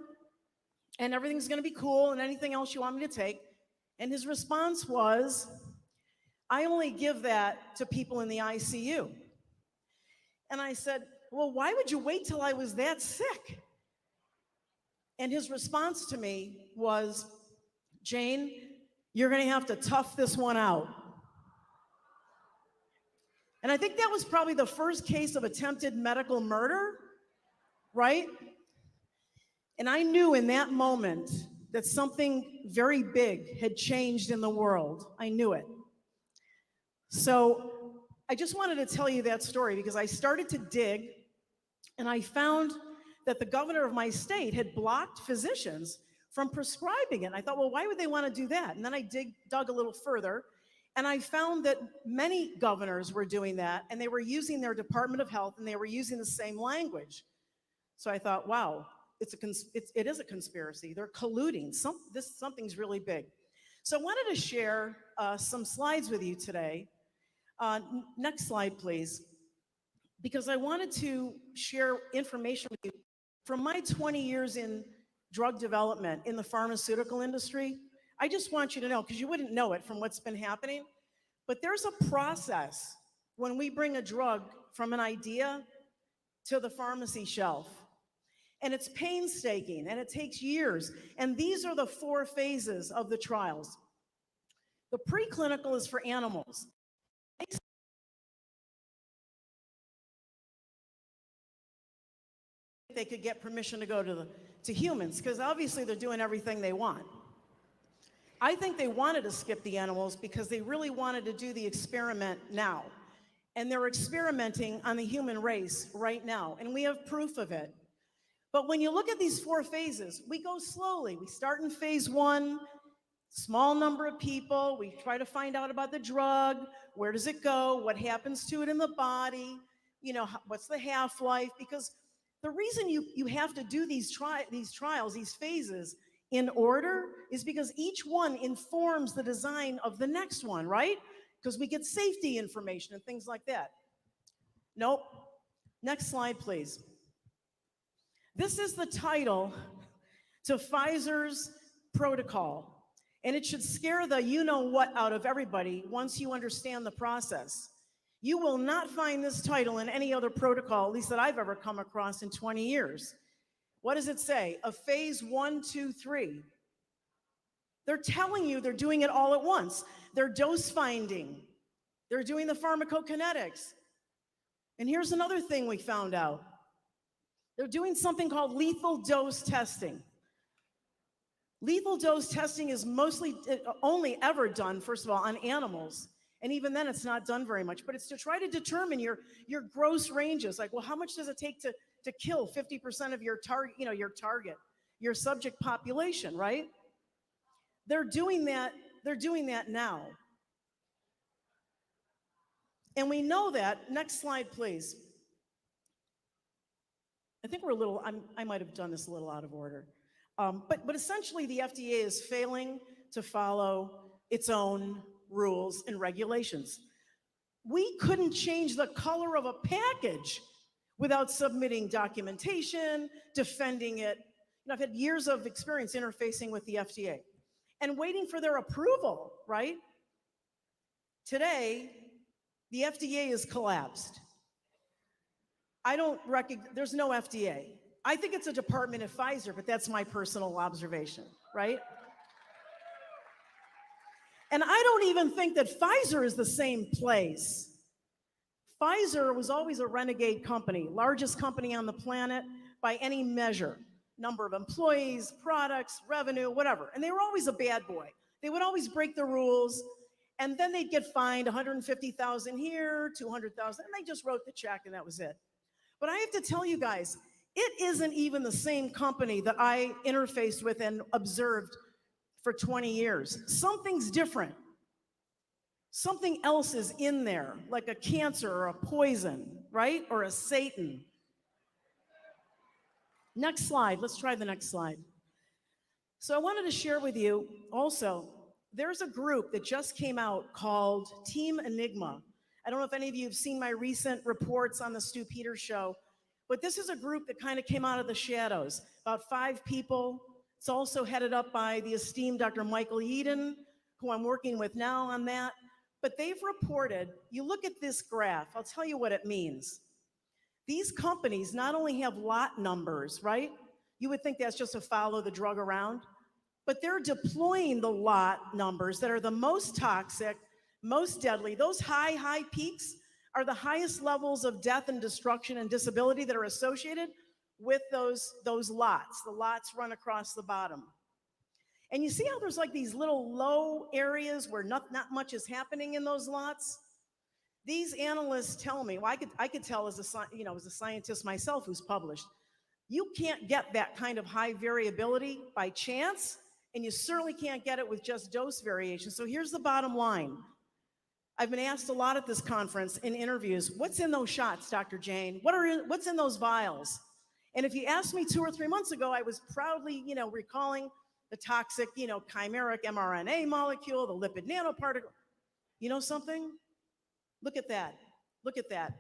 and everything's gonna be cool and anything else you want me to take. And his response was, I only give that to people in the ICU. And I said, well, why would you wait till I was that sick? And his response to me was, Jane, you're gonna have to tough this one out. And I think that was probably the first case of attempted medical murder, right? And I knew in that moment that something very big had changed in the world. I knew it. So I just wanted to tell you that story because I started to dig and I found that the governor of my state had blocked physicians from prescribing it. And I thought, well, why would they want to do that? And then I dug a little further. And I found that many governors were doing that, and they were using their Department of Health, and they were using the same language. So I thought, wow, it is a conspiracy. They're colluding. Something's really big. So I wanted to share some slides with you today. Next slide, please. Because I wanted to share information with you from my 20 years in drug development in the pharmaceutical industry. I just want you to know, because you wouldn't know it from what's been happening, but there's a process when we bring a drug from an idea to the pharmacy shelf. And it's painstaking, and it takes years. And these are the 4 phases of the trials. The preclinical is for animals. They could get permission to go to humans, because obviously they're doing everything they want. I think they wanted to skip the animals because they really wanted to do the experiment now. And they're experimenting on the human race right now, and we have proof of it. But when you look at these 4 phases, we go slowly. We start in phase 1, small number of people. We try to find out about the drug. Where does it go? What happens to it in the body? You know, what's the half-life? Because the reason you have to do these trials, these phases, in order is because each one informs the design of the next one, right? Because we get safety information and things like that. Nope. Next slide, please. This is the title to Pfizer's protocol, and it should scare the you-know-what out of everybody once you understand the process. You will not find this title in any other protocol, at least that I've ever come across in 20 years. What does it say? A phase 1, 2, 3. They're telling you they're doing it all at once. They're dose finding. They're doing the pharmacokinetics. And here's another thing we found out. They're doing something called lethal dose testing. Lethal dose testing is mostly only ever done, first of all, on animals. And even then it's not done very much, but it's to try to determine your gross ranges. Like, well, how much does it take to kill 50% of your target, your subject population, right? They're doing that now. And we know that. Next slide, please. I think we're a little, I might have done this a little out of order. But essentially the FDA is failing to follow its own rules and regulations. We couldn't change the color of a package without submitting documentation, defending it. You know, I've had years of experience interfacing with the FDA and waiting for their approval, right? Today, the FDA has collapsed. There's no FDA. I think it's a department at Pfizer, but that's my personal observation, right? And I don't even think that Pfizer is the same place. Pfizer was always a renegade company, largest company on the planet by any measure. Number of employees, products, revenue, whatever. And they were always a bad boy. They would always break the rules, and then they'd get fined 150,000 here, 200,000, and they just wrote the check, and that was it. But I have to tell you guys, it isn't even the same company that I interfaced with and observed for 20 years. Something's different. Something else is in there, like a cancer or a poison, right? Or a Satan. Next slide. Let's try the next slide. So I wanted to share with you also, there's a group that just came out called Team Enigma. I don't know if any of you have seen my recent reports on the Stu Peters show, but this is a group that kind of came out of the shadows, about 5 people. It's also headed up by the esteemed Dr. Michael Yeadon, who I'm working with now on that. But they've reported, you look at this graph, I'll tell you what it means. These companies not only have lot numbers, right? You would think that's just to follow the drug around, but they're deploying the lot numbers that are the most toxic, most deadly. Those high peaks are the highest levels of death and destruction and disability that are associated with those lots. The lots run across the bottom. And you see how there's like these little low areas where not much is happening in those lots? These analysts tell me, well, I could tell as a scientist myself who's published, you can't get that kind of high variability by chance, and you certainly can't get it with just dose variation. So here's the bottom line. I've been asked a lot at this conference in interviews, what's in those shots, Dr. Jane? What's in those vials? And if you asked me 2 or 3 months ago, I was proudly, recalling the toxic, chimeric mRNA molecule, the lipid nanoparticle. You know something? Look at that. Look at that.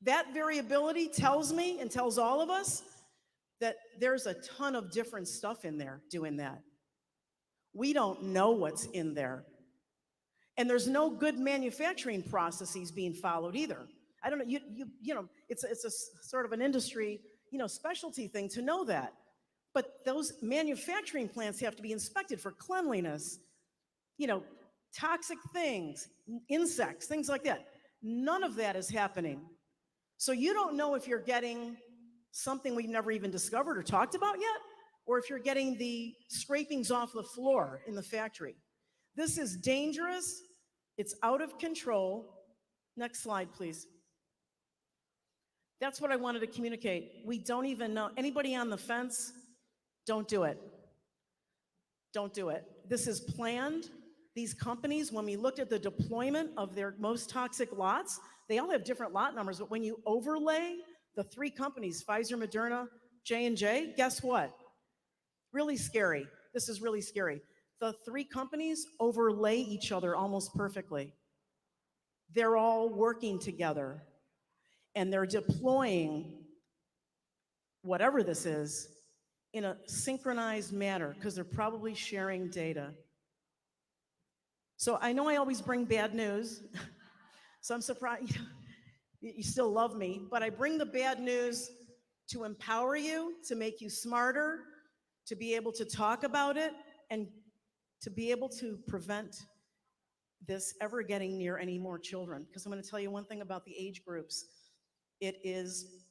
That variability tells me and tells all of us that there's a ton of different stuff in there doing that. We don't know what's in there. And there's no good manufacturing processes being followed either. I don't know, it's a sort of an industry, specialty thing to know that. But those manufacturing plants have to be inspected for cleanliness, toxic things, insects, things like that. None of that is happening. So you don't know if you're getting something we've never even discovered or talked about yet, or if you're getting the scrapings off the floor in the factory. This is dangerous. It's out of control. Next slide, please. That's what I wanted to communicate. We don't even know. Anybody on the fence? Don't do it. Don't do it. This is planned. These companies, when we looked at the deployment of their most toxic lots, they all have different lot numbers, but when you overlay the 3 companies, Pfizer, Moderna, J&J, guess what? Really scary. This is really scary. The 3 companies overlay each other almost perfectly. They're all working together, and they're deploying whatever this is in a synchronized manner because they're probably sharing data. So I know I always bring bad news, so I'm surprised you still love me, but I bring the bad news to empower you, to make you smarter, to be able to talk about it, and to be able to prevent this ever getting near any more children. Because I'm going to tell you one thing about the age groups. It is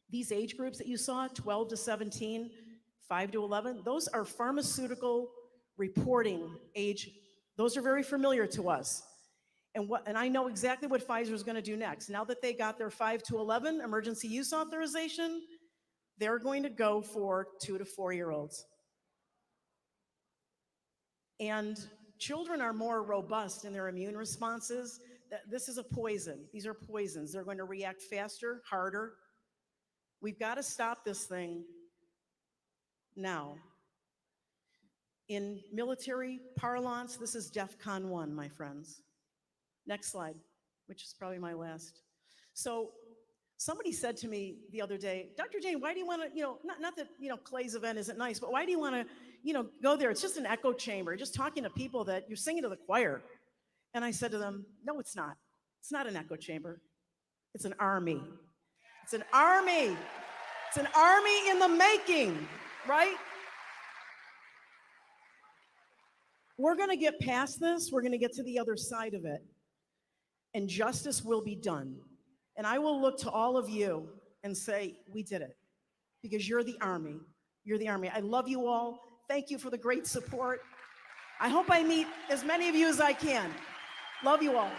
these age groups that you saw, 12 to 17, 5 to 11, those are pharmaceutical reporting age. Those are very familiar to us. And I know exactly what Pfizer is going to do next. Now that they got their 5 to 11 emergency use authorization, they're going to go for 2 to 4-year-olds. And children are more robust in their immune responses. This is a poison. These are poisons. They're going to react faster, harder. We've got to stop this thing now. In military parlance, this is DEFCON 1, my friends. Next slide, which is probably my last. So somebody said to me the other day, Dr. Jane, why do you want to, not that, Clay's event isn't nice, but why do you want to, go there? It's just an echo chamber, just talking to people that you're singing to the choir. And I said to them, no, it's not. It's not an echo chamber. It's an army. It's an army. It's an army in the making, right? We're going to get past this. We're going to get to the other side of it. And justice will be done. And I will look to all of you and say, we did it, because you're the Army. You're the Army. I love you all. Thank you for the great support. I hope I meet as many of you as I can. Love you all.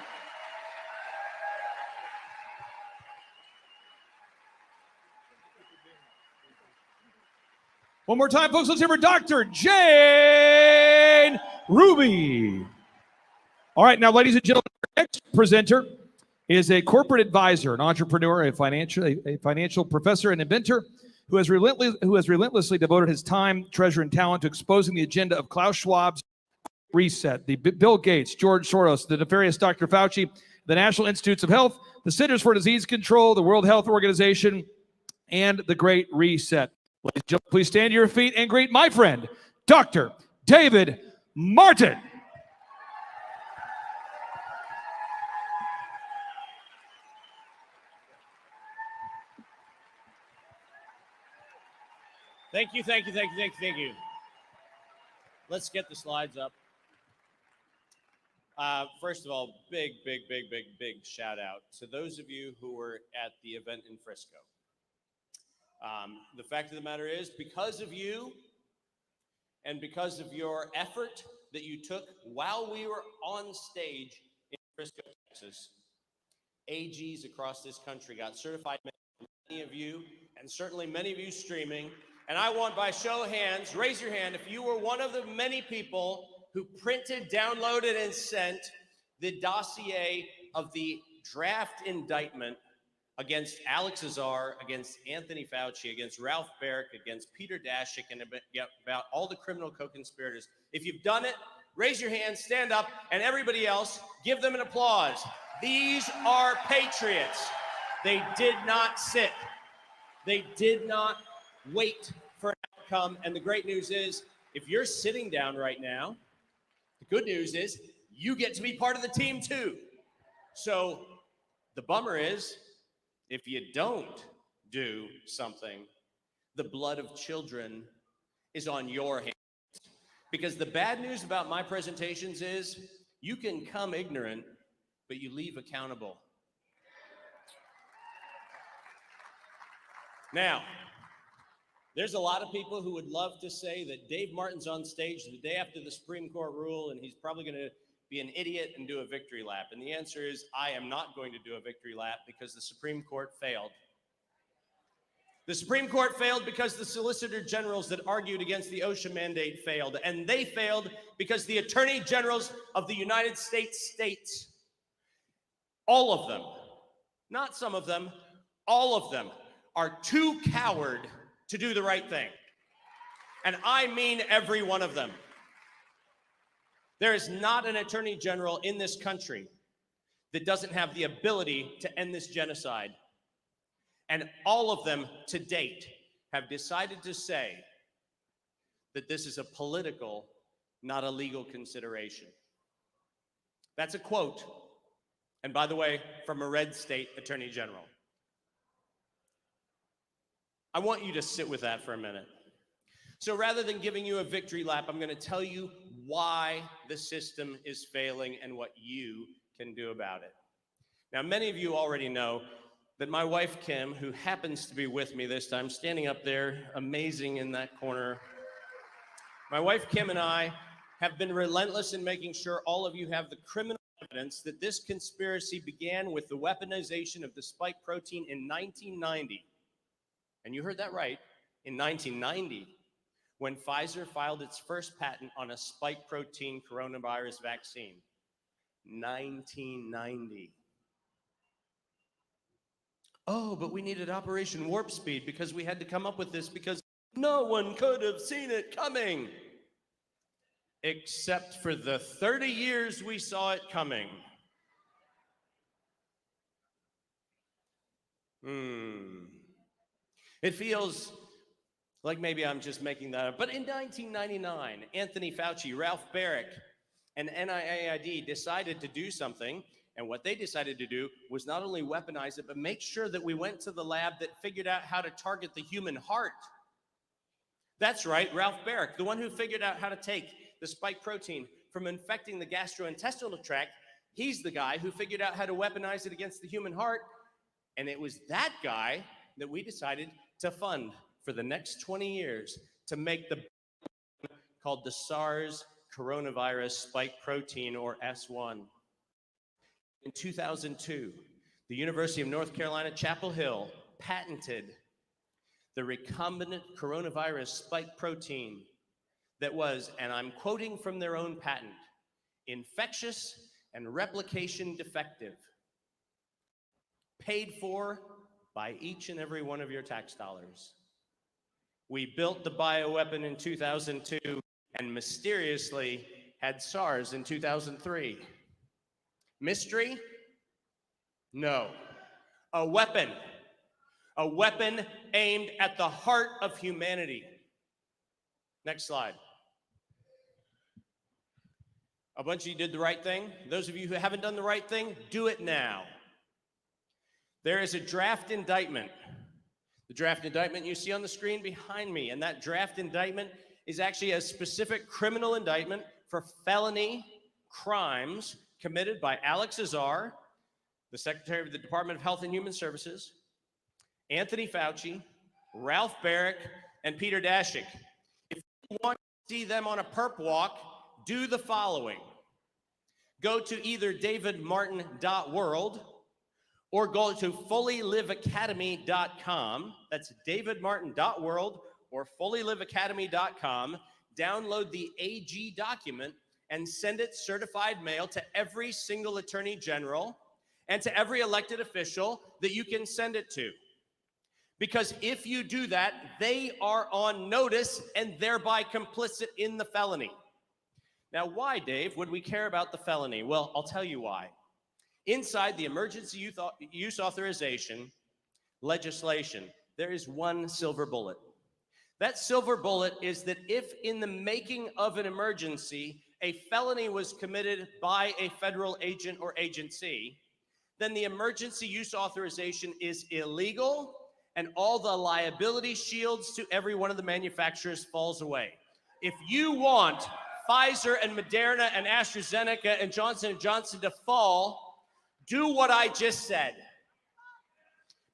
One more time, folks, let's hear for Dr. Jane Ruby. All right, now, ladies and gentlemen, our next presenter is a corporate advisor, an entrepreneur, a financial professor, and inventor who has relentlessly devoted his time, treasure, and talent to exposing the agenda of Klaus Schwab's reset, the Bill Gates, George Soros, the nefarious Dr. Fauci, the National Institutes of Health, the Centers for Disease Control, the World Health Organization, and the Great Reset. Ladies and gentlemen, please stand to your feet and greet my friend, Dr. David Martin. Thank you, thank you, thank you, thank you, thank you. Let's get the slides up. First of all, big shout out to those of you who were at the event in Frisco. The fact of the matter is, because of you and because of your effort that you took while we were on stage in Frisco, Texas, AGs across this country got certified. Many of you, and certainly many of you streaming. And I want, by show of hands, raise your hand if you were one of the many people who printed, downloaded, and sent the dossier of the draft indictment against Alex Azar, against Anthony Fauci, against Ralph Baric, against Peter Daszak, and about all the criminal co-conspirators. If you've done it, raise your hand, stand up, and everybody else, give them an applause. These are patriots. They did not sit. They did not wait for an outcome. And the great news is, if you're sitting down right now, the good news is you get to be part of the team too. So the bummer is, if you don't do something, the blood of children is on your hands. Because the bad news about my presentations is you can come ignorant, but you leave accountable. Now, there's a lot of people who would love to say that Dave Martin's on stage the day after the Supreme Court rule, and he's probably going to be an idiot and do a victory lap. And the answer is, I am not going to do a victory lap because the Supreme Court failed. The Supreme Court failed because the Solicitor Generals that argued against the OSHA mandate failed. And they failed because the Attorney Generals of the United States, all of them, not some of them, all of them, are too coward to do the right thing. And I mean every one of them. There is not an attorney general in this country that doesn't have the ability to end this genocide. And all of them to date have decided to say that this is a political, not a legal consideration. That's a quote, and by the way, from a red state attorney general. I want you to sit with that for a minute. So rather than giving you a victory lap, I'm going to tell you why the system is failing and what you can do about it. Now, many of you already know that my wife, Kim, who happens to be with me this time, standing up there, amazing in that corner. My wife, Kim, and I have been relentless in making sure all of you have the criminal evidence that this conspiracy began with the weaponization of the spike protein in 1990. And you heard that right, in 1990, when Pfizer filed its first patent on a spike protein coronavirus vaccine. 1990. Oh, but we needed Operation Warp Speed because we had to come up with this because no one could have seen it coming. Except for the 30 years we saw it coming. It feels like maybe I'm just making that up. But in 1999, Anthony Fauci, Ralph Baric, and NIAID decided to do something. And what they decided to do was not only weaponize it, but make sure that we went to the lab that figured out how to target the human heart. That's right, Ralph Baric, the one who figured out how to take the spike protein from infecting the gastrointestinal tract. He's the guy who figured out how to weaponize it against the human heart. And it was that guy that we decided to fund for the next 20 years to make the called the SARS coronavirus spike protein, or S1. In 2002, the University of North Carolina, Chapel Hill patented the recombinant coronavirus spike protein that was, and I'm quoting from their own patent, infectious and replication defective, paid for by each and every one of your tax dollars. We built the bioweapon in 2002 and mysteriously had SARS in 2003. Mystery? No. A weapon aimed at the heart of humanity. Next slide. A bunch of you did the right thing. Those of you who haven't done the right thing, do it now. There is a draft indictment. The draft indictment you see on the screen behind me, and that draft indictment is actually a specific criminal indictment for felony crimes committed by Alex Azar, the Secretary of the Department of Health and Human Services, Anthony Fauci, Ralph Barrick, and Peter Daszak. If you want to see them on a perp walk, do the following. Go to either davidmartin.world or go to fullyliveacademy.com. That's davidmartin.world or fullyliveacademy.com. Download the AG document and send it certified mail to every single attorney general and to every elected official that you can send it to. Because if you do that, they are on notice and thereby complicit in the felony. Now, why, Dave, would we care about the felony? Well, I'll tell you why. Inside the emergency use authorization legislation, there is one silver bullet. That silver bullet is that if in the making of an emergency, a felony was committed by a federal agent or agency, then the emergency use authorization is illegal and all the liability shields to every one of the manufacturers falls away. If you want Pfizer and Moderna and AstraZeneca and Johnson & Johnson to fall, do what I just said.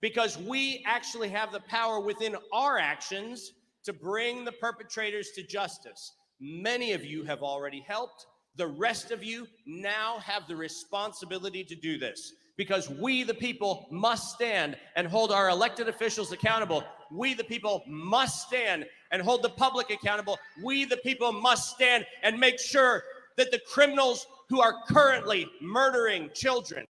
Because we actually have the power within our actions to bring the perpetrators to justice. Many of you have already helped. The rest of you now have the responsibility to do this. Because we, the people, must stand and hold our elected officials accountable. We, the people, must stand and hold the public accountable. We, the people, must stand and make sure that the criminals who are currently murdering children,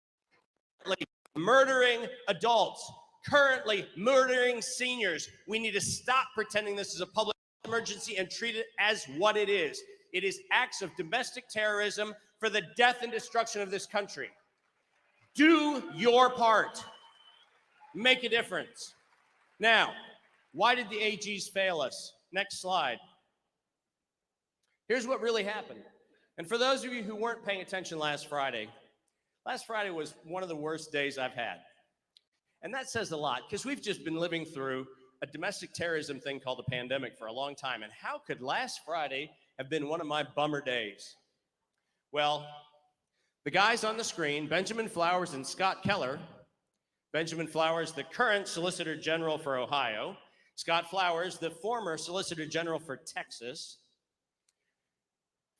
murdering adults, currently murdering seniors, we need to stop pretending this is a public emergency and treat it as what it is. It is acts of domestic terrorism for the death and destruction of this country. Do your part. Make a difference. Now, why did the AGs fail us? Next slide. Here's what really happened. And for those of you who weren't paying attention last Friday was one of the worst days I've had. And that says a lot, because we've just been living through a domestic terrorism thing called the pandemic for a long time. And how could last Friday have been one of my bummer days? Well, the guys on the screen, Benjamin Flowers and Scott Keller. Benjamin Flowers, the current Solicitor General for Ohio. Scott Flowers, the former Solicitor General for Texas,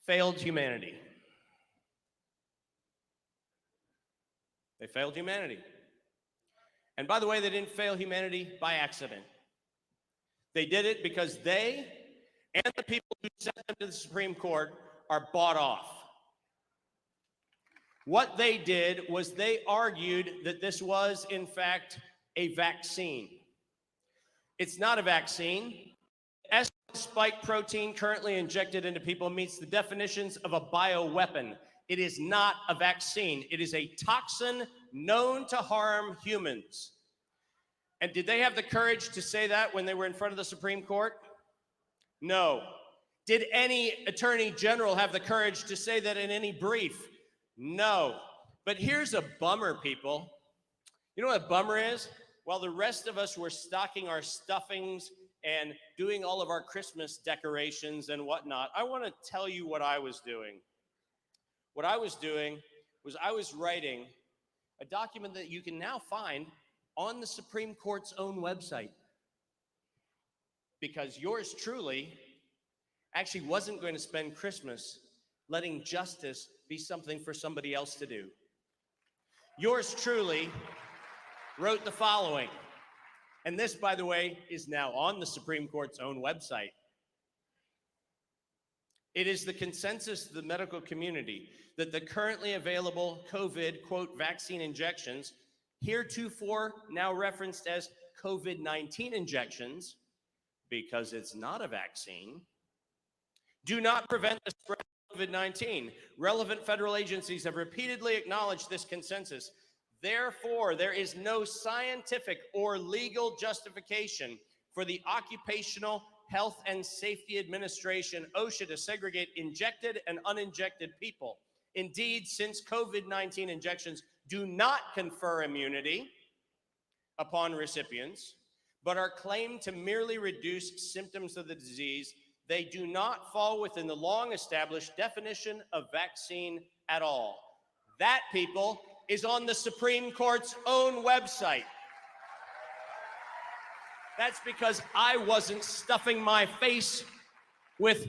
failed humanity. They failed humanity. And by the way, they didn't fail humanity by accident. They did it because they and the people who sent them to the Supreme Court are bought off. What they did was they argued that this was, in fact, a vaccine. It's not a vaccine. S spike protein currently injected into people meets the definitions of a bioweapon. It is not a vaccine. It is a toxin known to harm humans. And did they have the courage to say that when they were in front of the Supreme Court? No. Did any attorney general have the courage to say that in any brief? No. But here's a bummer, people. You know what a bummer is? While the rest of us were stocking our stuffings and doing all of our Christmas decorations and whatnot, I want to tell you what I was doing. What I was doing was I was writing a document that you can now find on the Supreme Court's own website. Because yours truly actually wasn't going to spend Christmas letting justice be something for somebody else to do. Yours truly wrote the following, and this, by the way, is now on the Supreme Court's own website. It is the consensus of the medical community that the currently available COVID, quote, vaccine injections, heretofore now referenced as COVID-19 injections, because it's not a vaccine, do not prevent the spread of COVID-19. Relevant federal agencies have repeatedly acknowledged this consensus. Therefore, there is no scientific or legal justification for the Occupational Health and Safety Administration, OSHA, to segregate injected and uninjected people. Indeed, since COVID-19 injections do not confer immunity upon recipients, but are claimed to merely reduce symptoms of the disease, they do not fall within the long-established definition of vaccine at all. That, people, is on the Supreme Court's own website. That's because I wasn't stuffing my face with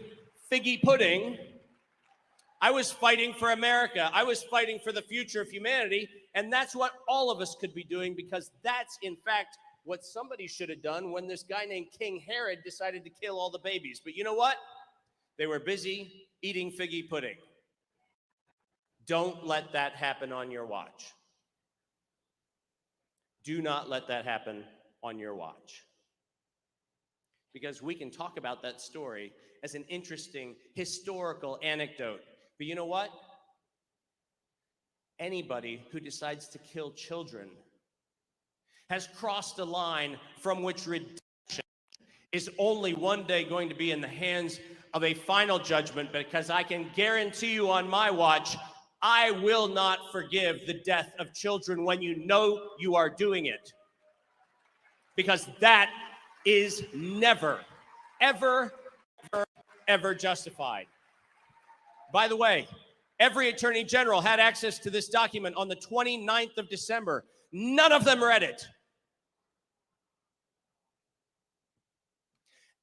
figgy pudding. I was fighting for America. I was fighting for the future of humanity, and that's what all of us could be doing, because that's, in fact, what somebody should have done when this guy named King Herod decided to kill all the babies. But you know what? They were busy eating figgy pudding. Don't let that happen on your watch. Do not let that happen on your watch. Because we can talk about that story as an interesting historical anecdote. But you know what? Anybody who decides to kill children has crossed a line from which redemption is only one day going to be in the hands of a final judgment, because I can guarantee you on my watch, I will not forgive the death of children when you know you are doing it. Because that is never, ever, ever, ever justified. By the way, every attorney general had access to this document on the 29th of December. None of them read it.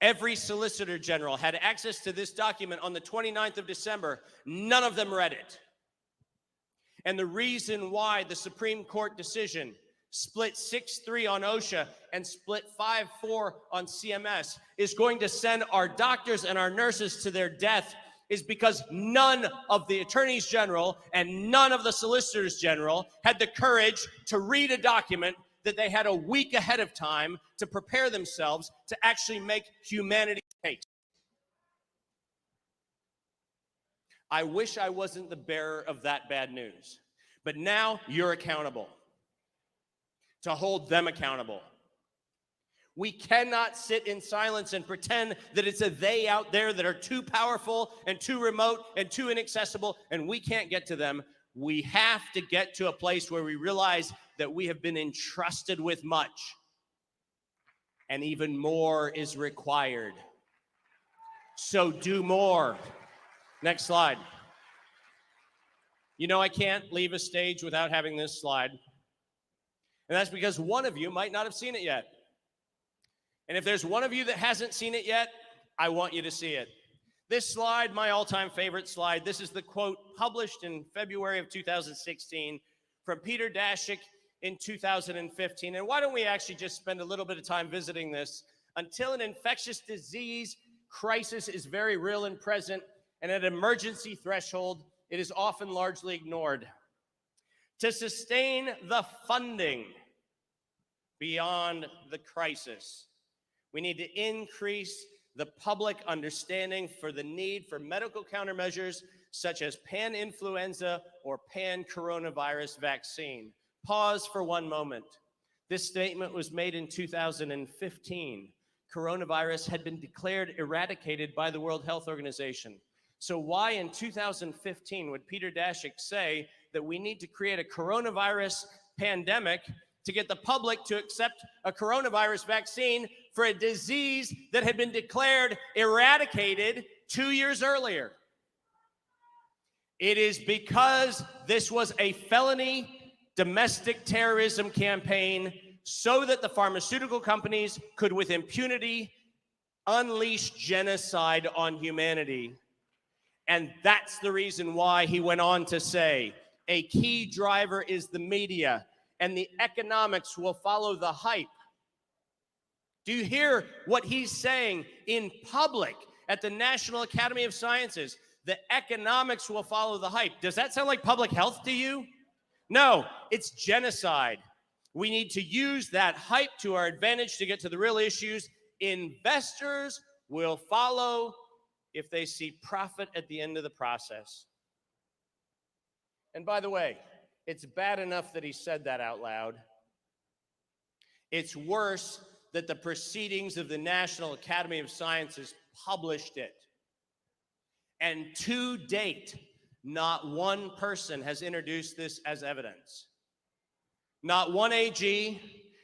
Every solicitor general had access to this document on the 29th of December. None of them read it. And the reason why the Supreme Court decision split 6-3 on OSHA and split 5-4 on CMS is going to send our doctors and our nurses to their death is because none of the attorneys general and none of the solicitors general had the courage to read a document that they had a week ahead of time to prepare themselves to actually make humanity's case. I wish I wasn't the bearer of that bad news, but now you're accountable to hold them accountable. We cannot sit in silence and pretend that it's a they out there that are too powerful and too remote and too inaccessible and we can't get to them. We have to get to a place where we realize that we have been entrusted with much and even more is required. So do more. Next slide. You know, I can't leave a stage without having this slide. And that's because one of you might not have seen it yet. And if there's one of you that hasn't seen it yet, I want you to see it. This slide, my all-time favorite slide, this is the quote published in February of 2016 from Peter Daszak in 2015. And why don't we actually just spend a little bit of time visiting this? Until an infectious disease crisis is very real and present, and at emergency threshold, it is often largely ignored. To sustain the funding beyond the crisis, we need to increase the public understanding for the need for medical countermeasures such as pan-influenza or pan-coronavirus vaccine. Pause for one moment. This statement was made in 2015. Coronavirus had been declared eradicated by the World Health Organization. So why in 2015 would Peter Daszak say that we need to create a coronavirus pandemic to get the public to accept a coronavirus vaccine for a disease that had been declared eradicated 2 years earlier? It is because this was a felony domestic terrorism campaign so that the pharmaceutical companies could with impunity unleash genocide on humanity. And that's the reason why he went on to say, a key driver is the media, and the economics will follow the hype. Do you hear what he's saying in public at the National Academy of Sciences? The economics will follow the hype. Does that sound like public health to you? No, it's genocide. We need to use that hype to our advantage to get to the real issues. Investors will follow if they see profit at the end of the process. And by the way, it's bad enough that he said that out loud. It's worse that the proceedings of the National Academy of Sciences published it. And to date, not one person has introduced this as evidence. Not one AG,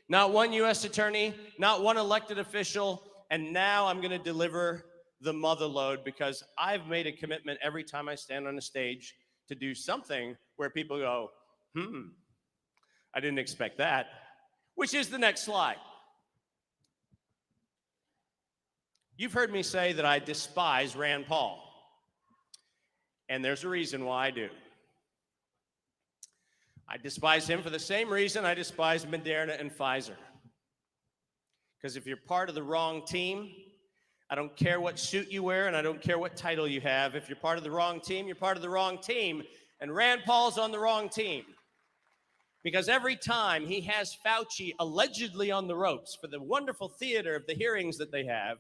not one U.S. attorney, not one elected official, and now I'm going to deliver the mother load because I've made a commitment every time I stand on a stage to do something where people go, I didn't expect that, which is the next slide. You've heard me say that I despise Rand Paul, and there's a reason why I do. I despise him for the same reason I despise Moderna and Pfizer. Because if you're part of the wrong team, I don't care what suit you wear and I don't care what title you have. If you're part of the wrong team, you're part of the wrong team. And Rand Paul's on the wrong team. Because every time he has Fauci allegedly on the ropes for the wonderful theater of the hearings that they have,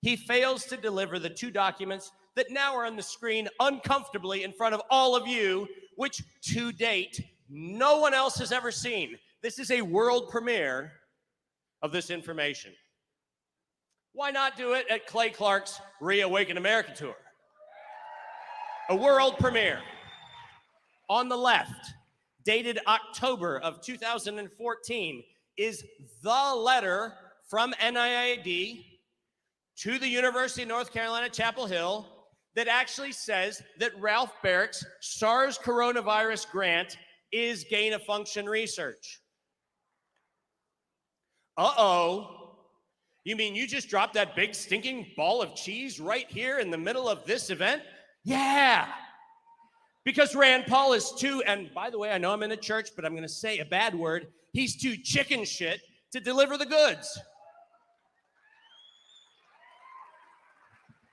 he fails to deliver the two documents that now are on the screen uncomfortably in front of all of you, which to date, no one else has ever seen. This is a world premiere of this information. Why not do it at Clay Clark's ReAwaken America tour? A world premiere. On the left, dated October of 2014, is the letter from NIAID to the University of North Carolina, Chapel Hill, that actually says that Ralph Barrick's SARS coronavirus grant is gain-of-function research. Uh-oh. You mean you just dropped that big stinking ball of cheese right here in the middle of this event? Yeah. Because Rand Paul is too, and by the way, I know I'm in a church, but I'm going to say a bad word. He's too chicken shit to deliver the goods.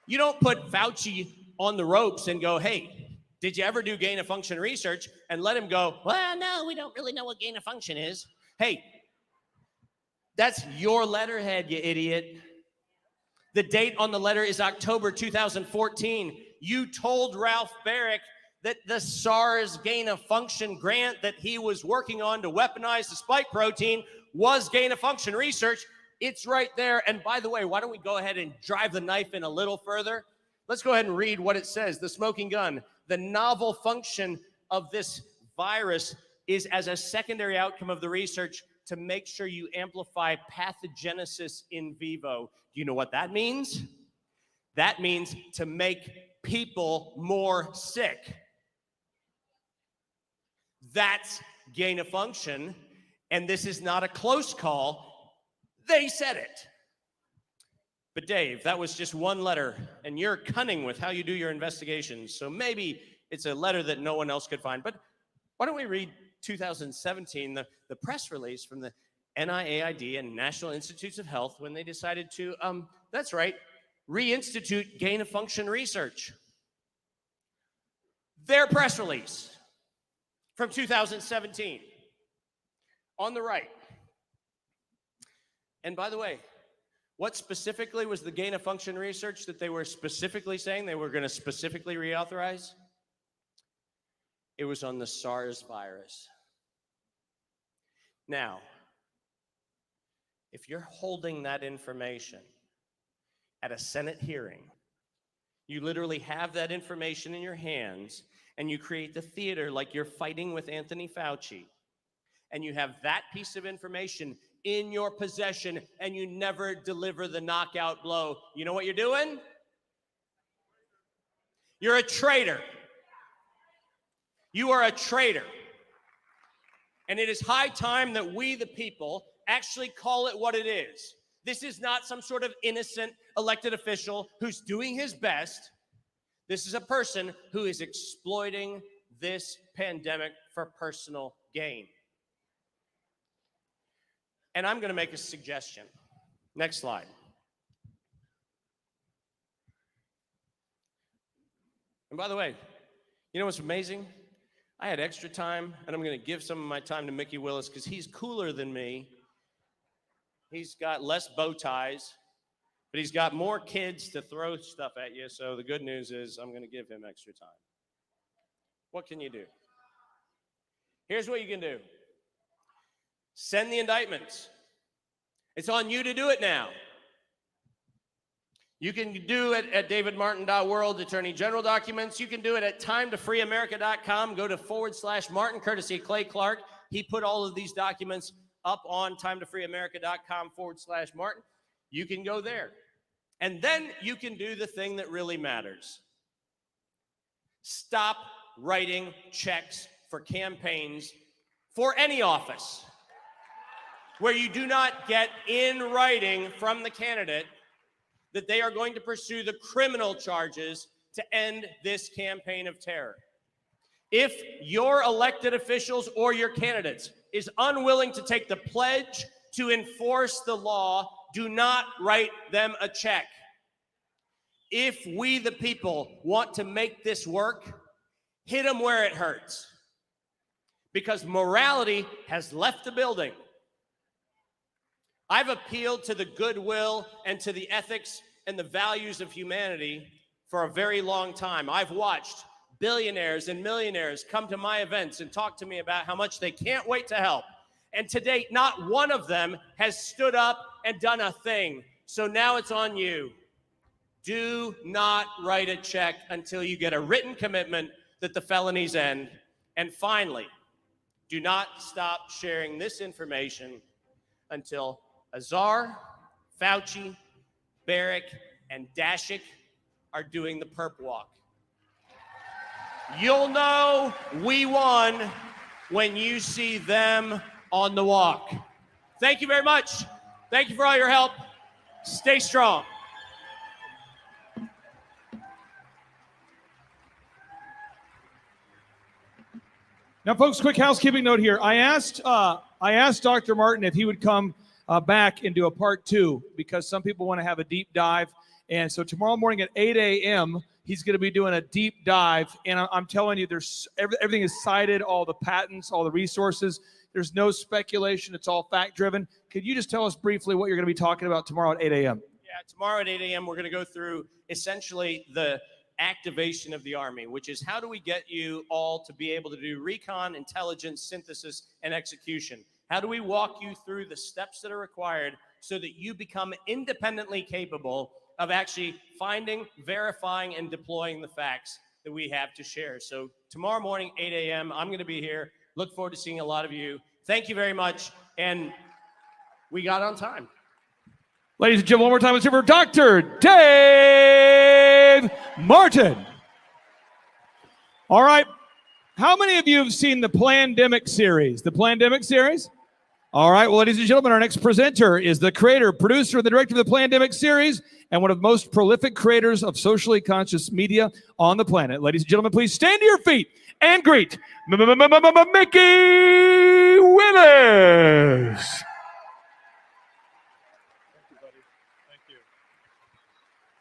You don't put Fauci on the ropes and go, hey, did you ever do gain-of-function research? And let him go, well, no, we don't really know what gain-of-function is. Hey, that's your letterhead, you idiot. The date on the letter is October 2014. You told Ralph Barrick that the SARS gain-of-function grant that he was working on to weaponize the spike protein was gain-of-function research. It's right there. And by the way, why don't we go ahead and drive the knife in a little further? Let's go ahead and read what it says. The smoking gun. The novel function of this virus is as a secondary outcome of the research to make sure you amplify pathogenesis in vivo. Do you know what that means? That means to make people more sick. That's gain of function, and this is not a close call. They said it. But Dave, that was just one letter, and you're cunning with how you do your investigations, so maybe it's a letter that no one else could find. But why don't we read 2017, the press release from the NIAID and National Institutes of Health when they decided to, that's right, reinstitute gain-of-function research. Their press release from 2017 on the right. And by the way, what specifically was the gain-of-function research that they were specifically saying they were going to specifically reauthorize? It was on the SARS virus. Now, if you're holding that information at a Senate hearing, you literally have that information in your hands and you create the theater like you're fighting with Anthony Fauci, and you have that piece of information in your possession and you never deliver the knockout blow, you know what you're doing? You're a traitor. You are a traitor. And it is high time that we, the people, actually call it what it is. This is not some sort of innocent elected official who's doing his best. This is a person who is exploiting this pandemic for personal gain. And I'm going to make a suggestion. Next slide. And by the way, you know what's amazing? I had extra time, and I'm going to give some of my time to Mickey Willis because he's cooler than me. He's got less bow ties, but he's got more kids to throw stuff at you. So the good news is I'm going to give him extra time. What can you do? Here's what you can do. Send the indictments. It's on you to do it now. You can do it at davidmartin.world, Attorney General documents. You can do it at timetofreeamerica.com. Go to /Martin, courtesy of Clay Clark. He put all of these documents up on timetofreeamerica.com /Martin. You can go there. And then you can do the thing that really matters. Stop writing checks for campaigns for any office where you do not get in writing from the candidate that they are going to pursue the criminal charges to end this campaign of terror. If your elected officials or your candidates is unwilling to take the pledge to enforce the law, do not write them a check. If we, the people, want to make this work, hit them where it hurts. Because morality has left the building. I've appealed to the goodwill and to the ethics and the values of humanity for a very long time. I've watched billionaires and millionaires come to my events and talk to me about how much they can't wait to help. And to date, not one of them has stood up and done a thing. So now it's on you. Do not write a check until you get a written commitment that the felonies end. And finally, do not stop sharing this information until Azar, Fauci, Barrick, and Dashik are doing the perp walk. You'll know we won when you see them on the walk. Thank you very much. Thank you for all your help. Stay strong. Now, folks, quick housekeeping note here. I asked Dr. Martin if he would come back and do a part 2 because some people want to have a deep dive. And so tomorrow morning at 8 a.m., he's going to be doing a deep dive. And I'm telling you, there's everything is cited, all the patents, all the resources. There's no speculation. It's all fact-driven. Could you just tell us briefly what you're going to be talking about tomorrow at 8 a.m.? Yeah, tomorrow at 8 a.m., we're going to go through essentially the activation of the Army, which is how do we get you all to be able to do recon, intelligence, synthesis, and execution? How do we walk you through the steps that are required so that you become independently capable of actually finding, verifying, and deploying the facts that we have to share? So tomorrow morning, 8 a.m., I'm going to be here. Look forward to seeing a lot of you. Thank you very much. And we got on time. Ladies and gentlemen, one more time, let's hear for Dr. Dave Martin. All right. How many of you have seen the Plandemic series? The Plandemic series? All right. Well, ladies and gentlemen, our next presenter is the creator, producer, and the director of the Plandemic series and one of the most prolific creators of socially conscious media on the planet. Ladies and gentlemen, please stand to your feet and greet Mickey Willis.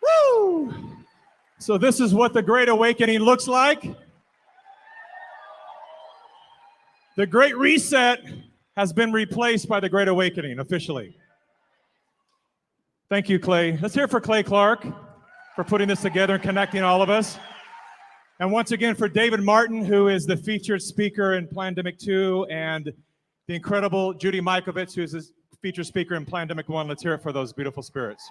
Woo! So this is what the Great Awakening looks like. The Great Reset has been replaced by the Great Awakening officially. Thank you, Clay. Let's hear it for Clay Clark for putting this together and connecting all of us. And once again for David Martin, who is the featured speaker in Plandemic 2, and the incredible Judy Mikovits, who is the featured speaker in Plandemic 1. Let's hear it for those beautiful spirits.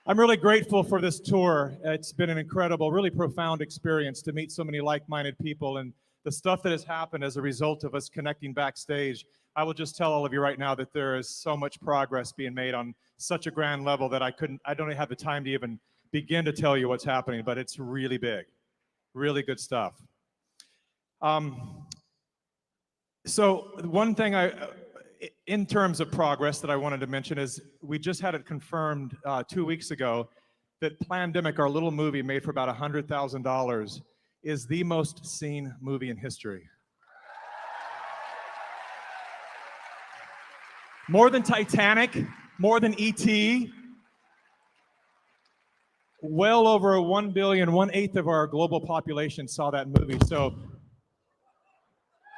I'm really grateful for this tour. It's been an incredible, really profound experience to meet so many like-minded people and the stuff that has happened as a result of us connecting backstage. I will just tell all of you right now that there is so much progress being made on such a grand level that I don't even have the time to even begin to tell you what's happening, but it's really big, really good stuff. So one thing in terms of progress that I wanted to mention is we just had it confirmed 2 weeks ago that Plandemic, our little movie made for about $100,000, is the most seen movie in history. More than Titanic, more than E.T., well over 1 billion, 1/8 of our global population saw that movie. So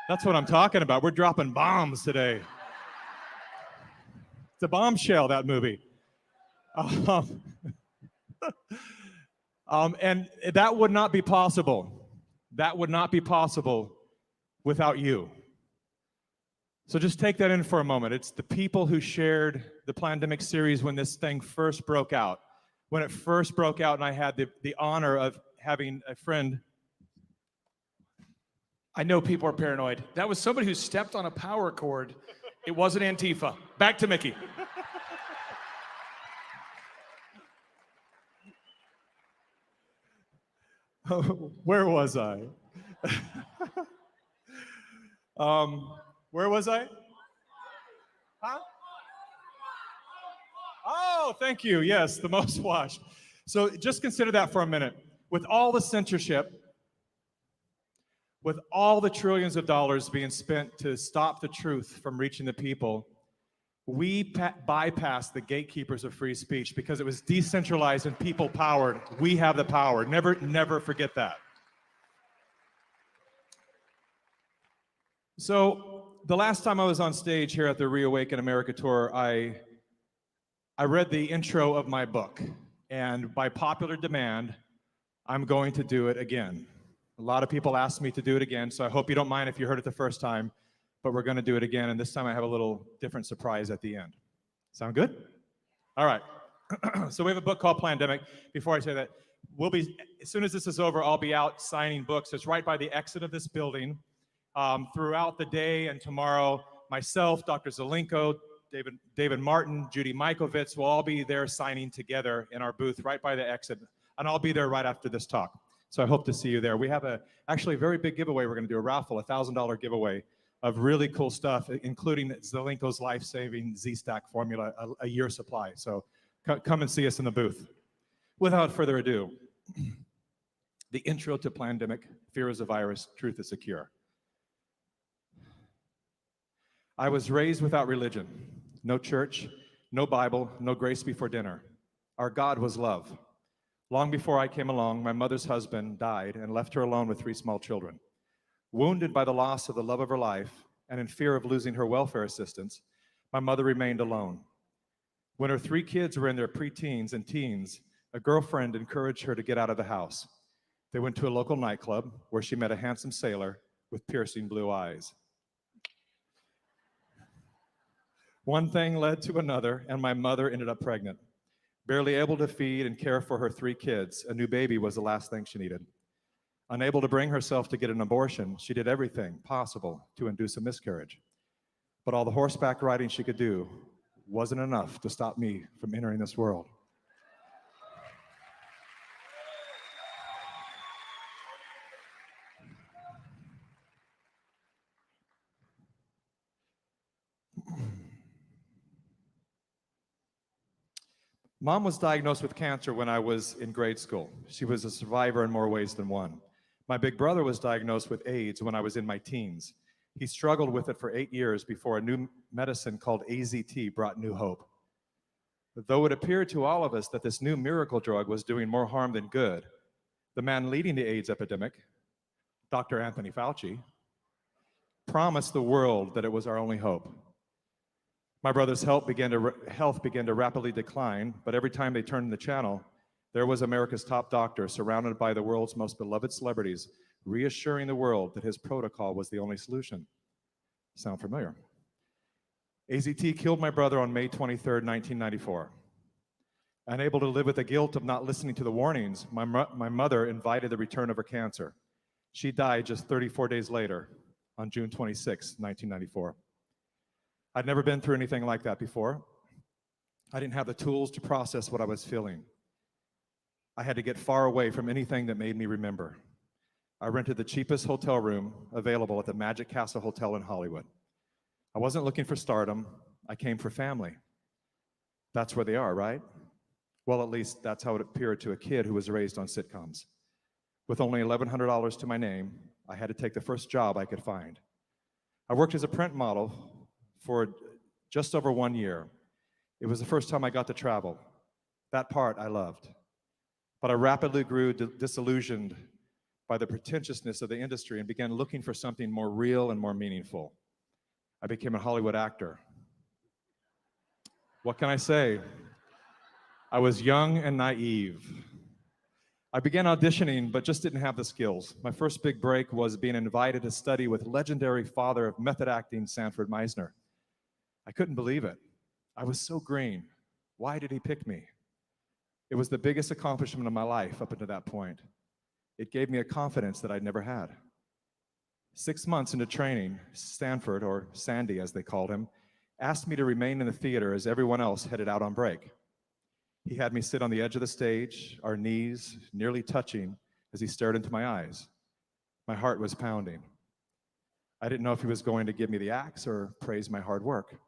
that's what I'm talking about. We're dropping bombs today. It's a bombshell, that movie. And that would not be possible. That would not be possible without you. So just take that in for a moment. It's the people who shared the Plandemic series when this thing first broke out. When it first broke out, and I had the honor of having a friend. I know people are paranoid. That was somebody who stepped on a power cord. It wasn't Antifa. Back to Mickey. Where was I? Where was I? Huh? Oh, thank you. Yes, the most watched. So just consider that for a minute. With all the censorship, with all the trillions of dollars being spent to stop the truth from reaching the people, we bypassed the gatekeepers of free speech because it was decentralized and people powered. We have the power. Never forget that. So the last time I was on stage here at the ReAwaken America tour, I read the intro of my book, and by popular demand, I'm going to do it again. A lot of people asked me to do it again, so I hope you don't mind if you heard it the first time, but we're going to do it again, and this time I have a little different surprise at the end. Sound good? All right. So we have a book called Plandemic. Before I say that, as soon as this is over, I'll be out signing books. It's right by the exit of this building. Throughout the day and tomorrow, myself, Dr. Zelenko, David Martin, Judy Mikovits will all be there signing together in our booth right by the exit, and I'll be there right after this talk. So I hope to see you there. We have actually a very big giveaway. We're going to do a raffle, $1,000 giveaway of really cool stuff, including Zelenko's life-saving Z-Stack formula, a year supply. So come and see us in the booth. Without further ado, the intro to Plandemic: Fear is a Virus, Truth is a Cure. I was raised without religion, no church, no Bible, no grace before dinner. Our God was love. Long before I came along, my mother's husband died and left her alone with 3 small children. Wounded by the loss of the love of her life and in fear of losing her welfare assistance, my mother remained alone. When her 3 kids were in their preteens and teens, a girlfriend encouraged her to get out of the house. They went to a local nightclub where she met a handsome sailor with piercing blue eyes. One thing led to another, and my mother ended up pregnant. Barely able to feed and care for her 3 kids, a new baby was the last thing she needed. Unable to bring herself to get an abortion, she did everything possible to induce a miscarriage. But all the horseback riding she could do wasn't enough to stop me from entering this world. Mom was diagnosed with cancer when I was in grade school. She was a survivor in more ways than one. My big brother was diagnosed with AIDS when I was in my teens. He struggled with it for 8 years before a new medicine called AZT brought new hope. Though it appeared to all of us that this new miracle drug was doing more harm than good, the man leading the AIDS epidemic, Dr. Anthony Fauci, promised the world that it was our only hope. My brother's health began to rapidly decline, but every time they turned the channel, there was America's top doctor surrounded by the world's most beloved celebrities, reassuring the world that his protocol was the only solution. Sound familiar? AZT killed my brother on May 23rd, 1994. Unable to live with the guilt of not listening to the warnings, my mother invited the return of her cancer. She died just 34 days later, on June 26, 1994. I'd never been through anything like that before. I didn't have the tools to process what I was feeling. I had to get far away from anything that made me remember. I rented the cheapest hotel room available at the Magic Castle Hotel in Hollywood. I wasn't looking for stardom. I came for family. That's where they are, right? Well, at least that's how it appeared to a kid who was raised on sitcoms. With only $1,100 to my name, I had to take the first job I could find. I worked as a print model for just over 1 year. It was the first time I got to travel. That part I loved. But I rapidly grew disillusioned by the pretentiousness of the industry and began looking for something more real and more meaningful. I became a Hollywood actor. What can I say? I was young and naive. I began auditioning, but just didn't have the skills. My first big break was being invited to study with legendary father of method acting, Sanford Meisner. I couldn't believe it. I was so green. Why did he pick me? It was the biggest accomplishment of my life up until that point. It gave me a confidence that I'd never had. 6 months into training, Sanford, or Sandy as they called him, asked me to remain in the theater as everyone else headed out on break. He had me sit on the edge of the stage, our knees nearly touching as he stared into my eyes. My heart was pounding. I didn't know if he was going to give me the axe or praise my hard work.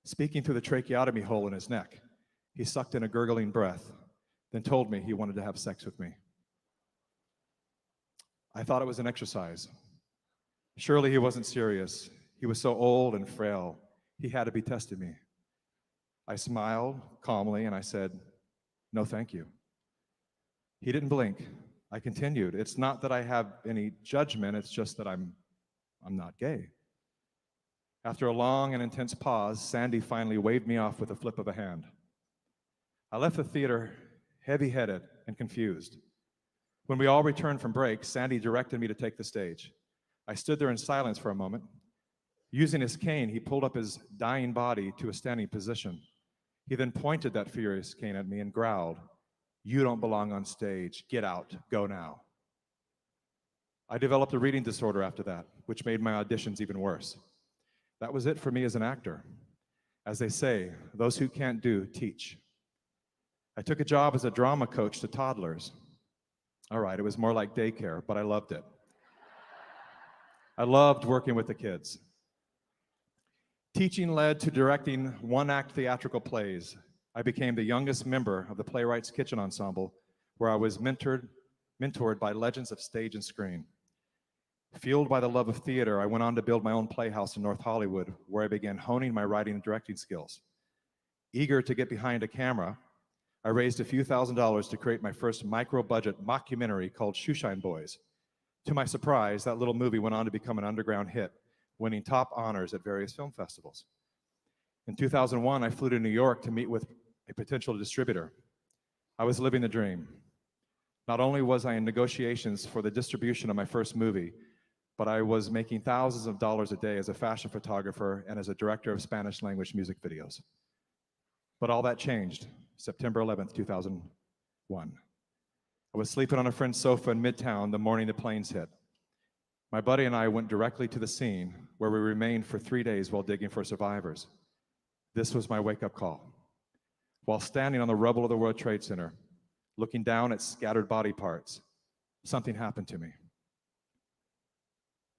Speaking through the tracheotomy hole in his neck, he sucked in a gurgling breath, then told me he wanted to have sex with me. I thought it was an exercise. Surely he wasn't serious. He was so old and frail. He had to be testing me. I smiled calmly and I said, "No, thank you." He didn't blink. I continued. It's not that I have any judgment, it's just that I'm not gay. After a long and intense pause, Sandy finally waved me off with a flip of a hand. I left the theater heavy-headed and confused. When we all returned from break, Sandy directed me to take the stage. I stood there in silence for a moment. Using his cane, he pulled up his dying body to a standing position. He then pointed that furious cane at me and growled, "You don't belong on stage. Get out. Go now." I developed a reading disorder after that, which made my auditions even worse. That was it for me as an actor. As they say, those who can't do, teach. I took a job as a drama coach to toddlers. All right, it was more like daycare, but I loved it. I loved working with the kids. Teaching led to directing one-act theatrical plays. I became the youngest member of the Playwrights Kitchen Ensemble, where I was mentored by legends of stage and screen. Fueled by the love of theater, I went on to build my own playhouse in North Hollywood, where I began honing my writing and directing skills. Eager to get behind a camera, I raised a few $1,000s to create my first micro-budget mockumentary called Shoeshine Boys. To my surprise, that little movie went on to become an underground hit, winning top honors at various film festivals. In 2001, I flew to New York to meet with a potential distributor. I was living the dream. Not only was I in negotiations for the distribution of my first movie, but I was making thousands of dollars a day as a fashion photographer and as a director of Spanish language music videos. But all that changed September 11th, 2001. I was sleeping on a friend's sofa in Midtown the morning the planes hit. My buddy and I went directly to the scene, where we remained for 3 days while digging for survivors. This was my wake-up call. While standing on the rubble of the World Trade Center, looking down at scattered body parts, something happened to me.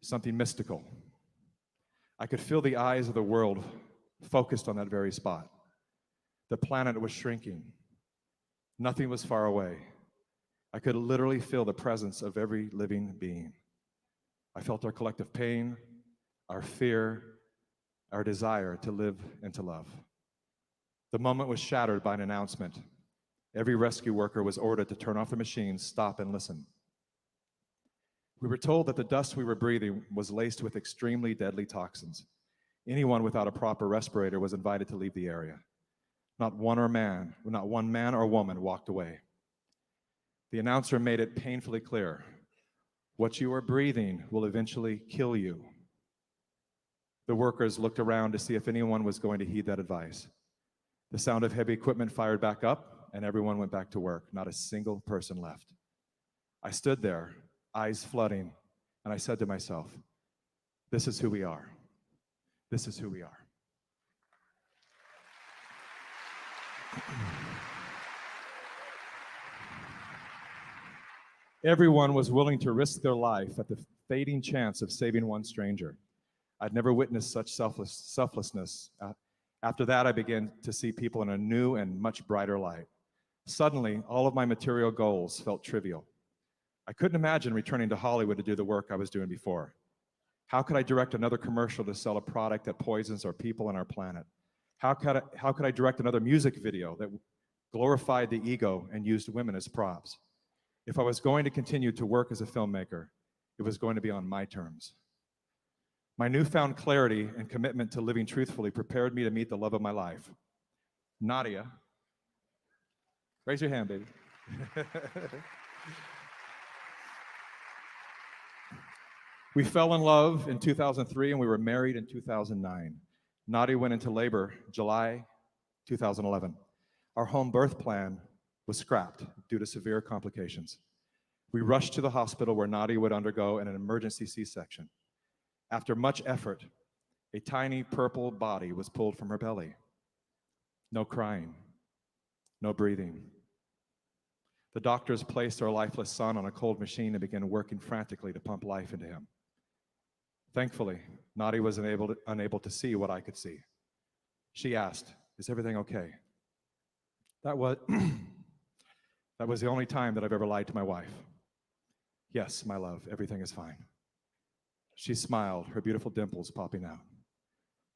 Something mystical. I could feel the eyes of the world focused on that very spot. The planet was shrinking. Nothing was far away. I could literally feel the presence of every living being. I felt our collective pain, our fear, our desire to live and to love. The moment was shattered by an announcement. Every rescue worker was ordered to turn off the machines, stop, and listen. We were told that the dust we were breathing was laced with extremely deadly toxins. Anyone without a proper respirator was invited to leave the area. Not one man or woman walked away. The announcer made it painfully clear. What you are breathing will eventually kill you. The workers looked around to see if anyone was going to heed that advice. The sound of heavy equipment fired back up, and everyone went back to work. Not a single person left. I stood there, eyes flooding, and I said to myself, this is who we are. This is who we are. Everyone was willing to risk their life at the fading chance of saving one stranger. I'd never witnessed such selflessness. After that, I began to see people in a new and much brighter light. Suddenly, all of my material goals felt trivial. I couldn't imagine returning to Hollywood to do the work I was doing before. How could I direct another commercial to sell a product that poisons our people and our planet? How could I direct another music video that glorified the ego and used women as props? If I was going to continue to work as a filmmaker, it was going to be on my terms. My newfound clarity and commitment to living truthfully prepared me to meet the love of my life. Nadia, raise your hand, baby. We fell in love in 2003 and we were married in 2009. Nadia went into labor July 2011. Our home birth plan was scrapped due to severe complications. We rushed to the hospital where Nadia would undergo an emergency C-section. After much effort, a tiny purple body was pulled from her belly. No crying, no breathing. The doctors placed our lifeless son on a cold machine and began working frantically to pump life into him. Thankfully, Nadia was unable to see what I could see. She asked, "Is everything okay?" That was the only time that I've ever lied to my wife. "Yes, my love, everything is fine." She smiled, her beautiful dimples popping out.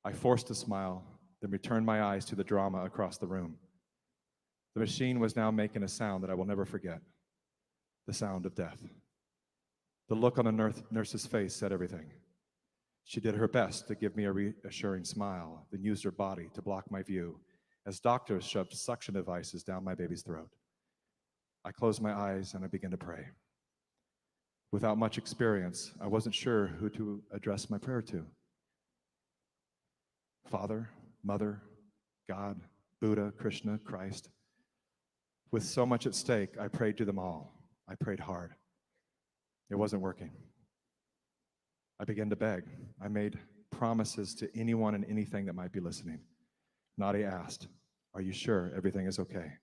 I forced a smile, then returned my eyes to the drama across the room. The machine was now making a sound that I will never forget, the sound of death. The look on the nurse's face said everything. She did her best to give me a reassuring smile, then used her body to block my view as doctors shoved suction devices down my baby's throat. I closed my eyes and I began to pray. Without much experience, I wasn't sure who to address my prayer to. Father, Mother, God, Buddha, Krishna, Christ. With so much at stake, I prayed to them all. I prayed hard. It wasn't working. I began to beg. I made promises to anyone and anything that might be listening. Nadia asked, "Are you sure everything is okay?"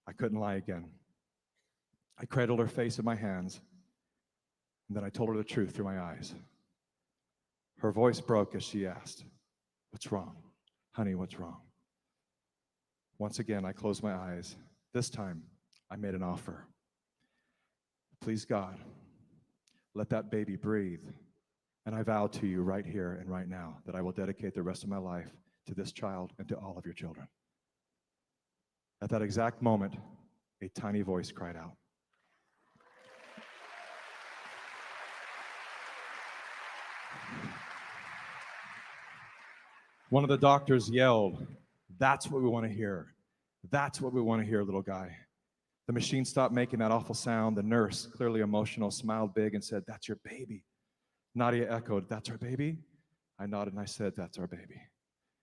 I couldn't lie again. I cradled her face in my hands, and then I told her the truth through my eyes. Her voice broke as she asked, "What's wrong? Honey, what's wrong?" Once again, I closed my eyes. This time, I made an offer. "Please, God, let that baby breathe. And I vow to you right here and right now that I will dedicate the rest of my life to this child and to all of your children." At that exact moment, a tiny voice cried out. One of the doctors yelled, "That's what we want to hear. That's what we want to hear, little guy." The machine stopped making that awful sound. The nurse, clearly emotional, smiled big and said, "That's your baby." Nadia echoed, "That's our baby?" I nodded and I said, "That's our baby."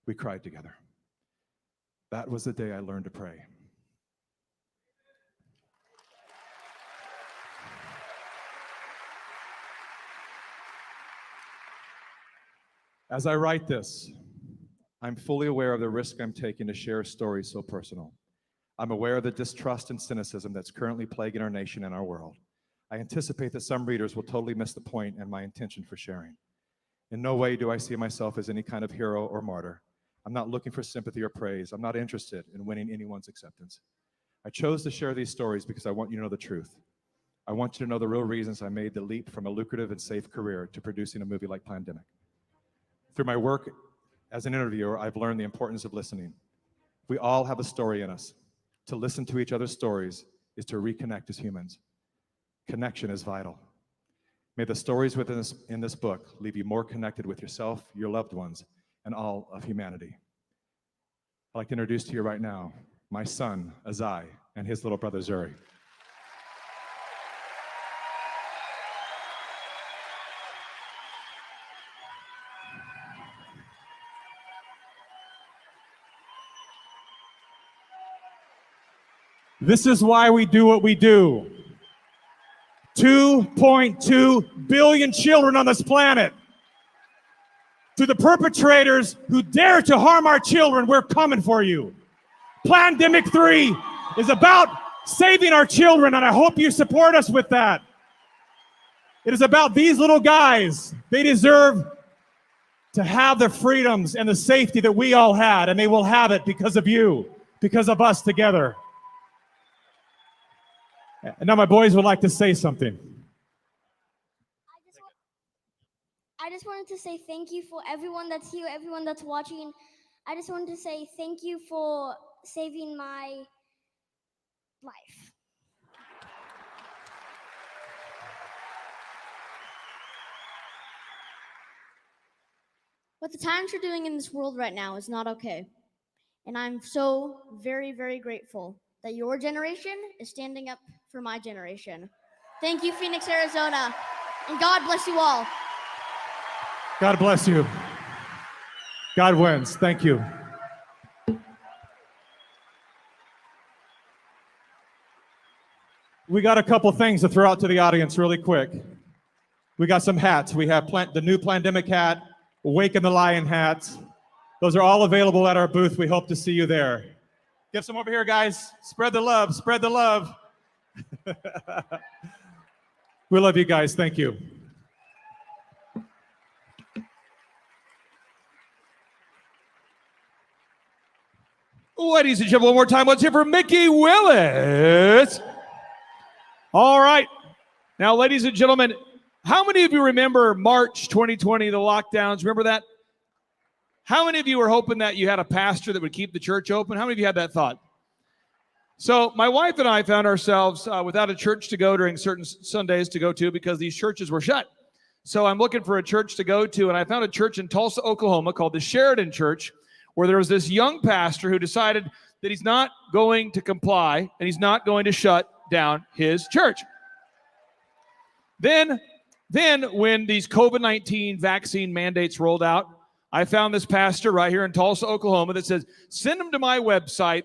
We cried together. That was the day I learned to pray. As I write this, I'm fully aware of the risk I'm taking to share a story so personal. I'm aware of the distrust and cynicism that's currently plaguing our nation and our world. I anticipate that some readers will totally miss the point and my intention for sharing. In no way do I see myself as any kind of hero or martyr. I'm not looking for sympathy or praise. I'm not interested in winning anyone's acceptance. I chose to share these stories because I want you to know the truth. I want you to know the real reasons I made the leap from a lucrative and safe career to producing a movie like Plandemic. Through my work as an interviewer, I've learned the importance of listening. We all have a story in us. To listen to each other's stories is to reconnect as humans. Connection is vital. May the stories in this book leave you more connected with yourself, your loved ones, and all of humanity. I'd like to introduce to you right now my son, Azai, and his little brother, Zuri. This is why we do what we do. 2.2 billion children on this planet. To the perpetrators who dare to harm our children, we're coming for you. Plandemic 3 is about saving our children, and I hope you support us with that. It is about these little guys. They deserve to have the freedoms and the safety that we all had, and they will have it because of you, because of us together. And now my boys would like to say something. I just wanted to say thank you for everyone that's here, everyone that's watching. I just wanted to say thank you for saving my life. What the tyrants are doing in this world right now is not okay. And I'm so very, very grateful that your generation is standing up for my generation. Thank you, Phoenix, Arizona. And God bless you all. God bless you. God wins. Thank you. We got a couple things to throw out to the audience really quick. We got some hats. We have the new Plandemic hat, Awaken the Lion hats. Those are all available at our booth. We hope to see you there. Get some over here, guys. Spread the love. Spread the love. We love you guys. Thank you. Ladies and gentlemen, one more time, let's hear for Mickey Willis. All right. Now, ladies and gentlemen, how many of you remember March 2020, the lockdowns? Remember that? How many of you were hoping that you had a pastor that would keep the church open? How many of you had that thought? So my wife and I found ourselves without a church to go during certain Sundays to go to because these churches were shut. So I'm looking for a church to go to, and I found a church in Tulsa, Oklahoma called the Sheridan Church, where there was this young pastor who decided that he's not going to comply and he's not going to shut down his church. Then when these COVID-19 vaccine mandates rolled out, I found this pastor right here in Tulsa, Oklahoma that says, send them to my website.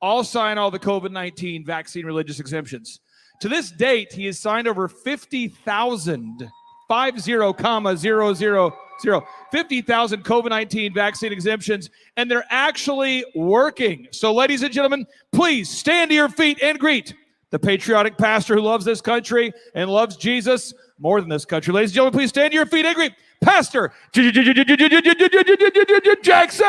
I'll sign all the COVID-19 vaccine religious exemptions. To this date, he has signed over 50,000, 50,000 COVID-19 vaccine exemptions, and they're actually working. So, ladies and gentlemen, please stand to your feet and greet the patriotic pastor who loves this country and loves Jesus more than this country. Ladies and gentlemen, please stand to your feet and greet Pastor Jackson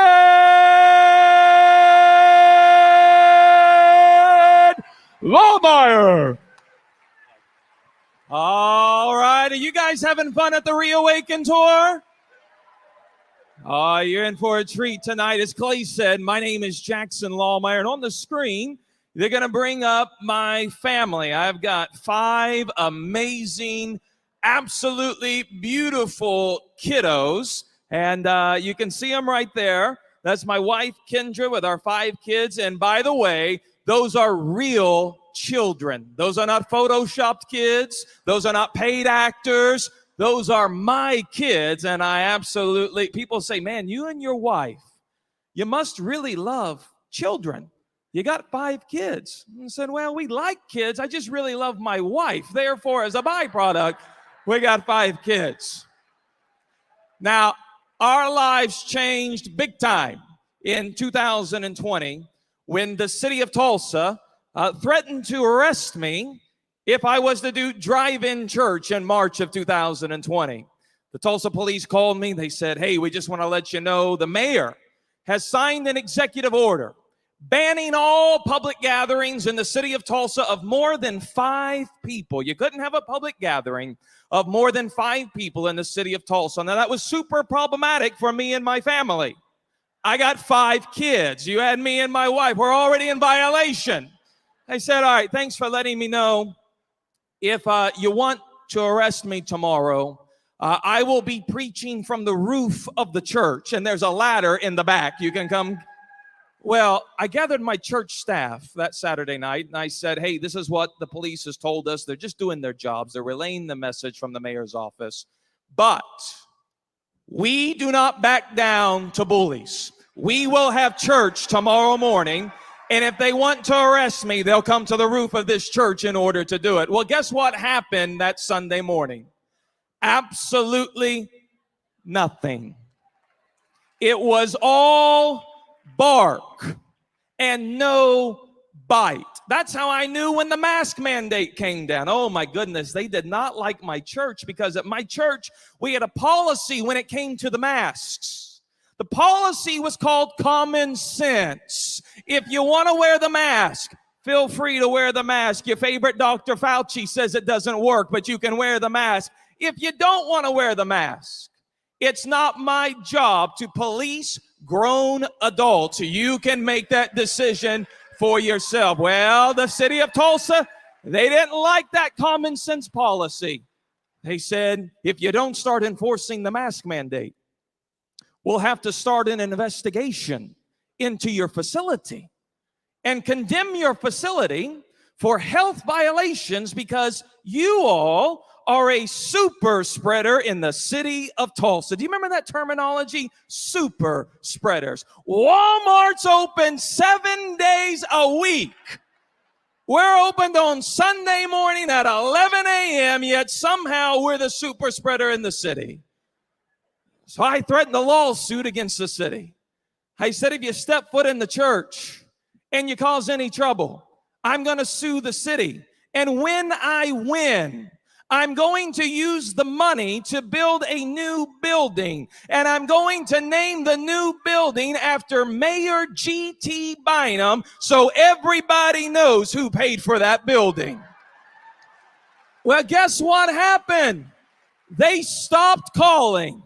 Lawmeyer. All right, are you guys having fun at the ReAwaken tour? You're in for a treat tonight. As Clay said, my name is Jackson Lawmeyer, and on the screen, they're going to bring up my family. I've got 5 amazing, absolutely beautiful kiddos, and you can see them right there. That's my wife, Kendra, with our 5 kids, and by the way, those are real children. Those are not photoshopped kids. Those are not paid actors. Those are my kids, and I absolutely, people say, man, you and your wife, you must really love children. You got 5 kids. I said, well, we like kids. I just really love my wife. Therefore, as a byproduct, we got 5 kids. Now, our lives changed big time in 2020 when the city of Tulsa threatened to arrest me if I was to do drive-in church in March of 2020. The Tulsa police called me. They said, hey, we just want to let you know the mayor has signed an executive order banning all public gatherings in the city of Tulsa of more than 5 people. You couldn't have a public gathering of more than 5 people in the city of Tulsa. Now, that was super problematic for me and my family. I got 5 kids. You had me and my wife. We're already in violation. I said, all right, thanks for letting me know. If you want to arrest me tomorrow, I will be preaching from the roof of the church, and there's a ladder in the back. You can come. Well, I gathered my church staff that Saturday night, and I said, hey, this is what the police has told us. They're just doing their jobs. They're relaying the message from the mayor's office. But we do not back down to bullies. We will have church tomorrow morning, and if they want to arrest me, they'll come to the roof of this church in order to do it. Well, guess what happened that Sunday morning? Absolutely nothing. It was all bark and no bite. That's how I knew when the mask mandate came down. Oh my goodness, they did not like my church, because at my church, we had a policy when it came to the masks. The policy was called common sense. If you want to wear the mask, feel free to wear the mask. Your favorite Dr. Fauci says it doesn't work, but you can wear the mask. If you don't want to wear the mask, it's not my job to police grown adults. You can make that decision for yourself. Well, the city of Tulsa, they didn't like that common sense policy. They said, if you don't start enforcing the mask mandate, we'll have to start an investigation into your facility and condemn your facility for health violations, because you all are a super spreader in the city of Tulsa. Do you remember that terminology? Super spreaders. Walmart's open 7 days a week. We're opened on Sunday morning at 11 a.m., yet somehow we're the super spreader in the city. So I threatened a lawsuit against the city. I said, if you step foot in the church and you cause any trouble, I'm going to sue the city. And when I win, I'm going to use the money to build a new building, and I'm going to name the new building after Mayor G.T. Bynum, so everybody knows who paid for that building. Well, guess what happened? They stopped calling.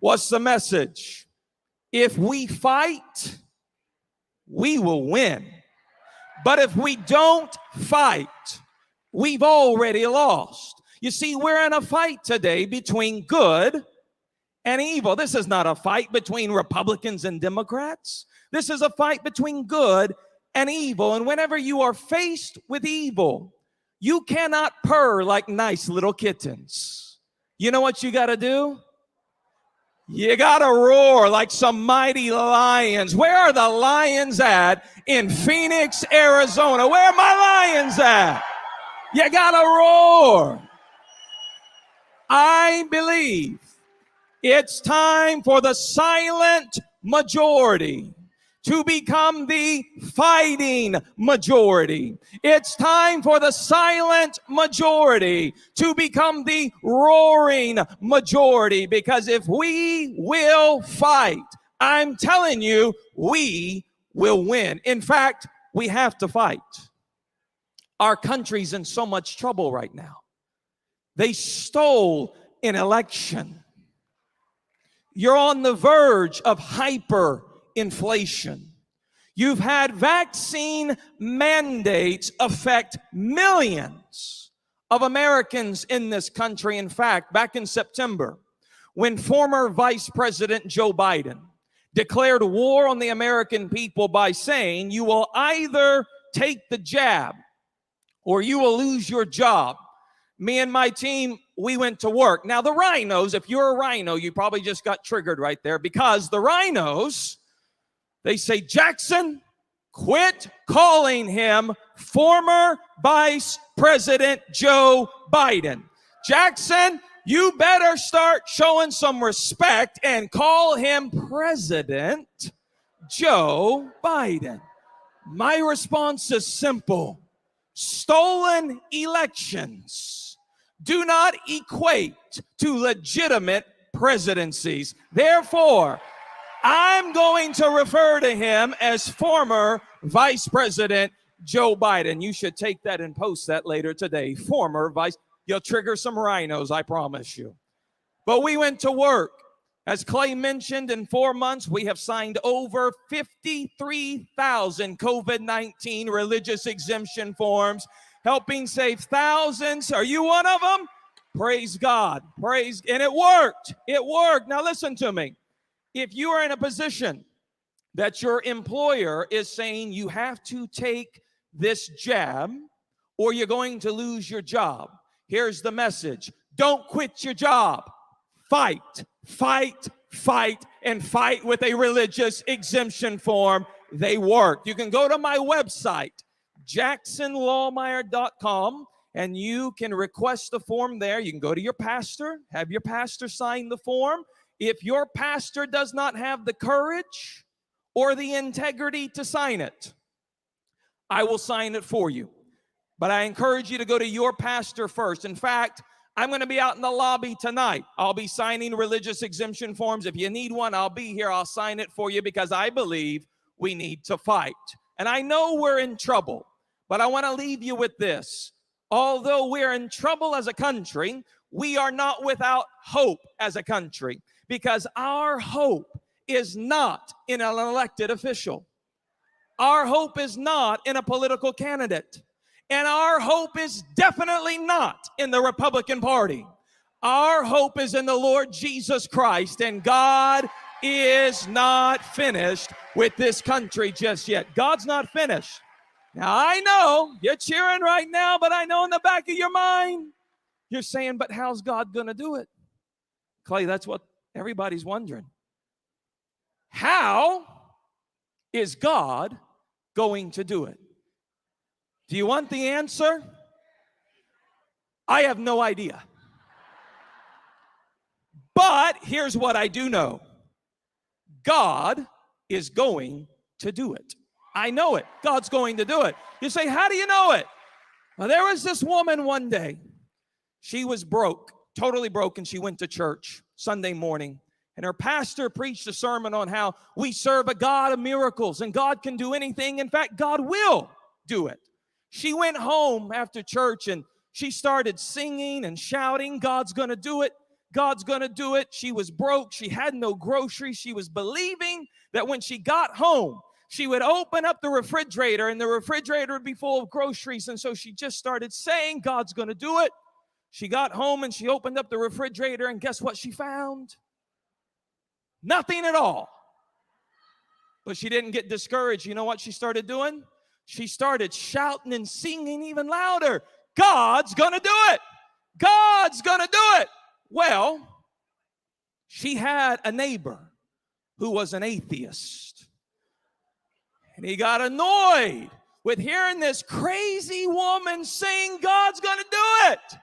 What's the message? If we fight, we will win. But if we don't fight, we've already lost. You see, we're in a fight today between good and evil. This is not a fight between Republicans and Democrats. This is a fight between good and evil. And whenever you are faced with evil, you cannot purr like nice little kittens. You know what you got to do? You got to roar like some mighty lions. Where are the lions at in Phoenix, Arizona? Where are my lions at? You gotta roar. I believe it's time for the silent majority to become the fighting majority. It's time for the silent majority to become the roaring majority, because if we will fight, I'm telling you, we will win. In fact, we have to fight. Our country's in so much trouble right now. They stole an election. You're on the verge of hyperinflation. You've had vaccine mandates affect millions of Americans in this country. In fact, back in September, when former Vice President Joe Biden declared war on the American people by saying, you will either take the jab or you will lose your job, me and my team, we went to work. Now, the rhinos, if you're a rhino, you probably just got triggered right there, because the rhinos, they say, Jackson, quit calling him former Vice President Joe Biden. Jackson, you better start showing some respect and call him President Joe Biden. My response is simple. Stolen elections do not equate to legitimate presidencies. Therefore, I'm going to refer to him as former Vice President Joe Biden. You should take that and post that later today. Former Vice. You'll trigger some rhinos, I promise you. But we went to work. As Clay mentioned, in 4 months, we have signed over 53,000 COVID-19 religious exemption forms, helping save thousands. Are you one of them? Praise God. And it worked. It worked. Now listen to me. If you are in a position that your employer is saying you have to take this jab or you're going to lose your job, here's the message. Don't quit your job. Fight, fight, fight, and fight with a religious exemption form. They work. You can go to my website, jacksonlawmeyer.com, and you can request a form there. You can go to your pastor, have your pastor sign the form. If your pastor does not have the courage or the integrity to sign it, I will sign it for you. But I encourage you to go to your pastor first. In fact, I'm going to be out in the lobby tonight. I'll be signing religious exemption forms. If you need one, I'll be here. I'll sign it for you because I believe we need to fight. And I know we're in trouble, but I want to leave you with this. Although we're in trouble as a country, we are not without hope as a country, because our hope is not in an elected official. Our hope is not in a political candidate. And our hope is definitely not in the Republican Party. Our hope is in the Lord Jesus Christ, and God is not finished with this country just yet. God's not finished. Now, I know you're cheering right now, but I know in the back of your mind, you're saying, but how's God going to do it? Clay, that's what everybody's wondering. How is God going to do it? Do you want the answer? I have no idea. But here's what I do know. God is going to do it. I know it. God's going to do it. You say, how do you know it? Well, there was this woman one day. She was broke, totally broke, and she went to church Sunday morning. And her pastor preached a sermon on how we serve a God of miracles and God can do anything. In fact, God will do it. She went home after church and she started singing and shouting, God's going to do it. God's going to do it. She was broke. She had no groceries. She was believing that when she got home, she would open up the refrigerator and the refrigerator would be full of groceries. And so she just started saying, God's going to do it. She got home and she opened up the refrigerator and guess what she found? Nothing at all. But she didn't get discouraged. You know what she started doing? She started shouting and singing even louder. God's going to do it. God's going to do it. Well, she had a neighbor who was an atheist. And he got annoyed with hearing this crazy woman sing, God's going to do it.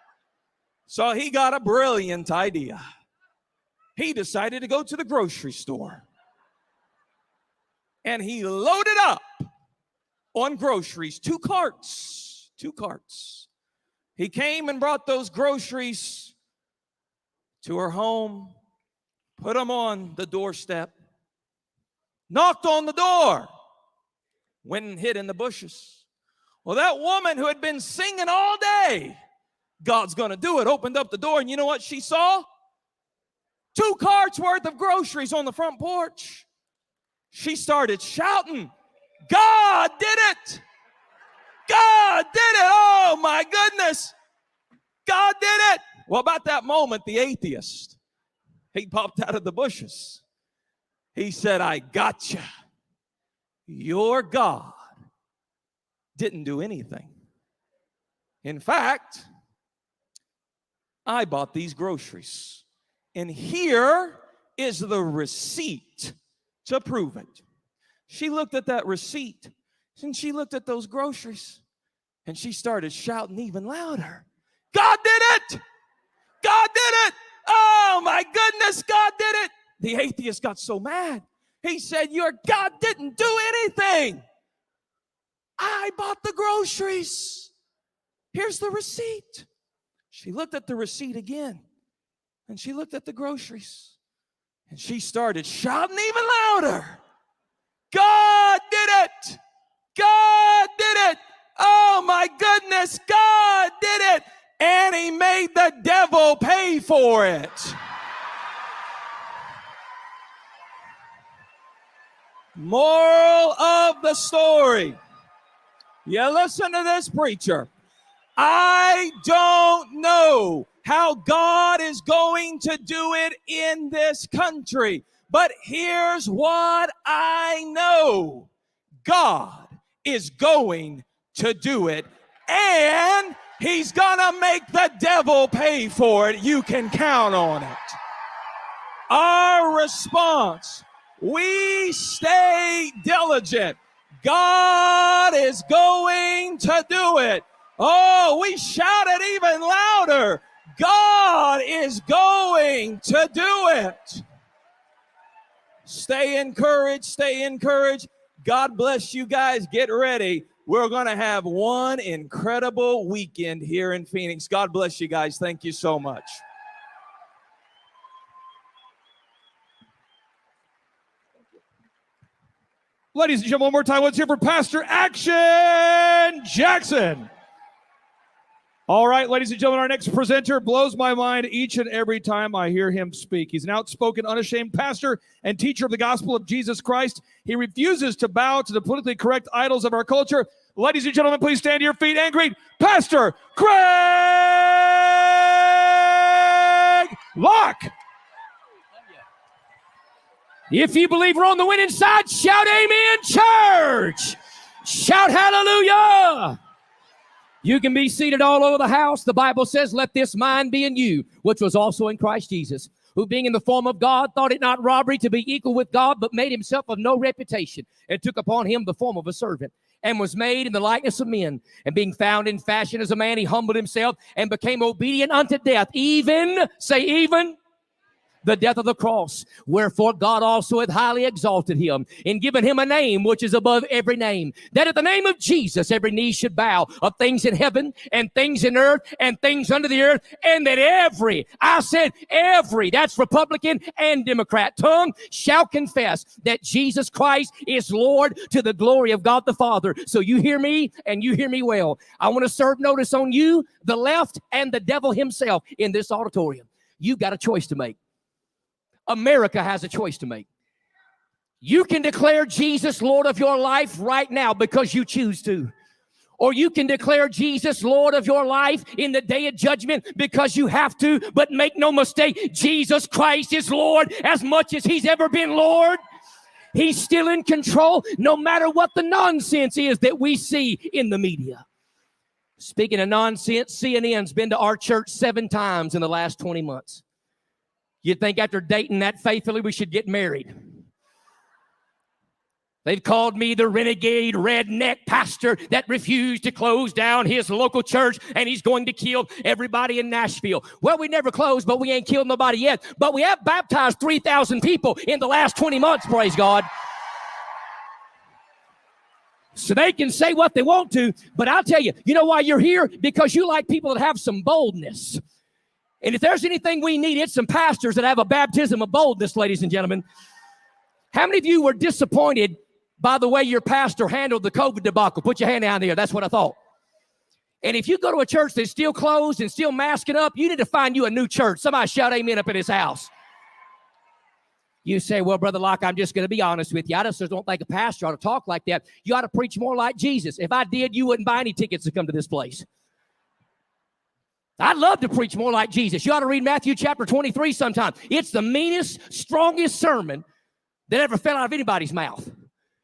So he got a brilliant idea. He decided to go to the grocery store. And he loaded up on groceries, 2 carts. He came and brought those groceries to her home, put them on the doorstep, knocked on the door, went and hid in the bushes. Well, that woman who had been singing all day, God's going to do it, opened up the door, and you know what she saw? 2 carts worth of groceries on the front porch. She started shouting, God did it! God did it! Oh my goodness! God did it! Well, about that moment, the atheist, he popped out of the bushes. He said, I gotcha. Your God didn't do anything. In fact, I bought these groceries. And here is the receipt to prove it. She looked at that receipt and she looked at those groceries and she started shouting even louder. God did it! God did it! Oh my goodness, God did it! The atheist got so mad. He said, your God didn't do anything. I bought the groceries. Here's the receipt. She looked at the receipt again and she looked at the groceries and she started shouting even louder. God did it! God did it! Oh my goodness, God did it! And he made the devil pay for it. Moral of the story. You listen to this preacher. I don't know how God is going to do it in this country, but here's what I know. God is going to do it, and he's gonna make the devil pay for it. You can count on it. Our response, we stay diligent. God is going to do it. Oh, we shout it even louder. God is going to do it. Stay encouraged, stay encouraged. God bless you guys. Get ready. We're going to have one incredible weekend here in Phoenix. God bless you guys. Thank you so much. Ladies and gentlemen, one more time, let's hear for Pastor Action Jackson. All right, ladies and gentlemen, our next presenter blows my mind each and every time I hear him speak. He's an outspoken, unashamed pastor and teacher of the gospel of Jesus Christ. He refuses to bow to the politically correct idols of our culture. Ladies and gentlemen, please stand to your feet and greet Pastor Greg Locke. If you believe we're on the winning side, shout amen, church. Shout hallelujah. You can be seated all over the house. The Bible says, let this mind be in you, which was also in Christ Jesus, who being in the form of God, thought it not robbery to be equal with God, but made himself of no reputation, and took upon him the form of a servant, and was made in the likeness of men. And being found in fashion as a man, he humbled himself and became obedient unto death, even, say even, the death of the cross. Wherefore God also hath highly exalted him and given him a name which is above every name, that at the name of Jesus every knee should bow, of things in heaven and things in earth and things under the earth, and that every, I said every, that's Republican and Democrat, tongue shall confess that Jesus Christ is Lord, to the glory of God the Father. So you hear me, and you hear me well. I want to serve notice on you, the left, and the devil himself in this auditorium. You've got a choice to make. America has a choice to make. You can declare Jesus Lord of your life right now because you choose to. Or you can declare Jesus Lord of your life in the day of judgment because you have to. But make no mistake, Jesus Christ is Lord as much as he's ever been Lord. He's still in control no matter what the nonsense is that we see in the media. Speaking of nonsense, CNN's been to our church 7 times in the last 20 months. You'd think after dating that faithfully, we should get married. They've called me the renegade redneck pastor that refused to close down his local church, and he's going to kill everybody in Nashville. Well, we never closed, but we ain't killed nobody yet. But we have baptized 3,000 people in the last 20 months, praise God. So they can say what they want to, but I'll tell you, you know why you're here? Because you like people that have some boldness. And if there's anything we need, it's some pastors that have a baptism of boldness, ladies and gentlemen. How many of you were disappointed by the way your pastor handled the COVID debacle? Put your hand down there. That's what I thought. And if you go to a church that's still closed and still masking up, you need to find you a new church. Somebody shout amen up in his house. You say, well, Brother Locke, I'm just going to be honest with you. I just don't think a pastor ought to talk like that. You ought to preach more like Jesus. If I did, you wouldn't buy any tickets to come to this place. I'd love to preach more like Jesus. You ought to read Matthew chapter 23 sometime. It's the meanest, strongest sermon that ever fell out of anybody's mouth.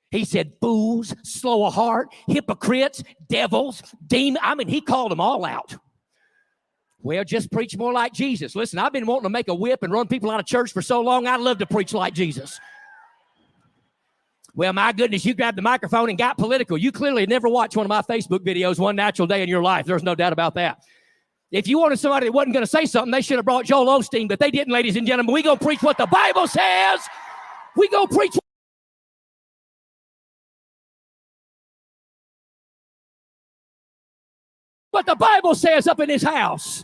He said, fools, slow of heart, hypocrites, devils, demons. I mean, he called them all out. Well, just preach more like Jesus. Listen, I've been wanting to make a whip and run people out of church for so long, I'd love to preach like Jesus. Well, my goodness, you grabbed the microphone and got political. You clearly never watched one of my Facebook videos, One Natural Day in Your Life. There's no doubt about that. If you wanted somebody that wasn't going to say something, they should have brought Joel Osteen, but they didn't, ladies and gentlemen. We go preach what the Bible says. We go preach what the Bible says up in his house.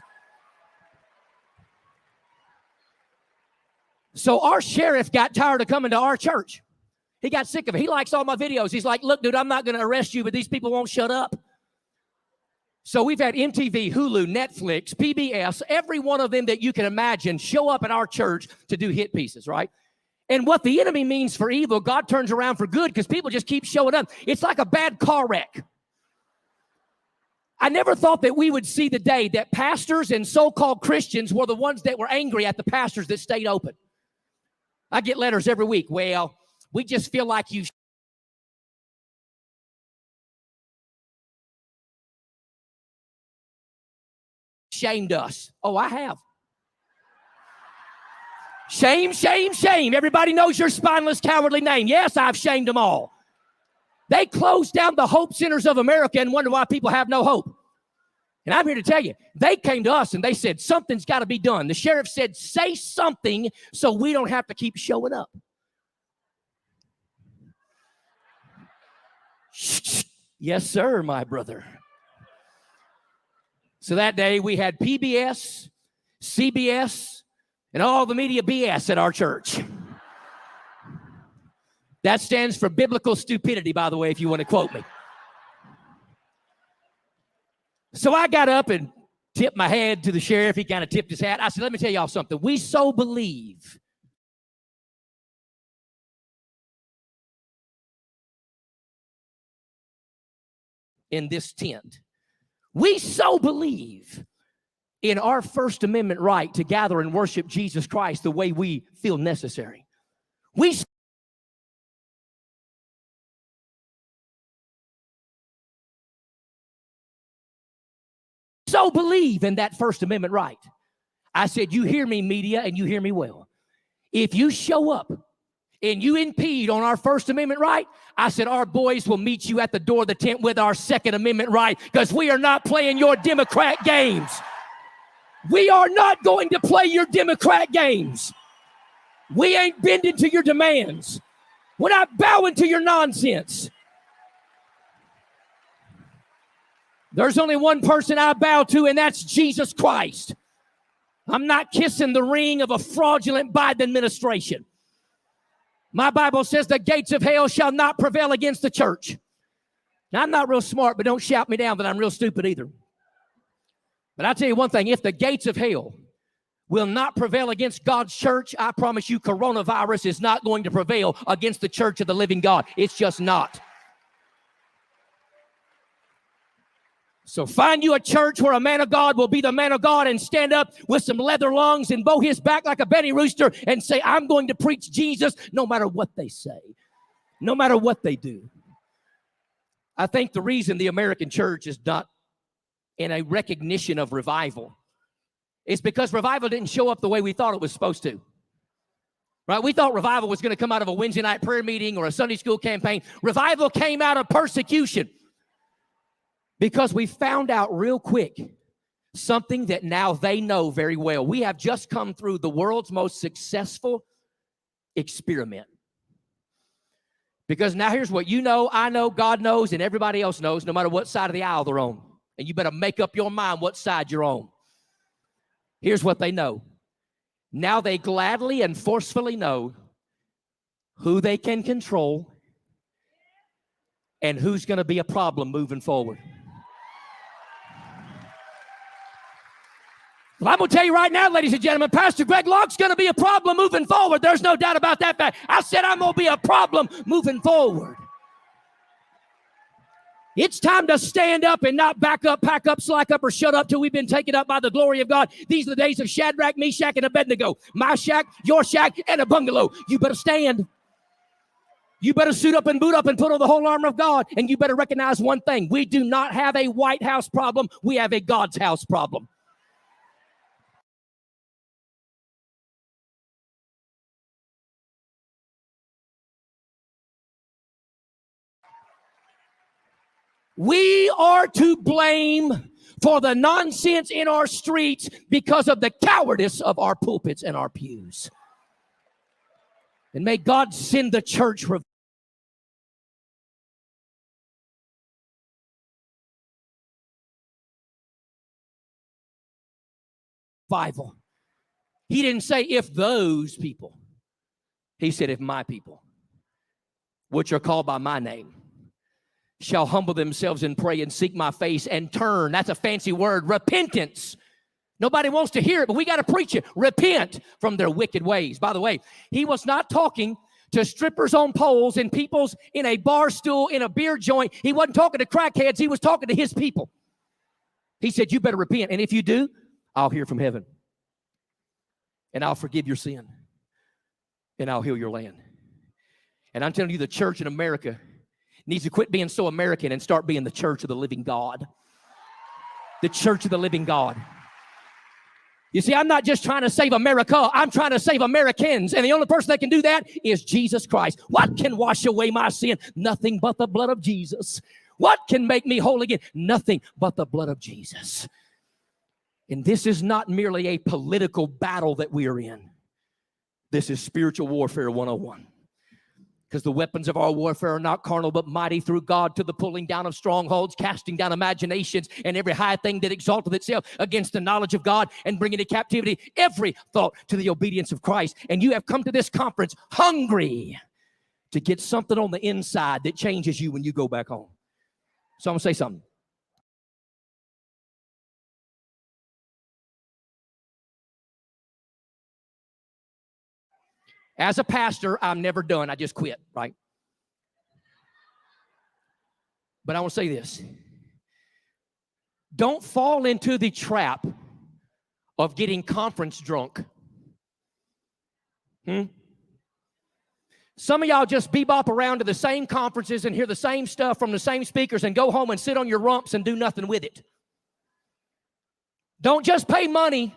So our sheriff got tired of coming to our church. He got sick of it. He likes all my videos. He's like, look, dude, I'm not going to arrest you, but these people won't shut up. So we've had MTV, Hulu, Netflix, PBS, every one of them that you can imagine show up at our church to do hit pieces, right? And what the enemy means for evil, God turns around for good because people just keep showing up. It's like a bad car wreck. I never thought that we would see the day that pastors and so-called Christians were the ones that were angry at the pastors that stayed open. I get letters every week. Well, we just feel like you shamed us. Oh, I have. Shame, shame, shame. Everybody knows your spineless, cowardly name. Yes, I've shamed them all. They closed down the Hope Centers of America and wonder why people have no hope. And I'm here to tell you, they came to us and they said, something's got to be done. The sheriff said, say something so we don't have to keep showing up. Yes, sir, my brother. So that day we had PBS, CBS, and all the media BS at our church. That stands for biblical stupidity, by the way, if you want to quote me. So I got up and tipped my head to the sheriff. He kind of tipped his hat. I said, let me tell y'all something. We so believe in this tent. We so believe in our First Amendment right to gather and worship Jesus Christ the way we feel necessary. We so believe in that First Amendment right. I said, you hear me, media, and you hear me well. If you show up and you impede on our First Amendment right, I said, our boys will meet you at the door of the tent with our Second Amendment right, because we are not playing your Democrat games. We are not going to play your Democrat games. We ain't bending to your demands. We're not bowing to your nonsense. There's only one person I bow to, and that's Jesus Christ. I'm not kissing the ring of a fraudulent Biden administration. My Bible says the gates of hell shall not prevail against the church. Now, I'm not real smart, but don't shout me down that I'm real stupid either. But I'll tell you one thing, if the gates of hell will not prevail against God's church, I promise you coronavirus is not going to prevail against the church of the living God. It's just not. So find you a church where a man of God will be the man of God and stand up with some leather lungs and bow his back like a Benny Rooster and say, I'm going to preach Jesus no matter what they say, no matter what they do. I think the reason the American church is not in a recognition of revival is because revival didn't show up the way we thought it was supposed to. Right? We thought revival was going to come out of a Wednesday night prayer meeting or a Sunday school campaign. Revival came out of persecution. Because we found out real quick something that now they know very well. We have just come through the world's most successful experiment. Because now here's what you know, I know, God knows, and everybody else knows, no matter what side of the aisle they're on. And you better make up your mind what side you're on. Here's what they know. Now they gladly and forcefully know who they can control and who's going to be a problem moving forward. Well, I'm going to tell you right now, ladies and gentlemen, Pastor Greg Locke's going to be a problem moving forward. There's no doubt about that fact. I said I'm going to be a problem moving forward. It's time to stand up and not back up, pack up, slack up, or shut up till we've been taken up by the glory of God. These are the days of Shadrach, Meshach, and Abednego. My shack, your shack, and a bungalow. You better stand. You better suit up and boot up and put on the whole armor of God. And you better recognize one thing. We do not have a White House problem. We have a God's house problem. We are to blame for the nonsense in our streets because of the cowardice of our pulpits and our pews. And may God send the church revival. He didn't say if those people. He said if my people, which are called by my name, shall humble themselves and pray and seek my face and turn. That's a fancy word, repentance. Nobody wants to hear it, but we got to preach it. Repent from their wicked ways. By the way, he was not talking to strippers on poles and peoples in a bar stool in a beer joint. He wasn't talking to crackheads. He was talking to his people. He said, you better repent. And if you do, I'll hear from heaven. And I'll forgive your sin. And I'll heal your land. And I'm telling you, the church in America needs to quit being so American and start being the church of the living God. The church of the living God. You see, I'm not just trying to save America. I'm trying to save Americans. And the only person that can do that is Jesus Christ. What can wash away my sin? Nothing but the blood of Jesus. What can make me whole again? Nothing but the blood of Jesus. And this is not merely a political battle that we are in. This is spiritual warfare 101. Because the weapons of our warfare are not carnal, but mighty through God to the pulling down of strongholds, casting down imaginations, and every high thing that exalteth itself against the knowledge of God, and bringing to captivity every thought to the obedience of Christ. And you have come to this conference hungry to get something on the inside that changes you when you go back home. So I'm going to say something. As a pastor, I'm never done. I just quit, right? But I want to say this. Don't fall into the trap of getting conference drunk. Some of y'all just bebop around to the same conferences and hear the same stuff from the same speakers and go home and sit on your rumps and do nothing with it. Don't just pay money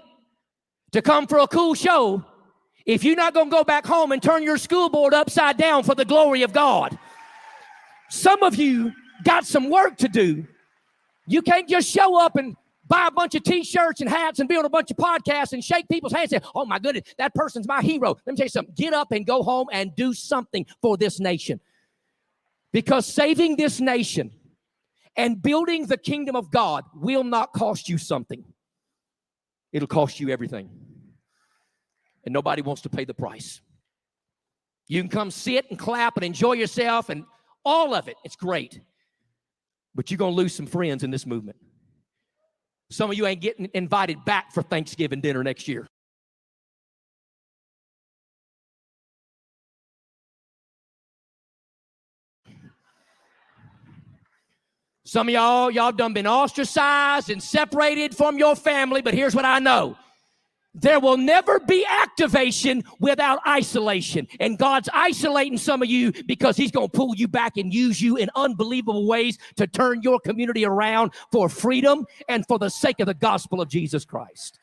to come for a cool show if you're not going to go back home and turn your school board upside down for the glory of God. Some of you got some work to do. You can't just show up and buy a bunch of t-shirts and hats and be on a bunch of podcasts and shake people's hands and say, oh my goodness, that person's my hero. Let me tell you something. Get up and go home and do something for this nation. Because saving this nation and building the kingdom of God will not cost you something. It'll cost you everything. And nobody wants to pay the price. You can come sit and clap and enjoy yourself and all of it. It's great. But you're going to lose some friends in this movement. Some of you ain't getting invited back for Thanksgiving dinner next year. Some of y'all done been ostracized and separated from your family, but here's what I know. There will never be activation without isolation. And God's isolating some of you because he's going to pull you back and use you in unbelievable ways to turn your community around for freedom and for the sake of the gospel of Jesus Christ.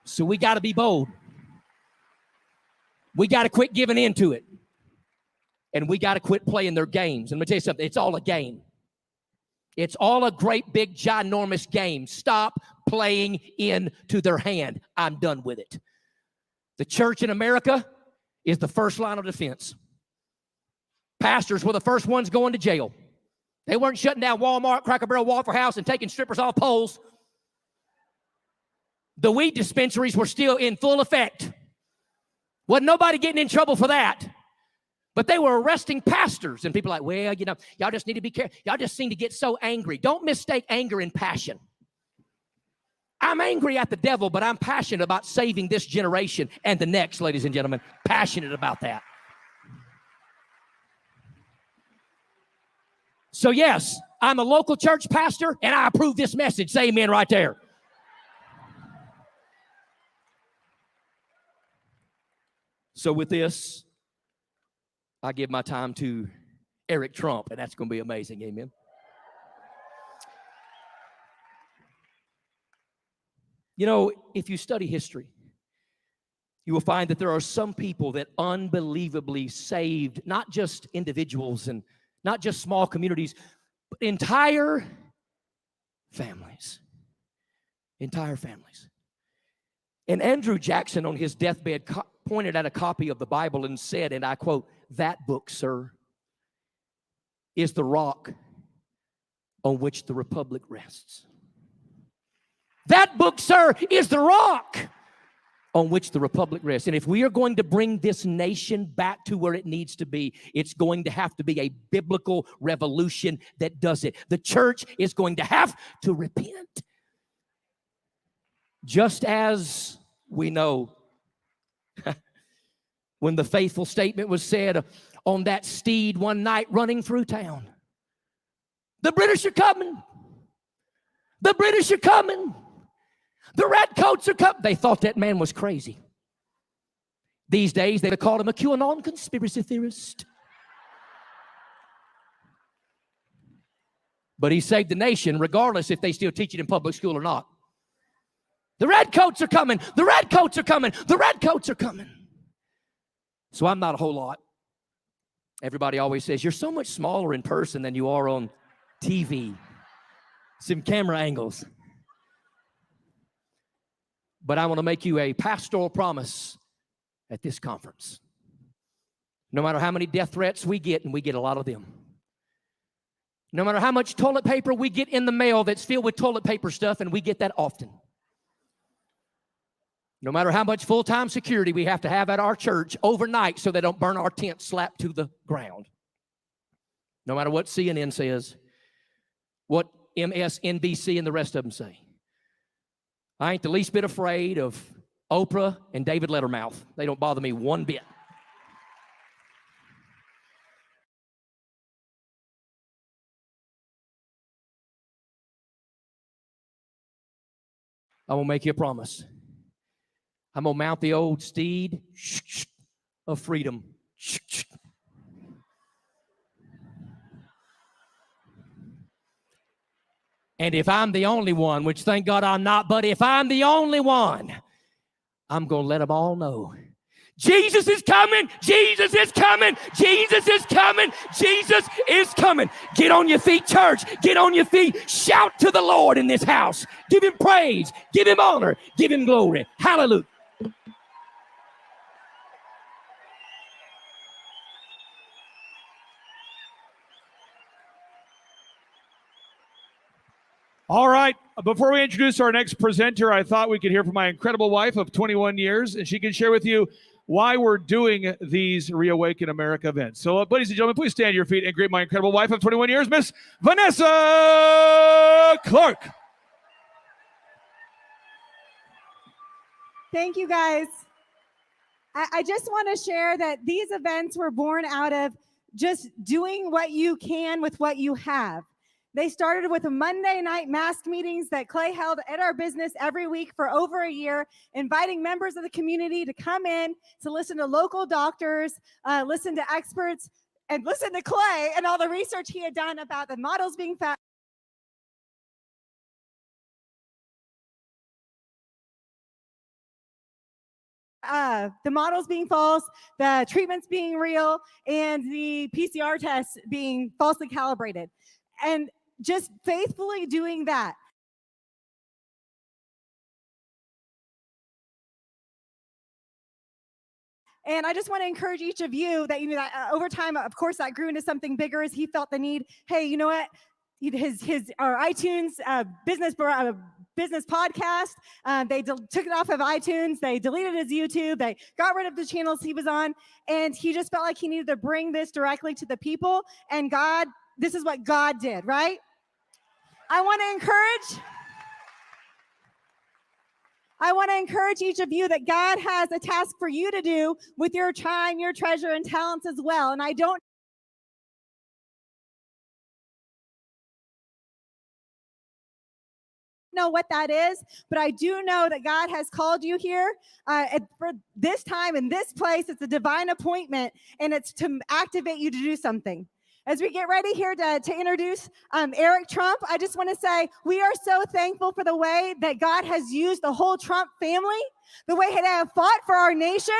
So we got to be bold. We got to quit giving in to it. And we got to quit playing their games. And let me tell you something, it's all a game. It's all a great big ginormous game. Stop playing into their hand. I'm done with it. The church in America is the first line of defense. Pastors were the first ones going to jail. They weren't shutting down Walmart, Cracker Barrel, Waffle House, and taking strippers off poles. The weed dispensaries were still in full effect. Wasn't nobody getting in trouble for that. But they were arresting pastors, and people are like, well, you know, y'all just need to be careful. Y'all just seem to get so angry. Don't mistake anger and passion. I'm angry at the devil, but I'm passionate about saving this generation and the next, ladies and gentlemen. Passionate about that. So yes, I'm a local church pastor, and I approve this message. Say amen right there. So with this, I give my time to Eric Trump, and that's going to be amazing. Amen. You know, if you study history, you will find that there are some people that unbelievably saved not just individuals and not just small communities, but entire families. Entire families. And Andrew Jackson on his deathbed pointed at a copy of the Bible and said, and I quote, "That book, sir, is the rock on which the republic rests." That book, sir, is the rock on which the republic rests. And if we are going to bring this nation back to where it needs to be, it's going to have to be a biblical revolution that does it. The church is going to have to repent. Just as we know when the faithful statement was said on that steed one night running through town, "The British are coming. The British are coming. The redcoats are coming." They thought that man was crazy. These days, they would call him a QAnon conspiracy theorist. But he saved the nation regardless if they still teach it in public school or not. The redcoats are coming. The redcoats are coming. The redcoats are coming. So I'm not a whole lot. Everybody always says, you're so much smaller in person than you are on TV. Some camera angles. But I want to make you a pastoral promise at this conference. No matter how many death threats we get, and we get a lot of them. No matter how much toilet paper we get in the mail that's filled with toilet paper stuff, and we get that often. No matter how much full-time security we have to have at our church overnight so they don't burn our tent slapped to the ground. No matter what CNN says, what MSNBC and the rest of them say. I ain't the least bit afraid of Oprah and David Lettermouth. They don't bother me one bit. I'm going to make you a promise. I'm going to mount the old steed of freedom. And if I'm the only one, which thank God I'm not, but if I'm the only one, I'm going to let them all know. Jesus is coming. Jesus is coming. Jesus is coming. Jesus is coming. Get on your feet, church. Get on your feet. Shout to the Lord in this house. Give him praise. Give him honor. Give him glory. Hallelujah. All right. Before we introduce our next presenter, I thought we could hear from my incredible wife of 21 years, and she can share with you why we're doing these ReAwaken America events. So, ladies and gentlemen, please stand to your feet and greet my incredible wife of 21 years, Miss Vanessa Clark. Thank you, guys. I just want to share that these events were born out of just doing what you can with what you have. They started with a Monday night mask meetings that Clay held at our business every week for over a year, inviting members of the community to come in to listen to local doctors, listen to experts, and listen to Clay and all the research he had done about the models being found. The models being false, the treatments being real, and the PCR tests being falsely calibrated. And just faithfully doing that. And I just want to encourage each of you that, you know, that over time, of course, that grew into something bigger as he felt the need. Hey, you know what? Our iTunes business podcast, they took it off of iTunes. They deleted his YouTube. They got rid of the channels he was on. And he just felt like he needed to bring this directly to the people. And God, this is what God did, right? I want to encourage each of you that God has a task for you to do with your time, your treasure, and talents as well. And I don't know what that is, but I do know that God has called you here for this time in this place. It's a divine appointment, and it's to activate you to do something. As we get ready here to introduce Eric Trump, I just want to say we are so thankful for the way that God has used the whole Trump family, the way they have fought for our nation.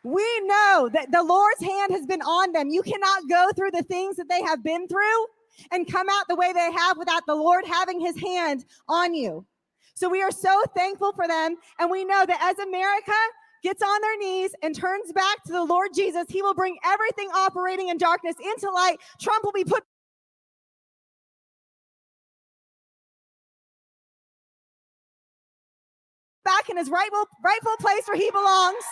We know that the Lord's hand has been on them. You cannot go through the things that they have been through and come out the way they have without the Lord having his hand on you. So we are so thankful for them. And we know that as America gets on their knees and turns back to the Lord Jesus, he will bring everything operating in darkness into light. Trump will be put back in his rightful place where he belongs.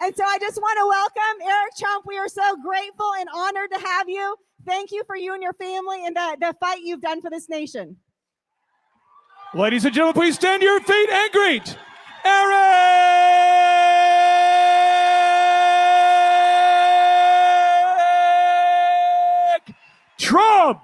And so I just want to welcome Eric Trump. We are so grateful and honored to have you. Thank you for you and your family and the fight you've done for this nation. Ladies and gentlemen, please stand to your feet and greet Eric Trump.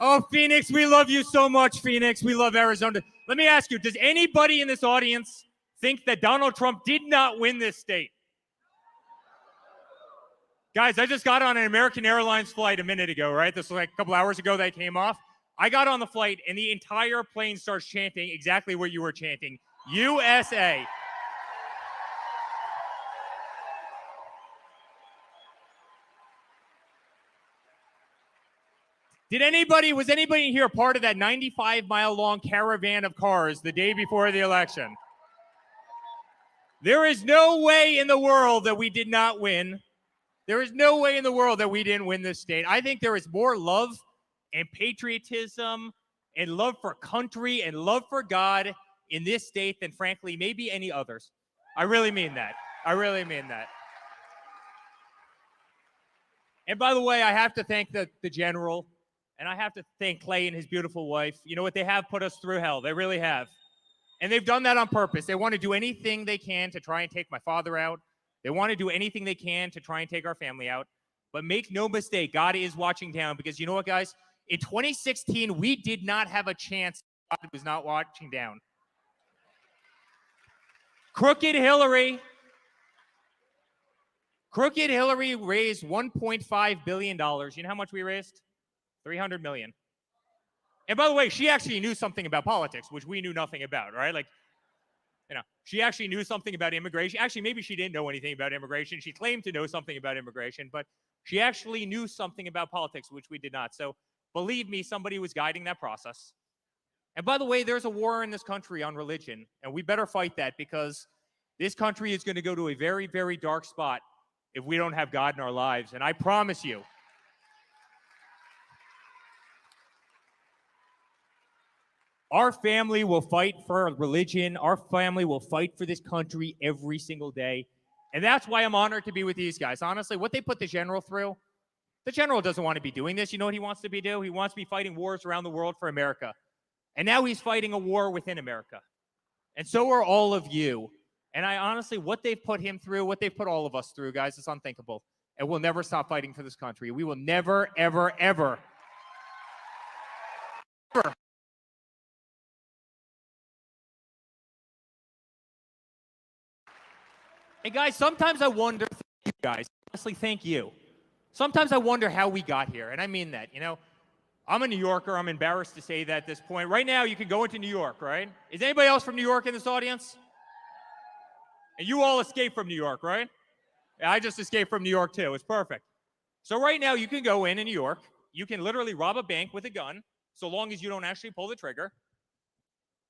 Oh, Phoenix, we love you so much, Phoenix. We love Arizona. Let me ask you, does anybody in this audience think that Donald Trump did not win this state? Guys, I just got on an American Airlines flight a minute ago, right? This was like a couple hours ago that I came off. I got on the flight, and the entire plane starts chanting exactly what you were chanting, USA. Was anybody here part of that 95-mile-long caravan of cars the day before the election? There is no way in the world that we did not win. There is no way in the world that we didn't win this state. I think there is more love and patriotism and love for country and love for God in this state than, frankly, maybe any others. I really mean that. I really mean that. And by the way, I have to thank the general, and I have to thank Clay and his beautiful wife. You know what? They have put us through hell. They really have. And they've done that on purpose. They want to do anything they can to try and take my father out. They want to do anything they can to try and take our family out. But make no mistake, God is watching down, because you know what, guys? In 2016, we did not have a chance. God was not watching down. Crooked Hillary raised $1.5 billion. You know how much we raised? $300 million. And by the way, she actually knew something about politics, which we knew nothing about, right? Like, you know, she actually knew something about immigration. Actually, maybe she didn't know anything about immigration. She claimed to know something about immigration, but she actually knew something about politics, which we did not. So believe me, somebody was guiding that process. And by the way, there's a war in this country on religion, and we better fight that, because this country is going to go to a very, very dark spot if we don't have God in our lives. And I promise you, our family will fight for religion. Our family will fight for this country every single day. And that's why I'm honored to be with these guys. Honestly, what they put the general through, the general doesn't want to be doing this. You know what he wants to be doing? He wants to be fighting wars around the world for America. And now he's fighting a war within America. And so are all of you. And I honestly, what they've put him through, what they've put all of us through, guys, is unthinkable. And we'll never stop fighting for this country. We will never, ever, ever, ever. And guys, sometimes I wonder, thank you guys, honestly, thank you. Sometimes I wonder how we got here, and I mean that. You know, I'm a New Yorker. I'm embarrassed to say that at this point. Right now, you can go into New York, right? Is anybody else from New York in this audience? And you all escaped from New York, right? Yeah, I just escaped from New York too. It's perfect. So right now, you can go in New York. You can literally rob a bank with a gun, so long as you don't actually pull the trigger.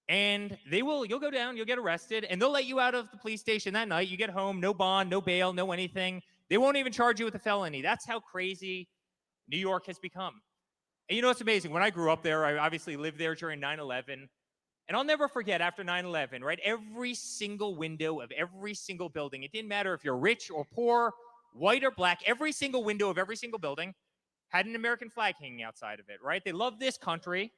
And you'll go down, you'll get arrested, and they'll let you out of the police station that night. You get home, no bond, no bail, no anything. They won't even charge you with a felony. That's how crazy New York has become. And you know what's amazing? When I grew up there, I obviously lived there during 9/11. And I'll never forget, after 9/11, right? Every single window of every single building, it didn't matter if you're rich or poor, white or black, every single window of every single building had an American flag hanging outside of it, right? They love this country.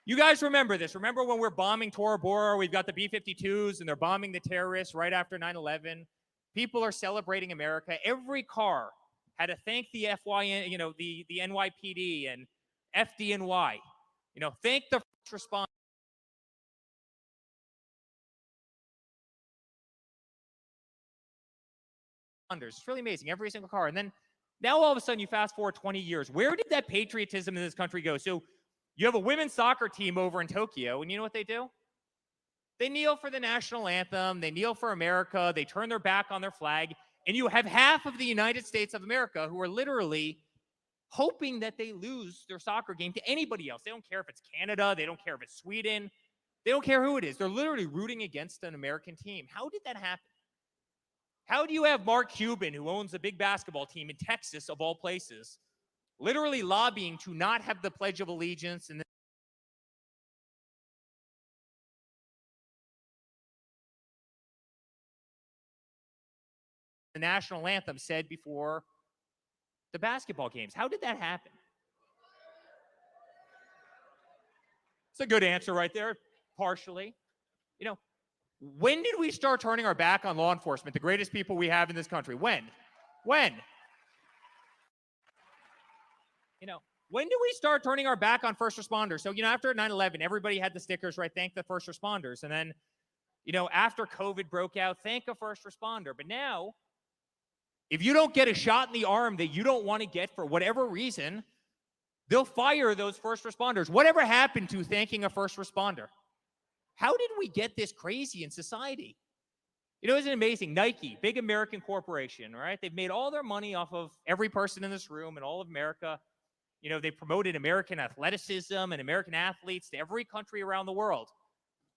You guys remember this. Remember when we're bombing Tora Bora, we've got the B-52s, and they're bombing the terrorists right after 9/11. People are celebrating America. Every car had to thank the FYN, you know, the NYPD and FDNY. You know, thank the first responders. It's really amazing. Every single car. And then now all of a sudden you fast forward 20 years. Where did that patriotism in this country go? So you have a women's soccer team over in Tokyo, and you know what they do? They kneel for the national anthem. They kneel for America. They turn their back on their flag. And you have half of the United States of America who are literally hoping that they lose their soccer game to anybody else. They don't care if it's Canada. They don't care if it's Sweden. They don't care who it is. They're literally rooting against an American team. How did that happen? How do you have Mark Cuban, who owns a big basketball team in Texas, of all places, literally lobbying to not have the Pledge of Allegiance and the national anthem said before the basketball games? How did that happen? It's a good answer right there, partially. You know, when did we start turning our back on law enforcement, the greatest people we have in this country? When? When do we start turning our back on first responders? So, after 9/11, everybody had the stickers, right? Thank the first responders. And then, after COVID broke out, thank a first responder. But now, if you don't get a shot in the arm that you don't want to get for whatever reason, they'll fire those first responders. Whatever happened to thanking a first responder? How did we get this crazy in society? Isn't it amazing? Nike, big American corporation, right? They've made all their money off of every person in this room and all of America. They promoted American athleticism and American athletes to every country around the world,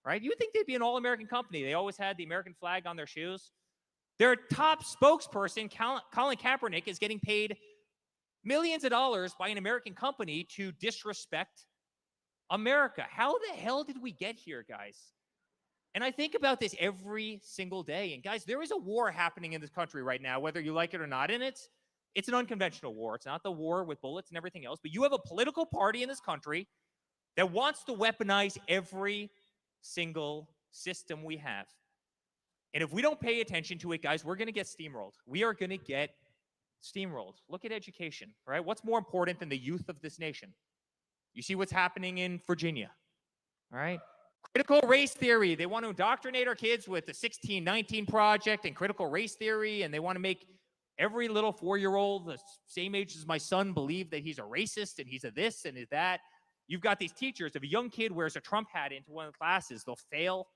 right? You would think they'd be an all-American company. They always had the American flag on their shoes. Their top spokesperson, Colin Kaepernick, is getting paid millions of dollars by an American company to disrespect America. How the hell did we get here, guys? And I think about this every single day. And guys, there is a war happening in this country right now, whether you like it or not. And it's an unconventional war. It's not the war with bullets and everything else. But you have a political party in this country that wants to weaponize every single system we have. And if we don't pay attention to it, guys, we're going to get steamrolled. We are going to get steamrolled. Look at education, right? What's more important than the youth of this nation? You see what's happening in Virginia, all right? Critical race theory. They want to indoctrinate our kids with the 1619 Project and critical race theory, and they want to make every little 4-year-old the same age as my son believe that he's a racist and he's a this and a that. You've got these teachers. If a young kid wears a Trump hat into one of the classes, they'll fail.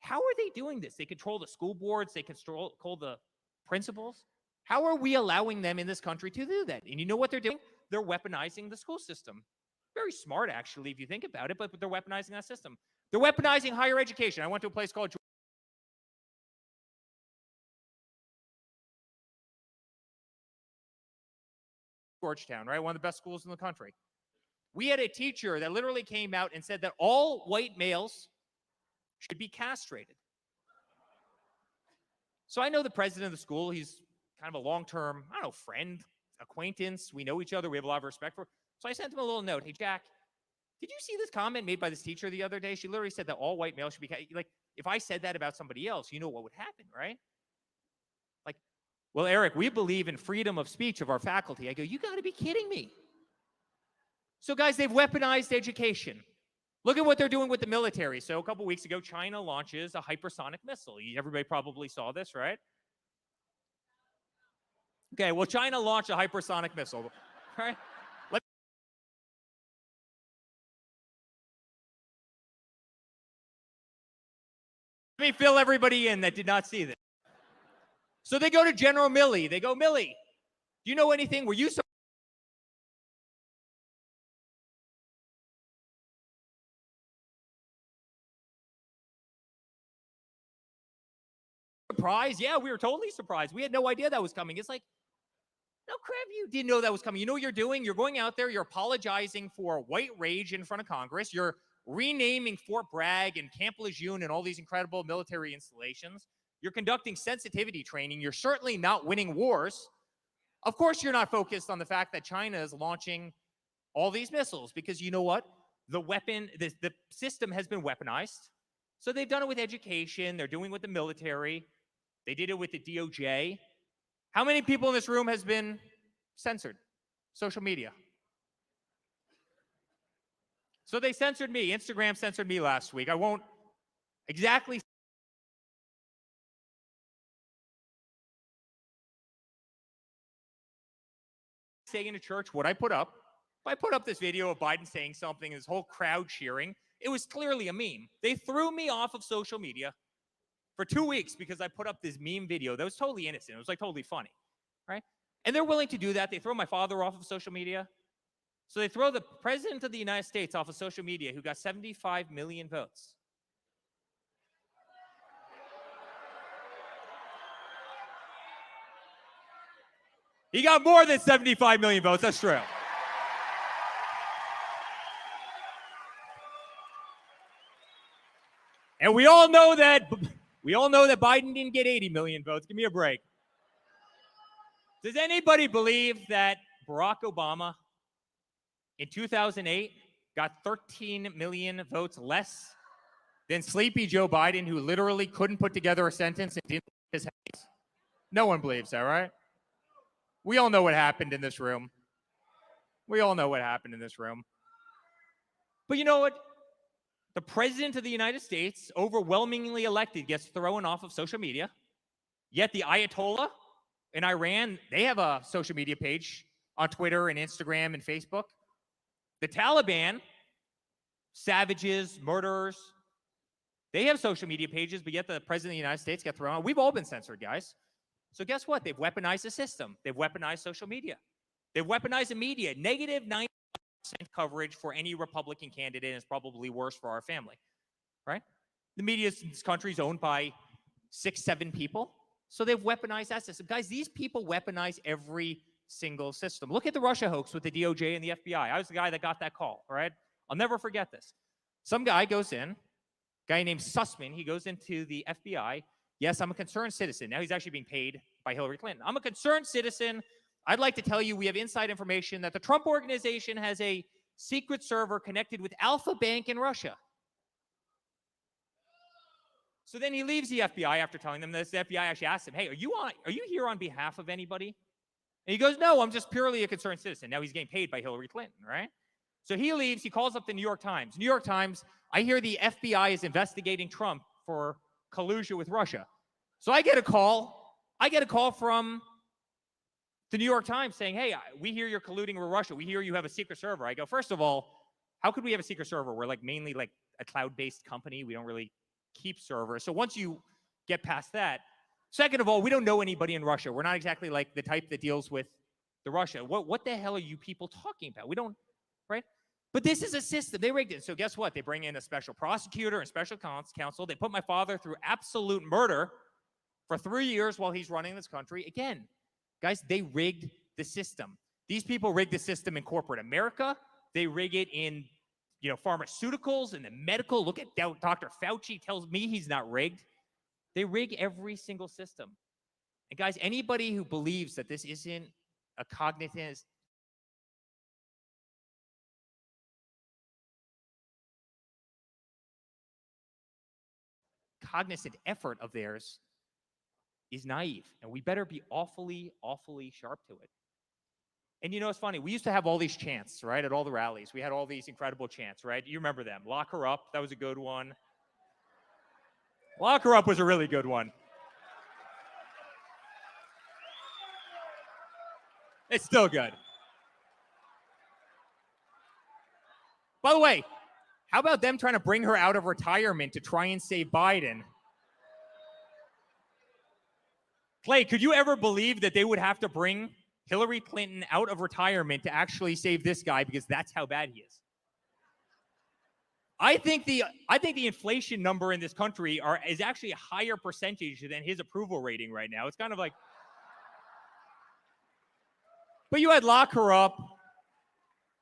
How are they doing this? They control the school boards. They control the principals. How are we allowing them in this country to do that? And you know what they're doing? They're weaponizing the school system. Very smart, actually, if you think about it, but they're weaponizing that system. They're weaponizing higher education. I went to a place called Georgetown, right? One of the best schools in the country. We had a teacher that literally came out and said that all white males should be castrated. So I know the president of the school. He's kind of a long-term, friend, acquaintance. We know each other. We have a lot of respect for. So I sent him a little note. Hey, Jack, did you see this comment made by this teacher the other day? She literally said that all white males should be, like, if I said that about somebody else, you know what would happen, right? Like, well, Eric, we believe in freedom of speech of our faculty. I go, you got to be kidding me. So, guys, they've weaponized education. Look at what they're doing with the military. So a couple weeks ago, China launches a hypersonic missile. Everybody probably saw this, right? Okay, well, China launched a hypersonic missile, right? Let me fill everybody in that did not see this. So they go to General Milley. They go, Milley, do you know anything? Were you surprised? Yeah, we were totally surprised. We had no idea that was coming. It's like, no crap, you didn't know that was coming. You know what you're doing? You're going out there, you're apologizing for white rage in front of Congress. You're renaming Fort Bragg and Camp Lejeune and all these incredible military installations. You're conducting sensitivity training. You're certainly not winning wars. Of course, you're not focused on the fact that China is launching all these missiles, because you know what? The system has been weaponized. So they've done it with education. They're doing it with the military. They did it with the DOJ. How many people in this room has been censored? Social media. So they censored me. Instagram censored me last week. I won't exactly say in a church what I put up. If I put up this video of Biden saying something, this whole crowd cheering, it was clearly a meme. They threw me off of social media for 2 weeks because I put up this meme video that was totally innocent. It was like totally funny, right? And they're willing to do that. They throw my father off of social media. So they throw the president of the United States off of social media, who got 75 million votes. He got more than 75 million votes. That's true. And we all know that Biden didn't get 80 million votes. Give me a break. Does anybody believe that Barack Obama in 2008 got 13 million votes less than sleepy Joe Biden, who literally couldn't put together a sentence and didn't his hands? No one believes that, right? We all know what happened in this room. We all know what happened in this room. But you know what? The president of the United States, overwhelmingly elected, gets thrown off of social media. Yet the Ayatollah in Iran, they have a social media page on Twitter and Instagram and Facebook. The Taliban, savages, murderers, they have social media pages, but yet the president of the United States got thrown out. We've all been censored, guys. So guess what? They've weaponized the system. They've weaponized social media. They've weaponized the media. Negative 90% coverage for any Republican candidate is probably worse for our family, right? The media in this country is owned by 6, 7 people. So they've weaponized that system. Guys, these people weaponize every single system. Look at the Russia hoax with the DOJ and the FBI. I was the guy that got that call, all right? I'll never forget this. Some guy goes in, guy named Sussman, he goes into the FBI. Yes, I'm a concerned citizen. Now he's actually being paid by Hillary Clinton. I'm a concerned citizen. I'd like to tell you we have inside information that the Trump organization has a secret server connected with Alpha Bank in Russia. So then he leaves the FBI after telling them this. The FBI actually asks him, hey, are you here on behalf of anybody? And he goes, no, I'm just purely a concerned citizen. Now he's getting paid by Hillary Clinton, right? So he leaves, he calls up the New York Times. New York Times, I hear the FBI is investigating Trump for collusion with Russia. So I get a call from the New York Times saying, hey, we hear you're colluding with Russia. We hear you have a secret server. I go, first of all, how could we have a secret server? We're like mainly like a cloud-based company. We don't really keep servers. So once you get past that, second of all, we don't know anybody in Russia. We're not exactly like the type that deals with the Russia. What the hell are you people talking about? We don't, right? But this is a system. They rigged it. So guess what? They bring in a special prosecutor and special counsel. They put my father through absolute murder for 3 years while he's running this country. Again, guys, they rigged the system. These people rigged the system in corporate America. They rig it in, pharmaceuticals and the medical. Look at Dr. Fauci tells me he's not rigged. They rig every single system. And guys, anybody who believes that this isn't a cognizant effort of theirs is naive. And we better be awfully, awfully sharp to it. And it's funny. We used to have all these chants, right, at all the rallies. We had all these incredible chants, right? You remember them. Lock her up. That was a good one. Lock her up was a really good one. It's still good. By the way, how about them trying to bring her out of retirement to try and save Biden? Clay, could you ever believe that they would have to bring Hillary Clinton out of retirement to actually save this guy because that's how bad he is? I think the inflation number in this country is actually a higher percentage than his approval rating right now. It's kind of like, but you had lock her up,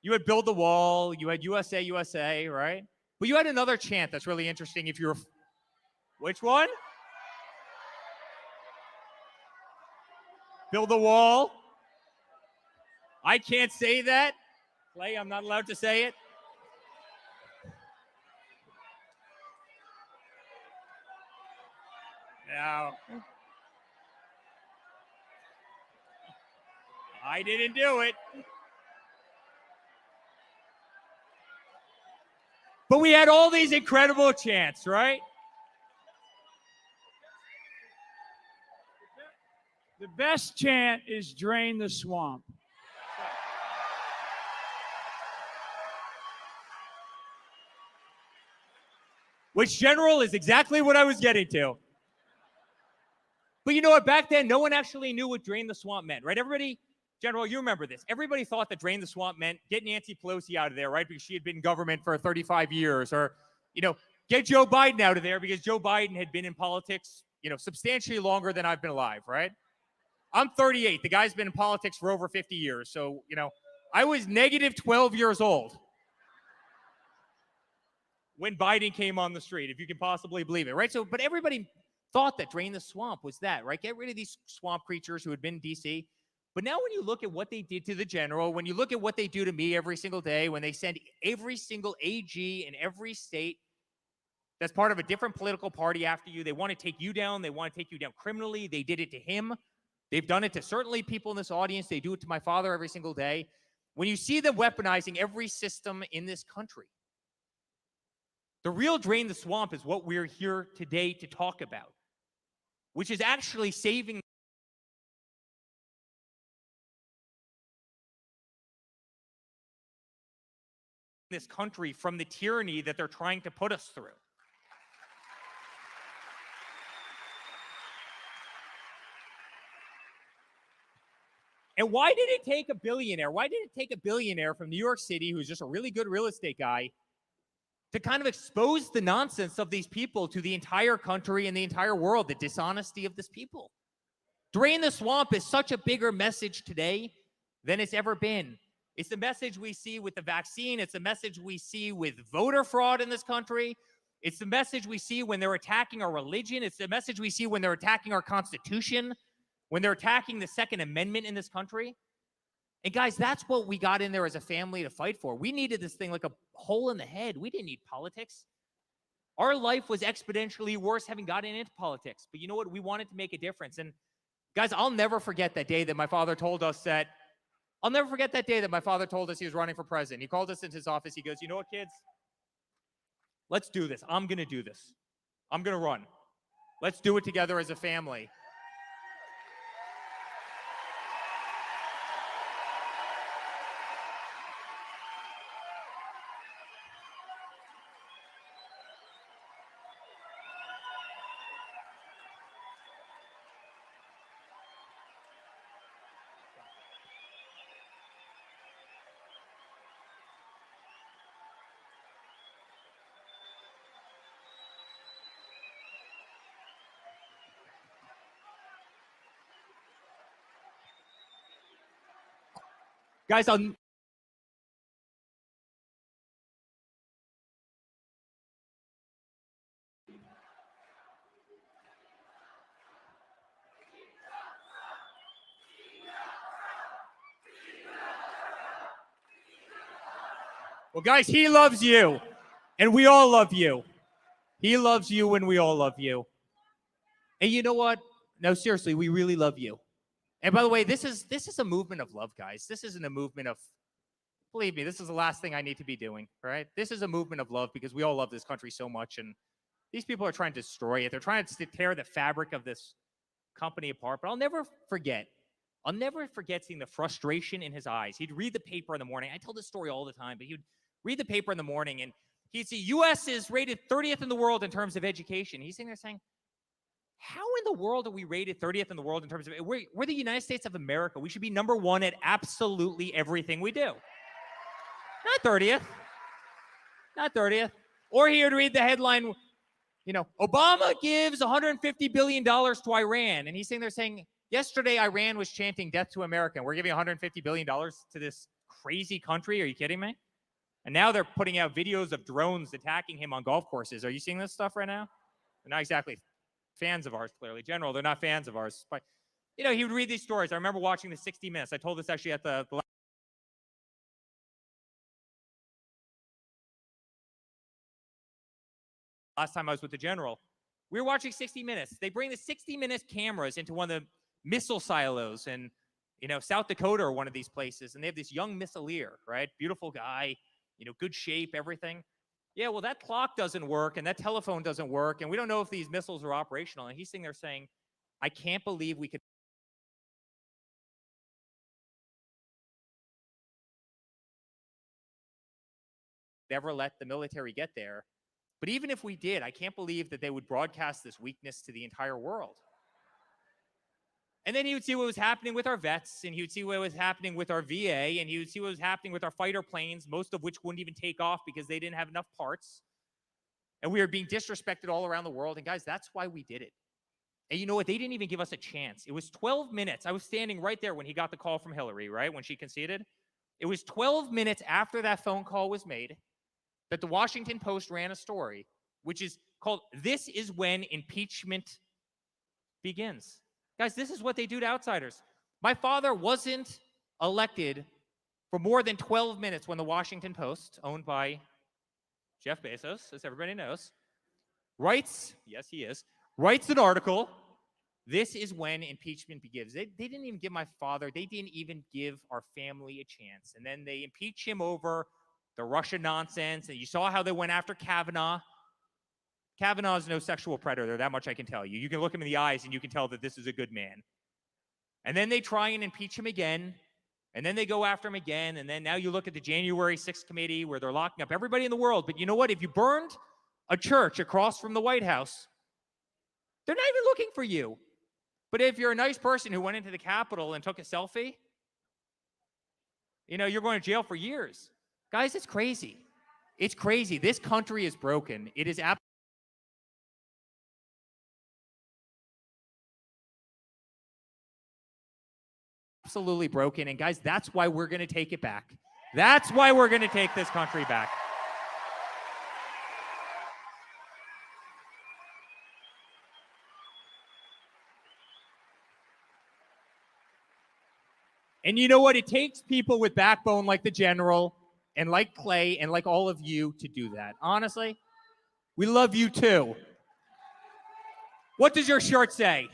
you had build the wall, you had USA, USA, right? But you had another chant that's really interesting. If you're, which one? Build the wall. I can't say that. Clay, I'm not allowed to say it. No. I didn't do it. But we had all these incredible chants, right? The best chant is drain the swamp. Which, General, is exactly what I was getting to. But you know what? Back then, no one actually knew what drain the swamp meant, right? Everybody, General, you remember this. Everybody thought that drain the swamp meant get Nancy Pelosi out of there, right? Because she had been in government for 35 years. Or, get Joe Biden out of there because Joe Biden had been in politics, substantially longer than I've been alive, right? I'm 38. The guy's been in politics for over 50 years. So, I was negative 12 years old when Biden came on the street, if you can possibly believe it, right? So, but everybody thought that drain the swamp was that, right? Get rid of these swamp creatures who had been in D.C. But now when you look at what they did to the general, when you look at what they do to me every single day, when they send every single AG in every state that's part of a different political party after you, they want to take you down. They want to take you down criminally. They did it to him. They've done it to certainly people in this audience. They do it to my father every single day. when you see them weaponizing every system in this country. The real drain the swamp is what we're here today to talk about, which is actually saving this country from the tyranny that they're trying to put us through. And why did it take a billionaire? Why did it take a billionaire from New York City, who's just a really good real estate guy, to kind of expose the nonsense of these people to the entire country and the entire world, the dishonesty of this people? Drain the swamp is such a bigger message today than it's ever been. It's the message we see with the vaccine. It's the message we see with voter fraud in this country. It's the message we see when they're attacking our religion. It's the message we see when they're attacking our Constitution, when they're attacking the Second Amendment in this country. And guys, that's what we got in there as a family to fight for. We needed this thing like a hole in the head. We didn't need politics. Our life was exponentially worse having gotten into politics. But you know what? We wanted to make a difference. And guys, I'll never forget that day that my father told us he was running for president. He called us into his office. He goes, you know what, kids? Let's do this. I'm going to do this. I'm going to run. Let's do it together as a family. Guys, well, guys, he loves you, and we all love you. He loves you, and we all love you. And you know what? No, seriously, we really love you. And by the way, this is a movement of love, guys. This isn't a movement of, believe me, this is the last thing I need to be doing, right? This is a movement of love because we all love this country so much, and these people are trying to destroy it. They're trying to tear the fabric of this company apart. But I'll never forget seeing the frustration in his eyes. He'd read the paper in the morning. I tell this story all the time, but he would read the paper in the morning, and he'd see U.S. is rated 30th in the world in terms of education. He's sitting there saying, how in the world are we rated 30th in the world in terms of, we're the United States of America. We should be number one at absolutely everything we do. Not 30th. Not 30th. Or he would read the headline, you know, Obama gives $150 billion to Iran. And he's sitting there saying, yesterday Iran was chanting death to America, and we're giving $150 billion to this crazy country. Are you kidding me? And now they're putting out videos of drones attacking him on golf courses. Are you seeing this stuff right now? They're not exactly fans of ours, clearly. General, they're not fans of ours. But, you know, he would read these stories. I remember watching the 60 Minutes. I told this actually at the last time I was with the general. We were watching 60 Minutes. They bring the 60 Minutes cameras into one of the missile silos in, you know, South Dakota or one of these places. And they have this young missileer, right? Beautiful guy, you know, good shape, everything. Yeah, well, that clock doesn't work, and that telephone doesn't work, and we don't know if these missiles are operational. And he's sitting there saying, I can't believe we could never let the military get there. But even if we did, I can't believe that they would broadcast this weakness to the entire world. And then he would see what was happening with our vets, and he would see what was happening with our VA, and he would see what was happening with our fighter planes, most of which wouldn't even take off because they didn't have enough parts. And we were being disrespected all around the world. And guys, that's why we did it. And you know what? They didn't even give us a chance. It was 12 minutes. I was standing right there when he got the call from Hillary, right? When she conceded. It was 12 minutes after that phone call was made that the Washington Post ran a story, which is called, "This is when impeachment begins." Guys, this is what they do to outsiders. My father wasn't elected for more than 12 minutes when the Washington Post, owned by Jeff Bezos, as everybody knows, writes, yes, he is, writes an article This is when impeachment begins. They didn't even give my father, they didn't even give our family a chance. And then they impeach him over the Russia nonsense. And you saw how they went after Kavanaugh. Kavanaugh is no sexual predator, that much I can tell you. You can look him in the eyes and you can tell that this is a good man. And then they try and impeach him again. And then they go after him again. And then now you look at the January 6th committee where they're locking up everybody in the world. But you know what? If you burned a church across from the White House, they're not even looking for you. But if you're a nice person who went into the Capitol and took a selfie, you know, you're going to jail for years. Guys, it's crazy. It's crazy. This country is broken. It is absolutely broken. And guys, that's why we're going to take it back. That's why we're going to take this country back. And you know what? It takes people with backbone like the general and like Clay and like all of you to do that. Honestly, we love you too. What does your shirt say?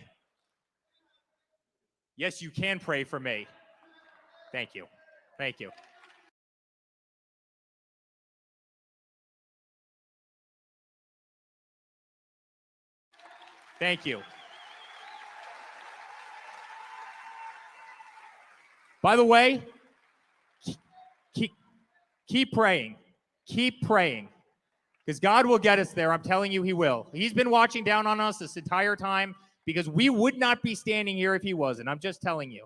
Yes, you can pray for me. Thank you. Thank you. Thank you. By the way, keep praying. Keep praying. Because God will get us there. I'm telling you, he will. He's been watching down on us this entire time because we would not be standing here if he wasn't. I'm just telling you.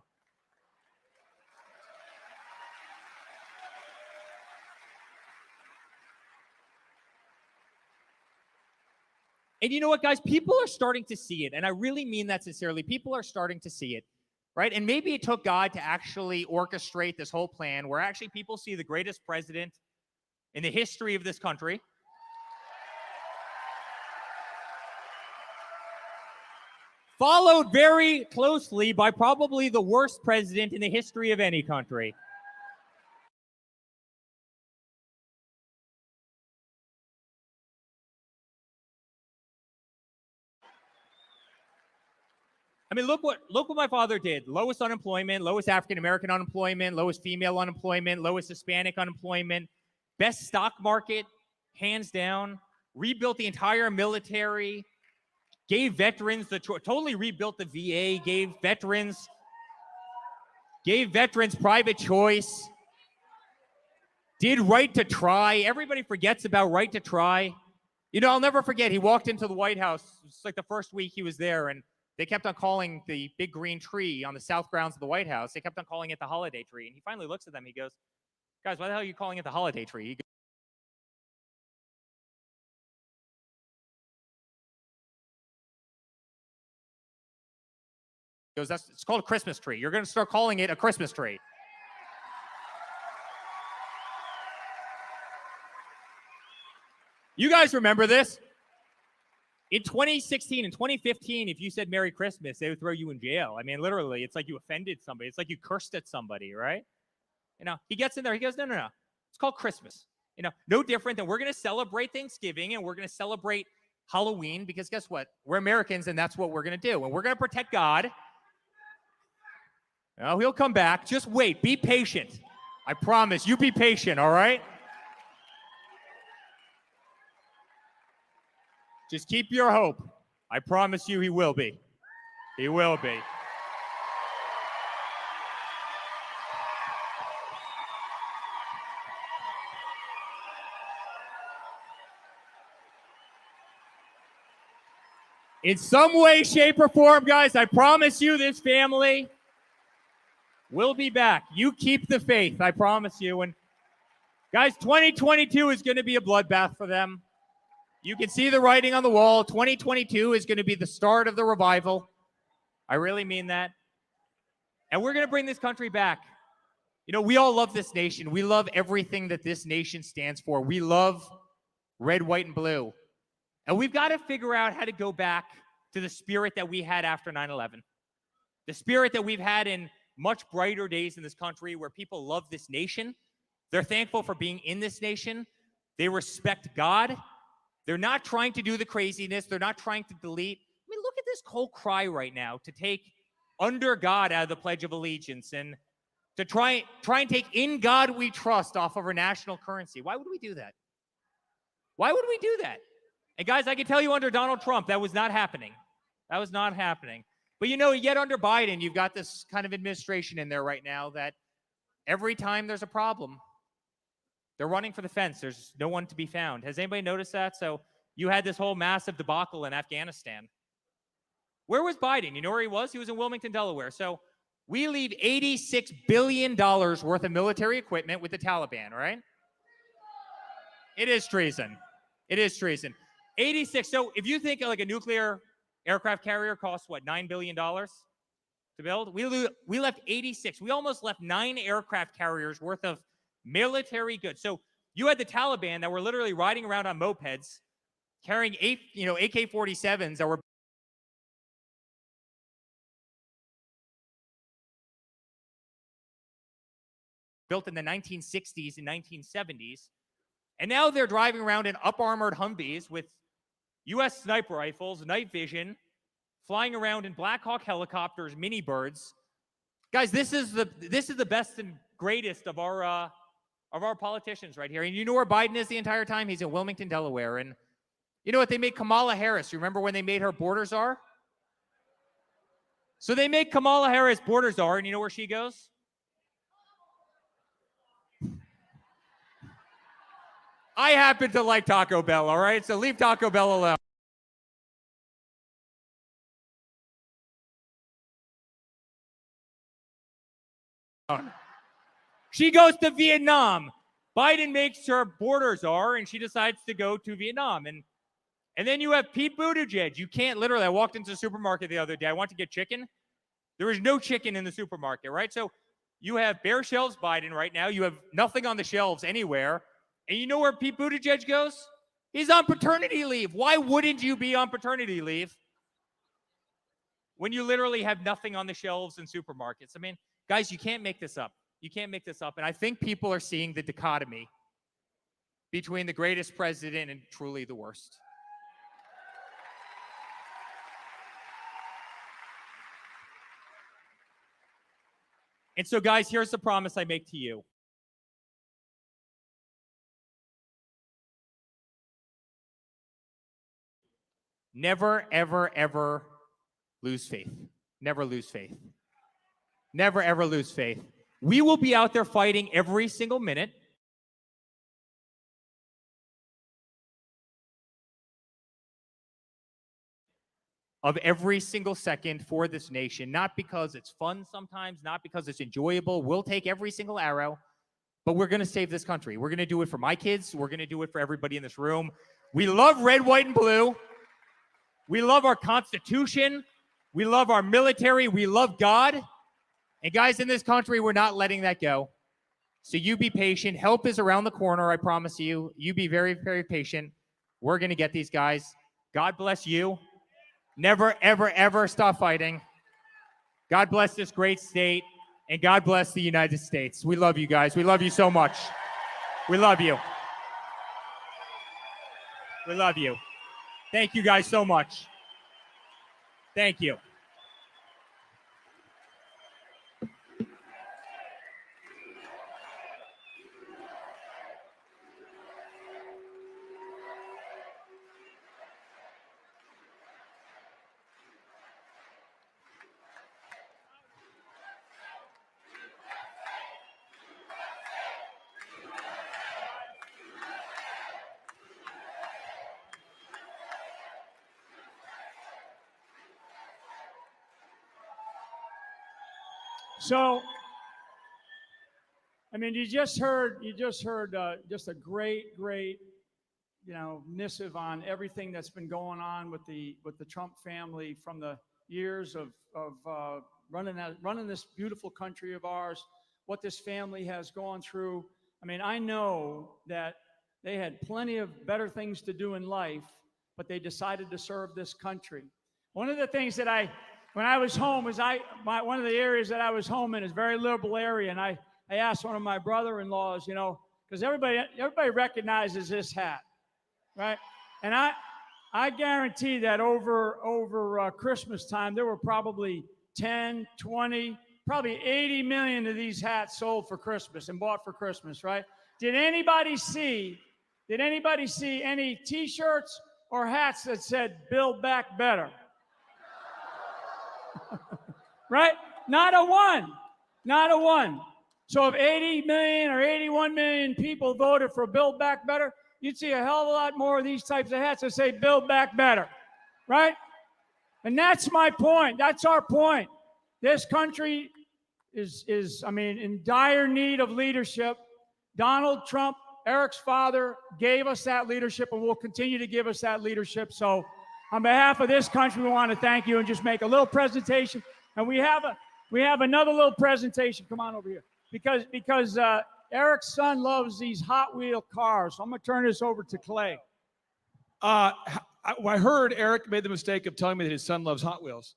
And you know what, guys? People are starting to see it. And I really mean that sincerely. People are starting to see it. Right? And maybe it took God to actually orchestrate this whole plan where actually people see the greatest president in the history of this country. Followed very closely by probably the worst president in the history of any country. I mean, look what my father did. Lowest unemployment, lowest African-American unemployment, lowest female unemployment, lowest Hispanic unemployment, best stock market, hands down, rebuilt the entire military, gave veterans totally rebuilt the VA, gave veterans private choice, did right to try. Everybody forgets about right to try. You know, I'll never forget, he walked into the White House, it's like the first week he was there, and they kept on calling the big green tree on the south grounds of the White House, they kept on calling it the holiday tree. And he finally looks at them, he goes, guys, why the hell are you calling it the holiday tree? He goes, it's called a Christmas tree. You're going to start calling it a Christmas tree. You guys remember this? In 2016 and 2015, if you said Merry Christmas, they would throw you in jail. I mean, literally, it's like you offended somebody. It's like you cursed at somebody, right? You know, he gets in there. He goes, no. It's called Christmas. You know, no different than we're going to celebrate Thanksgiving and we're going to celebrate Halloween because guess what? We're Americans and that's what we're going to do. And we're going to protect God. Oh, he'll come back. Just wait. Be patient. I promise. You be patient, all right? Just keep your hope. I promise you he will be. He will be. In some way, shape, or form, guys, I promise you this family will be back. You keep the faith, I promise you. And guys, 2022 is going to be a bloodbath for them. You can see the writing on the wall. 2022 is going to be the start of the revival. I really mean that. And we're going to bring this country back. You know, we all love this nation. We love everything that this nation stands for. We love red, white, and blue. And we've got to figure out how to go back to the spirit that we had after 9/11. The spirit that we've had in much brighter days in this country where people love this nation. They're thankful for being in this nation. They respect God. They're not trying to do the craziness. They're not trying to delete. I mean, look look at this whole cry right now to take under God out of the Pledge of Allegiance and to try and take in God we trust off of our national currency. Why would we do that? Why would we do that? And guys, I can tell you under Donald Trump, that was not happening. That was not happening. But you know, yet under Biden, you've got this kind of administration in there right now that every time there's a problem, they're running for the fence. There's no one to be found. Has anybody noticed that? So you had this whole massive debacle in Afghanistan. Where was Biden? You know where he was? He was in Wilmington, Delaware. So we leave $86 billion worth of military equipment with the Taliban, right? It is treason. It is treason. 86. So if you think like a nuclear aircraft carrier costs, what, $9 billion to build? We left 86. We almost left 9 aircraft carriers worth of military goods. So you had the Taliban that were literally riding around on mopeds, carrying AK-47s that were built in the 1960s and 1970s. And now they're driving around in up-armored Humvees with U.S. sniper rifles, night vision, flying around in Black Hawk helicopters, mini birds. Guys, this is the best and greatest of our politicians right here. And you know where Biden is the entire time? He's in Wilmington, Delaware. And you know what? They made Kamala Harris. You remember when they made her border czar? So they make Kamala Harris border czar, and you know where she goes? I happen to like Taco Bell, all right? So leave Taco Bell alone. She goes to Vietnam. Biden makes her border czar, and she decides to go to Vietnam. And then you have Pete Buttigieg. You can't literally, I walked into the supermarket the other day. I want to get chicken. There is no chicken in the supermarket, right? So you have bare shelves Biden right now. You have nothing on the shelves anywhere. And you know where Pete Buttigieg goes? He's on paternity leave. Why wouldn't you be on paternity leave when you literally have nothing on the shelves in supermarkets? I mean, guys, you can't make this up. You can't make this up. And I think people are seeing the dichotomy between the greatest president and truly the worst. And so, guys, here's the promise I make to you. Never, ever, ever lose faith. Never lose faith. Never, ever lose faith. We will be out there fighting every single minute. Of every single second for this nation, not because it's fun sometimes, not because it's enjoyable. We'll take every single arrow, but we're going to save this country. We're going to do it for my kids. We're going to do it for everybody in this room. We love red, white, and blue. We love our Constitution. We love our military. We love God. And guys, in this country, we're not letting that go. So you be patient. Help is around the corner, I promise you. You be very, very patient. We're going to get these guys. God bless you. Never, ever, ever stop fighting. God bless this great state. And God bless the United States. We love you guys. We love you so much. We love you. We love you. Thank you guys so much. Thank you. So, I mean, you just heard just a great, missive on everything that's been going on with the Trump family from the years of running this beautiful country of ours, what this family has gone through. I mean, I know that they had plenty of better things to do in life, but they decided to serve this country. One of the things that when I was home, one of the areas that I was home in is a very liberal area, and I asked one of my brother-in-laws, because everybody recognizes this hat, right? And I I guarantee that over Christmas time, there were probably 10, 20, probably 80 million of these hats sold for Christmas and bought for Christmas, right? Did anybody see any T-shirts or hats that said "Build Back Better"? Right? Not a one. Not a one. So if 80 million or 81 million people voted for Build Back Better, you'd see a hell of a lot more of these types of hats that say "Build Back Better," right? And that's my point. That's our point. This country is in dire need of leadership. Donald Trump, Eric's father, gave us that leadership and will continue to give us that leadership. So on behalf of this country, we want to thank you and just make a little presentation. And we have another little presentation. Come on over here. Because Eric's son loves these Hot Wheel cars. So I'm going to turn this over to Clay. I heard Eric made the mistake of telling me that his son loves Hot Wheels.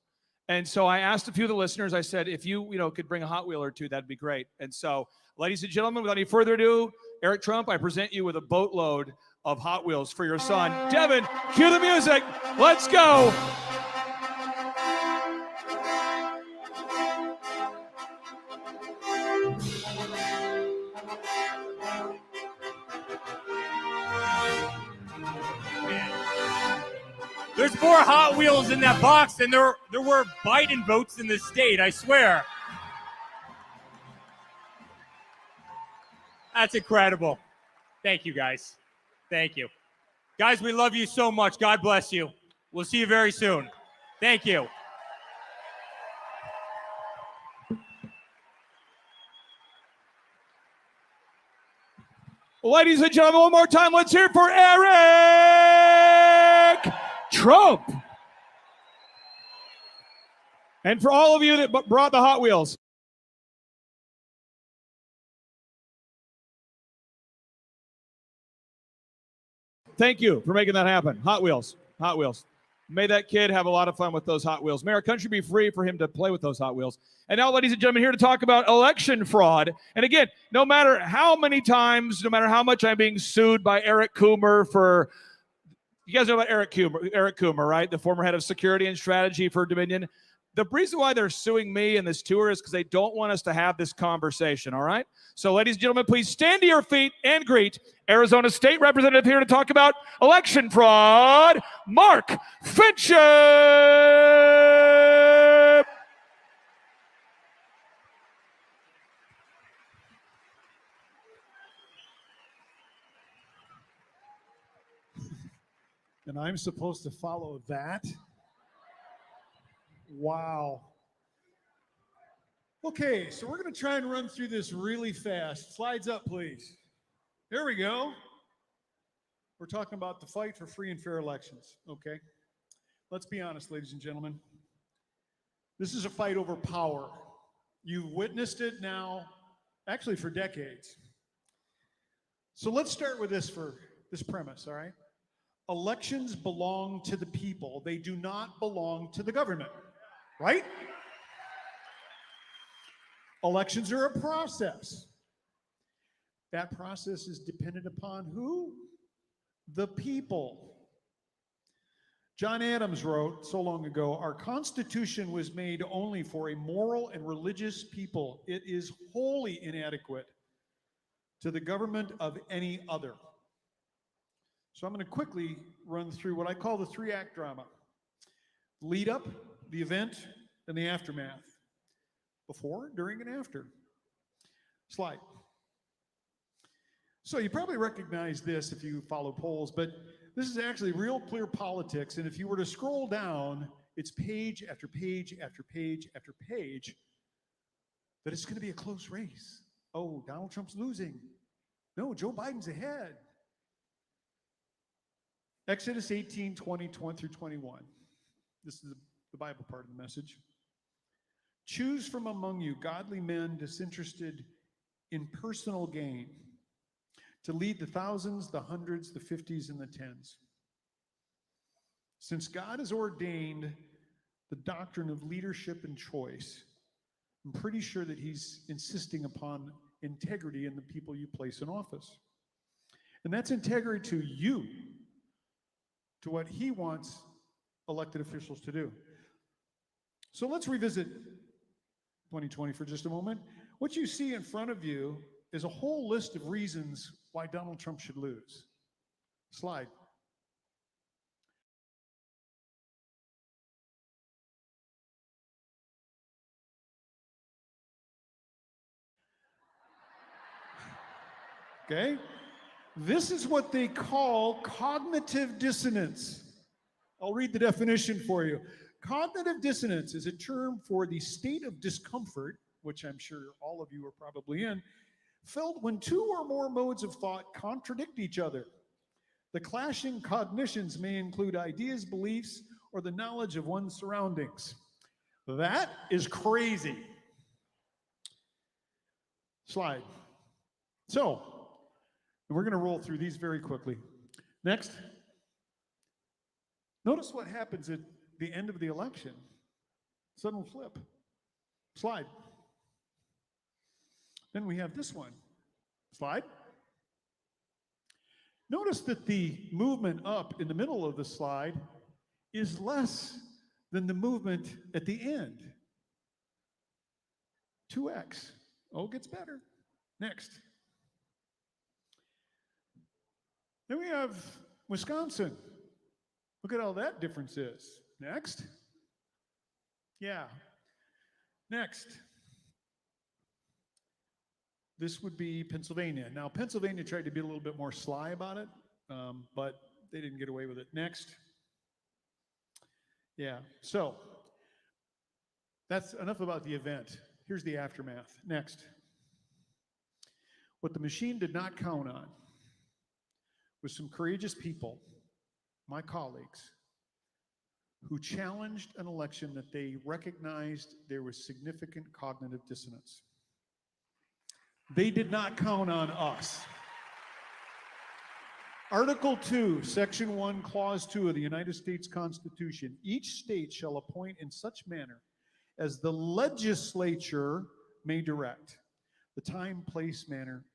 And so I asked a few of the listeners, I said, if you could bring a Hot Wheel or two, that'd be great. And so, ladies and gentlemen, without any further ado, Eric Trump, I present you with a boatload of Hot Wheels for your son. Devin, cue the music. Let's go. There's more Hot Wheels in that box than there were Biden votes in the state, I swear. That's incredible. Thank you, guys. Thank you. Guys, we love you so much. God bless you. We'll see you very soon. Thank you. Ladies and gentlemen, one more time, let's hear it for Eric Trump. And for all of you that brought the Hot Wheels. Thank you for making that happen. Hot Wheels. Hot Wheels. May that kid have a lot of fun with those Hot Wheels. May our country be free for him to play with those Hot Wheels. And now, ladies and gentlemen, here to talk about election fraud. And again, no matter how many times, no matter how much I'm being sued by Eric Coomer for, you guys know about Eric Coomer, right? The former head of security and strategy for Dominion. The reason why they're suing me in this tour is because they don't want us to have this conversation, all right? So, ladies and gentlemen, please stand to your feet and greet Arizona State Representative here to talk about election fraud, Mark Fincham. And I'm supposed to follow that? Wow. Okay, so we're going to try and run through this really fast. Slides up, please. There we go. We're talking about the fight for free and fair elections, okay? Let's be honest, ladies and gentlemen. This is a fight over power. You've witnessed it now, actually for decades. So let's start with this premise, all right? Elections belong to the people. They do not belong to the government, right? Elections are a process. That process is dependent upon who? The people. John Adams wrote so long ago, our Constitution was made only for a moral and religious people. It is wholly inadequate to the government of any other. So I'm going to quickly run through what I call the three-act drama. Lead up, the event, and the aftermath. Before, during, and after. Slide. So you probably recognize this if you follow polls, but this is actually real clear politics. And if you were to scroll down, it's page after page after page after page that it's going to be a close race. Oh, Donald Trump's losing. No, Joe Biden's ahead. Exodus 18, 20 through 21. This is the Bible part of the message. Choose from among you godly men disinterested in personal gain to lead the thousands, the hundreds, the 50s, and the 10s. Since God has ordained the doctrine of leadership and choice, I'm pretty sure that he's insisting upon integrity in the people you place in office. And that's integrity to you, to what he wants elected officials to do. So let's revisit 2020 for just a moment. What you see in front of you is a whole list of reasons why Donald Trump should lose. Slide. Okay? This is what they call cognitive dissonance. I'll read the definition for you. Cognitive dissonance is a term for the state of discomfort, which I'm sure all of you are probably in, felt when two or more modes of thought contradict each other. The clashing cognitions may include ideas, beliefs, or the knowledge of one's surroundings. That is crazy. Slide. So, we're going to roll through these very quickly. Next. Notice what happens at the end of the election. Sudden flip. Slide. Then we have this one. Slide. Notice that the movement up in the middle of the slide is less than the movement at the end. 2x. Oh, it gets better. Next. Then we have Wisconsin. Look at how that difference is. Next. Yeah. Next. This would be Pennsylvania. Now, Pennsylvania tried to be a little bit more sly about it, but they didn't get away with it. Next. Yeah. So, that's enough about the event. Here's the aftermath. Next. What the machine did not count on was some courageous people, my colleagues, who challenged an election that they recognized there was significant cognitive dissonance. They did not count on us. Article 2, Section 1, Clause 2 of the United States Constitution, each state shall appoint in such manner as the legislature may direct. The time, place, manner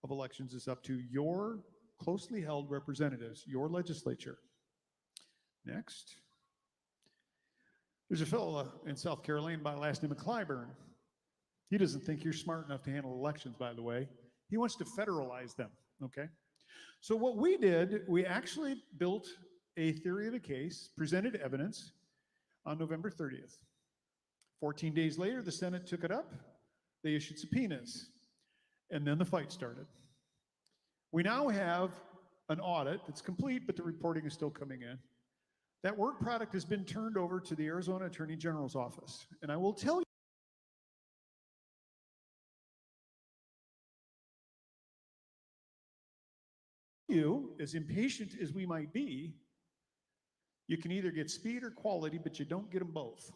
of elections is up to your closely held representatives, your legislature. Next. There's a fellow in South Carolina by the last name of Clyburn. He doesn't think you're smart enough to handle elections, by the way. He wants to federalize them, okay? So what we did, we actually built a theory of the case, presented evidence on November 30th. 14 days later, the Senate took it up. They issued subpoenas. And then the fight started. We now have an audit that's complete, but the reporting is still coming in. That work product has been turned over to the Arizona Attorney General's office. And I will tell you, as impatient as we might be, you can either get speed or quality, but you don't get them both.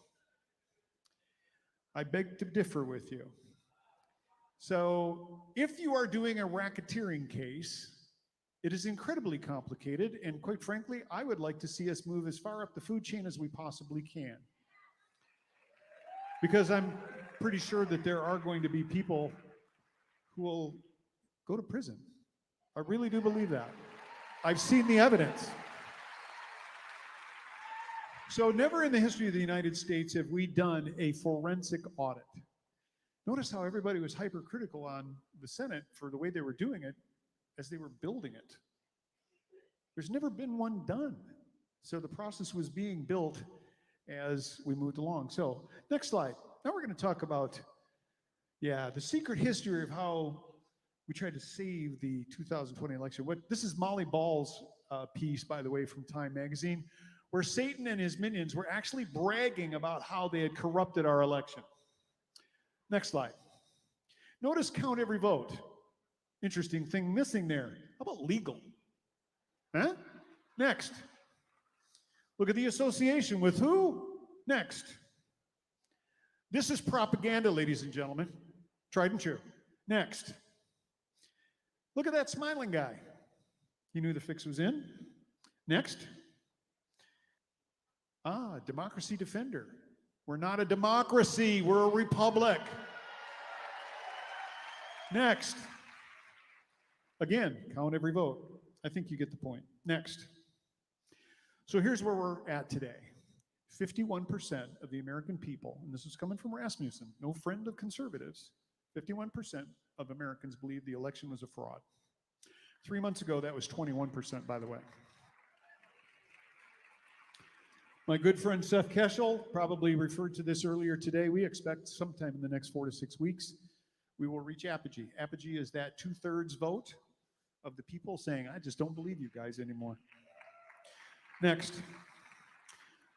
I beg to differ with you. So if you are doing a racketeering case, it is incredibly complicated, and quite frankly, I would like to see us move as far up the food chain as we possibly can. Because I'm pretty sure that there are going to be people who will go to prison. I really do believe that. I've seen the evidence. So never in the history of the United States have we done a forensic audit. Notice how everybody was hypercritical on the Senate for the way they were doing it as they were building it. There's never been one done. So the process was being built as we moved along. So next slide. Now we're going to talk about, the secret history of how we tried to save the 2020 election. This is Molly Ball's piece, by the way, from Time magazine, where Satan and his minions were actually bragging about how they had corrupted our election. Next slide. Notice count every vote. Interesting thing missing there. How about legal? Huh? Next. Look at the association with who? Next. This is propaganda, ladies and gentlemen. Tried and true. Next. Look at that smiling guy. He knew the fix was in. Next. Democracy defender. We're not a democracy, we're a republic. Next. Again, count every vote. I think you get the point. Next. So here's where we're at today. 51% of the American people, and this is coming from Rasmussen, no friend of conservatives, 51% of Americans believe the election was a fraud. 3 months ago, that was 21%, by the way. My good friend Seth Keshel probably referred to this earlier today. We expect sometime in the next 4 to 6 weeks, we will reach apogee. Apogee is that 2/3 vote of the people saying, I just don't believe you guys anymore. Next.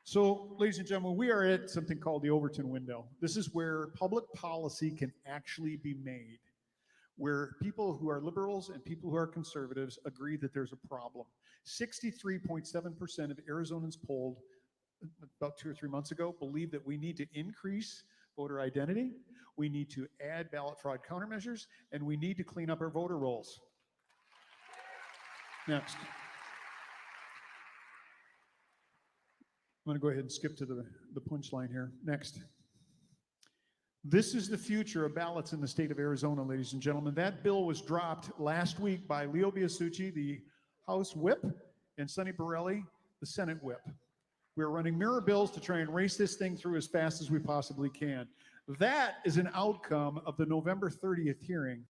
So, ladies and gentlemen, we are at something called the Overton window. This is where public policy can actually be made, where people who are liberals and people who are conservatives agree that there's a problem. 63.7% of Arizonans polled about 2 or 3 months ago believe that we need to increase voter identity, we need to add ballot fraud countermeasures, and we need to clean up our voter rolls. Next. I'm going to go ahead and skip to the punchline here. Next. This is the future of ballots in the state of Arizona, ladies and gentlemen. That bill was dropped last week by Leo Biasucci, the House Whip, and Sonny Borelli, the Senate Whip. We're running mirror bills to try and race this thing through as fast as we possibly can. That is an outcome of the November 30th hearing.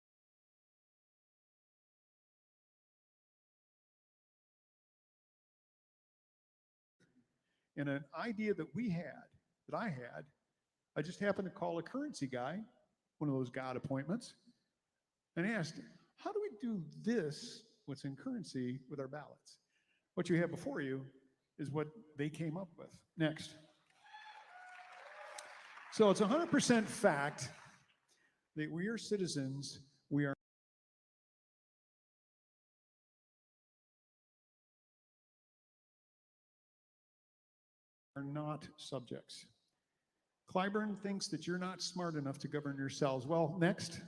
And an idea that I just happened to call a currency guy, one of those God appointments, and asked, how do we do this, what's in currency, with our ballots? What you have before you is what they came up with. Next. So it's 100% fact that we are citizens, we are not subjects. Clyburn thinks that you're not smart enough to govern yourselves. Well, next,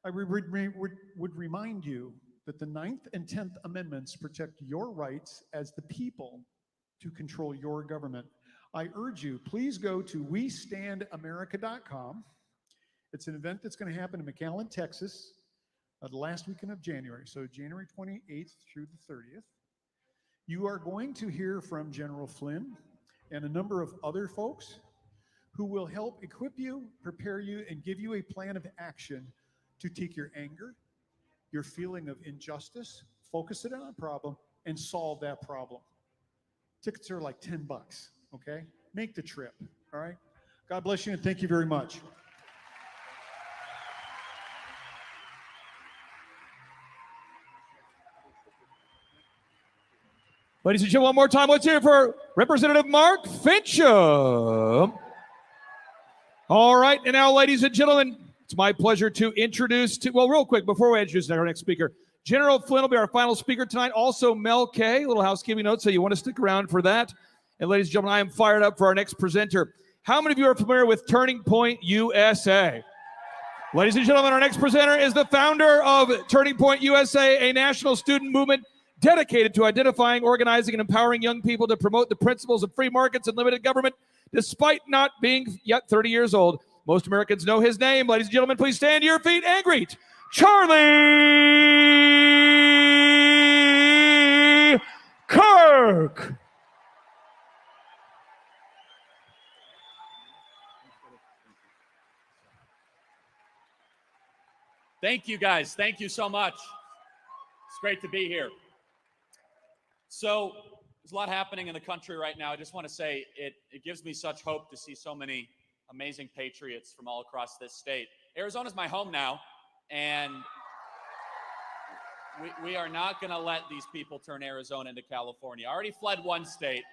I would remind you that the 9th and 10th Amendments protect your rights as the people to control your government. I urge you, please go to WeStandAmerica.com. It's an event that's going to happen in McAllen, Texas, the last weekend of January, so January 28th through the 30th. You are going to hear from General Flynn and a number of other folks who will help equip you, prepare you, and give you a plan of action to take your anger, your feeling of injustice, focus it on a problem, and solve that problem. Tickets are like $10, okay? Make the trip, all right? God bless you, and thank you very much. Ladies and gentlemen, one more time, let's hear it for Representative Mark Fincham. All right, and now, ladies and gentlemen, it's my pleasure to introduce, real quick, before we introduce our next speaker, General Flynn will be our final speaker tonight. Also, Mel K, a little housekeeping note, so you want to stick around for that. And ladies and gentlemen, I am fired up for our next presenter. How many of you are familiar with Turning Point USA? Ladies and gentlemen, our next presenter is the founder of Turning Point USA, a national student movement dedicated to identifying, organizing, and empowering young people to promote the principles of free markets and limited government, despite not being yet 30 years old. Most Americans know his name. Ladies and gentlemen, please stand to your feet and greet Charlie Kirk. Thank you, guys. Thank you so much. It's great to be here. So there's a lot happening in the country right now. I just want to say it gives me such hope to see so many amazing patriots from all across this state. Arizona's my home now, and we are not going to let these people turn Arizona into California. I already fled one state.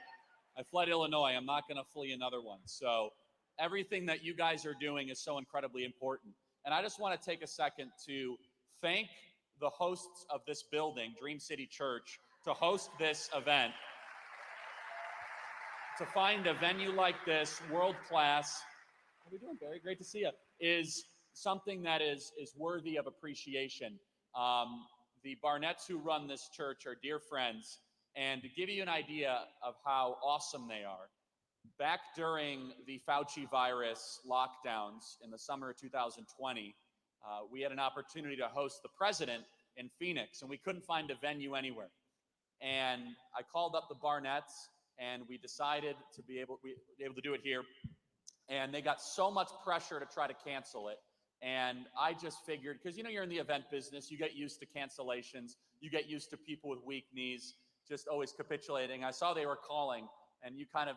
I fled Illinois. I'm not going to flee another one. So everything that you guys are doing is so incredibly important. And I just want to take a second to thank the hosts of this building, Dream City Church, to host this event. To find a venue like this, world-class, how are we doing, Barry? Great to see you, is something that is worthy of appreciation. The Barnetts who run this church are dear friends, and to give you an idea of how awesome they are, back during the Fauci virus lockdowns in the summer of 2020, we had an opportunity to host the president in Phoenix, and we couldn't find a venue anywhere. And I called up the Barnetts, and we decided to be able to do it here. And they got so much pressure to try to cancel it. And I just figured, because you're in the event business, you get used to cancellations, you get used to people with weak knees just always capitulating. I saw they were calling, and you kind of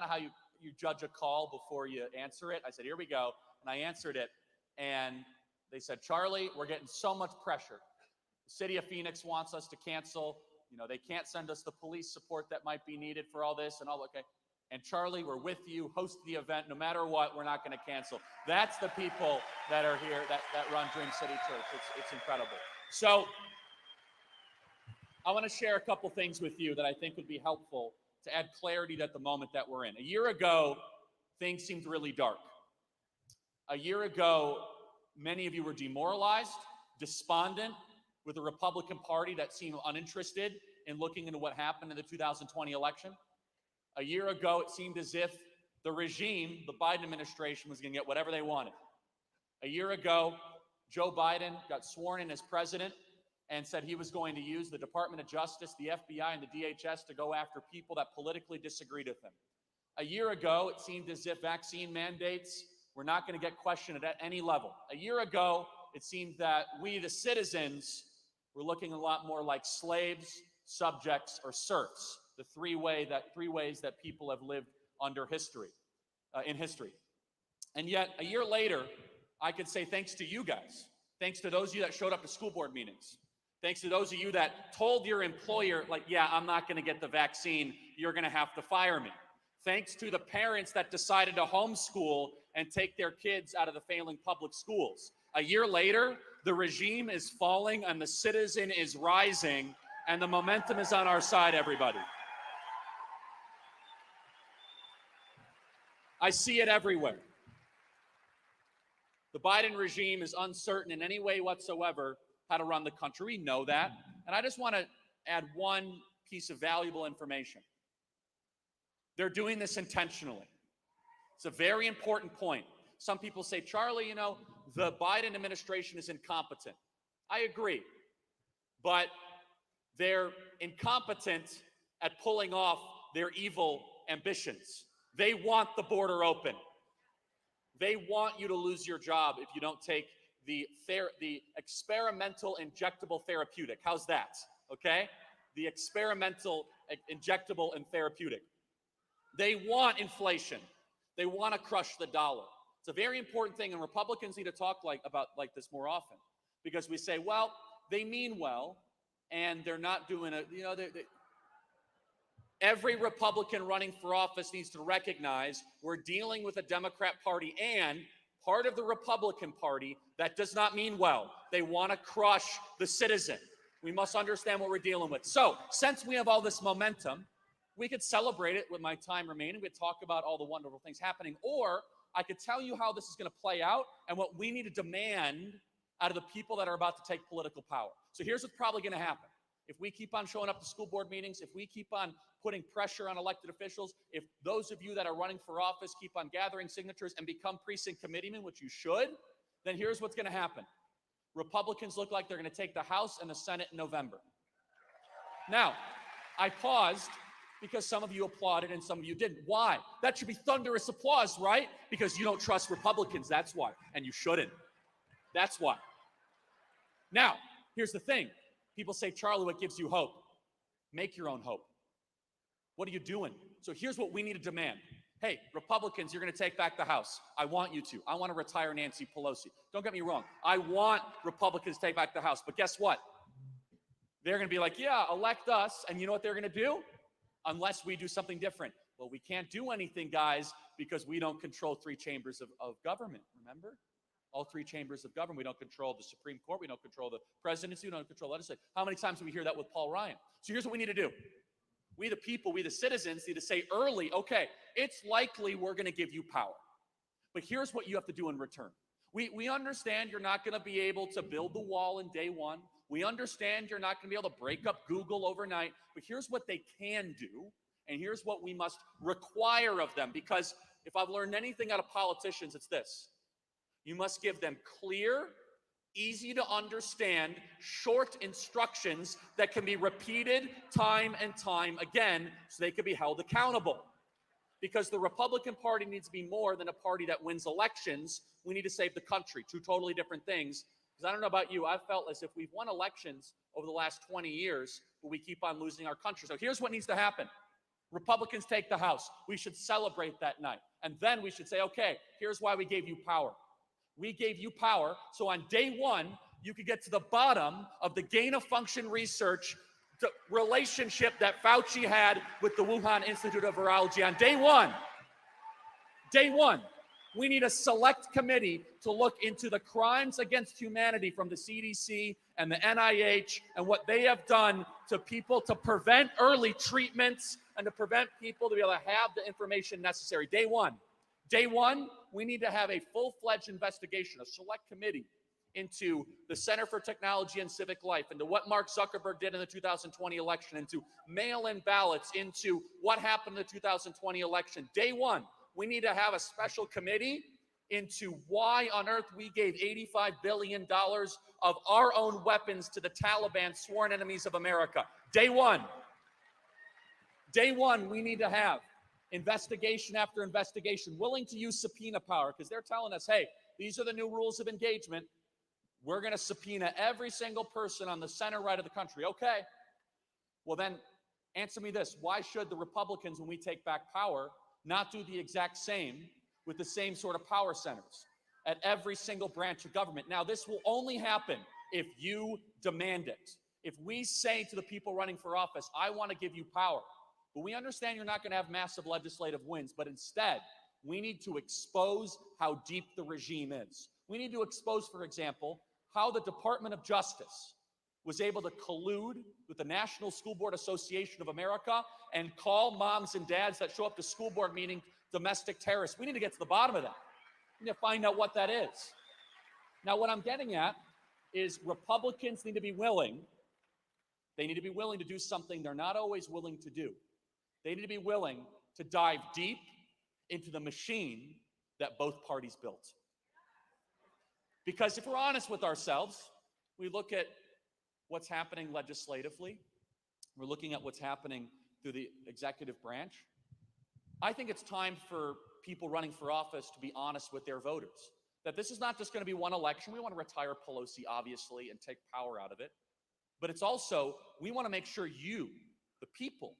how you judge a call before you answer it. I said, here we go. And I answered it, and they said, Charlie, we're getting so much pressure. The city of Phoenix wants us to cancel. They can't send us the police support that might be needed for all this and all. Okay. And Charlie, we're with you. Host the event. No matter what, we're not going to cancel. That's the people that are here that run Dream City Church. It's incredible. So I want to share a couple things with you that I think would be helpful to add clarity to the moment that we're in. A year ago, things seemed really dark. A year ago, many of you were demoralized, despondent with the Republican Party that seemed uninterested in looking into what happened in the 2020 election. A year ago, it seemed as if the regime, the Biden administration, was going to get whatever they wanted. A year ago, Joe Biden got sworn in as president and said he was going to use the Department of Justice, the FBI, and the DHS to go after people that politically disagreed with him. A year ago, it seemed as if vaccine mandates were not going to get questioned at any level. A year ago, it seemed that we, the citizens, were looking a lot more like slaves, subjects, or serfs. The three ways that people have lived under history, in history. And yet, a year later, I could say thanks to you guys, thanks to those of you that showed up to school board meetings, thanks to those of you that told your employer, like, yeah, I'm not going to get the vaccine, you're going to have to fire me. Thanks to the parents that decided to homeschool and take their kids out of the failing public schools. A year later, the regime is falling and the citizen is rising, and the momentum is on our side, everybody. I see it everywhere. The Biden regime is uncertain in any way whatsoever how to run the country. We know that. And I just want to add one piece of valuable information. They're doing this intentionally. It's a very important point. Some people say, Charlie, the Biden administration is incompetent. I agree. But they're incompetent at pulling off their evil ambitions. They want the border open. They want you to lose your job if you don't take the experimental injectable therapeutic. How's that? Okay? The experimental injectable and therapeutic. They want inflation. They want to crush the dollar. It's a very important thing, and Republicans need to talk about this more often, because we say, well, they mean well, and they're not doing it. Every Republican running for office needs to recognize we're dealing with a Democrat Party and part of the Republican Party that does not mean well. They want to crush the citizen. We must understand what we're dealing with. So, since we have all this momentum, we could celebrate it with my time remaining. We could talk about all the wonderful things happening, or I could tell you how this is going to play out and what we need to demand out of the people that are about to take political power. So here's what's probably going to happen. If we keep on showing up to school board meetings, if we keep on putting pressure on elected officials, if those of you that are running for office keep on gathering signatures and become precinct committeemen, which you should, then here's what's going to happen. Republicans look like they're going to take the House and the Senate in November. Now, I paused because some of you applauded and some of you didn't. Why? That should be thunderous applause, right? Because you don't trust Republicans, that's why. And you shouldn't. That's why. Now, here's the thing. People say, Charlie, what gives you hope? Make your own hope. What are you doing? So here's what we need to demand. Hey, Republicans, you're going to take back the House. I want you to. I want to retire Nancy Pelosi. Don't get me wrong. I want Republicans to take back the House. But guess what? They're going to be like, yeah, elect us. And you know what they're going to do? Unless we do something different. Well, we can't do anything, guys, because we don't control three chambers of government, remember? All three chambers of government. We don't control the Supreme Court. We don't control the presidency. We don't control legislature. How many times do we hear that with Paul Ryan? So here's what we need to do. We, the people, we, the citizens, need to say early, okay, it's likely we're going to give you power. But here's what you have to do in return. We understand you're not going to be able to build the wall in day one. We understand you're not going to be able to break up Google overnight. But here's what they can do, and here's what we must require of them. Because if I've learned anything out of politicians, it's this. You must give them clear, easy to understand, short instructions that can be repeated time and time again so they can be held accountable. Because the Republican Party needs to be more than a party that wins elections. We need to save the country. Two totally different things. Because I don't know about you, I've felt as if we've won elections over the last 20 years, but we keep on losing our country. So here's what needs to happen. Republicans take the House. We should celebrate that night. And then we should say, okay, here's why we gave you power. We gave you power so on day one, you could get to the bottom of the gain-of-function research relationship that Fauci had with the Wuhan Institute of Virology on day one. Day one, we need a select committee to look into the crimes against humanity from the CDC and the NIH and what they have done to people to prevent early treatments and to prevent people to be able to have the information necessary. Day one. Day one, we need to have a full-fledged investigation, a select committee into the Center for Technology and Civic Life, into what Mark Zuckerberg did in the 2020 election, into mail-in ballots, into what happened in the 2020 election. Day one, we need to have a special committee into why on earth we gave $85 billion of our own weapons to the Taliban, sworn enemies of America. Day one. Day one, we need to have investigation after investigation, willing to use subpoena power, because they're telling us, hey, these are the new rules of engagement. We're going to subpoena every single person on the center right of the country. Okay. Well, then answer me this. Why should the Republicans, when we take back power, not do the exact same with the same sort of power centers at every single branch of government? Now, this will only happen if you demand it. If we say to the people running for office, I want to give you power, but we understand you're not going to have massive legislative wins, but instead, we need to expose how deep the regime is. We need to expose, for example, how the Department of Justice was able to collude with the National School Board Association of America and call moms and dads that show up to school board meetings domestic terrorists. We need to get to the bottom of that. We need to find out what that is. Now, what I'm getting at is Republicans need to be willing. They need to be willing to do something they're not always willing to do. They need to be willing to dive deep into the machine that both parties built. Because if we're honest with ourselves, we look at what's happening legislatively, we're looking at what's happening through the executive branch. I think it's time for people running for office to be honest with their voters. That this is not just going to be one election. We want to retire Pelosi, obviously, and take power out of it. But it's also, we want to make sure you, the people,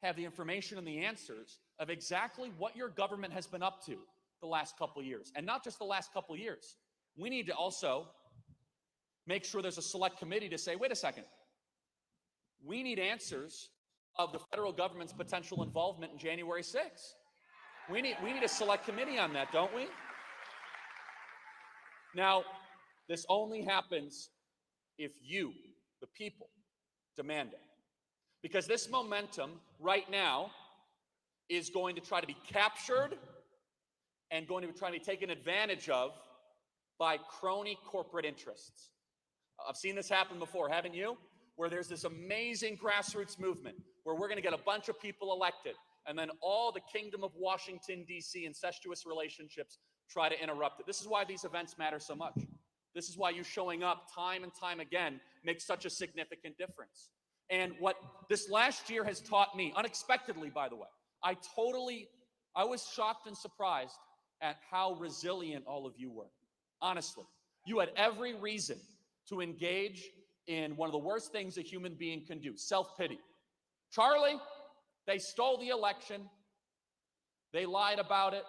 have the information and the answers of exactly what your government has been up to the last couple of years. And not just the last couple of years. We need to also make sure there's a select committee to say, wait a second, we need answers of the federal government's potential involvement in January 6th. We need a select committee on that, don't we? Now, this only happens if you, the people, demand it. Because this momentum right now is going to try to be captured and going to try to be taken advantage of by crony corporate interests. I've seen this happen before, haven't you? Where there's this amazing grassroots movement where we're going to get a bunch of people elected, and then all the kingdom of Washington, D.C. incestuous relationships try to interrupt it. This is why these events matter so much. This is why you showing up time and time again makes such a significant difference. And what this last year has taught me, unexpectedly, by the way, I was shocked and surprised at how resilient all of you were. Honestly, you had every reason to engage in one of the worst things a human being can do, self-pity. Charlie, they stole the election. They lied about it.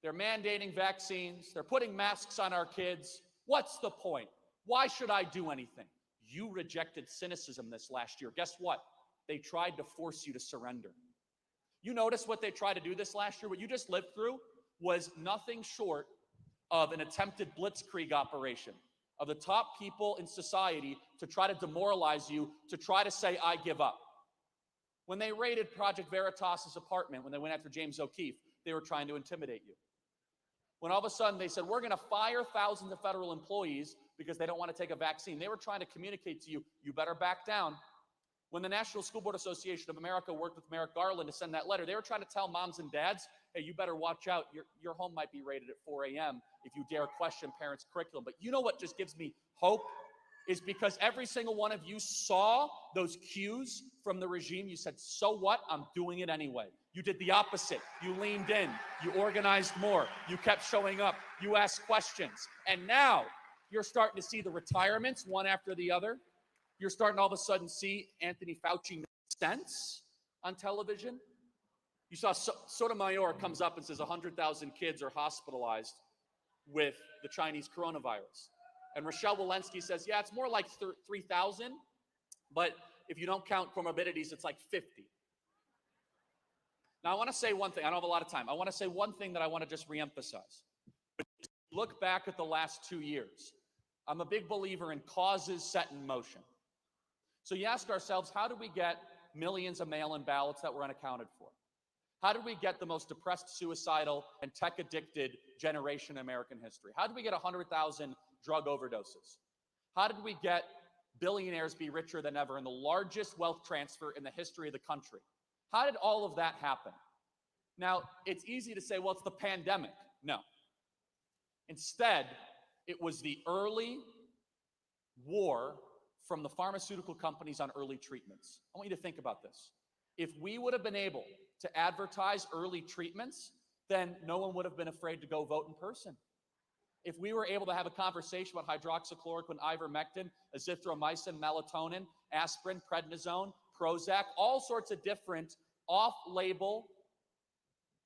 They're mandating vaccines. They're putting masks on our kids. What's the point? Why should I do anything? You rejected cynicism this last year. Guess what? They tried to force you to surrender. You notice what they tried to do this last year? What you just lived through was nothing short of an attempted blitzkrieg operation of the top people in society to try to demoralize you, to try to say, I give up. When they raided Project Veritas's apartment, when they went after James O'Keefe, they were trying to intimidate you. When all of a sudden they said, we're going to fire thousands of federal employees because they don't want to take a vaccine, they were trying to communicate to you, you better back down. When the National School Board Association of America worked with Merrick Garland to send that letter, they were trying to tell moms and dads, hey, you better watch out. Your home might be rated at 4 a.m. if you dare question parents' curriculum. But you know what just gives me hope? Is because every single one of you saw those cues from the regime. You said, so what? I'm doing it anyway. You did the opposite. You leaned in. You organized more. You kept showing up. You asked questions. And now you're starting to see the retirements one after the other. You're starting to all of a sudden see Anthony Fauci make sense on television. You saw Sotomayor comes up and says 100,000 kids are hospitalized with the Chinese coronavirus. And Rochelle Walensky says, yeah, it's more like 3,000, but if you don't count comorbidities, it's like 50. Now, I want to say one thing. I don't have a lot of time. I want to say one thing that I want to just reemphasize. Look back at the last 2 years. I'm a big believer in causes set in motion. So you ask ourselves, how did we get millions of mail-in ballots that were unaccounted for? How did we get the most depressed, suicidal, and tech-addicted generation in American history? How did we get 100,000 drug overdoses? How did we get billionaires be richer than ever in the largest wealth transfer in the history of the country? How did all of that happen? Now, it's easy to say, well, it's the pandemic. No. Instead, it was the early war from the pharmaceutical companies on early treatments. I want you to think about this. If we would have been able to advertise early treatments, then no one would have been afraid to go vote in person. If we were able to have a conversation about hydroxychloroquine, ivermectin, azithromycin, melatonin, aspirin, prednisone, Prozac, all sorts of different off-label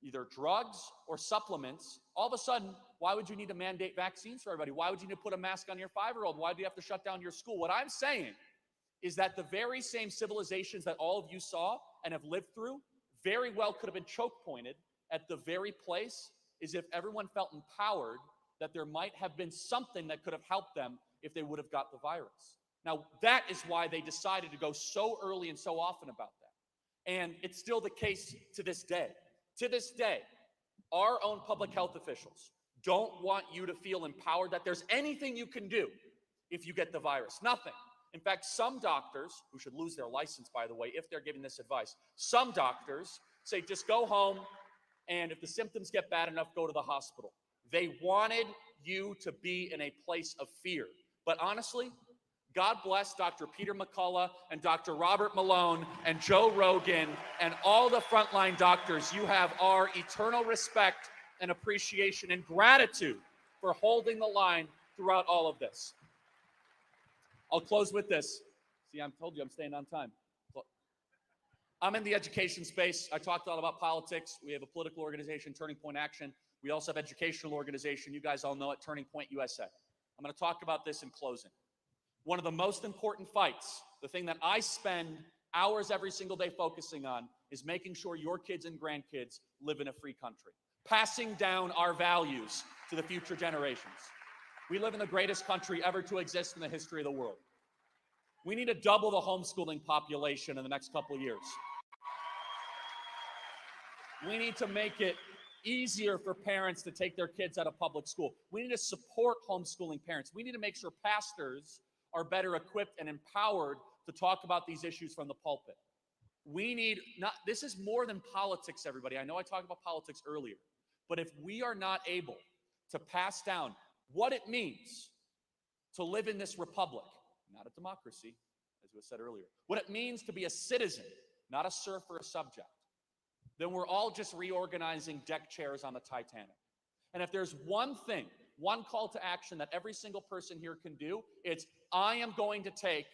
either drugs or supplements, all of a sudden, why would you need to mandate vaccines for everybody? Why would you need to put a mask on your 5-year-old? Why do you have to shut down your school? What I'm saying is that the very same civilizations that all of you saw and have lived through very well could have been choke pointed at the very place as if everyone felt empowered that there might have been something that could have helped them if they would have got the virus. Now, that is why they decided to go so early and so often about that. And it's still the case to this day. To this day, our own public health officials don't want you to feel empowered that there's anything you can do if you get the virus. Nothing. In fact, some doctors, who should lose their license, by the way, if they're giving this advice, some doctors say just go home, and if the symptoms get bad enough, go to the hospital. They wanted you to be in a place of fear. But honestly, God bless Dr. Peter McCullough and Dr. Robert Malone and Joe Rogan and all the frontline doctors. You have our eternal respect and appreciation and gratitude for holding the line throughout all of this. I'll close with this. See, I told you I'm staying on time. I'm in the education space. I talked a lot about politics. We have a political organization, Turning Point Action. We also have an educational organization. You guys all know it, Turning Point USA. I'm going to talk about this in closing. One of the most important fights, the thing that I spend hours every single day focusing on, is making sure your kids and grandkids live in a free country, passing down our values to the future generations. We live in the greatest country ever to exist in the history of the world. We need to double the homeschooling population in the next couple of years. We need to make it easier for parents to take their kids out of public school. We need to support homeschooling parents. We need to make sure pastors are better equipped and empowered to talk about these issues from the pulpit. We need not, this is more than politics, everybody. I know I talked about politics earlier, but if we are not able to pass down what it means to live in this republic, not a democracy, as was said earlier, what it means to be a citizen, not a serf or a subject, then we're all just reorganizing deck chairs on the Titanic. And if there's one thing, one call to action that every single person here can do, it's I am going to take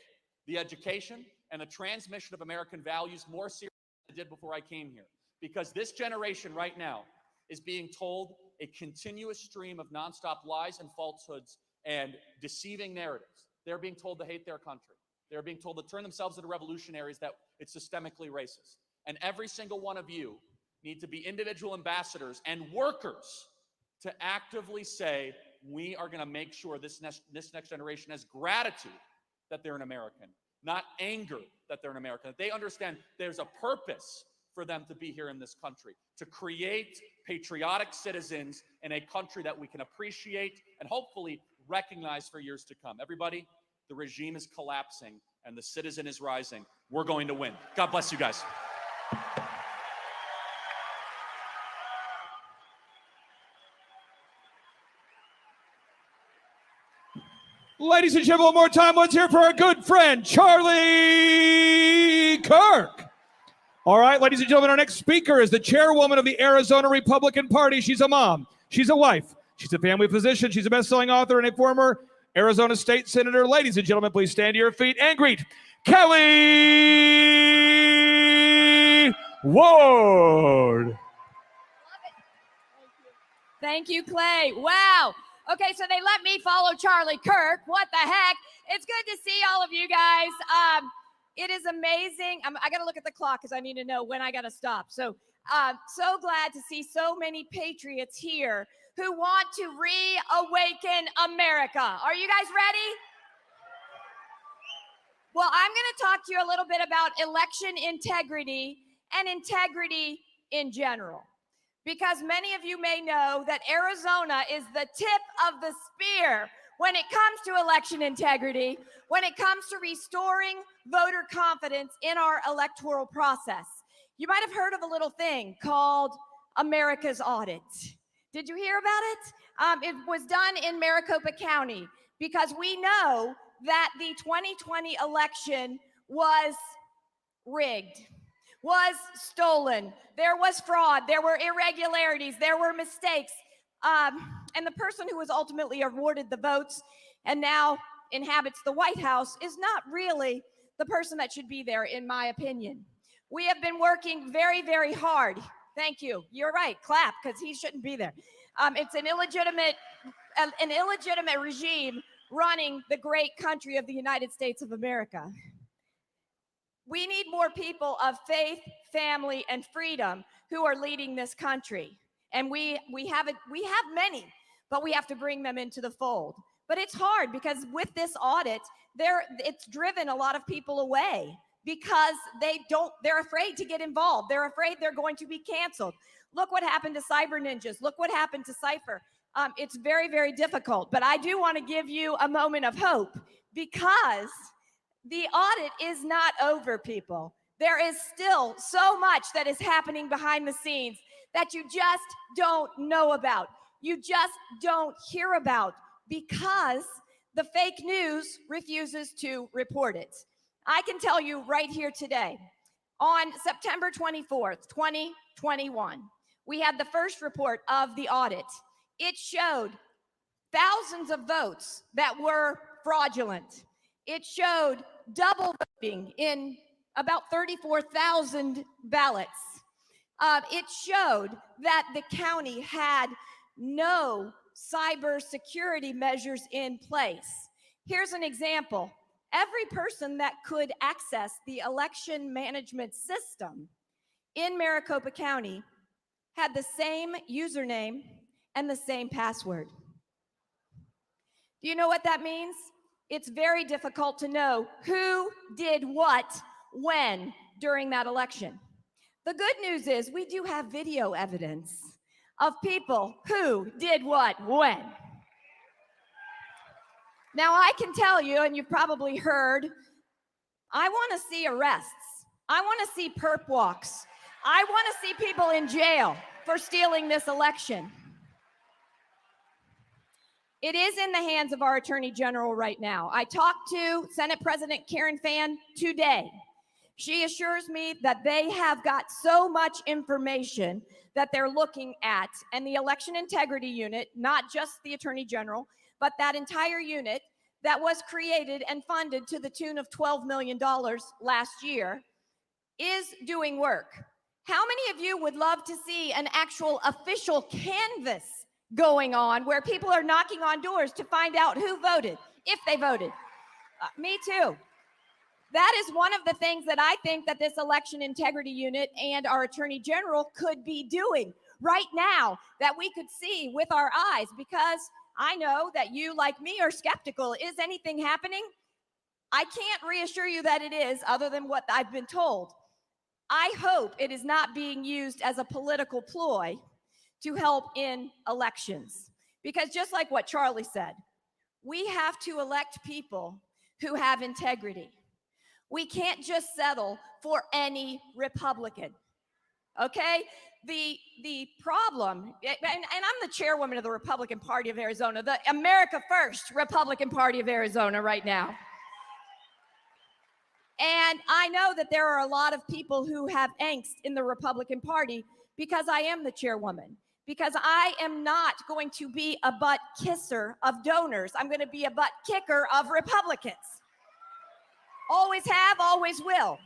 the education and the transmission of American values more seriously than I did before I came here. Because this generation right now is being told a continuous stream of nonstop lies and falsehoods and deceiving narratives. They're being told to hate their country. They're being told to turn themselves into revolutionaries, that it's systemically racist. And every single one of you need to be individual ambassadors and workers to actively say, we are going to make sure this next generation has gratitude that they're an American, not anger that they're an American, that they understand there's a purpose for them to be here in this country, to create patriotic citizens in a country that we can appreciate and hopefully recognize for years to come. Everybody, the regime is collapsing and the citizen is rising. We're going to win. God bless you guys. Ladies and gentlemen, one more time, let's hear for our good friend, Charlie Kirk. All right, ladies and gentlemen, our next speaker is the chairwoman of the Arizona Republican Party. She's a mom. She's a wife. She's a family physician. She's a best-selling author and a former Arizona state senator. Ladies and gentlemen, please stand to your feet and greet Kelly Ward. Thank you, Clay. Wow. Okay, so they let me follow Charlie Kirk. What the heck? It's good to see all of you guys. It is amazing. I got to look at the clock because I need to know when I got to stop. So glad to see so many patriots here who want to reawaken America. Are you guys ready? Well, I'm going to talk to you a little bit about election integrity and integrity in general. Because many of you may know that Arizona is the tip of the spear when it comes to election integrity, when it comes to restoring voter confidence in our electoral process. You might have heard of a little thing called America's Audit. Did you hear about it? It was done in Maricopa County because we know that the 2020 election was rigged, was stolen. There was fraud. There were irregularities. There were mistakes. And the person who was ultimately awarded the votes and now inhabits the White House is not really the person that should be there, in my opinion. We have been working very, very hard. Thank you. You're right. Clap, because he shouldn't be there. It's an illegitimate regime running the great country of the United States of America. We need more people of faith, family, and freedom who are leading this country. And we have many, but we have to bring them into the fold. But it's hard because with this audit, it's driven a lot of people away because they're afraid to get involved. They're afraid they're going to be canceled. Look what happened to Cyber Ninjas. Look what happened to Cypher. It's very, very difficult. But I do want to give you a moment of hope because the audit is not over, people. There is still so much that is happening behind the scenes that you just don't know about. You just don't hear about because the fake news refuses to report it. I can tell you right here today, on September 24th, 2021, we had the first report of the audit. It showed thousands of votes that were fraudulent. It showed double voting in about 34,000 ballots. It showed that the county had no cybersecurity measures in place. Here's an example. Every person that could access the election management system in Maricopa County had the same username and the same password. Do you know what that means? It's very difficult to know who did what when during that election. The good news is we do have video evidence of people who did what when. Now I can tell you, and you've probably heard, I want to see arrests. I want to see perp walks. I want to see people in jail for stealing this election. It is in the hands of our Attorney General right now. I talked to Senate President Karen Fann today. She assures me that they have got so much information that they're looking at, and the Election Integrity Unit, not just the Attorney General, but that entire unit that was created and funded to the tune of $12 million last year, is doing work. How many of you would love to see an actual official canvass going on where people are knocking on doors to find out who voted, if they voted? Me too. That is one of the things that I think that this Election Integrity Unit and our Attorney General could be doing right now, that we could see with our eyes, because I know that you, like me, are skeptical. Is anything happening? I can't reassure you that it is, other than what I've been told. I hope it is not being used as a political ploy to help in elections. Because just like what Charlie said, we have to elect people who have integrity. We can't just settle for any Republican. Okay? The problem, and I'm the chairwoman of the Republican Party of Arizona, the America First Republican Party of Arizona right now. And I know that there are a lot of people who have angst in the Republican Party because I am the chairwoman, because I am not going to be a butt kisser of donors. I'm going to be a butt kicker of Republicans. Always have, always will.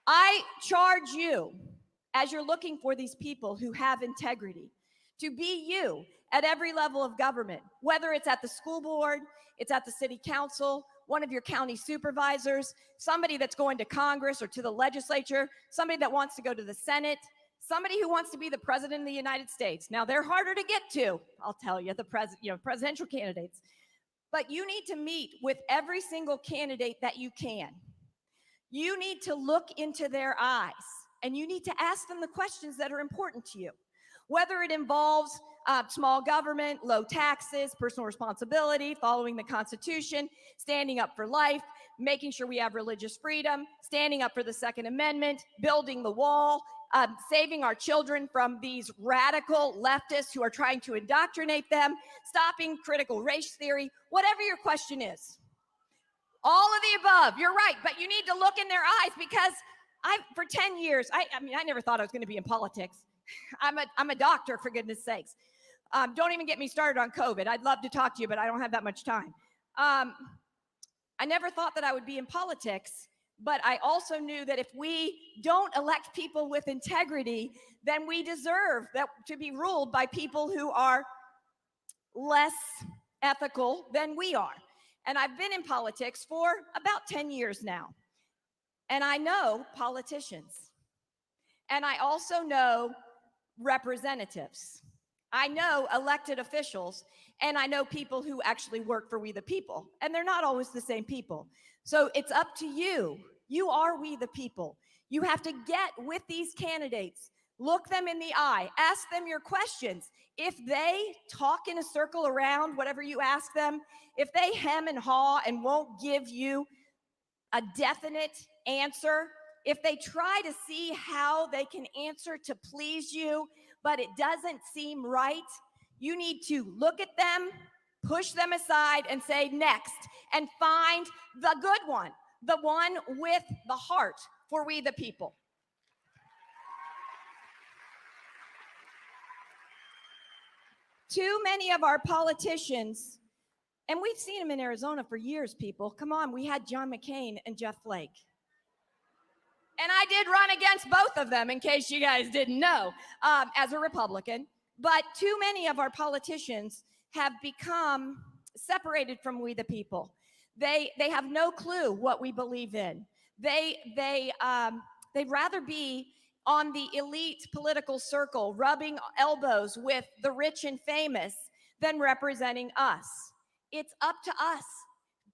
I charge you, as you're looking for these people who have integrity, to be you at every level of government, whether it's at the school board, it's at the city council, one of your county supervisors, somebody that's going to Congress or to the legislature, somebody that wants to go to the Senate, somebody who wants to be the president of the United States. Now, they're harder to get to, I'll tell you, presidential candidates. But you need to meet with every single candidate that you can. You need to look into their eyes, and you need to ask them the questions that are important to you, whether it involves small government, low taxes, personal responsibility, following the Constitution, standing up for life, making sure we have religious freedom, standing up for the Second Amendment, building the wall, saving our children from these radical leftists who are trying to indoctrinate them, stopping critical race theory, whatever your question is. All of the above, you're right, but you need to look in their eyes, because for 10 years, I never thought I was going to be in politics. I'm a doctor, for goodness sakes. Don't even get me started on COVID. I'd love to talk to you, but I don't have that much time. I never thought that I would be in politics, but I also knew that if we don't elect people with integrity, then we deserve that to be ruled by people who are less ethical than we are. And I've been in politics for about 10 years now. And I know politicians. And I also know representatives. I know elected officials, and I know people who actually work for We the People, and they're not always the same people. So it's up to you. You are We the People. You have to get with these candidates, look them in the eye, ask them your questions. If they talk in a circle around whatever you ask them, if they hem and haw and won't give you a definite answer, if they try to see how they can answer to please you, but it doesn't seem right, you need to look at them, push them aside, and say next, and find the good one, the one with the heart for We the People. Too many of our politicians, and we've seen them in Arizona for years, people. Come on, we had John McCain and Jeff Flake. And I did run against both of them, in case you guys didn't know, as a Republican. But too many of our politicians have become separated from We the People. They have no clue what we believe in. They'd rather be on the elite political circle, rubbing elbows with the rich and famous, than representing us. It's up to us.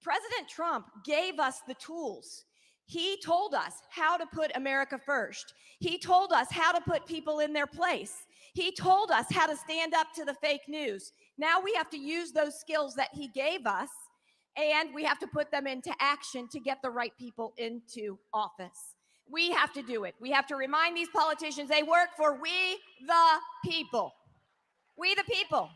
President Trump gave us the tools. He told us how to put America first. He told us how to put people in their place. He told us how to stand up to the fake news. Now we have to use those skills that he gave us, and we have to put them into action to get the right people into office. We have to do it. We have to remind these politicians they work for We the People. We the People.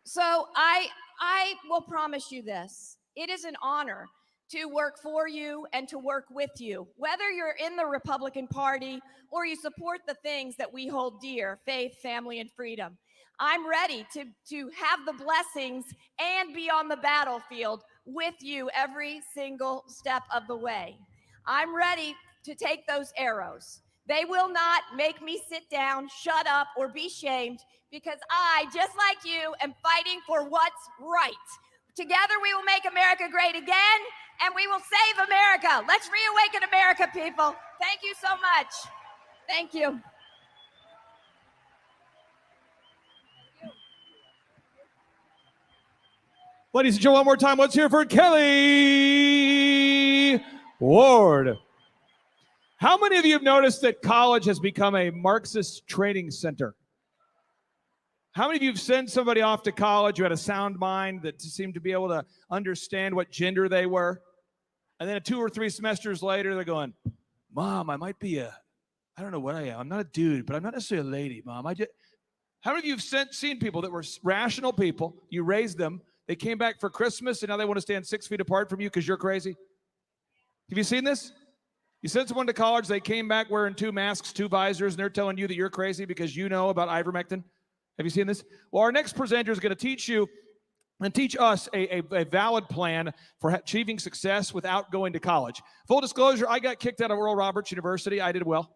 So I will promise you this. It is an honor to work for you and to work with you, whether you're in the Republican Party or you support the things that we hold dear, faith, family, and freedom. I'm ready to have the blessings and be on the battlefield with you every single step of the way. I'm ready to take those arrows. They will not make me sit down, shut up, or be shamed, because I, just like you, am fighting for what's right. Together we will make America great again, and we will save America. Let's reawaken America, people. Thank you so much. Thank you. Ladies and gentlemen, one more time, let's hear for Kelly Ward. How many of you have noticed that college has become a Marxist training center? How many of you have sent somebody off to college who had a sound mind that seemed to be able to understand what gender they were? And then 2 or 3 semesters later, they're going, Mom, I might be I don't know what I am. I'm not a dude, but I'm not necessarily a lady, Mom. How many of you have seen people that were rational people? You raised them. They came back for Christmas, and now they want to stand 6 feet apart from you because you're crazy? Have you seen this? You sent someone to college, they came back wearing 2 masks, 2 visors, and they're telling you that you're crazy because you know about ivermectin? Have you seen this? Well, our next presenter is going to teach you and teach us a valid plan for achieving success without going to college. Full disclosure, I got kicked out of Oral Roberts University. I did well.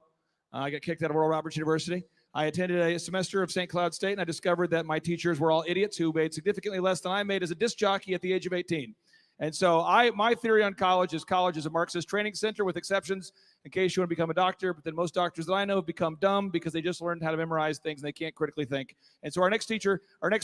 I got kicked out of Oral Roberts University. I attended a semester of St. Cloud State, and I discovered that my teachers were all idiots who made significantly less than I made as a disc jockey at the age of 18. And so my theory on college is a Marxist training center with exceptions in case you want to become a doctor. But then most doctors that I know have become dumb because they just learned how to memorize things and they can't critically think. And so our next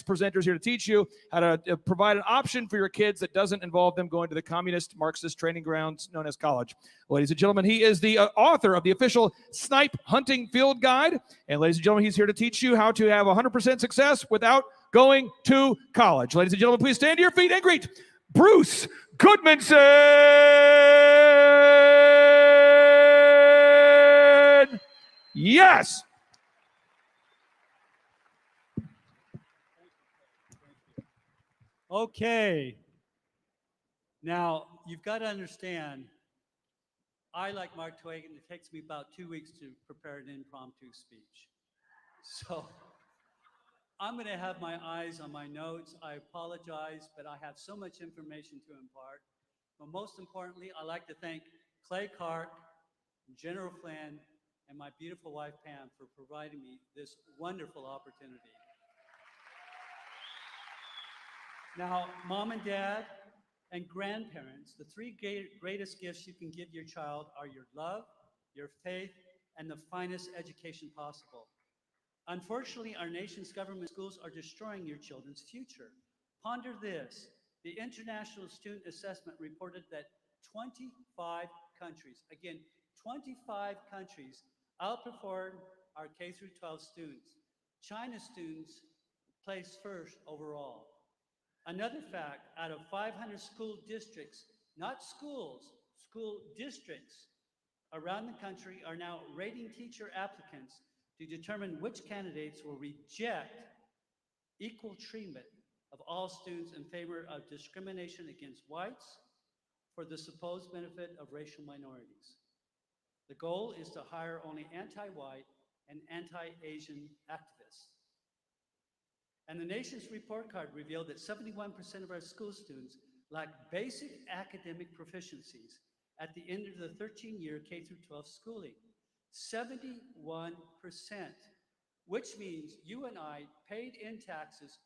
presenter is here to teach you how to provide an option for your kids that doesn't involve them going to the communist Marxist training grounds known as college. Ladies and gentlemen, he is the author of the official Snipe Hunting Field Guide. And ladies and gentlemen, he's here to teach you how to have 100% success without going to college. Ladies and gentlemen, please stand to your feet and greet Bruce Goodmanson. Yes. Okay. Now, you've got to understand, I, like Mark Twain, it takes me about 2 weeks to prepare an impromptu speech. So I'm going to have my eyes on my notes. I apologize, but I have so much information to impart. But most importantly, I'd like to thank Clay Clark, General Flynn, and my beautiful wife, Pam, for providing me this wonderful opportunity. Now, Mom and Dad and grandparents, the 3 greatest gifts you can give your child are your love, your faith, and the finest education possible. Unfortunately, our nation's government schools are destroying your children's future. Ponder this. The International Student Assessment reported that 25 countries, again, 25 countries outperformed our K-12 students. China's students placed first overall. Another fact, out of 500 school districts, not schools, school districts around the country are now rating teacher applicants to determine which candidates will reject equal treatment of all students in favor of discrimination against whites for the supposed benefit of racial minorities. The goal is to hire only anti-white and anti-Asian activists. And the nation's report card revealed that 71% of our school students lack basic academic proficiencies at the end of the 13-year K-12 schooling. 71%, which means you and I paid in taxes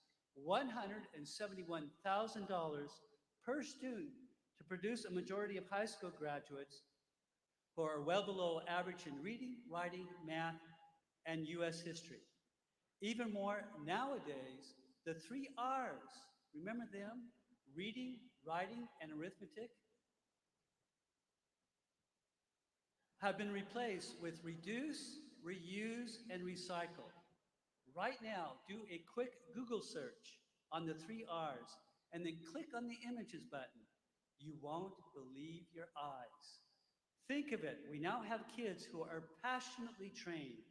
$171,000 per student to produce a majority of high school graduates who are well below average in reading, writing, math, and U.S. history. Even more nowadays, the 3 R's, remember them? Reading, writing, and arithmetic, have been replaced with reduce, reuse, and recycle. Right now, do a quick Google search on the 3 R's and then click on the images button. You won't believe your eyes. Think of it, we now have kids who are passionately trained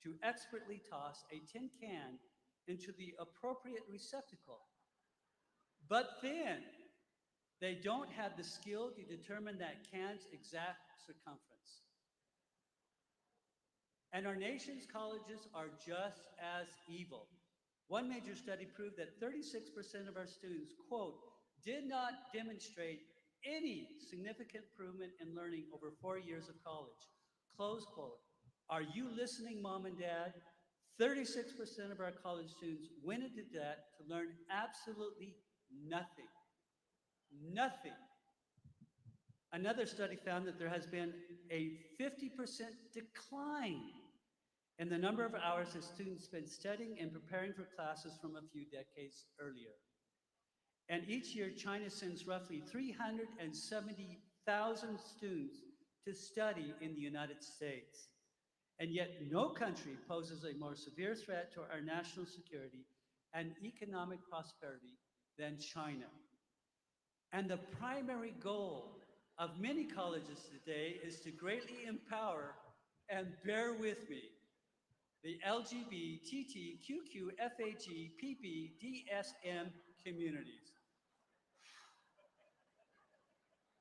to expertly toss a tin can into the appropriate receptacle. But then they don't have the skill to determine that can's exact circumference. And our nation's colleges are just as evil. One major study proved that 36% of our students, quote, did not demonstrate any significant improvement in learning over 4 years of college, close quote. Are you listening, Mom and Dad? 36% of our college students went into debt to learn absolutely nothing. Nothing. Another study found that there has been a 50% decline in the number of hours that students spend studying and preparing for classes from a few decades earlier. And each year, China sends roughly 370,000 students to study in the United States. And yet no country poses a more severe threat to our national security and economic prosperity than China. And the primary goal of many colleges today is to greatly empower, and bear with me, the LGBTQQFAGPPDSM communities.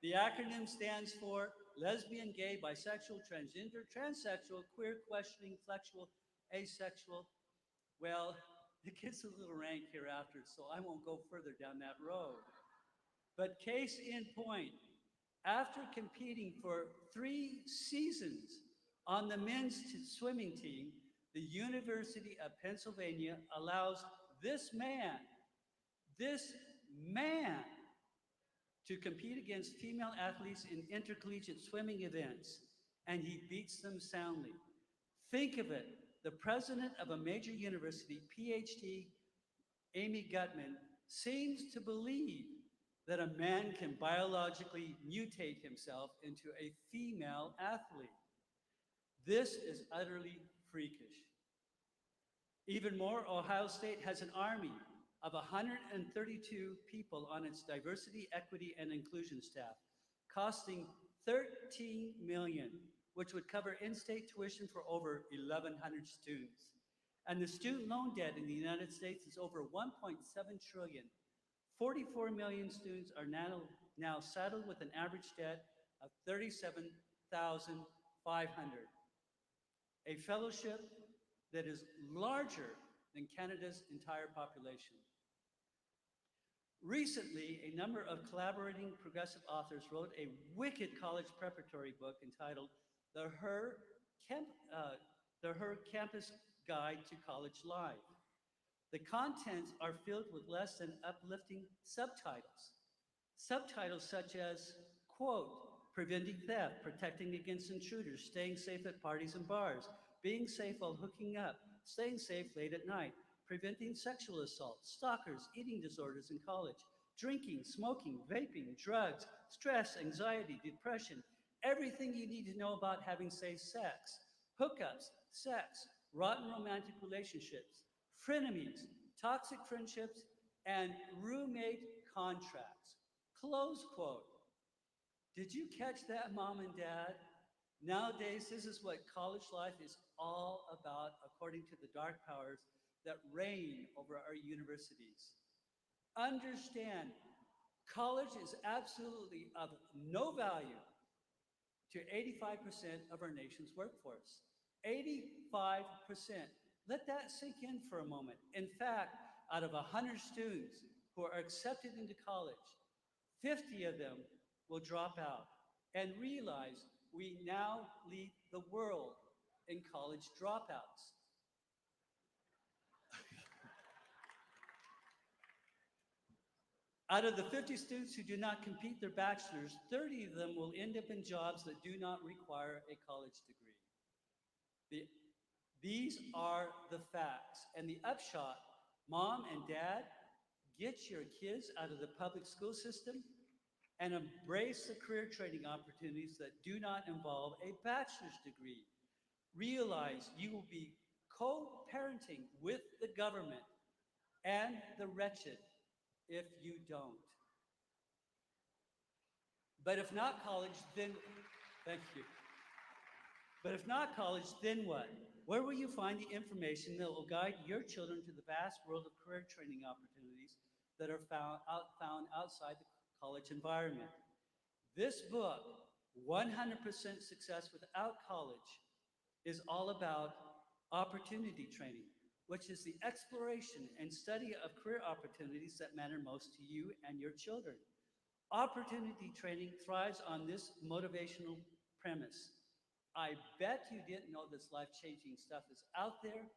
The acronym stands for lesbian, gay, bisexual, transgender, transsexual, queer, questioning, flexual, asexual. Well, it gets a little rank hereafter, so I won't go further down that road. But case in point, after competing for 3 seasons on the men's swimming team, the University of Pennsylvania allows this man to compete against female athletes in intercollegiate swimming events, and he beats them soundly. Think of it, the president of a major university, PhD Amy Gutman, seems to believe that a man can biologically mutate himself into a female athlete. This is utterly freakish. Even more, Ohio State has an army of 132 people on its diversity, equity, and inclusion staff, costing $13 million, which would cover in-state tuition for over 1,100 students. And the student loan debt in the United States is over $1.7 trillion. 44 million students are now saddled with an average debt of $37,500. A fellowship that is larger than Canada's entire population. Recently, a number of collaborating progressive authors wrote a wicked college preparatory book entitled The Her Campus Guide to College Life. The contents are filled with less than uplifting subtitles. Subtitles such as, quote, preventing theft, protecting against intruders, staying safe at parties and bars, being safe while hooking up, staying safe late at night, preventing sexual assault, stalkers, eating disorders in college, drinking, smoking, vaping, drugs, stress, anxiety, depression, everything you need to know about having safe sex, hookups, sex, rotten romantic relationships, frenemies, toxic friendships, and roommate contracts. Close quote. Did you catch that, Mom and Dad? Nowadays, this is what college life is all about, according to the dark powers that reign over our universities. Understand, college is absolutely of no value to 85% of our nation's workforce. 85%. Let that sink in for a moment. In fact, out of 100 students who are accepted into college, 50 of them will drop out. And realize we now lead the world in college dropouts. Out of the 50 students who do not complete their bachelor's, 30 of them will end up in jobs that do not require a college degree. These are the facts. And the upshot, Mom and Dad, get your kids out of the public school system and embrace the career training opportunities that do not involve a bachelor's degree. Realize you will be co-parenting with the government and the wretched if you don't. But if not college, then, thank you. But if not college, then what? Where will you find the information that will guide your children to the vast world of career training opportunities that are found outside the college environment? This book, 100% Success Without College, is all about opportunity training, which is the exploration and study of career opportunities that matter most to you and your children. Opportunity training thrives on this motivational premise. I bet you didn't know this life-changing stuff is out there.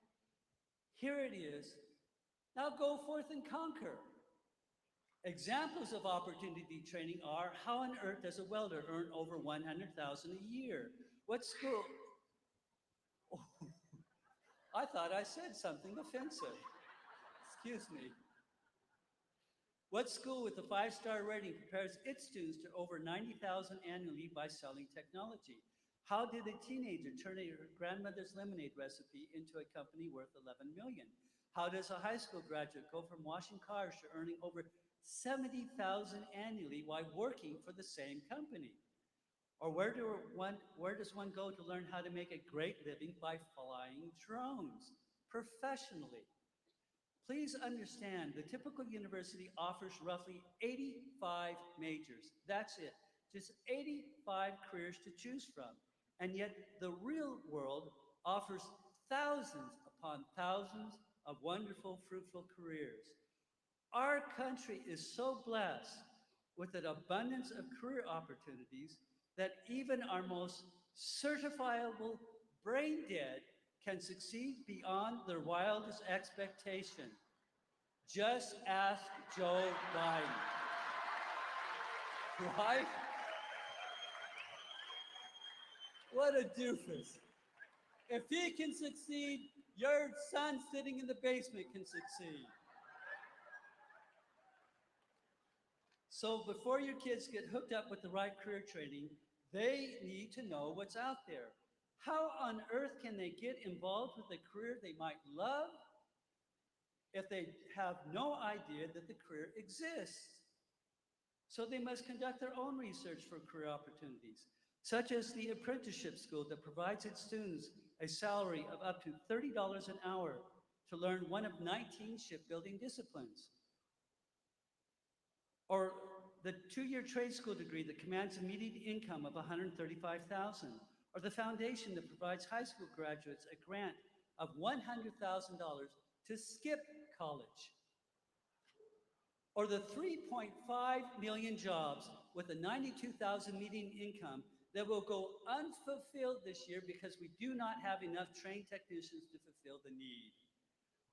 Here it is. Now go forth and conquer. Examples of opportunity training are, how on earth does a welder earn over $100,000 a year? What school? Oh, I thought I said something offensive. Excuse me. What school with a 5-star rating prepares its students to over $90,000 annually by selling technology? How did a teenager turn her grandmother's lemonade recipe into a company worth $11 million? How does a high school graduate go from washing cars to earning over $70,000 annually while working for the same company? Or where does one go to learn how to make a great living by flying drones professionally? Please understand, the typical university offers roughly 85 majors. That's it. Just 85 careers to choose from. And yet the real world offers thousands upon thousands of wonderful, fruitful careers. Our country is so blessed with an abundance of career opportunities that even our most certifiable brain dead can succeed beyond their wildest expectation. Just ask Joe Biden. Right? What a doofus. If he can succeed, your son sitting in the basement can succeed. So before your kids get hooked up with the right career training, they need to know what's out there. How on earth can they get involved with a career they might love if they have no idea that the career exists? So they must conduct their own research for career opportunities, such as the apprenticeship school that provides its students a salary of up to $30 an hour to learn one of 19 shipbuilding disciplines. Or the 2-year trade school degree that commands a median income of $135,000. Or the foundation that provides high school graduates a grant of $100,000 to skip college. Or the 3.5 million jobs with a $92,000 median income that will go unfulfilled this year because we do not have enough trained technicians to fulfill the need.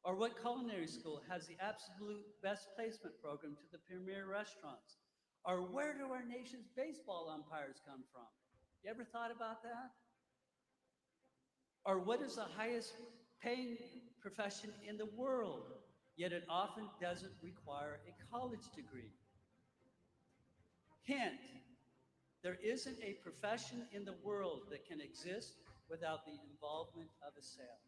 Or what culinary school has the absolute best placement program to the premier restaurants? Or where do our nation's baseball umpires come from? You ever thought about that? Or what is the highest paying profession in the world? Yet it often doesn't require a college degree. Hint, there isn't a profession in the world that can exist without the involvement of a sale.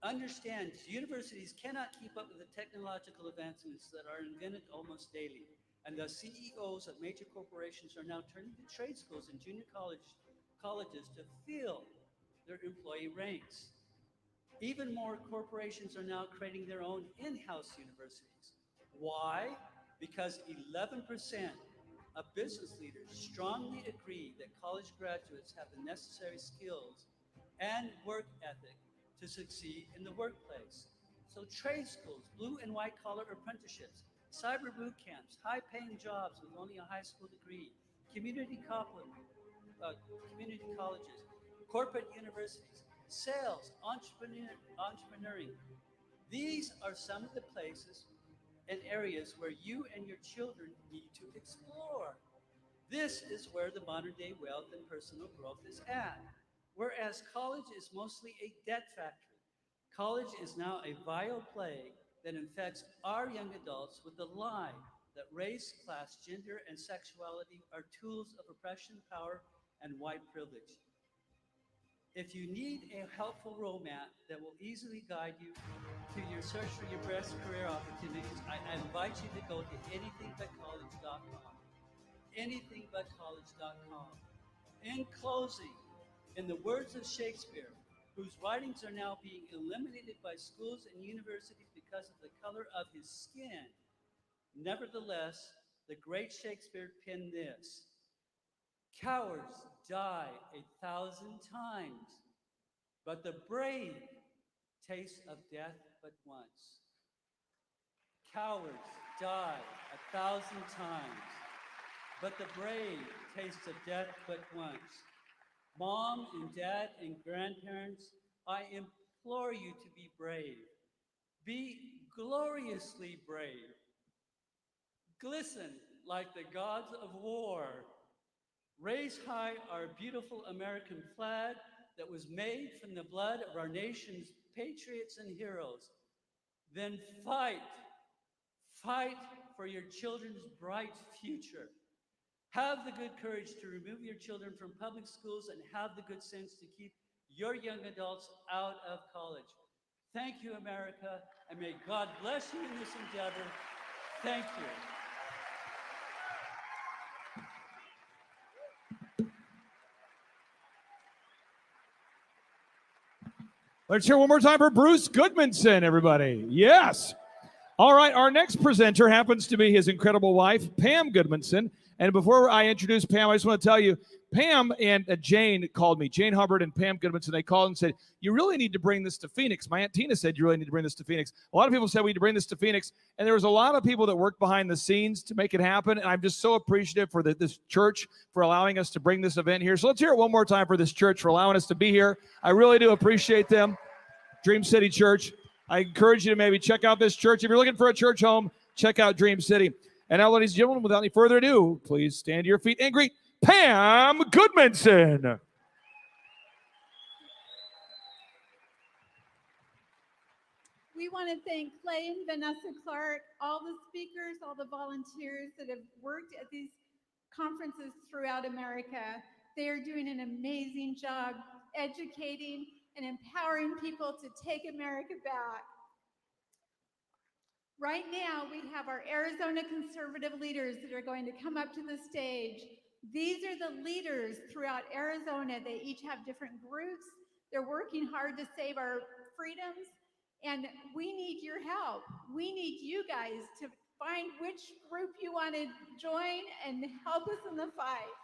Understand, universities cannot keep up with the technological advancements that are invented almost daily, and the CEOs of major corporations are now turning to trade schools and junior colleges to fill their employee ranks. Even more corporations are now creating their own in-house universities. Why? Because 11% of business leaders strongly agree that college graduates have the necessary skills and work ethic to succeed in the workplace. So trade schools, blue and white collar apprenticeships, cyber boot camps, high-paying jobs with only a high school degree, community colleges, corporate universities, sales, entrepreneuring. These are some of the places and areas where you and your children need to explore. This is where the modern day wealth and personal growth is at. Whereas college is mostly a debt factory, college is now a vile plague that infects our young adults with the lie that race, class, gender, and sexuality are tools of oppression, power, and white privilege. If you need a helpful roadmap that will easily guide you to your search for your best career opportunities, I invite you to go to anythingbutcollege.com. Anythingbutcollege.com. In closing, in the words of Shakespeare, whose writings are now being eliminated by schools and universities because of the color of his skin, nevertheless, the great Shakespeare penned this: cowards die 1,000 times, but the brave taste of death but once. Cowards die 1,000 times, but the brave taste of death but once. Mom and dad and grandparents, I implore you to be brave. Be gloriously brave. Glisten like the gods of war. Raise high our beautiful American flag that was made from the blood of our nation's patriots and heroes. Then fight for your children's bright future. Have the good courage to remove your children from public schools and have the good sense to keep your young adults out of college. Thank you, America, and may God bless you in this endeavor. Thank you. Let's hear one more time for Bruce Goodmanson, everybody. Yes. All right, our next presenter happens to be his incredible wife, Pam Goodmanson. And before I introduce Pam, I just want to tell you, Pam and Jane called me, Jane Hubbard and Pam Goodmanson. They called and said, you really need to bring this to Phoenix. My Aunt Tina said you really need to bring this to Phoenix. A lot of people said we need to bring this to Phoenix. And there was a lot of people that worked behind the scenes to make it happen. And I'm just so appreciative for this church for allowing us to bring this event here. So let's hear it one more time for this church for allowing us to be here. I really do appreciate them. Dream City Church. I encourage you to maybe check out this church. If you're looking for a church home, check out Dream City. And now, ladies and gentlemen, without any further ado, please stand to your feet and greet Pam Goodmanson. We want to thank Clay and Vanessa Clark, all the speakers, all the volunteers that have worked at these conferences throughout America. They are doing an amazing job educating and empowering people to take America back. Right now, we have our Arizona conservative leaders that are going to come up to the stage. These are the leaders throughout Arizona. They each have different groups. They're working hard to save our freedoms, and we need your help. We need you guys to find which group you want to join and help us in the fight.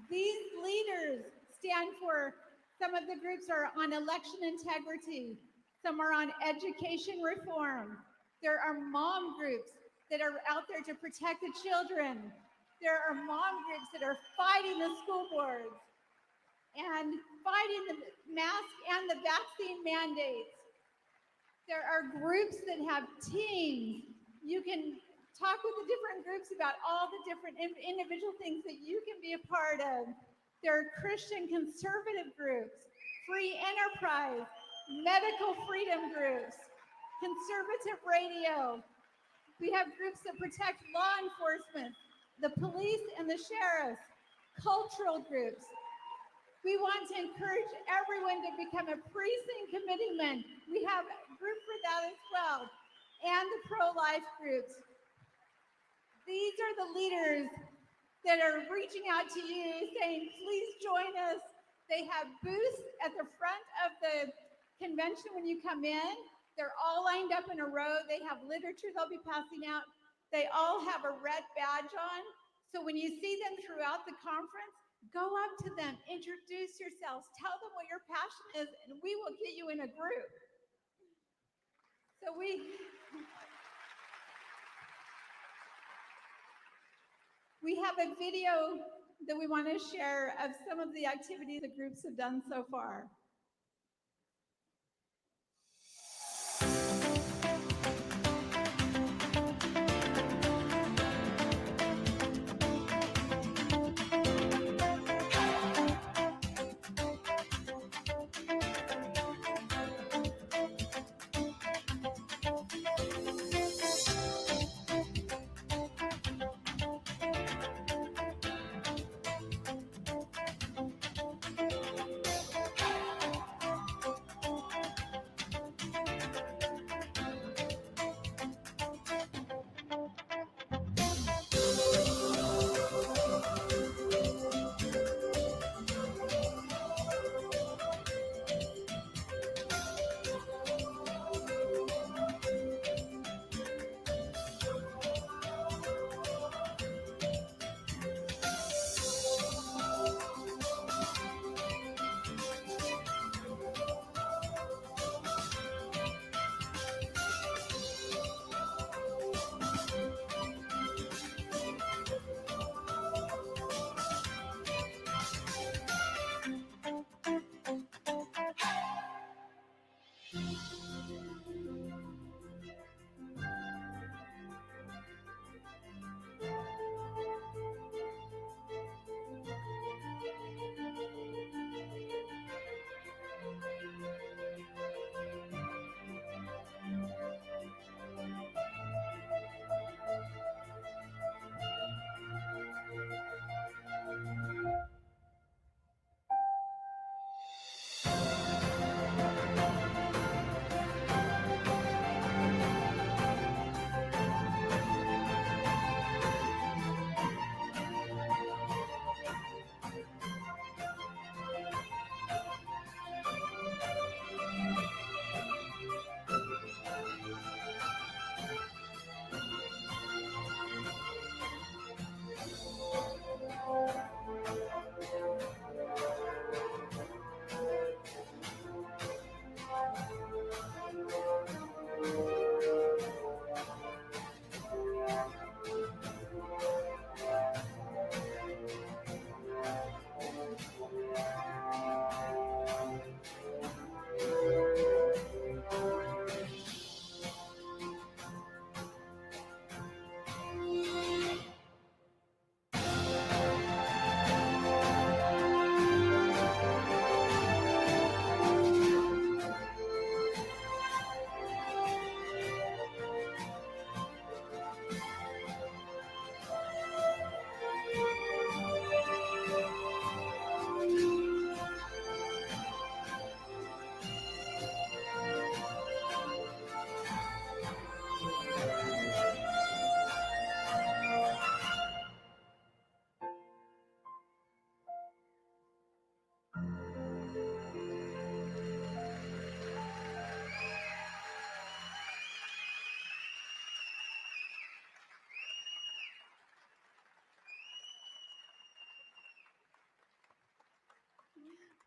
These leaders stand for, some of the groups are on election integrity, some are on education reform. There are mom groups that are out there to protect the children. There are mom groups that are fighting the school boards and fighting the mask and the vaccine mandates. There are groups that have teams. You can talk with the different groups about all the different individual things that you can be a part of. There are Christian conservative groups, free enterprise, medical freedom groups, conservative radio. We have groups that protect law enforcement, the police and the sheriffs, cultural groups. We want to encourage everyone to become a precinct committeeman. We have a group for that as well, and the pro-life groups. These are the leaders that are reaching out to you saying, please join us. They have booths at the front of the convention when you come in. They're all lined up in a row. They have literature they'll be passing out. They all have a red badge on. So when you see them throughout the conference, go up to them, introduce yourselves, tell them what your passion is, and we will get you in a group. So we have a video that we want to share of some of the activities the groups have done so far.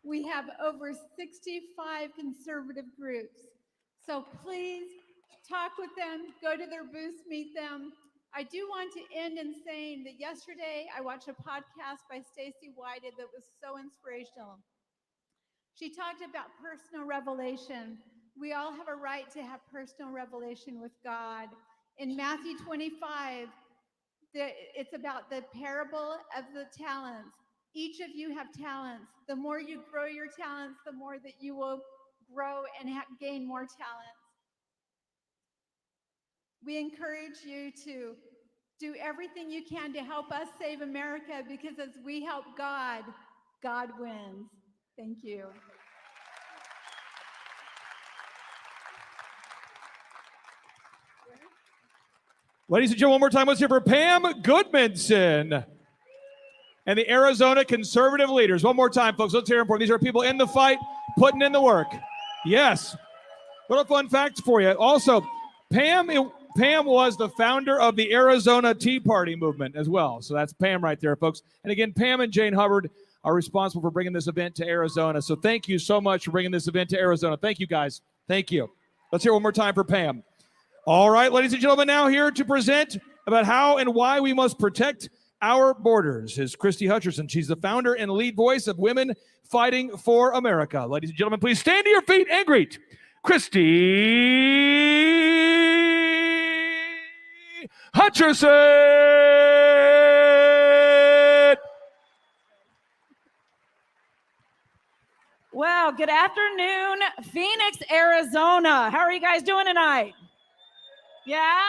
We have over 65 conservative groups. So please talk with them, go to their booths, meet them. I do want to end in saying that yesterday I watched a podcast by Stacey Whited that was so inspirational. She talked about personal revelation. We all have a right to have personal revelation with God. In Matthew 25, it's about the parable of the talents. Each of you have talents. The more you grow your talents, the more that you will grow and gain more talents. We encourage you to do everything you can to help us save America, because as we help God, God wins. Thank you. Ladies and gentlemen, one more time, let's hear for Pam Goodmanson and the Arizona conservative leaders. One more time, folks. Let's hear them for them. These are people in the fight, putting in the work. Yes. What a fun fact for you. Also, Pam was the founder of the Arizona Tea Party movement as well. So that's Pam right there, folks. And again, Pam and Jane Hubbard are responsible for bringing this event to Arizona. So thank you so much for bringing this event to Arizona. Thank you, guys. Thank you. Let's hear one more time for Pam. All right, ladies and gentlemen, now here to present about how and why we must protect our borders is Christy Hutcherson. She's the founder and lead voice of Women Fighting for America. Ladies and gentlemen, please stand to your feet and greet Christy Hutcherson. Well, good afternoon, Phoenix, Arizona. How are you guys doing tonight? Yeah?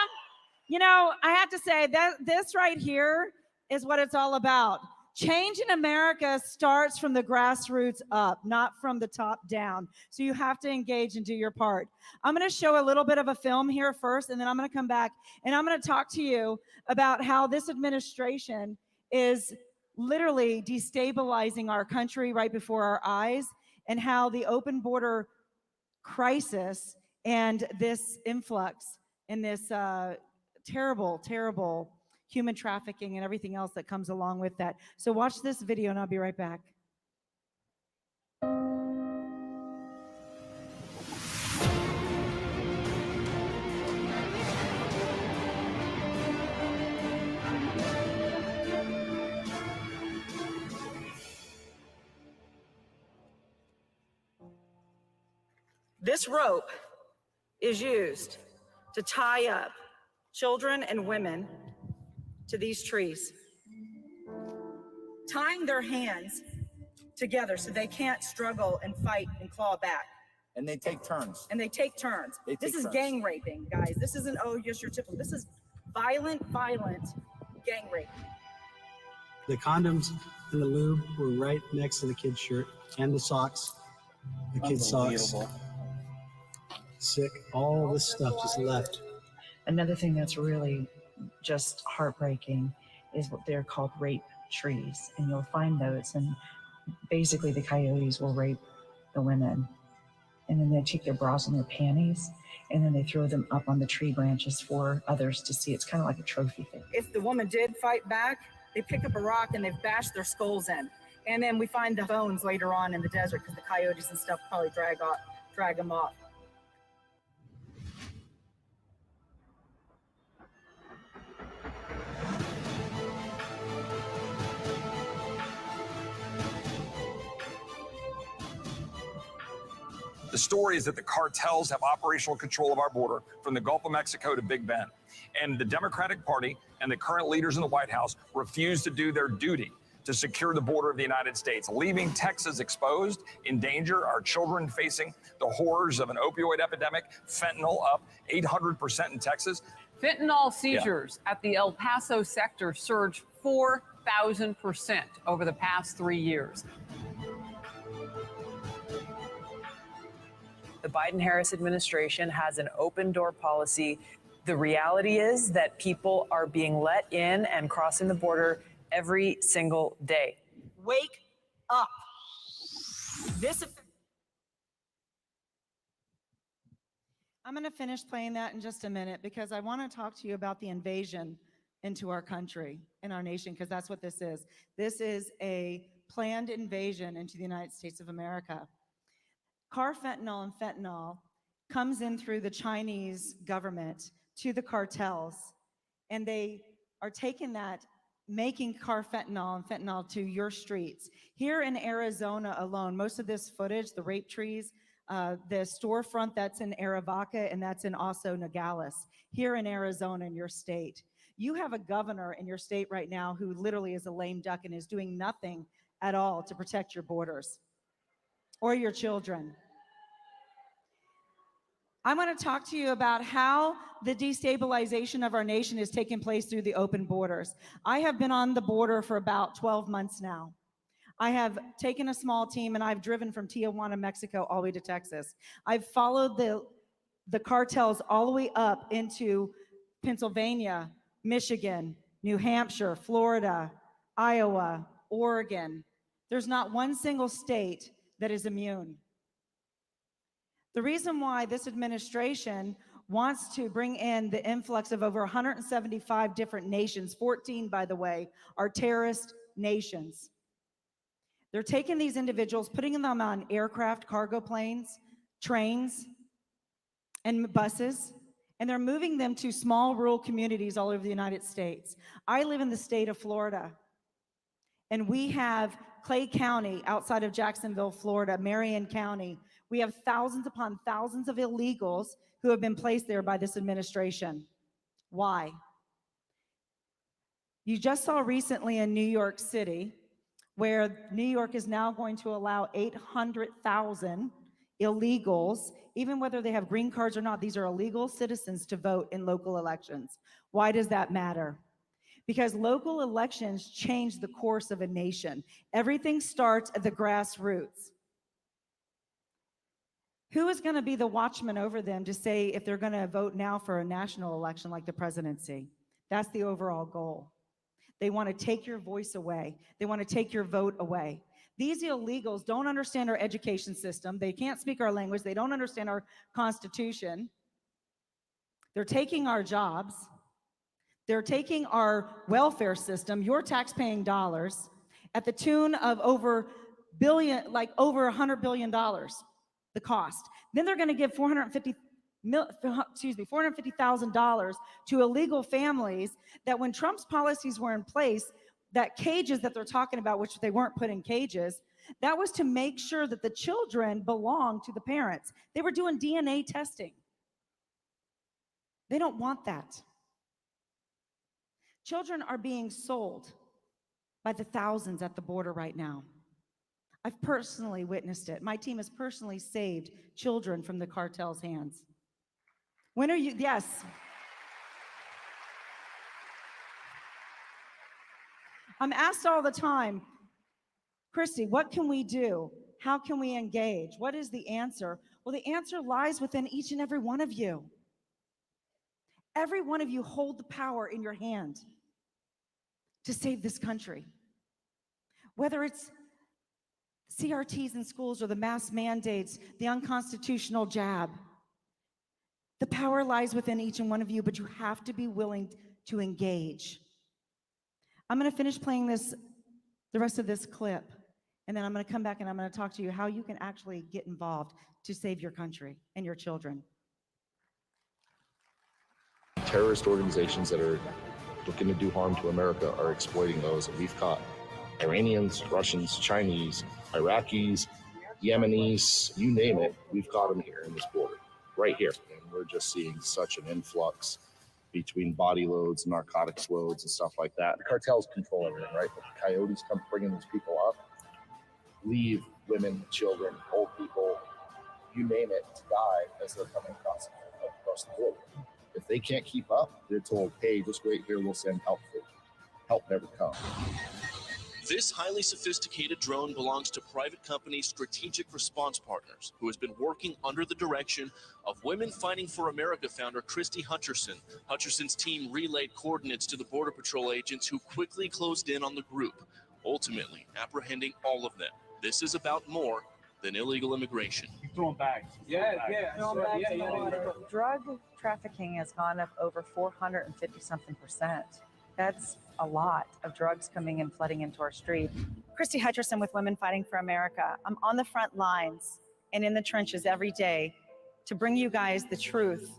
You know, I have to say that this right here is what it's all about. Change in America starts from the grassroots up, not from the top down. So you have to engage and do your part. I'm going to show a little bit of a film here first, and then I'm going to come back and I'm going to talk to you about how this administration is literally destabilizing our country right before our eyes, and how the open border crisis and this influx and this terrible, terrible human trafficking and everything else that comes along with that. So watch this video and I'll be right back. This rope is used to tie up children and women to these trees, tying their hands together so they can't struggle and fight and claw back. And they take turns. And they take turns. This is gang raping, guys. This isn't, oh, just your typical. This is violent gang rape. The condoms and the lube were right next to the kid's shirt and the socks. The kid's socks. Sick, all this stuff just left. Another thing that's really just heartbreaking is what they're called rape trees. And you'll find those, and basically the coyotes will rape the women. And then they take their bras and their panties, and then they throw them up on the tree branches for others to see. It's kind of like a trophy thing. If the woman did fight back, they pick up a rock and they've bashed their skulls in. And then we find the bones later on in the desert because the coyotes and stuff probably drag them off. The story is that the cartels have operational control of our border from the Gulf of Mexico to Big Bend. And the Democratic Party and the current leaders in the White House refuse to do their duty to secure the border of the United States, leaving Texas exposed, in danger, our children facing the horrors of an opioid epidemic, fentanyl up 800% in Texas. Fentanyl seizures at the El Paso sector surged 4,000% over the past 3 years. The Biden-Harris administration has an open door policy. The reality is that people are being let in and crossing the border every single day. Wake up. I'm going to finish playing that in just a minute because I want to talk to you about the invasion into our country and our nation, because that's what this is. This is a planned invasion into the United States of America. Carfentanil and fentanyl comes in through the Chinese government to the cartels, and they are taking that, making carfentanil and fentanyl to your streets. Here in Arizona alone, most of this footage, the rape trees, the storefront that's in Arivaca and that's in also Nogales, here in Arizona in your state. You have a governor in your state right now who literally is a lame duck and is doing nothing at all to protect your borders or your children. I'm going to talk to you about how the destabilization of our nation is taking place through the open borders. I have been on the border for about 12 months now. I have taken a small team and I've driven from Tijuana, Mexico, all the way to Texas. I've followed the cartels all the way up into Pennsylvania, Michigan, New Hampshire, Florida, Iowa, Oregon. There's not one single state that is immune. The reason why this administration wants to bring in the influx of over 175 different nations, 14, by the way, are terrorist nations. They're taking these individuals, putting them on aircraft, cargo planes, trains, and buses, and they're moving them to small rural communities all over the United States. I live in the state of Florida, and we have Clay County outside of Jacksonville, Florida, Marion County. We have thousands upon thousands of illegals who have been placed there by this administration. Why? You just saw recently in New York City, where New York is now going to allow 800,000 illegals, even whether they have green cards or not, these are illegal citizens to vote in local elections. Why does that matter? Because local elections change the course of a nation. Everything starts at the grassroots. Who is going to be the watchman over them to say if they're going to vote now for a national election like the presidency? That's the overall goal. They want to take your voice away. They want to take your vote away. These illegals don't understand our education system. They can't speak our language. They don't understand our Constitution. They're taking our jobs. They're taking our welfare system, your tax-paying dollars, at the tune of over $100 billion. The cost. Then they're going to give $450,000 to illegal families that when Trump's policies were in place, that cages that they're talking about, which they weren't put in cages, that was to make sure that the children belonged to the parents. They were doing DNA testing. They don't want that. Children are being sold by the thousands at the border right now. I've personally witnessed it. My team has personally saved children from the cartel's hands. When are you? Yes. I'm asked all the time, Christy, what can we do? How can we engage? What is the answer? Well, the answer lies within each and every one of you. Every one of you hold the power in your hand to save this country. Whether it's CRTs in schools or the mask mandates, the unconstitutional jab. The power lies within each and one of you, but you have to be willing to engage. I'm going to finish playing the rest of this clip, and then I'm going to come back and I'm going to talk to you how you can actually get involved to save your country and your children. Terrorist organizations that are looking to do harm to America are exploiting those, and we've caught Iranians, Russians, Chinese, Iraqis, Yemenis, you name it, we've caught them here in this border, right here. And we're just seeing such an influx between body loads, narcotics loads, and stuff like that. The cartels control everything, right? But the coyotes come bringing these people up, leave women, children, old people, you name it, to die as they're coming across the border. If they can't keep up, they're told, hey, just wait here, we'll send help for you. Help never comes. This highly sophisticated drone belongs to private company Strategic Response Partners, who has been working under the direction of Women Fighting for America founder Christy Hutcherson. Hutcherson's team relayed coordinates to the Border Patrol agents who quickly closed in on the group, ultimately apprehending all of them. This is about more than illegal immigration. Throwing bags. Drug trafficking has gone up over 450-something%. That's a lot of drugs coming and flooding into our street. Christy Hutcherson with Women Fighting for America. I'm on the front lines and in the trenches every day to bring you guys the truth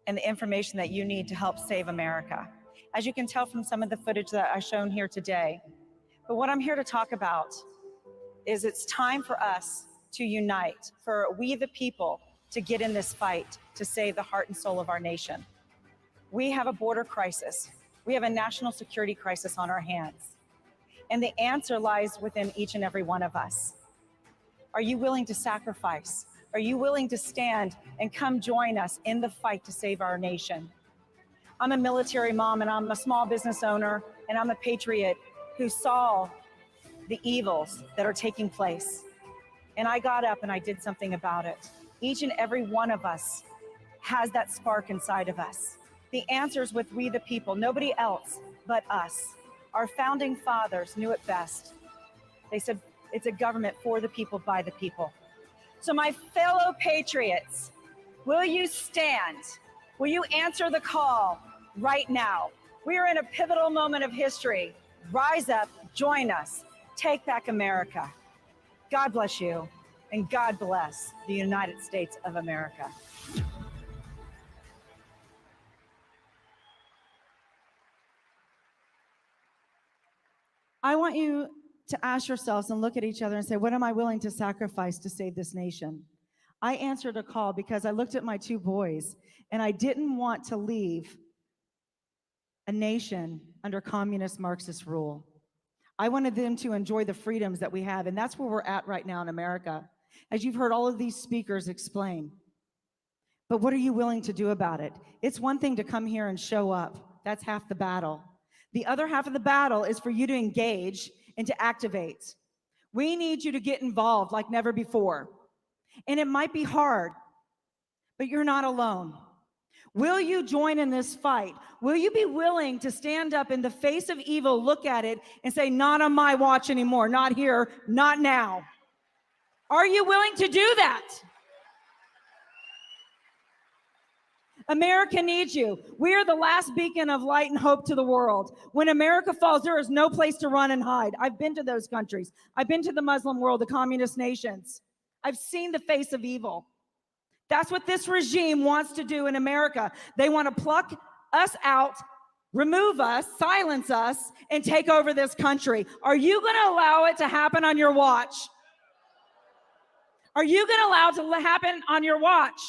and the information that you need to help save America. As you can tell from some of the footage that I've shown here today, but what I'm here to talk about is it's time for us to unite, for we the people to get in this fight to save the heart and soul of our nation. We have a border crisis. We have a national security crisis on our hands. And the answer lies within each and every one of us. Are you willing to sacrifice? Are you willing to stand and come join us in the fight to save our nation? I'm a military mom and I'm a small business owner and I'm a patriot who saw the evils that are taking place. And I got up and I did something about it. Each and every one of us has that spark inside of us. The answer's with we the people, nobody else but us. Our founding fathers knew it best. They said it's a government for the people, by the people. So my fellow patriots, will you stand? Will you answer the call right now? We are in a pivotal moment of history. Rise up, join us, take back America. God bless you, and God bless the United States of America. I want you to ask yourselves and look at each other and say, what am I willing to sacrifice to save this nation? I answered a call because I looked at my two boys and I didn't want to leave a nation under communist Marxist rule. I wanted them to enjoy the freedoms that we have, and that's where we're at right now in America, as you've heard all of these speakers explain. But what are you willing to do about it? It's one thing to come here and show up. That's half the battle. The other half of the battle is for you to engage and to activate. We need you to get involved like never before. And it might be hard, but you're not alone. Will you join in this fight? Will you be willing to stand up in the face of evil, look at it, and say, not on my watch anymore, not here, not now? Are you willing to do that? America needs you. We are the last beacon of light and hope to the world. When America falls, there is no place to run and hide. I've been to those countries. I've been to the Muslim world, the communist nations. I've seen the face of evil. That's what this regime wants to do in America. They want to pluck us out, remove us, silence us, and take over this country. Are you going to allow it to happen on your watch? Are you going to allow it to happen on your watch?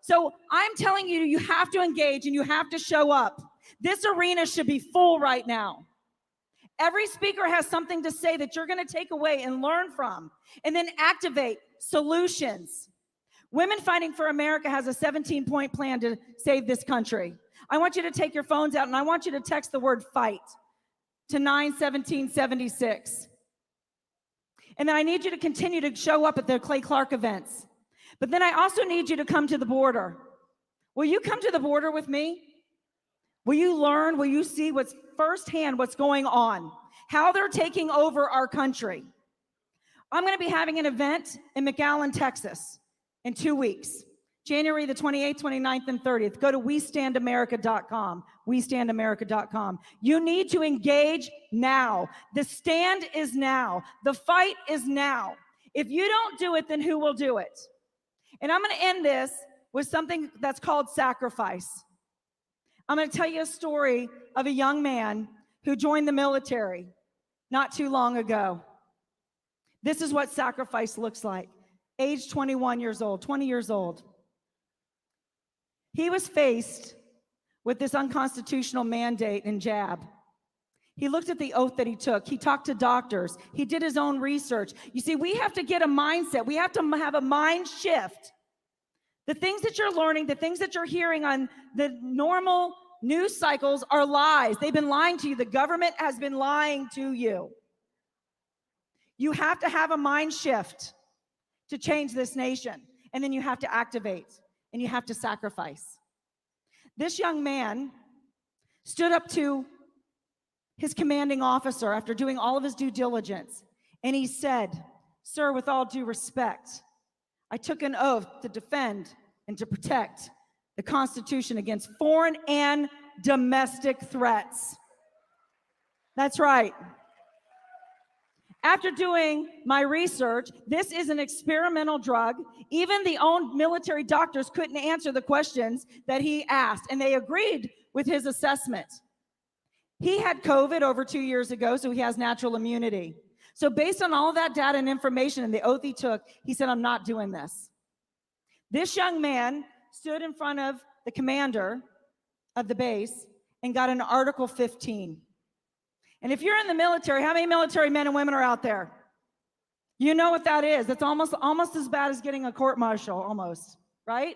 So I'm telling you, you have to engage and you have to show up. This arena should be full right now. Every speaker has something to say that you're going to take away and learn from, and then activate solutions. Women Fighting for America has a 17-point plan to save this country. I want you to take your phones out and I want you to text the word fight to 91776. And then I need you to continue to show up at the Clay Clark events. But then I also need you to come to the border. Will you come to the border with me? Will you learn? Will you see what's firsthand what's going on? How they're taking over our country. I'm going to be having an event in McAllen, Texas in 2 weeks. January the 28th, 29th, and 30th. Go to WeStandAmerica.com. WeStandAmerica.com. You need to engage now. The stand is now. The fight is now. If you don't do it, then who will do it? And I'm going to end this with something that's called sacrifice. I'm going to tell you a story of a young man who joined the military not too long ago. This is what sacrifice looks like. Age 21 years old, 20 years old. He was faced with this unconstitutional mandate and jab. He looked at the oath that he took. He talked to doctors. He did his own research. You see, we have to get a mindset. We have to have a mind shift. The things that you're learning, the things that you're hearing on the normal news cycles are lies. They've been lying to you. The government has been lying to you. You have to have a mind shift to change this nation. And then you have to activate and you have to sacrifice. This young man stood up to his commanding officer after doing all of his due diligence. And he said, "Sir, with all due respect, I took an oath to defend and to protect the Constitution against foreign and domestic threats." That's right. After doing my research, this is an experimental drug. Even the own military doctors couldn't answer the questions that he asked, and they agreed with his assessment. He had COVID over 2 years ago, so he has natural immunity. So based on all of that data and information and the oath he took, he said, I'm not doing this. This young man stood in front of the commander of the base and got an Article 15. And if you're in the military, how many military men and women are out there? You know what that is. That's almost as bad as getting a court-martial, almost, right?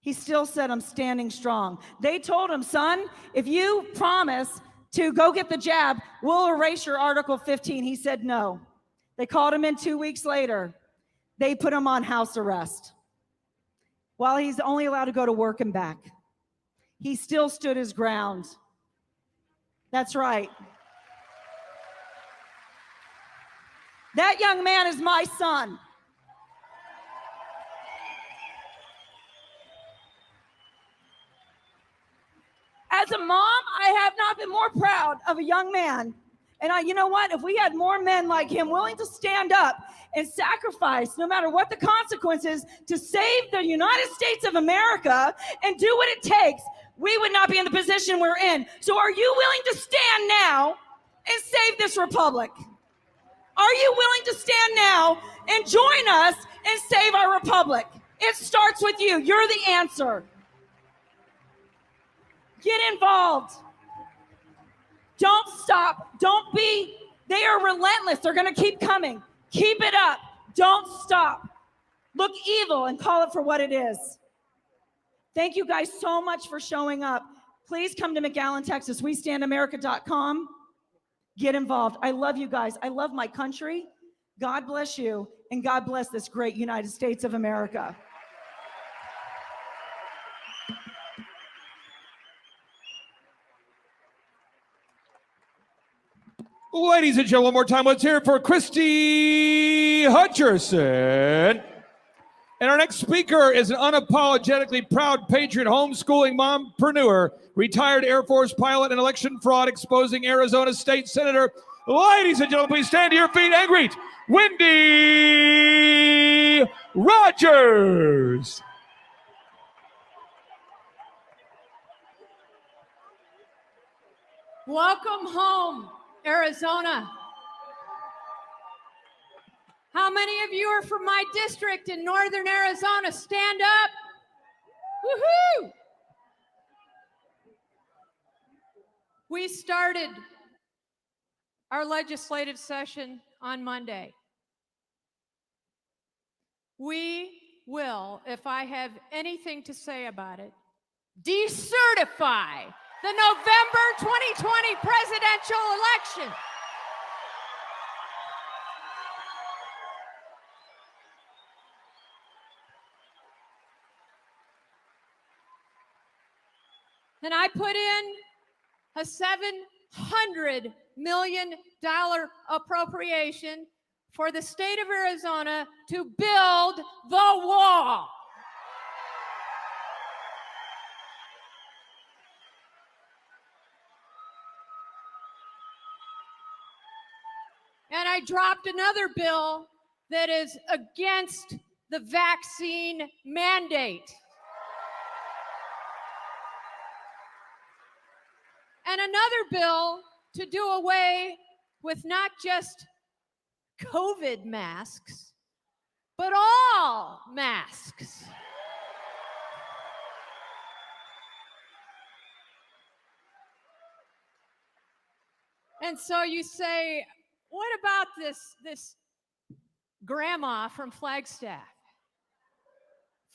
He still said, I'm standing strong. They told him, son, if you promise to go get the jab, we'll erase your Article 15. He said no. They called him in 2 weeks later. They put him on house arrest while he's only allowed to go to work and back. He still stood his ground. That's right. That young man is my son. As a mom, I have not been more proud of a young man. And you know what? If we had more men like him willing to stand up and sacrifice, no matter what the consequences, to save the United States of America and do what it takes, we would not be in the position we're in. So are you willing to stand now and save this republic? Are you willing to stand now and join us and save our republic? It starts with you. You're the answer. Get involved. Don't stop. Don't be, they are relentless. They're going to keep coming. Keep it up. Don't stop. Look evil and call it for what it is. Thank you guys so much for showing up. Please come to McAllen, Texas. WeStandAmerica.com. Get involved. I love you guys. I love my country. God bless you, and God bless this great United States of America. Ladies and gentlemen, one more time, let's hear it for Christy Hutcherson. And our next speaker is an unapologetically proud patriot, homeschooling mompreneur, retired Air Force pilot, and election fraud exposing Arizona State Senator. Ladies and gentlemen, please stand to your feet and greet Wendy Rogers. Welcome home, Arizona. How many of you are from my district in northern Arizona? Stand up. Woohoo! We started our legislative session on Monday. We will, if I have anything to say about it, decertify the November 2020 presidential election. And I put in a $700 million appropriation for the state of Arizona to build the wall. And I dropped another bill that is against the vaccine mandate. And another bill to do away with not just COVID masks, but all masks. And so you say, what about this grandma from Flagstaff?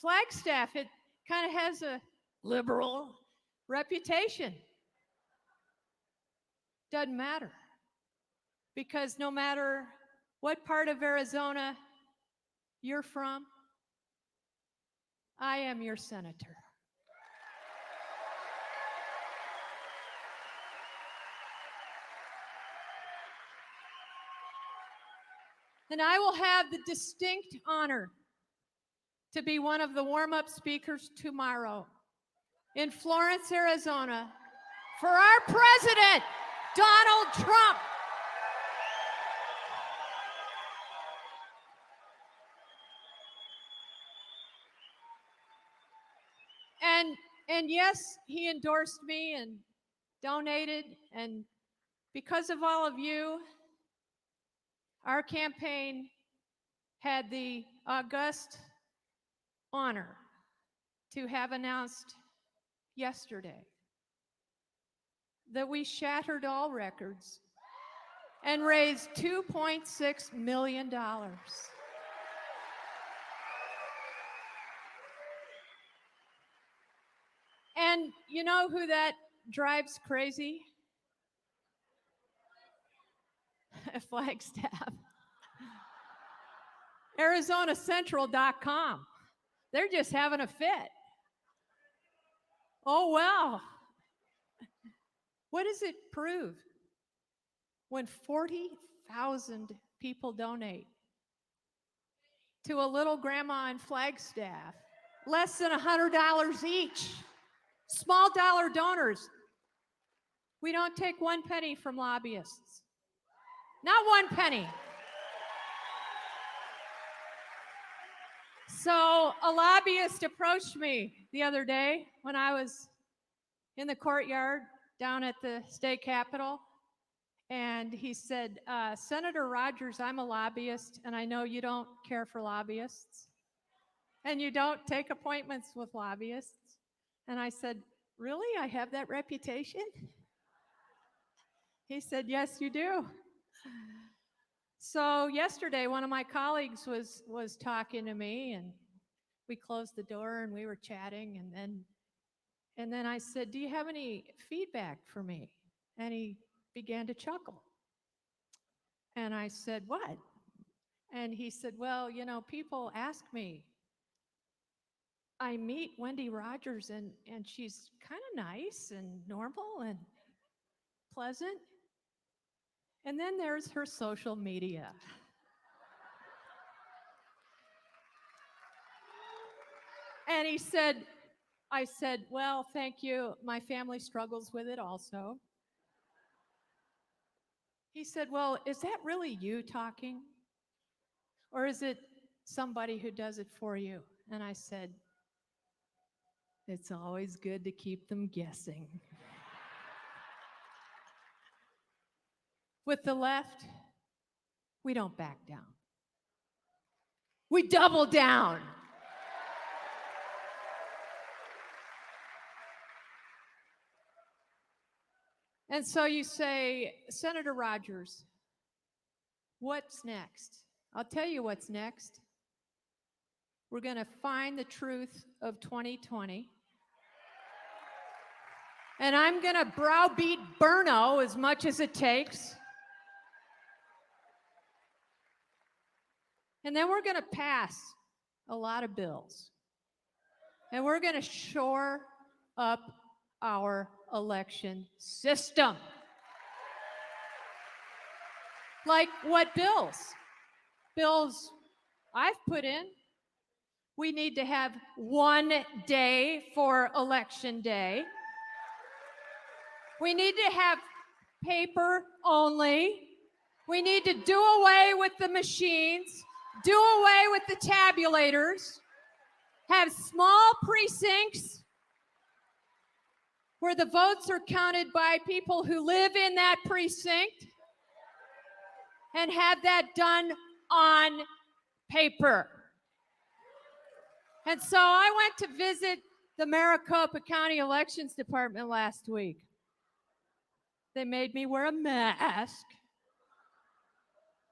Flagstaff, it kind of has a liberal reputation. Doesn't matter, because no matter what part of Arizona you're from, I am your senator. And I will have the distinct honor to be one of the warm-up speakers tomorrow in Florence, Arizona, for our president, Donald Trump. And yes, he endorsed me and donated. And because of all of you, our campaign had the august honor to have announced yesterday that we shattered all records and raised $2.6 million. And you know who that drives crazy? Flagstaff. ArizonaCentral.com. They're just having a fit. Oh, well. What does it prove? When 40,000 people donate to a little grandma in Flagstaff, less than $100 each, small dollar donors. We don't take 1 penny from lobbyists. Not 1 penny. So a lobbyist approached me the other day when I was in the courtyard down at the state capitol. And he said, Senator Rogers, I'm a lobbyist, and I know you don't care for lobbyists, and you don't take appointments with lobbyists. And I said, really? I have that reputation? He said, yes, you do. So yesterday, one of my colleagues was talking to me, and we closed the door and we were chatting, and then I said, do you have any feedback for me? And he began to chuckle. And I said, what? And he said, well, you know, people ask me. I meet Wendy Rogers, and she's kind of nice and normal and pleasant. And then there's her social media. And he said, I said, well, thank you. My family struggles with it also. He said, well, is that really you talking? Or is it somebody who does it for you? And I said, it's always good to keep them guessing. With the left, we don't back down. We double down. And so you say, Senator Rogers, what's next? I'll tell you what's next. We're going to find the truth of 2020. And I'm going to browbeat Brno as much as it takes. And then we're going to pass a lot of bills. And we're going to shore up our election system. Like what bills? Bills I've put in. We need to have 1 day for election day. We need to have paper only. We need to do away with the machines, do away with the tabulators, have small precincts where the votes are counted by people who live in that precinct, and have that done on paper. And so I went to visit the Maricopa County Elections Department last week. They made me wear a mask.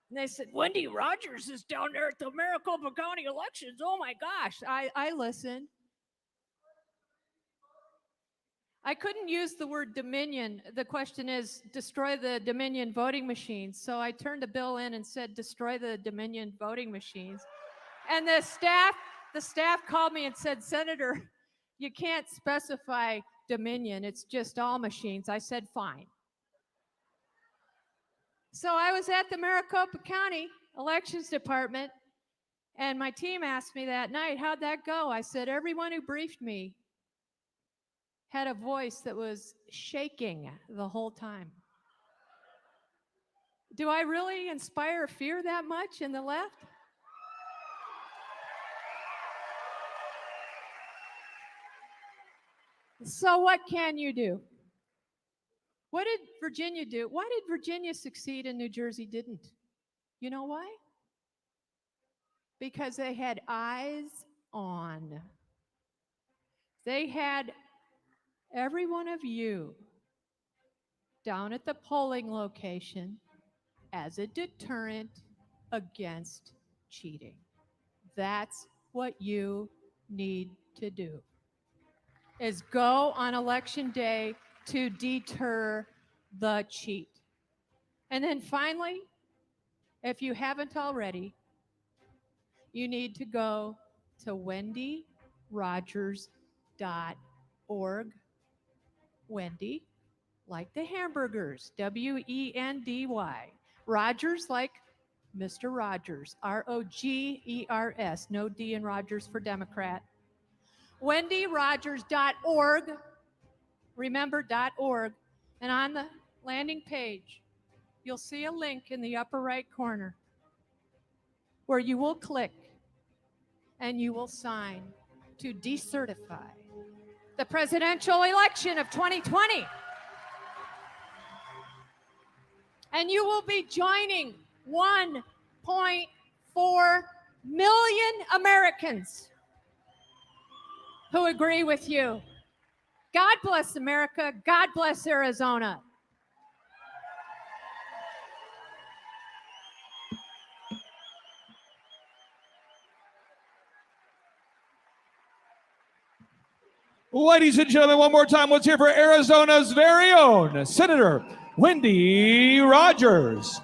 And they said, Wendy Rogers is down there at the Maricopa County Elections. Oh my gosh. I listened. I couldn't use the word Dominion. The question is, destroy the Dominion voting machines. So I turned a bill in and said, destroy the Dominion voting machines. And the staff called me and said, Senator, you can't specify Dominion. It's just all machines. I said, fine. So I was at the Maricopa County Elections Department, and my team asked me that night, how'd that go? I said, everyone who briefed me had a voice that was shaking the whole time. Do I really inspire fear that much in the left? So what can you do? What did Virginia do? Why did Virginia succeed and New Jersey didn't? You know why? Because they had eyes on. They had every one of you down at the polling location as a deterrent against cheating. That's what you need to do, is go on election day to deter the cheat. And then finally, if you haven't already, you need to go to wendyrogers.org. Wendy, like the hamburgers, W-E-N-D-Y. Rogers, like Mr. Rogers, R-O-G-E-R-S, no D in Rogers for Democrat. wendyrogers.org, remember .org, and on the landing page, you'll see a link in the upper right corner where you will click and you will sign to decertify the presidential election of 2020. And you will be joining 1.4 million Americans who agree with you. God bless America. God bless Arizona. Ladies and gentlemen, one more time, let's hear for Arizona's very own Senator Wendy Rogers.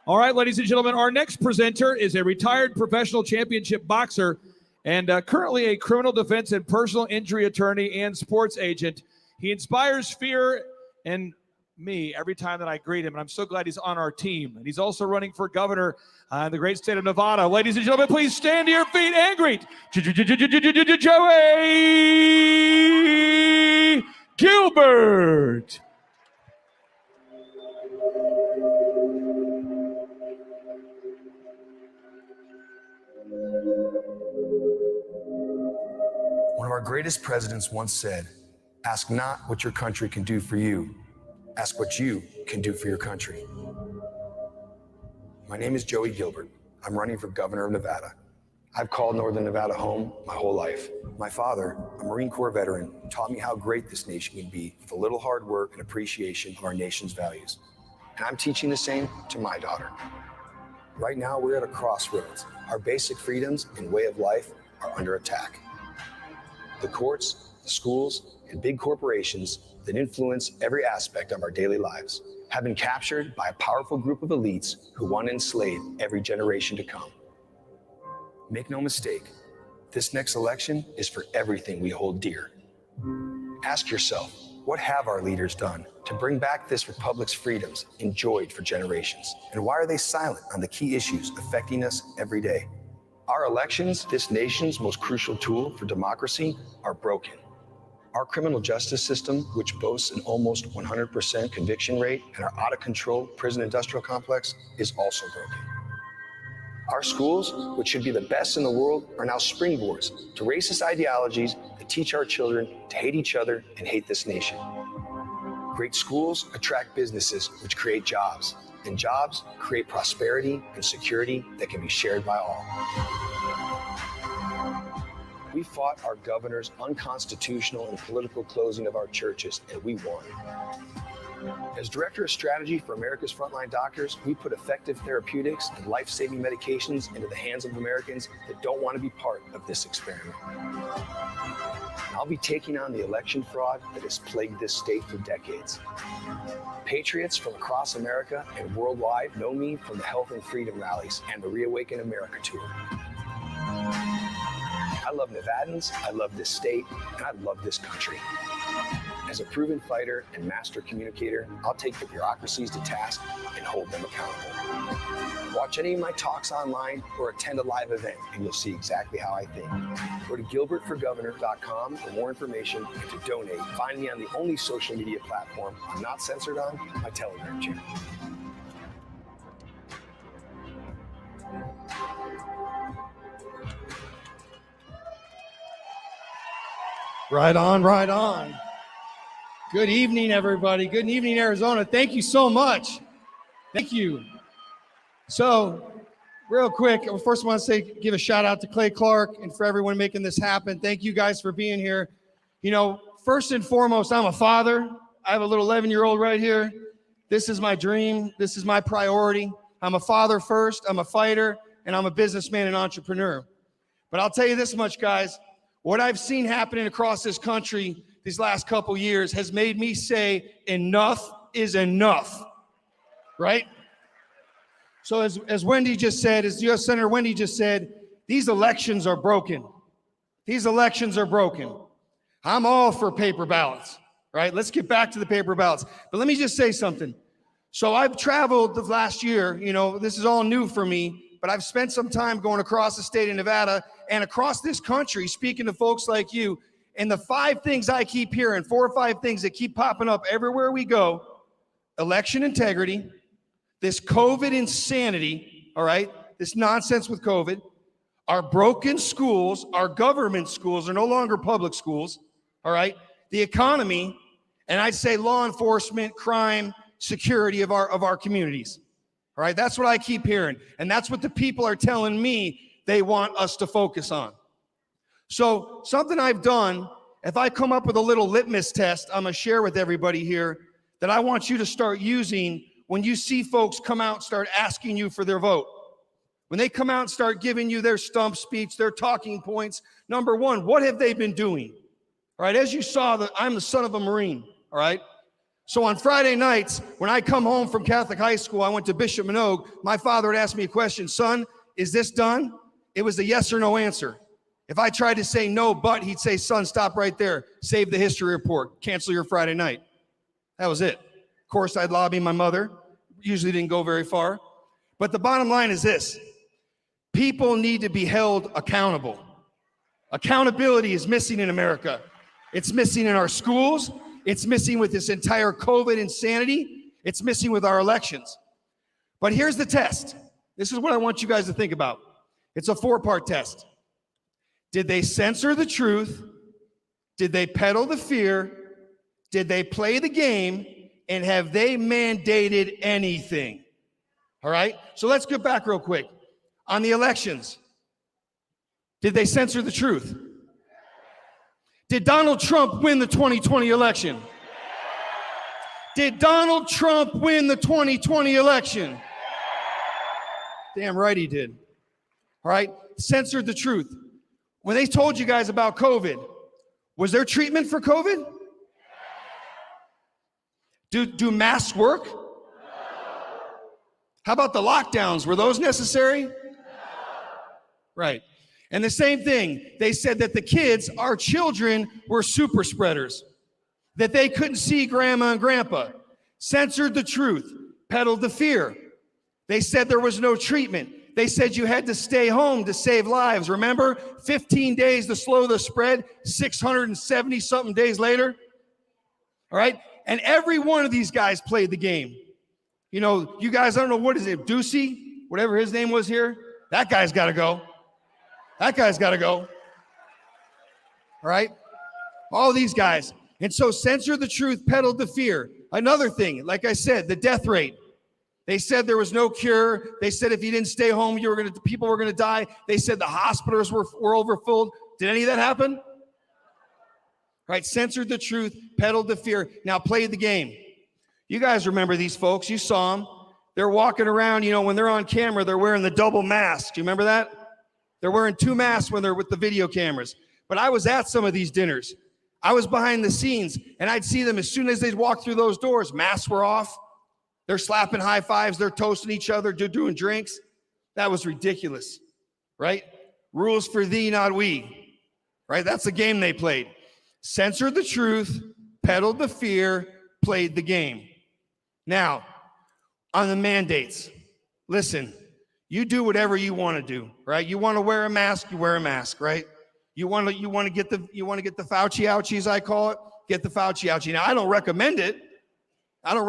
All right, ladies and gentlemen, our next presenter is a retired professional championship boxer and currently a criminal defense and personal injury attorney and sports agent. He inspires fear in me every time that I greet him, and I'm so glad he's on our team. And he's also running for governor in the great state of Nevada. Ladies and gentlemen, please stand to your feet and greet Joey Gilbert. One of our greatest presidents once said, "Ask not what your country can do for you. Ask what you can do for your country." My name is Joey Gilbert. I'm running for governor of Nevada. I've called Northern Nevada home my whole life. My father, a Marine Corps veteran, taught me how great this nation can be with a little hard work and appreciation of our nation's values. And I'm teaching the same to my daughter. Right now, we're at a crossroads. Our basic freedoms and way of life are under attack. The courts, the schools, and big corporations that influence every aspect of our daily lives have been captured by a powerful group of elites who want to enslave every generation to come. Make no mistake, this next election is for everything we hold dear. Ask yourself, what have our leaders done to bring back this republic's freedoms enjoyed for generations? And why are they silent on the key issues affecting us every day? Our elections, this nation's most crucial tool for democracy, are broken. Our criminal justice system, which boasts an almost 100% conviction rate, and our out-of-control prison industrial complex is also broken. Our schools, which should be the best in the world, are now springboards to racist ideologies that teach our children to hate each other and hate this nation. Great schools attract businesses, which create jobs, and jobs create prosperity and security that can be shared by all. We fought our governor's unconstitutional and political closing of our churches, and we won. As Director of Strategy for America's Frontline Doctors, we put effective therapeutics and life-saving medications into the hands of Americans that don't want to be part of this experiment. And I'll be taking on the election fraud that has plagued this state for decades. Patriots from across America and worldwide know me from the Health and Freedom rallies and the ReAwaken America tour. I love Nevadans, I love this state, and I love this country. As a proven fighter and master communicator, I'll take the bureaucracies to task and hold them accountable. Watch any of my talks online or attend a live event and you'll see exactly how I think. Go to gilbertforgovernor.com for more information and to donate. Find me on the only social media platform I'm not censored on, my Telegram channel. Right on, right on. Good evening, everybody. Good evening, Arizona. Thank you so much. Thank you. So, real quick, first I want to give a shout out to Clay Clark and for everyone making this happen. Thank you guys for being here. You know, first and foremost, I'm a father. I have a little 11-year-old right here. This is my dream. This is my priority. I'm a father first, I'm a fighter, and I'm a businessman and entrepreneur. But I'll tell you this much, guys. What I've seen happening across this country these last couple years has made me say enough is enough, right? So as Wendy just said, as U.S. Senator Wendy just said, these elections are broken. These elections are broken. I'm all for paper ballots, right? Let's get back to the paper ballots. But let me just say something. So I've traveled the last year, you know, this is all new for me, but I've spent some time going across the state of Nevada and across this country, speaking to folks like you. And the 5 things I keep hearing, 4 or 5 things that keep popping up everywhere we go: election integrity, this COVID insanity, all right, this nonsense with COVID, our broken schools, our government schools are no longer public schools, all right, the economy, and I'd say law enforcement, crime, security of our communities, all right? That's what I keep hearing, and that's what the people are telling me they want us to focus on. So something I've done, if I come up with a little litmus test, I'm gonna share with everybody here that I want you to start using when you see folks come out and start asking you for their vote. When they come out and start giving you their stump speech, their talking points, number one, what have they been doing? All right, as you saw, I'm the son of a Marine, all right? So on Friday nights, when I come home from Catholic high school, I went to Bishop Minogue, my father would ask me a question: son, is this done? It was a yes or no answer. If I tried to say no, but, he'd say, son, stop right there. Save the history report. Cancel your Friday night. That was it. Of course, I'd lobby my mother. Usually didn't go very far. But the bottom line is this: people need to be held accountable. Accountability is missing in America. It's missing in our schools. It's missing with this entire COVID insanity. It's missing with our elections. But here's the test. This is what I want you guys to think about. It's a 4-part test. Did they censor the truth? Did they peddle the fear? Did they play the game? And have they mandated anything? All right, so let's get back real quick. On the elections, did they censor the truth? Did Donald Trump win the 2020 election? Did Donald Trump win the 2020 election? Damn right he did. All right, censored the truth. When they told you guys about COVID, was there treatment for COVID? Do masks work? How about the lockdowns? Were those necessary? Right. And the same thing, they said that the kids, our children, were super spreaders, that they couldn't see grandma and grandpa. Censored the truth, peddled the fear. They said there was no treatment. They said you had to stay home to save lives. Remember, 15 days to slow the spread, 670 something days later. All right. And every one of these guys played the game. You know, you guys, I don't know, what is it, Ducey, whatever his name was here, that guy's got to go. That guy's got to go. All right? All these guys. And so censor the truth, peddled the fear. Another thing, like I said, the death rate. They said there was no cure. They said if you didn't stay home, people were going to die. They said the hospitals were overfilled. Did any of that happen? Right? Censored the truth, peddled the fear. Now played the game. You guys remember these folks. You saw them. They're walking around, you know, when they're on camera, they're wearing the double mask. Do you remember that? They're wearing 2 masks when they're with the video cameras. But I was at some of these dinners. I was behind the scenes, and I'd see them as soon as they'd walk through those doors, masks were off. They're slapping high fives. They're toasting each other, doing drinks. That was ridiculous, right? Rules for thee, not we, right? That's the game they played. Censored the truth, peddled the fear, played the game. Now, on the mandates, listen, you do whatever you want to do, right? You want to wear a mask, you wear a mask, right? You want to get the Fauci ouchies, I call it, get the Fauci ouchie. Now, I don't recommend it. I don't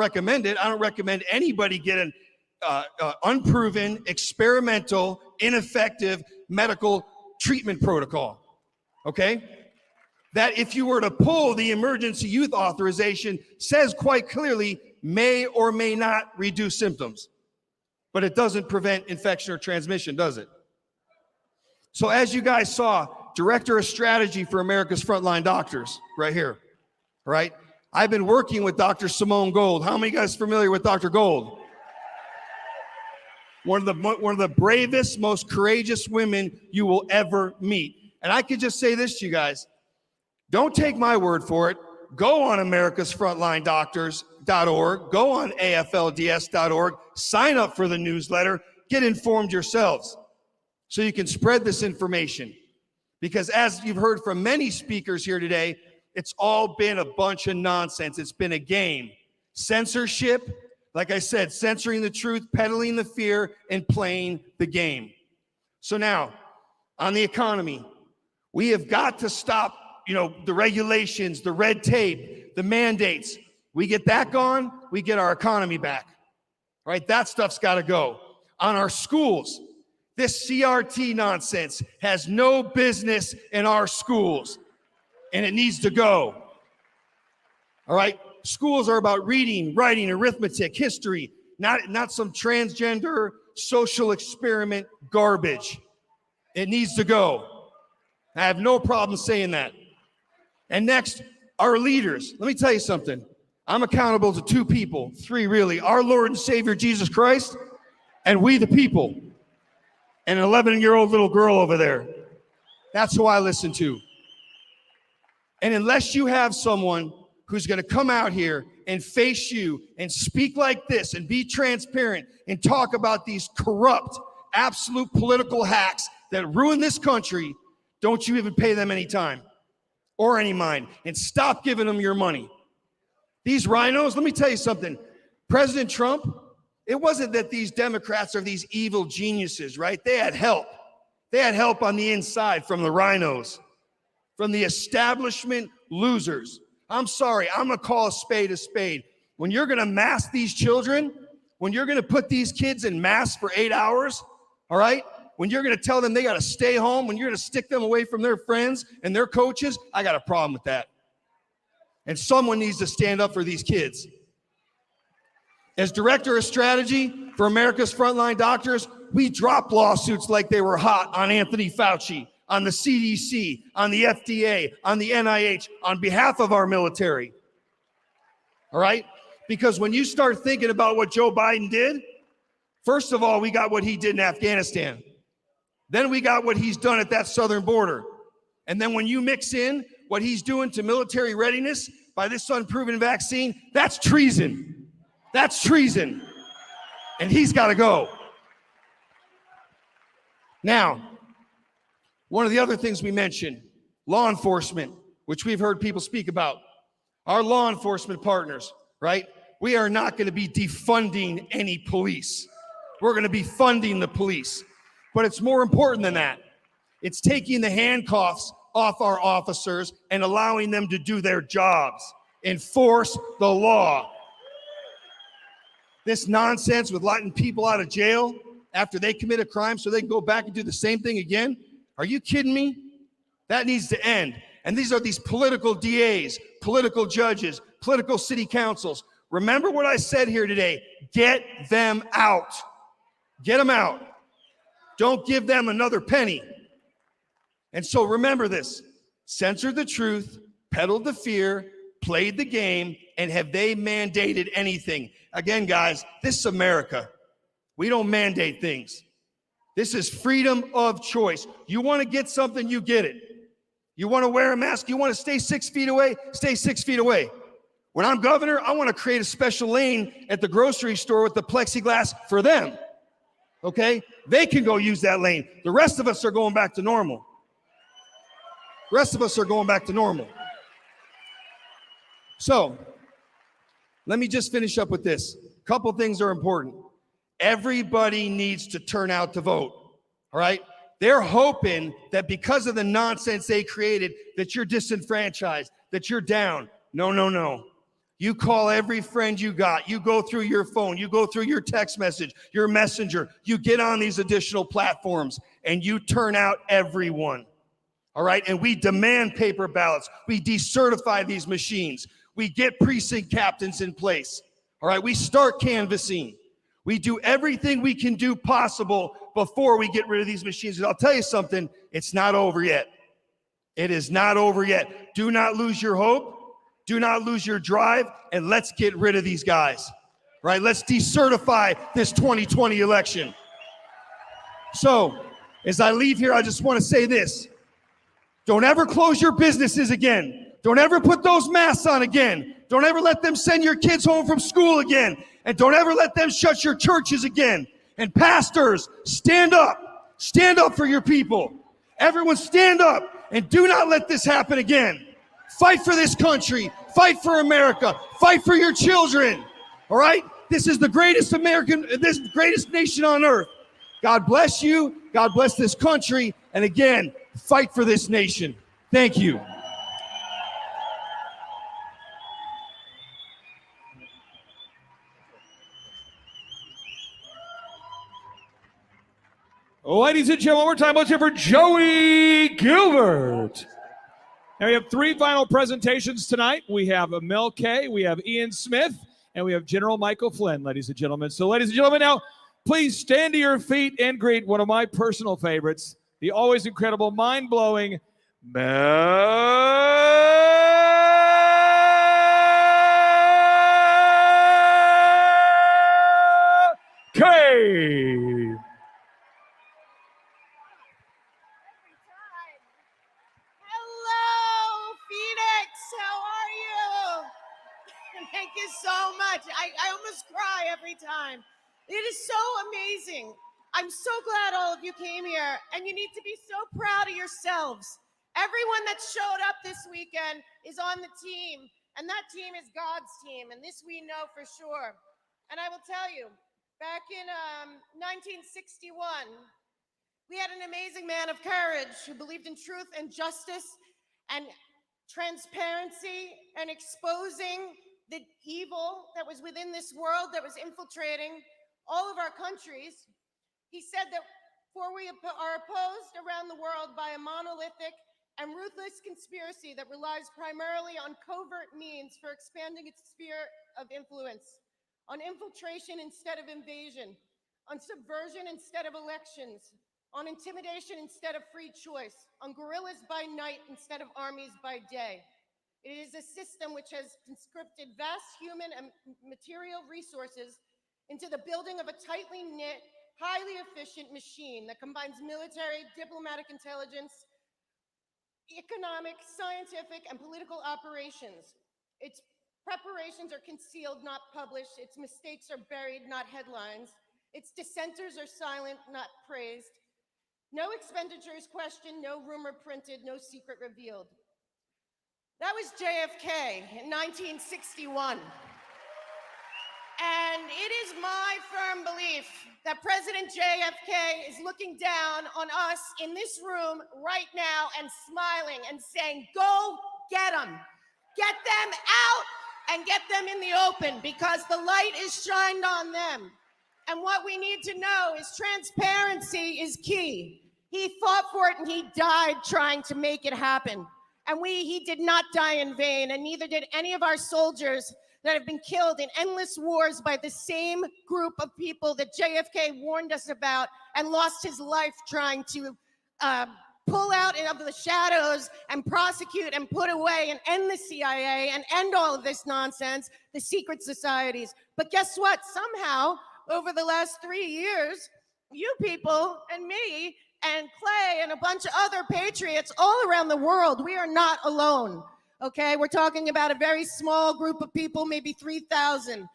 recommend anybody get an unproven, experimental, ineffective medical treatment protocol, okay? that if you were to pull the emergency youth authorization, says quite clearly may or may not reduce symptoms, but it doesn't prevent infection or transmission, does it? So as you guys saw, Director of Strategy for America's Frontline Doctors, right here, right? I've been working with Dr. Simone Gold. How many guys familiar with Dr. Gold? One of the bravest, most courageous women you will ever meet. And I could just say this to you guys. Don't take my word for it. Go on americasfrontlinedoctors.org. Go on aflds.org. Sign up for the newsletter. Get informed yourselves so you can spread this information. Because as you've heard from many speakers here today, it's all been a bunch of nonsense. It's been a game. Censorship, like I said, censoring the truth, peddling the fear, and playing the game. So now, on the economy, we have got to stop, the regulations, the red tape, the mandates. We get that gone, we get our economy back. Right? That stuff's got to go. On our schools, this CRT nonsense has no business in our schools, and it needs to go. All right? Schools are about reading, writing, arithmetic, history, not some transgender social experiment garbage. It needs to go. I have no problem saying that. And next, our leaders. Let me tell you something. I'm accountable to two people, three really. Our Lord and Savior Jesus Christ, and we the people. And an 11-year-old little girl over there. That's who I listen to. And unless you have someone who's going to come out here and face you and speak like this and be transparent and talk about these corrupt, absolute political hacks that ruin this country, don't you even pay them any time or any mind, and stop giving them your money. These rhinos, let me tell you something. President Trump, it wasn't that these Democrats are these evil geniuses, right? They had help. They had help on the inside from the rhinos, from the establishment losers. I'm sorry, I'm gonna call a spade a spade. When you're gonna mask these children, when you're gonna put these kids in masks for 8 hours, all right? When you're gonna tell them they gotta stay home, when you're gonna stick them away from their friends and their coaches, I got a problem with that. And someone needs to stand up for these kids. As Director of Strategy for America's Frontline Doctors, we dropped lawsuits like they were hot on Anthony Fauci, on the CDC, on the FDA, on the NIH, on behalf of our military. All right? Because when you start thinking about what Joe Biden did, first of all, we got what he did in Afghanistan. Then we got what he's done at that southern border. And then when you mix in what he's doing to military readiness by this unproven vaccine, that's treason. That's treason. And he's got to go. Now, one of the other things we mentioned, law enforcement, which we've heard people speak about. Our law enforcement partners, right? We are not going to be defunding any police. We're going to be funding the police. But it's more important than that. It's taking the handcuffs off our officers and allowing them to do their jobs. Enforce the law. This nonsense with letting people out of jail after they commit a crime so they can go back and do the same thing again. Are you kidding me? That needs to end. And these are these political DAs, political judges, political city councils. Remember what I said here today. Get them out. Get them out. Don't give them another penny. And so remember this. Censored the truth, peddled the fear, played the game, and have they mandated anything? Again, guys, this is America. We don't mandate things. This is freedom of choice. You want to get something, you get it. You want to wear a mask, you want to stay 6 feet away, stay 6 feet away. When I'm governor, I want to create a special lane at the grocery store with the plexiglass for them. Okay? They can go use that lane. The rest of us are going back to normal. The rest of us are going back to normal. So, let me just finish up with this. A couple things are important. Everybody needs to turn out to vote, all right? They're hoping that because of the nonsense they created, that you're disenfranchised, that you're down. No, no, no. You call every friend you got. You go through your phone. You go through your text message, your messenger. You get on these additional platforms, and you turn out everyone, all right? And we demand paper ballots. We decertify these machines. We get precinct captains in place, all right? We start canvassing. We do everything we can do possible before we get rid of these machines. And I'll tell you something, it's not over yet. It is not over yet. Do not lose your hope. Do not lose your drive, and let's get rid of these guys, right? Let's decertify this 2020 election. So, as I leave here, I just want to say this. Don't ever close your businesses again. Don't ever put those masks on again. Don't ever let them send your kids home from school again. And don't ever let them shut your churches again. And pastors, stand up. Stand up for your people. Everyone stand up and do not let this happen again. Fight for this country. Fight for America. Fight for your children. All right? This is the greatest greatest nation on earth. God bless you. God bless this country. And again, fight for this nation. Thank you. Ladies and gentlemen, one more time, let's hear for Joey Gilbert. Now we have three final presentations tonight. We have Mel K, we have Ian Smith, and we have General Michael Flynn, ladies and gentlemen. So ladies and gentlemen, now please stand to your feet and greet one of my personal favorites, the always incredible, mind-blowing Mel K. Thank you so much. I almost cry every time. It is so amazing. I'm so glad all of you came here, and you need to be so proud of yourselves. Everyone that showed up this weekend is on the team, and that team is God's team, and this we know for sure. And I will tell you, back in 1961, we had an amazing man of courage who believed in truth and justice and transparency and exposing the evil that was within this world that was infiltrating all of our countries. He said that for we are opposed around the world by a monolithic and ruthless conspiracy that relies primarily on covert means for expanding its sphere of influence, on infiltration instead of invasion, on subversion instead of elections, on intimidation instead of free choice, on guerrillas by night instead of armies by day. It is a system which has conscripted vast human and material resources into the building of a tightly knit, highly efficient machine that combines military, diplomatic intelligence, economic, scientific, and political operations. Its preparations are concealed, not published. Its mistakes are buried, not headlines. Its dissenters are silent, not praised. No expenditures questioned, no rumor printed, no secret revealed. That was JFK in 1961. And it is my firm belief that President JFK is looking down on us in this room right now and smiling and saying, go get them. Get them out and get them in the open, because the light is shined on them. And what we need to know is transparency is key. He fought for it and he died trying to make it happen. And he did not die in vain, and neither did any of our soldiers that have been killed in endless wars by the same group of people that JFK warned us about and lost his life trying to pull out of the shadows and prosecute and put away and end the CIA and end all of this nonsense, the secret societies. But guess what? Somehow, over the last 3 years, you people and me and Clay and a bunch of other patriots all around the world, we are not alone, okay? We're talking about a very small group of people, maybe 3,000.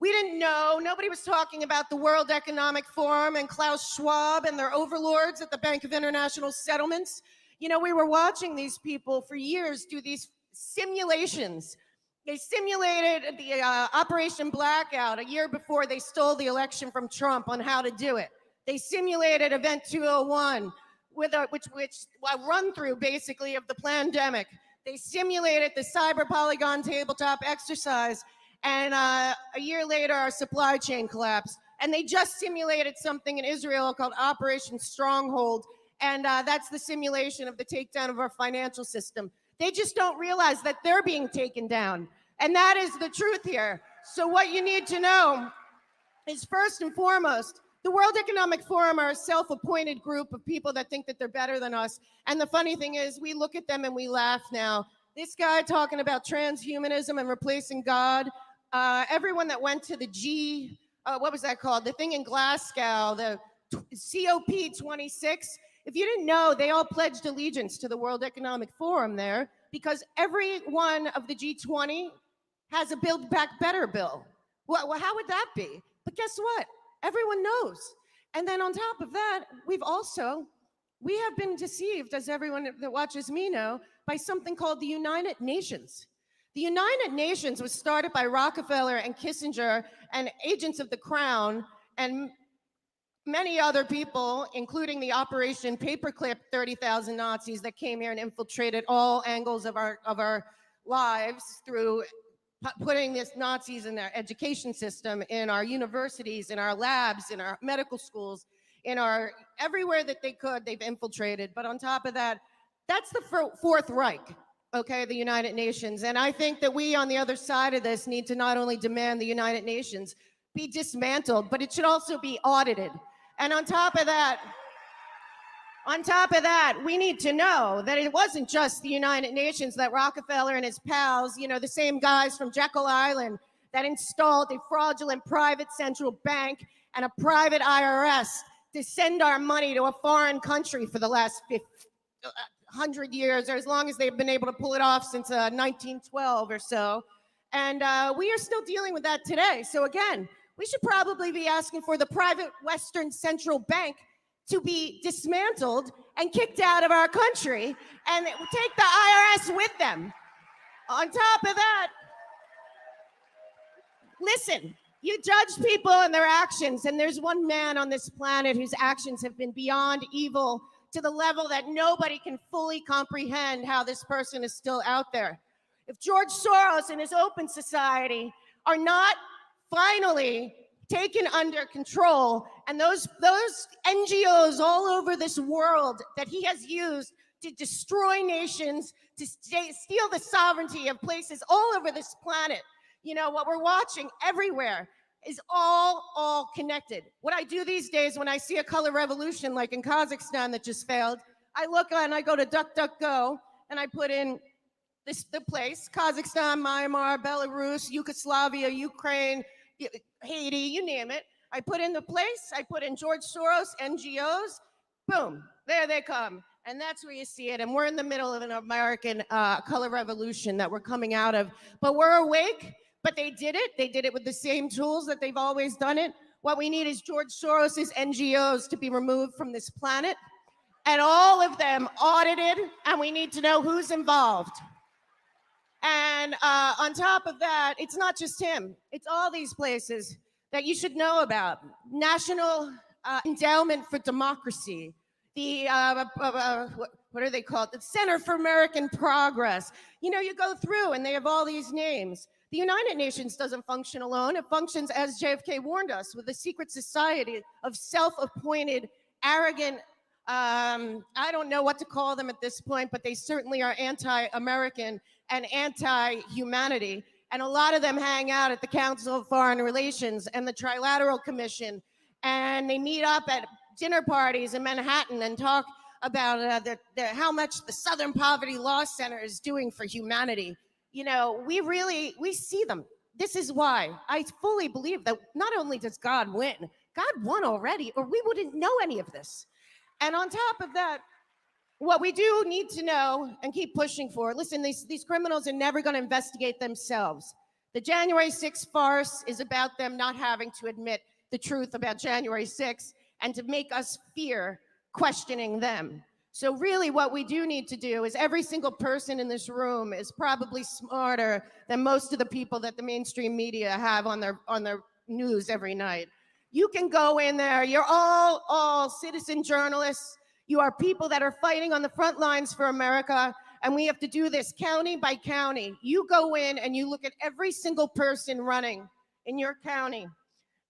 We didn't know, nobody was talking about the World Economic Forum and Klaus Schwab and their overlords at the Bank of International Settlements. You know, we were watching these people for years do these simulations. They simulated the Operation Blackout a year before they stole the election from Trump on how to do it. They simulated Event 201, which a run-through, basically, of the pandemic. They simulated the Cyber Polygon tabletop exercise, and a year later, our supply chain collapsed. And they just simulated something in Israel called Operation Stronghold, And that's the simulation of the takedown of our financial system. They just don't realize that they're being taken down. And that is the truth here. So what you need to know is, first and foremost, the World Economic Forum are a self-appointed group of people that think that they're better than us. And the funny thing is, we look at them and we laugh now. This guy talking about transhumanism and replacing God, everyone that went to the what was that called? The thing in Glasgow, the COP26. If you didn't know, they all pledged allegiance to the World Economic Forum there, because every one of the G20 has a Build Back Better bill. Well, how would that be? But guess what? Everyone knows. And then on top of that, we have been deceived, as everyone that watches me know, by something called the United Nations. The United Nations was started by Rockefeller and Kissinger and agents of the Crown and many other people, including the Operation Paperclip 30,000 Nazis that came here and infiltrated all angles of our lives through putting these Nazis in their education system, in our universities, in our labs, in our medical schools, everywhere that they could, they've infiltrated. But on top of that, that's the Fourth Reich, okay, the United Nations. And I think that we on the other side of this need to not only demand the United Nations be dismantled, but it should also be audited. And on top of that, we need to know that it wasn't just the United Nations that Rockefeller and his pals, the same guys from Jekyll Island, that installed a fraudulent private central bank and a private IRS to send our money to a foreign country for the last 100 years, or as long as they've been able to pull it off since 1912 or so. And we are still dealing with that today. So again, we should probably be asking for the private Western central bank to be dismantled and kicked out of our country, and take the IRS with them. On top of that, listen, you judge people and their actions, and there's one man on this planet whose actions have been beyond evil to the level that nobody can fully comprehend how this person is still out there. If George Soros and his Open Society are not finally taken under control, and those NGOs all over this world that he has used to destroy nations, to steal the sovereignty of places all over this planet, what we're watching everywhere is all connected. What I do these days when I see a color revolution like in Kazakhstan that just failed, I look and I go to DuckDuckGo and I put in the place, Kazakhstan, Myanmar, Belarus, Yugoslavia, Ukraine, Haiti, you name it. I put in the place, I put in George Soros, NGOs, boom, there they come. And that's where you see it. And we're in the middle of an American color revolution that we're coming out of. But we're awake, but they did it. They did it with the same tools that they've always done it. What we need is George Soros's NGOs to be removed from this planet, and all of them audited, and we need to know who's involved. And on top of that, it's not just him. It's all these places that you should know about. National Endowment for Democracy, the, what are they called? The Center for American Progress. You go through and they have all these names. The United Nations doesn't function alone. It functions, as JFK warned us, with a secret society of self-appointed, arrogant, I don't know what to call them at this point, but they certainly are anti-American and anti-humanity. And a lot of them hang out at the Council of Foreign Relations and the Trilateral Commission. And they meet up at dinner parties in Manhattan and talk about how much the Southern Poverty Law Center is doing for humanity. We see them. This is why I fully believe that not only does God win, God won already, or we wouldn't know any of this. And on top of that, what we do need to know and keep pushing for, listen, these criminals are never going to investigate themselves. The January 6th farce is about them not having to admit the truth about January 6th and to make us fear questioning them. So really what we do need to do is, every single person in this room is probably smarter than most of the people that the mainstream media have on their news every night. You can go in there. You're all citizen journalists. You are people that are fighting on the front lines for America, and we have to do this county by county. You go in and you look at every single person running in your county,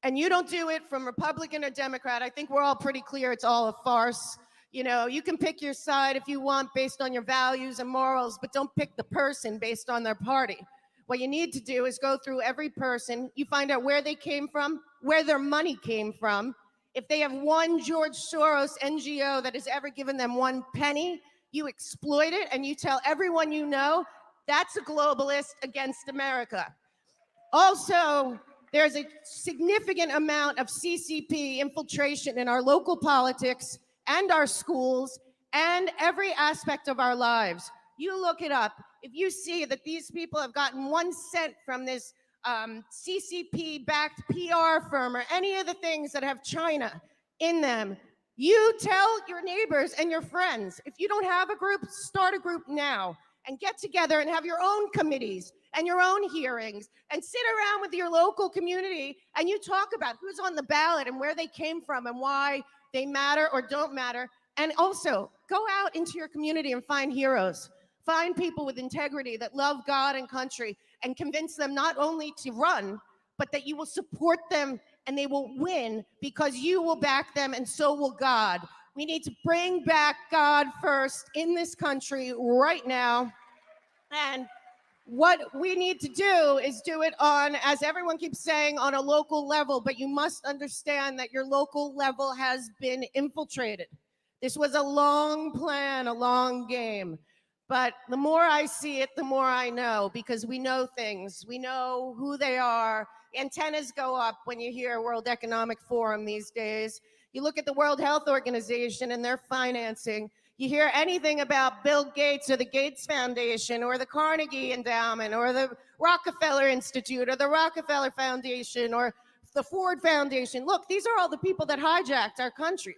and you don't do it from Republican or Democrat. I think we're all pretty clear it's all a farce. You know, you can pick your side if you want based on your values and morals, but don't pick the person based on their party. What you need to do is go through every person. You find out where they came from, where their money came from. If they have one George Soros NGO that has ever given them one penny, you exploit it and you tell everyone you know that's a globalist against America. Also, there's a significant amount of CCP infiltration in our local politics and our schools and every aspect of our lives. You look it up. If you see that these people have gotten 1 cent from this CCP-backed PR firm or any of the things that have China in them, you tell your neighbors and your friends. If you don't have a group, start a group now and get together and have your own committees and your own hearings and sit around with your local community and you talk about who's on the ballot and where they came from and why they matter or don't matter. And also, go out into your community and find heroes. Find people with integrity that love God and country and convince them not only to run, but that you will support them and they will win because you will back them and so will God. We need to bring back God first in this country right now. And what we need to do is do it on, as everyone keeps saying, on a local level, but you must understand that your local level has been infiltrated. This was a long plan, a long game. But the more I see it, the more I know, because we know things. We know who they are. Antennas go up when you hear World Economic Forum these days. You look at the World Health Organization and their financing. You hear anything about Bill Gates or the Gates Foundation or the Carnegie Endowment or the Rockefeller Institute or the Rockefeller Foundation or the Ford Foundation. Look, these are all the people that hijacked our country.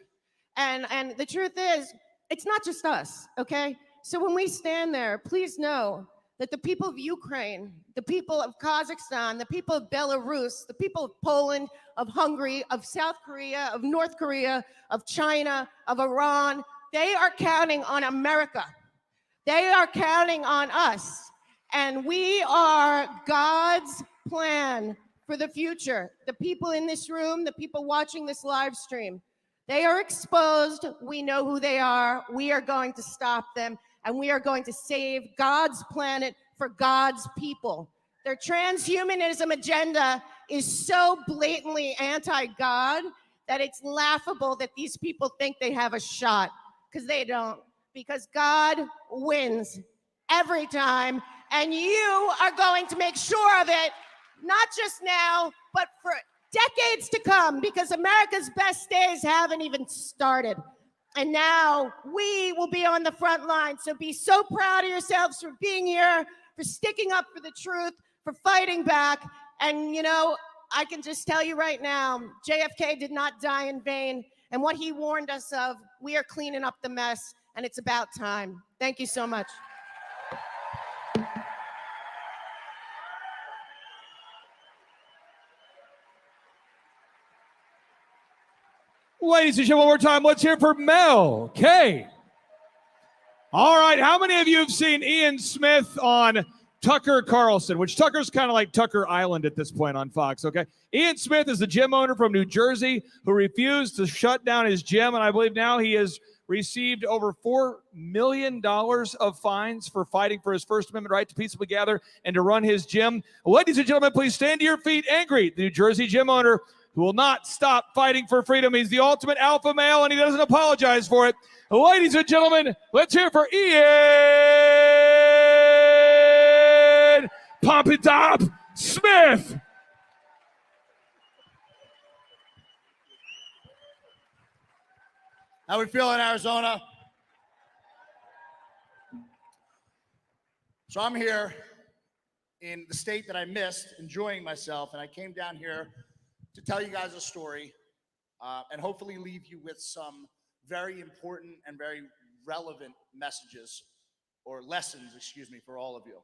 And the truth is, it's not just us, okay? So when we stand there, please know that the people of Ukraine, the people of Kazakhstan, the people of Belarus, the people of Poland, of Hungary, of South Korea, of North Korea, of China, of Iran, they are counting on America. They are counting on us. And we are God's plan for the future. The people in this room, the people watching this live stream, they are exposed. We know who they are. We are going to stop them. And we are going to save God's planet for God's people. Their transhumanism agenda is so blatantly anti-God that it's laughable that these people think they have a shot, because they don't. Because God wins every time, and you are going to make sure of it, not just now, but for decades to come, because America's best days haven't even started. And now we will be on the front line. So be so proud of yourselves for being here, for sticking up for the truth, for fighting back. And, you know, I can just tell you right now, JFK did not die in vain. And what he warned us of, we are cleaning up the mess, and it's about time. Thank you so much. Ladies and gentlemen, one more time, let's hear for Mel K. All right, how many of you have seen Ian Smith on Tucker Carlson, which Tucker's kind of like Tucker Island at this point on Fox, okay? Ian Smith is the gym owner from New Jersey who refused to shut down his gym, and I believe now he has received over $4 million of fines for fighting for his First Amendment right to peaceably gather and to run his gym. Ladies and gentlemen, please stand to your feet and greet the New Jersey gym owner who will not stop fighting for freedom. He's the ultimate alpha male, and he doesn't apologize for it. Ladies and gentlemen, let's hear for Ian Pump It Up Smith. How we feeling, Arizona? So I'm here in the state that I missed, enjoying myself, and I came down here to tell you guys a story and hopefully leave you with some very important and very relevant messages or lessons, excuse me, for all of you.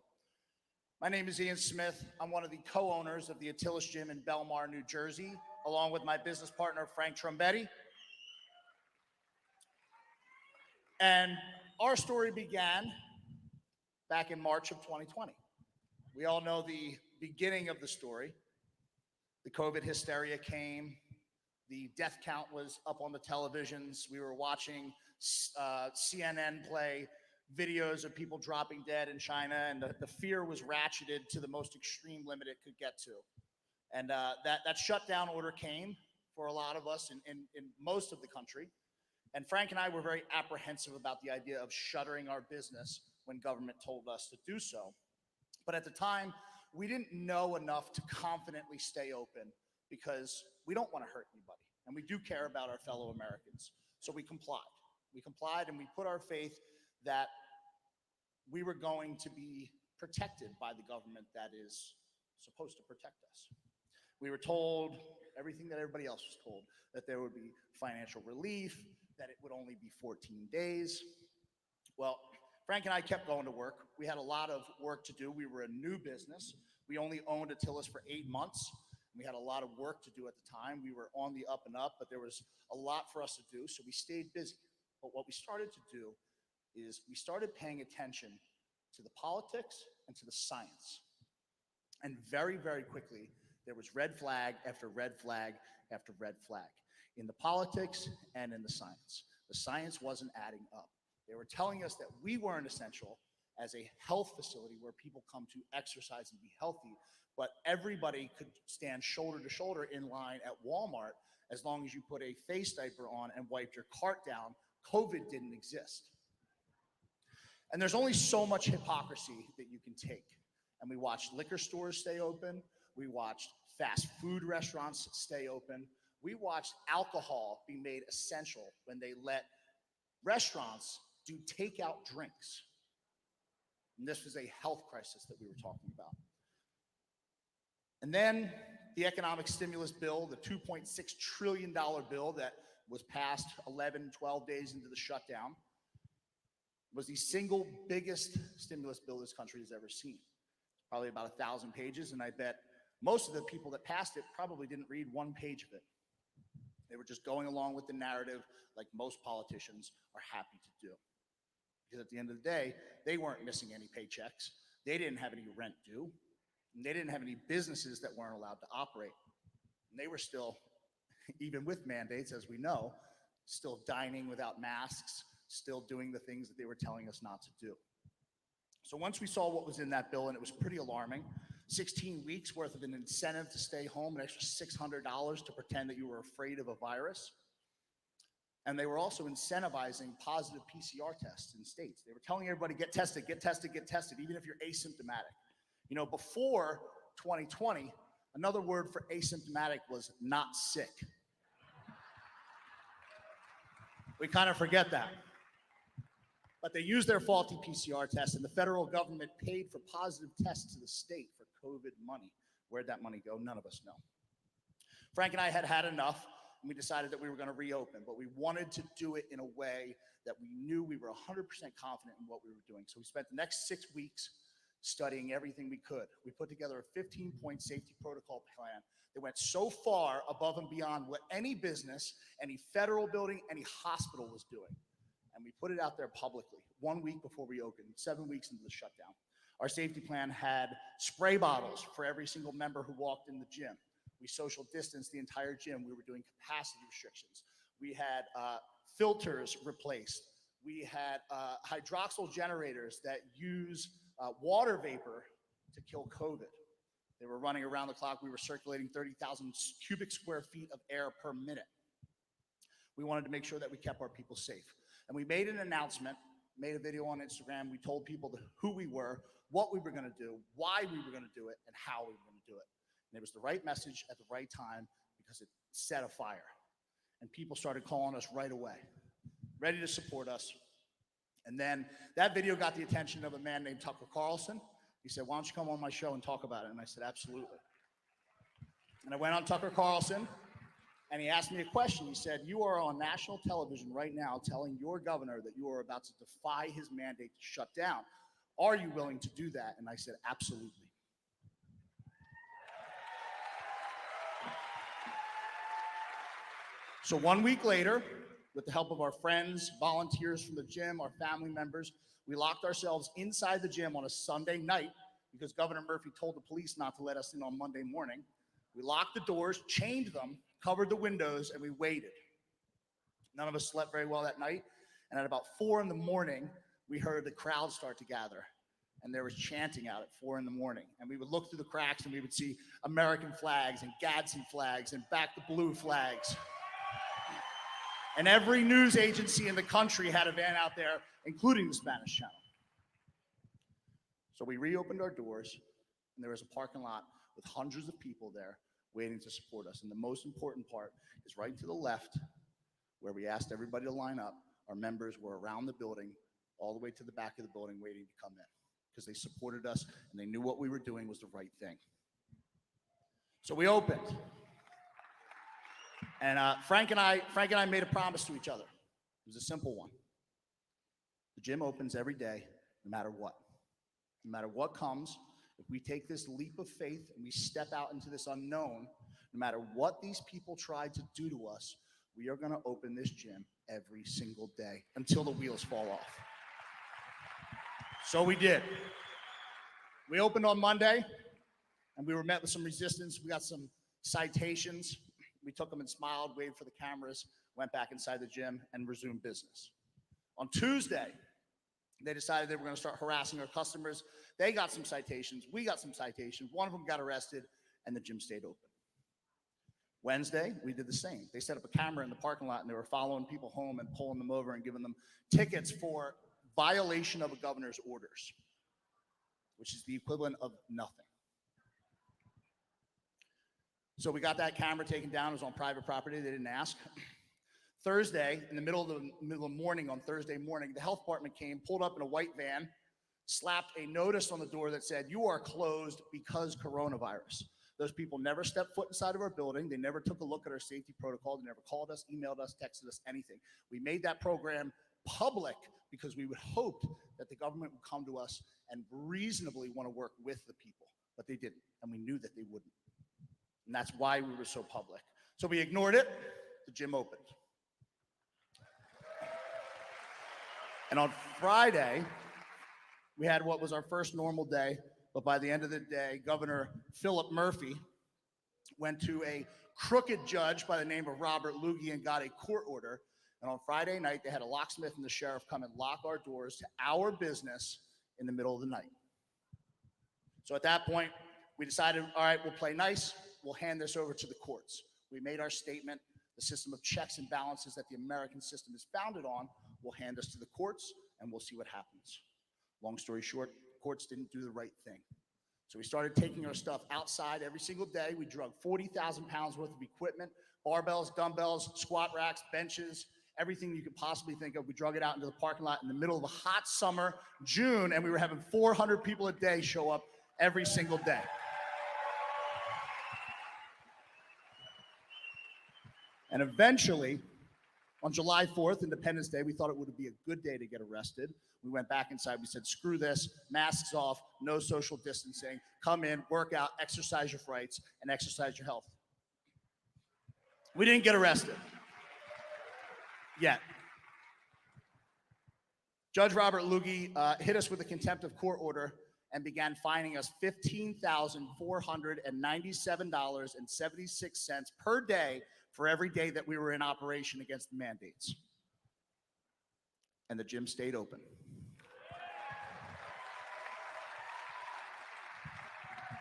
My name is Ian Smith. I'm one of the co-owners of the Attilis Gym in Belmar, New Jersey, along with my business partner, Frank Trombetti. And our story began back in March of 2020. We all know the beginning of the story. The COVID hysteria came, The death count was up on the televisions. We were watching CNN play videos of people dropping dead in China, and the fear was ratcheted to the most extreme limit it could get to. And that shutdown order came for a lot of us in most of the country. And Frank and I were very apprehensive about the idea of shuttering our business when government told us to do so. But at the time, we didn't know enough to confidently stay open because we don't want to hurt anybody. And we do care about our fellow Americans. So we complied. We complied and we put our faith that we were going to be protected by the government that is supposed to protect us. We were told everything that everybody else was told, that there would be financial relief, that it would only be 14 days. Well, Frank and I kept going to work. We had a lot of work to do. We were a new business. We only owned Atilis for 8 months. We had a lot of work to do at the time. We were on the up and up, but there was a lot for us to do, so we stayed busy. But what we started to do is we started paying attention to the politics and to the science. And very, very quickly, there was red flag after red flag after red flag in the politics and in the science. The science wasn't adding up. They were telling us that we weren't essential as a health facility where people come to exercise and be healthy, but everybody could stand shoulder to shoulder in line at Walmart as long as you put a face diaper on and wiped your cart down. COVID didn't exist. And there's only so much hypocrisy that you can take. And we watched liquor stores stay open. We watched fast food restaurants stay open. We watched alcohol be made essential when they let restaurants do takeout drinks. And this was a health crisis that we were talking about. And then the economic stimulus bill, the $2.6 trillion bill that was passed 11, 12 days into the shutdown, was the single biggest stimulus bill this country has ever seen. Probably about 1,000 pages, and I bet most of the people that passed it probably didn't read one page of it. They were just going along with the narrative like most politicians are happy to do. Because at the end of the day, they weren't missing any paychecks. They didn't have any rent due. And they didn't have any businesses that weren't allowed to operate. And they were still, even with mandates, as we know, still dining without masks, still doing the things that they were telling us not to do. So once we saw what was in that bill, and it was pretty alarming, 16 weeks worth of an incentive to stay home, an extra $600 to pretend that you were afraid of a virus. And they were also incentivizing positive PCR tests in states. They were telling everybody, get tested, get tested, get tested, even if you're asymptomatic. You know, before 2020, another word for asymptomatic was not sick. We kind of forget that. But they used their faulty PCR tests, and the federal government paid for positive tests to the state for COVID money. Where'd that money go? None of us know. Frank and I had had enough, and we decided that we were going to reopen, but we wanted to do it in a way that we knew we were 100% confident in what we were doing. So we spent the next 6 weeks studying everything we could. We put together a 15-point safety protocol plan that went so far above and beyond what any business, any federal building, any hospital was doing. And we put it out there publicly 1 week before we opened, 7 weeks into the shutdown. Our safety plan had spray bottles for every single member who walked in the gym. We social distanced the entire gym. We were doing capacity restrictions. We had filters replaced. We had hydroxyl generators that use water vapor to kill COVID. They were running around the clock. We were circulating 30,000 cubic square feet of air per minute. We wanted to make sure that we kept our people safe. And we made an announcement, made a video on Instagram. We told people who we were, what we were going to do, why we were going to do it, and how we were going to do it. And it was the right message at the right time because it set a fire. And people started calling us right away, ready to support us. And then that video got the attention of a man named Tucker Carlson. He said, why don't you come on my show and talk about it? And I said, absolutely. And I went on Tucker Carlson, and he asked me a question. He said, you are on national television right now telling your governor that you are about to defy his mandate to shut down. Are you willing to do that? And I said, absolutely. So 1 week later, with the help of our friends, volunteers from the gym, our family members, we locked ourselves inside the gym on a Sunday night because Governor Murphy told the police not to let us in on Monday morning. We locked the doors, chained them, covered the windows, and we waited. None of us slept very well that night. And at about 4 in the morning, we heard the crowd start to gather. And there was chanting out at 4 in the morning. And we would look through the cracks and we would see American flags and Gadsden flags and Back the Blue flags. And every news agency in the country had a van out there, including the Spanish Channel. So we reopened our doors, and there was a parking lot with hundreds of people there waiting to support us. And the most important part is right to the left, where we asked everybody to line up. Our members were around the building, all the way to the back of the building waiting to come in, because they supported us and they knew what we were doing was the right thing. So we opened. And Frank and I made a promise to each other. It was a simple one. The gym opens every day, no matter what. No matter what comes, if we take this leap of faith and we step out into this unknown, no matter what these people tried to do to us, we are going to open this gym every single day until the wheels fall off. So we did. We opened on Monday, and we were met with some resistance. We got some citations. We took them and smiled, waved for the cameras, went back inside the gym, and resumed business. On Tuesday, they decided they were going to start harassing our customers. They got some citations. We got some citations. One of them got arrested, and the gym stayed open. Wednesday, we did the same. They set up a camera in the parking lot, and they were following people home and pulling them over and giving them tickets for violation of a governor's orders, which is the equivalent of nothing. So we got that camera taken down. It was on private property. They didn't ask. Thursday, in the middle of the morning, on Thursday morning, the health department came, pulled up in a white van, slapped a notice on the door that said, "You are closed because coronavirus." Those people never stepped foot inside of our building. They never took a look at our safety protocol. They never called us, emailed us, texted us, anything. We made that program public because we would hope that the government would come to us and reasonably want to work with the people, but they didn't, and we knew that they wouldn't. And that's why we were so public. So we ignored it. The gym opened. And on Friday, we had what was our first normal day, but by the end of the day, Governor Philip Murphy went to a crooked judge by the name of Robert Luggie and got a court order. And on Friday night, they had a locksmith and the sheriff come and lock our doors to our business in the middle of the night. So at that point, we decided, all right, we'll play nice. We'll hand this over to the courts. We made our statement. The system of checks and balances that the American system is founded on will hand us to the courts, and we'll see what happens. Long story short, courts didn't do the right thing. So we started taking our stuff outside every single day. We drug 40,000 pounds worth of equipment, barbells, dumbbells, squat racks, benches, everything you could possibly think of. We drug it out into the parking lot in the middle of a hot summer, June, and we were having 400 people a day show up every single day. And eventually, on July 4th, Independence Day, we thought it would be a good day to get arrested. We went back inside. We said, screw this, masks off, no social distancing. Come in, work out, exercise your rights, and exercise your health. We didn't get arrested yet. Judge Robert Luggie hit us with a contempt of court order and began fining us $15,497.76 per day for every day that we were in operation against the mandates. And the gym stayed open.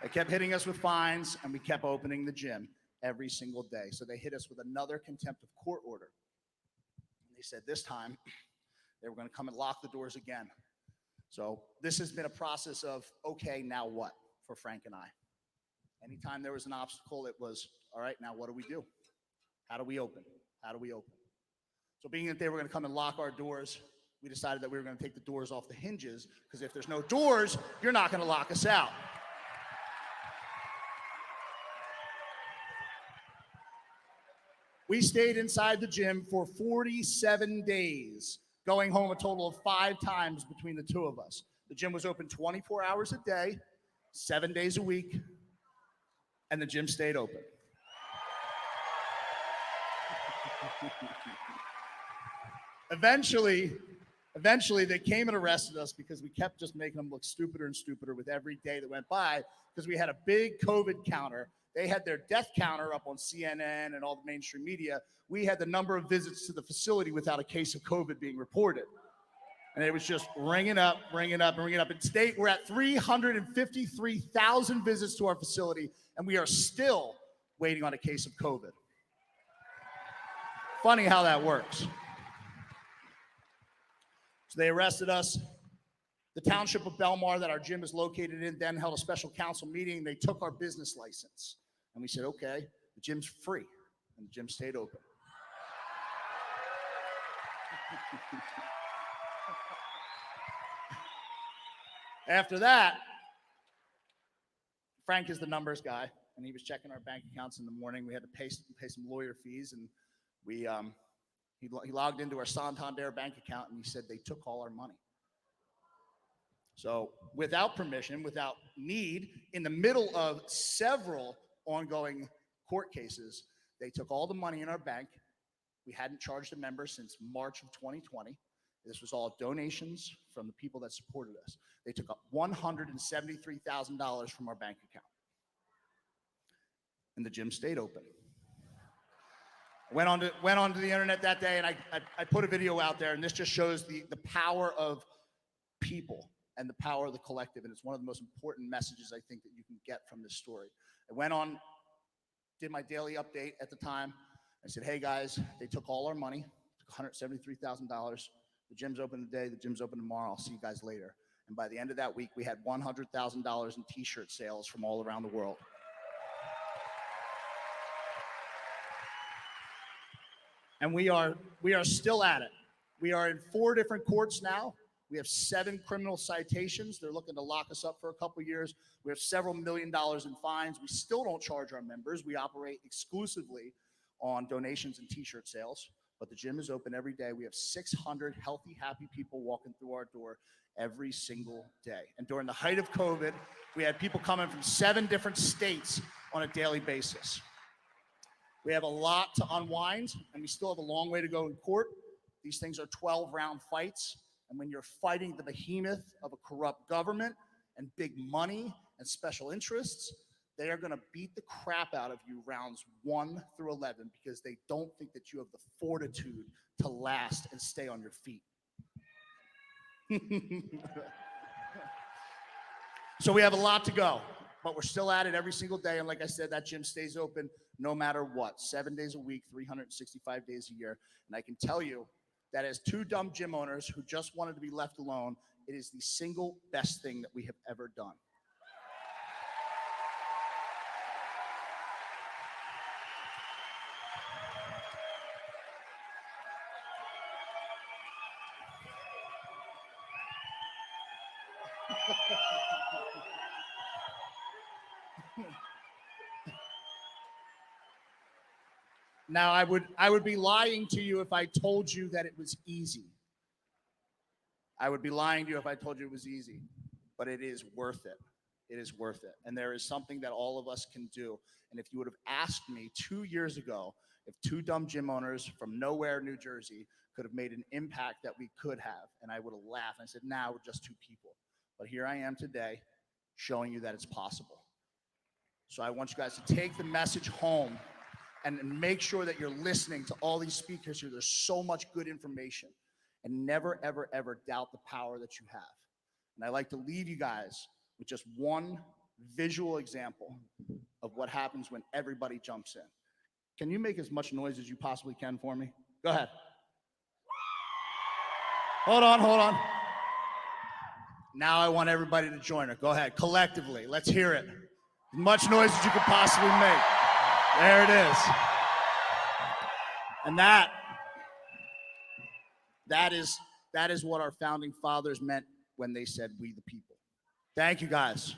They kept hitting us with fines, and we kept opening the gym every single day. So they hit us with another contempt of court order. And they said this time they were going to come and lock the doors again. So this has been a process of, okay, now what, for Frank and I. Anytime there was an obstacle, it was, all right, now what do we do? How do we open? How do we open? So being that they were going to come and lock our doors, we decided that we were going to take the doors off the hinges, because if there's no doors, you're not going to lock us out. We stayed inside the gym for 47 days, going home a total of 5 times between the two of us. The gym was open 24 hours a day, 7 days a week, and the gym stayed open. Eventually, they came and arrested us because we kept just making them look stupider and stupider with every day that went by, because we had a big COVID counter They had their death counter up on CNN and all the mainstream media. We had the number of visits to the facility without a case of COVID being reported. And it was just ringing up, ringing up, and ringing up. And today, we're at 353,000 visits to our facility, and we are still waiting on a case of COVID. Funny how that works. So they arrested us. The township of Belmar that our gym is located in then held a special council meeting. They took our business license. And we said, okay, the gym's free. And the gym stayed open. After that, Frank is the numbers guy, and he was checking our bank accounts in the morning. We had to pay some lawyer fees, and he logged into our Santander bank account, and he said they took all our money. So without permission, without need, in the middle of several ongoing court cases, they took all the money in our bank. We hadn't charged a member since March of 2020. This was all donations from the people that supported us. They took up $173,000 from our bank account. And the gym stayed open. Went onto the internet that day, and I put a video out there, and this just shows the power of people and the power of the collective, and it's one of the most important messages I think that you can get from this story. I went on, did my daily update at the time. I said, hey guys, they took all our money, took $173,000. The gym's open today, the gym's open tomorrow, I'll see you guys later. And by the end of that week, we had $100,000 in t-shirt sales from all around the world. And we are still at it. We are in 4 different courts now. We have 7 criminal citations. They're looking to lock us up for a couple years. We have several $1 million in fines. We still don't charge our members. We operate exclusively on donations and t-shirt sales, but the gym is open every day. We have 600 healthy, happy people walking through our door every single day. And during the height of COVID, we had people coming from 7 different states on a daily basis. We have a lot to unwind, and we still have a long way to go in court. These things are 12-round fights. And when you're fighting the behemoth of a corrupt government and big money and special interests, they are going to beat the crap out of you rounds 1 through 11 because they don't think that you have the fortitude to last and stay on your feet. So we have a lot to go, but we're still at it every single day. And like I said, that gym stays open no matter what, 7 days a week, 365 days a year. And I can tell you, that as 2 dumb gym owners who just wanted to be left alone, it is the single best thing that we have ever done. Now, I would be lying to you if I told you that it was easy. I would be lying to you if I told you it was easy, but it is worth it. It is worth it. And there is something that all of us can do. And if you would have asked me 2 years ago if 2 dumb gym owners from nowhere, New Jersey, could have made an impact that we could have, and I would have laughed. I said, nah, we're just 2 people. But here I am today showing you that it's possible. So I want you guys to take the message home and make sure that you're listening to all these speakers here. There's so much good information. And never, ever, ever doubt the power that you have. And I like to leave you guys with just one visual example of what happens when everybody jumps in. Can you make as much noise as you possibly can for me? Go ahead. Hold on. Now I want everybody to join her. Go ahead, collectively. Let's hear it. As much noise as you could possibly make. There it is. And that is what our founding fathers meant when they said, we the people. Thank you, guys.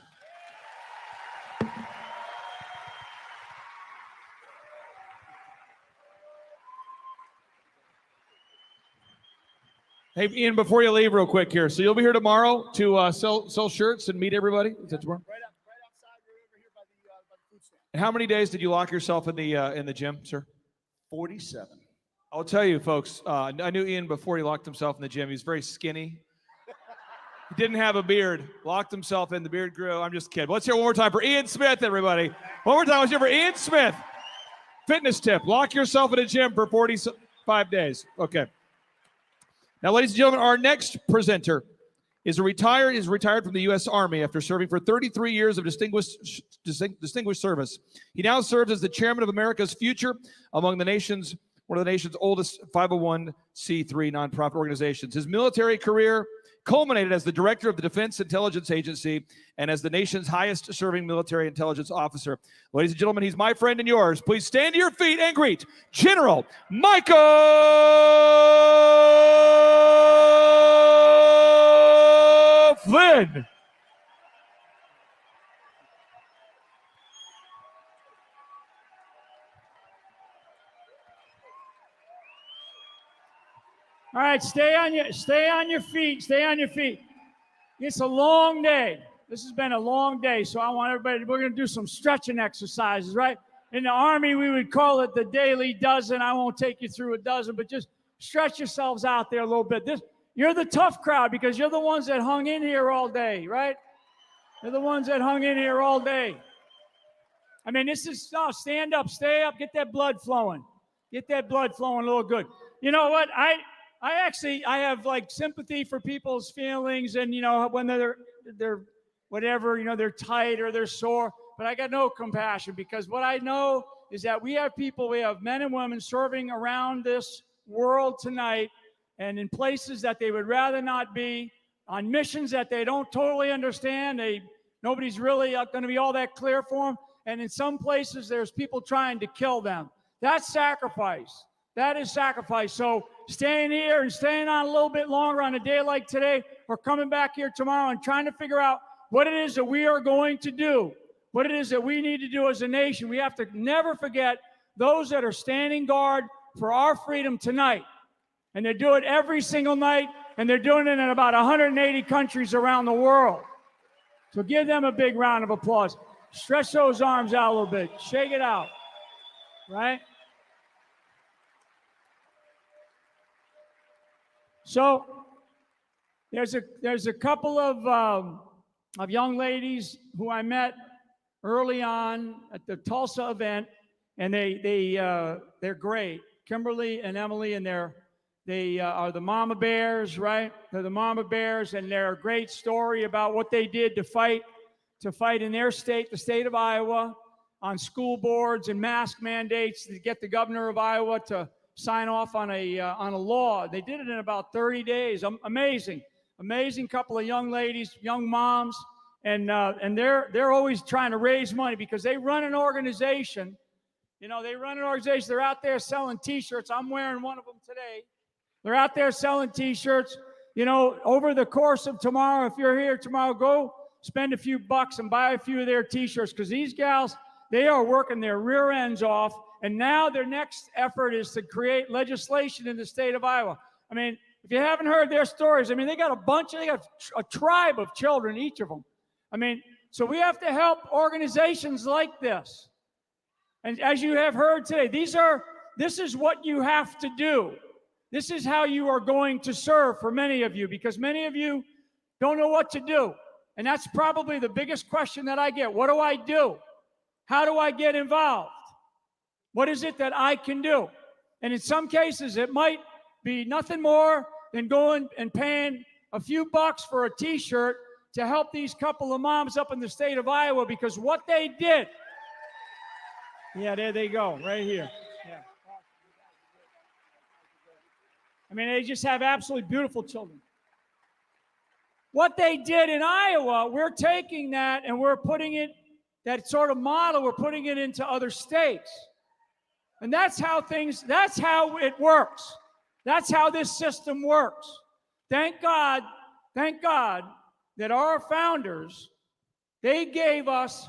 Hey, Ian, before you leave real quick here. So you'll be here tomorrow to sell shirts and meet everybody? Is that tomorrow? Right outside, we're over here by the food stand. And how many days did you lock yourself in the gym, sir? 47. I'll tell you, folks, I knew Ian before he locked himself in the gym. He was very skinny. He didn't have a beard. Locked himself in. The beard grew. I'm just kidding. Let's hear one more time for Ian Smith, everybody. One more time. Let's hear for Ian Smith. Fitness tip. Lock yourself in a gym for 45 days. Okay. Now, ladies and gentlemen, our next presenter is retired from the U.S. Army after serving for 33 years of distinguished service. He now serves as the chairman of America's Future, one of the nation's oldest 501c3 nonprofit organizations. His military career culminated as the director of the Defense Intelligence Agency and as the nation's highest serving military intelligence officer. Ladies and gentlemen, he's my friend and yours. Please stand to your feet and greet General Michael Flynn. All right, stay on your feet. Stay on your feet. It's a long day. This has been a long day, so I want everybody. We're going to do some stretching exercises, right? In the Army, we would call it the daily dozen. I won't take you through a dozen, but just stretch yourselves out there a little bit. You're the tough crowd because you're the ones that hung in here all day, right? You're the ones that hung in here all day. I mean, stand up, stay up, get that blood flowing. Get that blood flowing a little good. You know what? I have like sympathy for people's feelings and, when they're whatever, they're tight or they're sore, but I got no compassion because what I know is that we have men and women serving around this world tonight and in places that they would rather not be, on missions that they don't totally understand. Nobody's really going to be all that clear for them. And in some places, there's people trying to kill them. That's sacrifice. That is sacrifice. So staying here and staying on a little bit longer on a day like today, or coming back here tomorrow and trying to figure out what it is that we are going to do, what it is that we need to do as a nation. We have to never forget those that are standing guard for our freedom tonight. And they do it every single night, and they're doing it in about 180 countries around the world. So give them a big round of applause. Stretch those arms out a little bit. Shake it out, right? So there's a couple of young ladies who I met early on at the Tulsa event, and they're great. Kimberly and Emily, and they are the mama bears, right? They're the mama bears, and they're a great story about what they did to fight in their state, the state of Iowa, on school boards and mask mandates to get the governor of Iowa to sign off on a law. They did it in about 30 days. Amazing couple of young ladies, young moms, and they're always trying to raise money because they run an organization. They're out there selling T-shirts. I'm wearing one of them today. They're out there selling T-shirts. Over the course of tomorrow, if you're here tomorrow, go spend a few bucks and buy a few of their T-shirts because these gals, they are working their rear ends off. And now their next effort is to create legislation in the state of Iowa. I mean, if you haven't heard their stories, they got a tribe of children, each of them. So we have to help organizations like this. And as you have heard today, this is what you have to do. This is how you are going to serve for many of you, because many of you don't know what to do. And that's probably the biggest question that I get. What do I do? How do I get involved? What is it that I can do? And in some cases, it might be nothing more than going and paying a few bucks for a T-shirt to help these couple of moms up in the state of Iowa, because what they did. Yeah, there they go, right here. Yeah. They just have absolutely beautiful children. What they did in Iowa, we're taking that and we're putting it, that sort of model, we're putting it into other states. And that's how it works. That's how this system works. Thank God that our founders, they gave us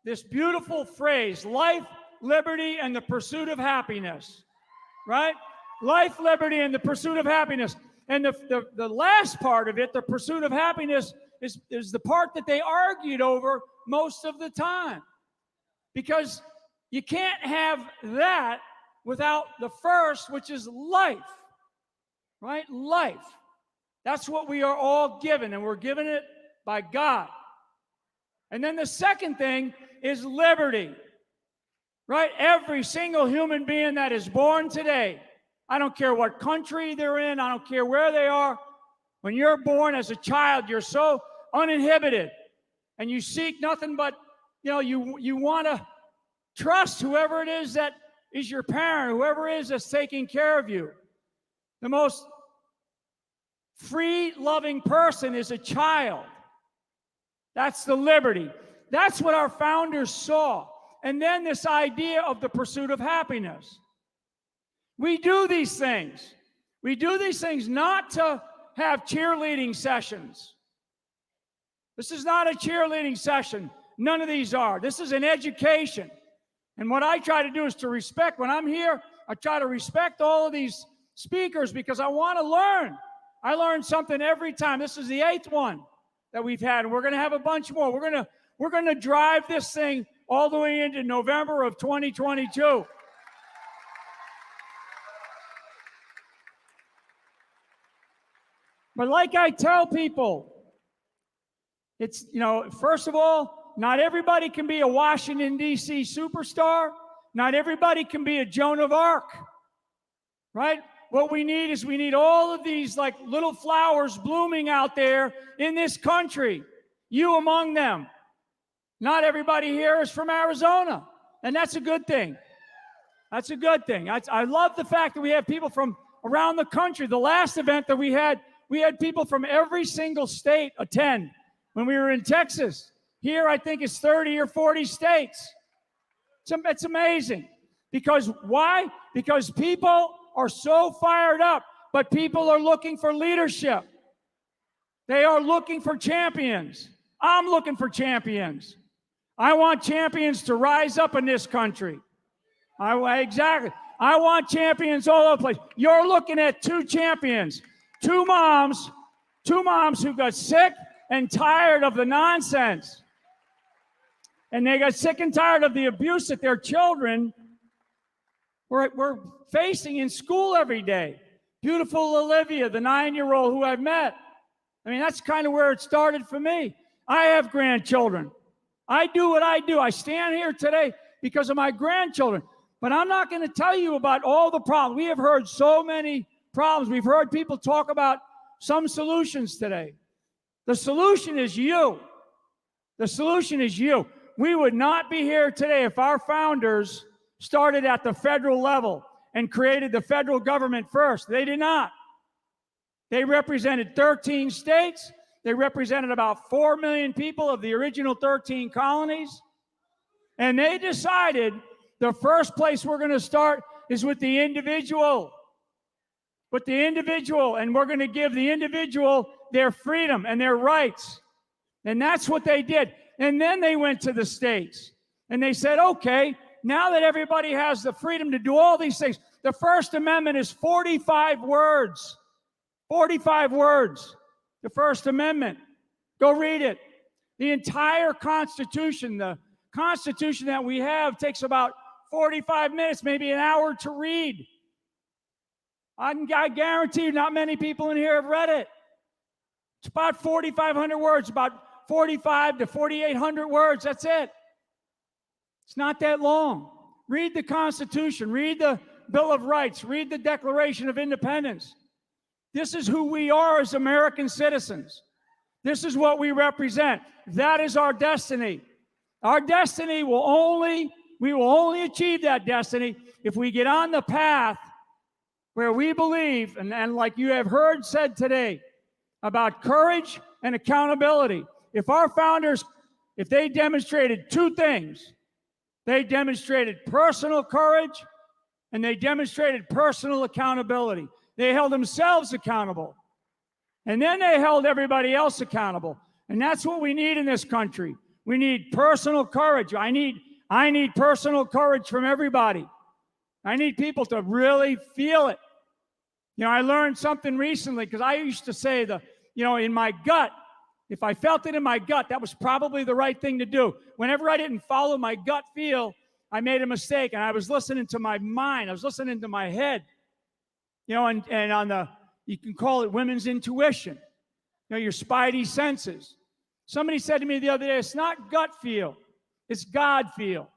this beautiful phrase, life, liberty, and the pursuit of happiness, right? Life, liberty, and the pursuit of happiness. And the last part of it, the pursuit of happiness, is the part that they argued over most of the time. Because you can't have that without the first, which is life, right? Life. That's what we are all given, and we're given it by God. And then the second thing is liberty, right? Every single human being that is born today, I don't care what country they're in, I don't care where they are, when you're born as a child, you're so uninhibited, and you seek nothing but, you want to trust whoever it is that is your parent, whoever it is that's taking care of you. The most free, loving person is a child. That's the liberty. That's what our founders saw. And then this idea of the pursuit of happiness. We do these things. We do these things not to have cheerleading sessions. This is not a cheerleading session. None of these are. This is an education. And what I try to do is to respect. When I'm here, I try to respect all of these speakers because I want to learn. I learn something every time. This is the 8th one that we've had, and we're going to have a bunch more. We're going to drive this thing all the way into November of 2022. But like I tell people, it's, first of all, not everybody can be a Washington, D.C. superstar. Not everybody can be a Joan of Arc, right? What we need is we need all of these like little flowers blooming out there in this country, you among them. Not everybody here is from Arizona, and that's a good thing. That's a good thing. I love the fact that we have people from around the country. The last event that we had people from every single state attend when we were in Texas. Here, I think it's 30 or 40 states. It's amazing. Because why? Because people are so fired up, but people are looking for leadership. They are looking for champions. I'm looking for champions. I want champions to rise up in this country. Exactly. I want champions all over the place. You're looking at two champions, two moms who got sick and tired of the nonsense. And they got sick and tired of the abuse that their children were facing in school every day. Beautiful Olivia, the 9-year-old who I've met. I mean, that's kind of where it started for me. I have grandchildren. I do what I do. I stand here today because of my grandchildren. But I'm not going to tell you about all the problems. We have heard so many problems. We've heard people talk about some solutions today. The solution is you. The solution is you. We would not be here today if our founders started at the federal level and created the federal government first. They did not. They represented 13 states. They represented about 4 million people of the original 13 colonies. And they decided the first place we're going to start is with the individual. With the individual, and we're going to give the individual their freedom and their rights. And that's what they did. And then they went to the states and they said, okay, now that everybody has the freedom to do all these things, the First Amendment is 45 words. 45 words. The First Amendment. Go read it. The entire Constitution, the Constitution that we have, takes about 45 minutes, maybe an hour to read. I guarantee you not many people in here have read it. It's about 4,500 words, about 45 to 4,800 words. That's it. It's not that long. Read the Constitution. Read the Bill of Rights. Read the Declaration of Independence. This is who we are as American citizens. This is what we represent. That is our destiny. Our destiny we will only achieve that destiny if we get on the path where we believe, and like you have heard said today, about courage and accountability. If our founders, if they demonstrated two things, they demonstrated personal courage and they demonstrated personal accountability. They held themselves accountable. And then they held everybody else accountable. And that's what we need in this country. We need personal courage. I need personal courage from everybody. I need people to really feel it. I learned something recently because I used to say in my gut, if I felt it in my gut, that was probably the right thing to do. Whenever I didn't follow my gut feel, I made a mistake, and I was listening to my mind. I was listening to my head. And on the You can call it women's intuition, your spidey senses. Somebody said to me the other day, it's not gut feel, it's God feel.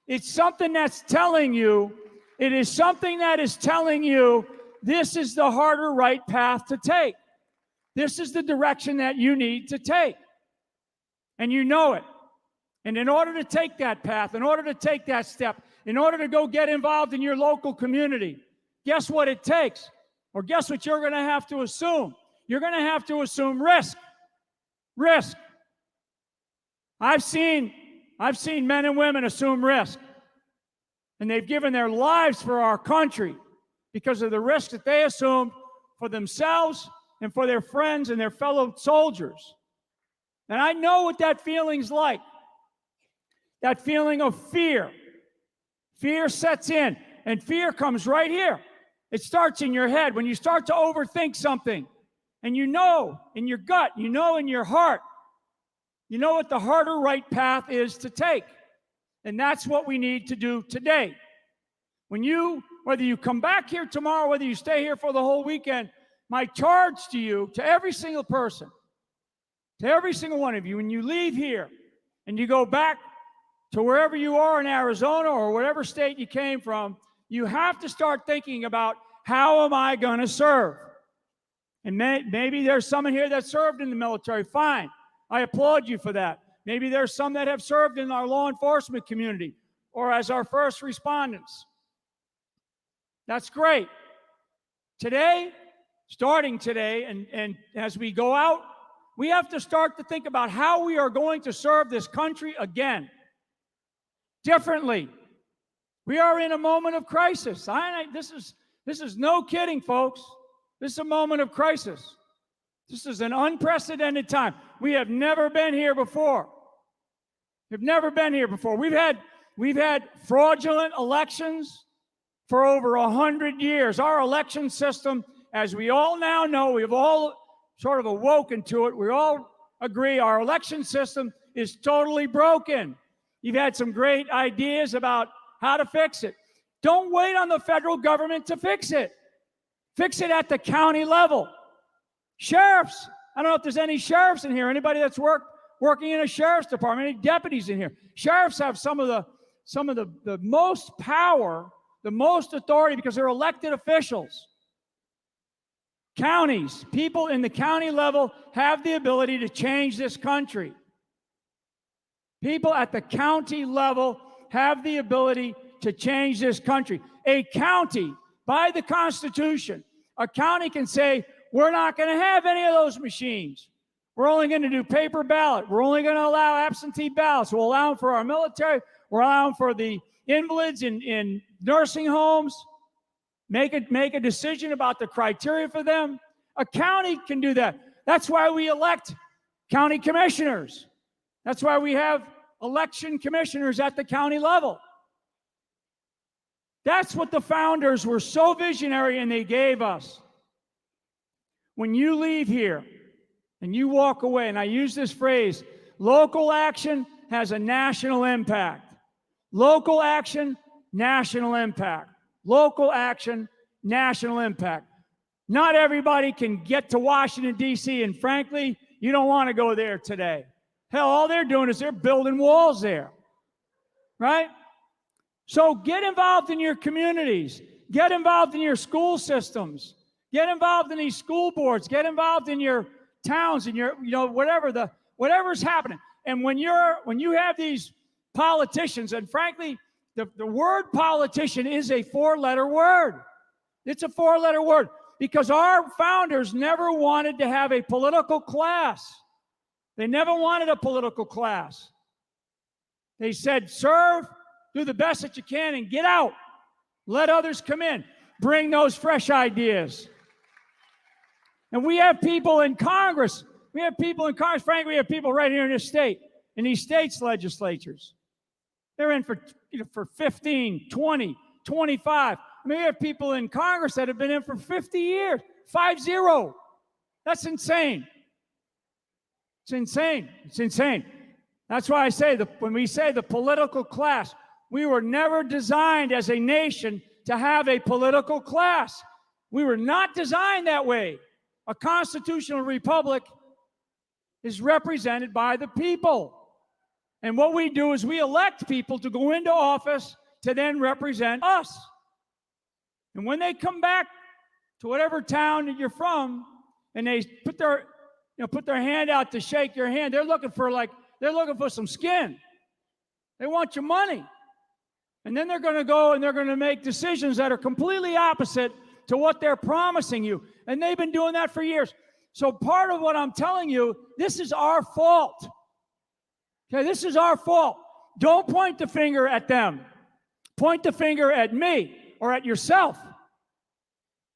It's something that's telling you, it is something that is telling you this is the harder right path to take. This is the direction that you need to take. And you know it. And in order to take that path, in order to take that step, in order to go get involved in your local community, guess what it takes? Or guess what you're going to have to assume? You're going to have to assume risk. Risk. I've seen men and women assume risk. And they've given their lives for our country because of the risk that they assumed for themselves and for their friends and their fellow soldiers. And I know what that feeling's like. That feeling of fear. Fear sets in, and fear comes right here. It starts in your head when you start to overthink something, and you know in your gut, you know in your heart, you know what the harder right path is to take. And that's what we need to do today. Whether you come back here tomorrow, whether you stay here for the whole weekend, my charge to you, to every single person, to every single one of you, when you leave here and you go back to wherever you are in Arizona or whatever state you came from, you have to start thinking about, how am I going to serve? And maybe there's someone here that served in the military. Fine. I applaud you for that. Maybe there's some that have served in our law enforcement community or as our first responders. That's great. Today, starting today, and as we go out, we have to start to think about how we are going to serve this country again, differently. We are in a moment of crisis. This is no kidding, folks. This is a moment of crisis. This is an unprecedented time. We have never been here before. We've never been here before. We've had fraudulent elections for over 100 years. Our election system, as we all now know, we've all sort of awoken to it. We all agree our election system is totally broken. You've had some great ideas about how to fix it. Don't wait on the federal government to fix it. Fix it at the county level. Sheriffs, I don't know if there's any sheriffs in here, anybody that's working in a sheriff's department, any deputies in here. Sheriffs have some of the most power, the most authority because they're elected officials. Counties, people in the county level have the ability to change this country. People at the county level have the ability to change this country. A county, by the Constitution, a county can say, we're not going to have any of those machines. We're only going to do paper ballot. We're only going to allow absentee ballots. We'll allow them for our military. We're allowing for the invalids in nursing homes. Make a decision about the criteria for them. A county can do that. That's why we elect county commissioners. That's why we have election commissioners at the county level. That's what the founders were so visionary and they gave us. When you leave here and you walk away, and I use this phrase, local action has a national impact. Local action, national impact. Local action, national impact. Not everybody can get to Washington, D.C., and frankly, you don't want to go there today. Hell, all they're doing is they're building walls there, right? So get involved in your communities. Get involved in your school systems. Get involved in these school boards. Get involved in your towns and your, whatever's happening. And when you have these politicians, and frankly, the word politician is a four-letter word. It's a four-letter word because our founders never wanted to have a political class. They never wanted a political class. They said, serve, do the best that you can, and get out. Let others come in. Bring those fresh ideas. And we have people in Congress. Frankly, we have people right here in this state, in these states' legislatures. They're in for 15, 20, 25. I mean, we have people in Congress that have been in for 50 years. 50. That's insane. It's insane. It's insane. That's why I say when we say the political class, we were never designed as a nation to have a political class. We were not designed that way. A constitutional republic is represented by the people. And what we do is we elect people to go into office to then represent us. And when they come back to whatever town that you're from, and they put their hand out to shake your hand, they're looking for some skin. They want your money. And then they're going to go and they're going to make decisions that are completely opposite to what they're promising you. And they've been doing that for years. So part of what I'm telling you, this is our fault. Okay, this is our fault. Don't point the finger at them. Point the finger at me or at yourself.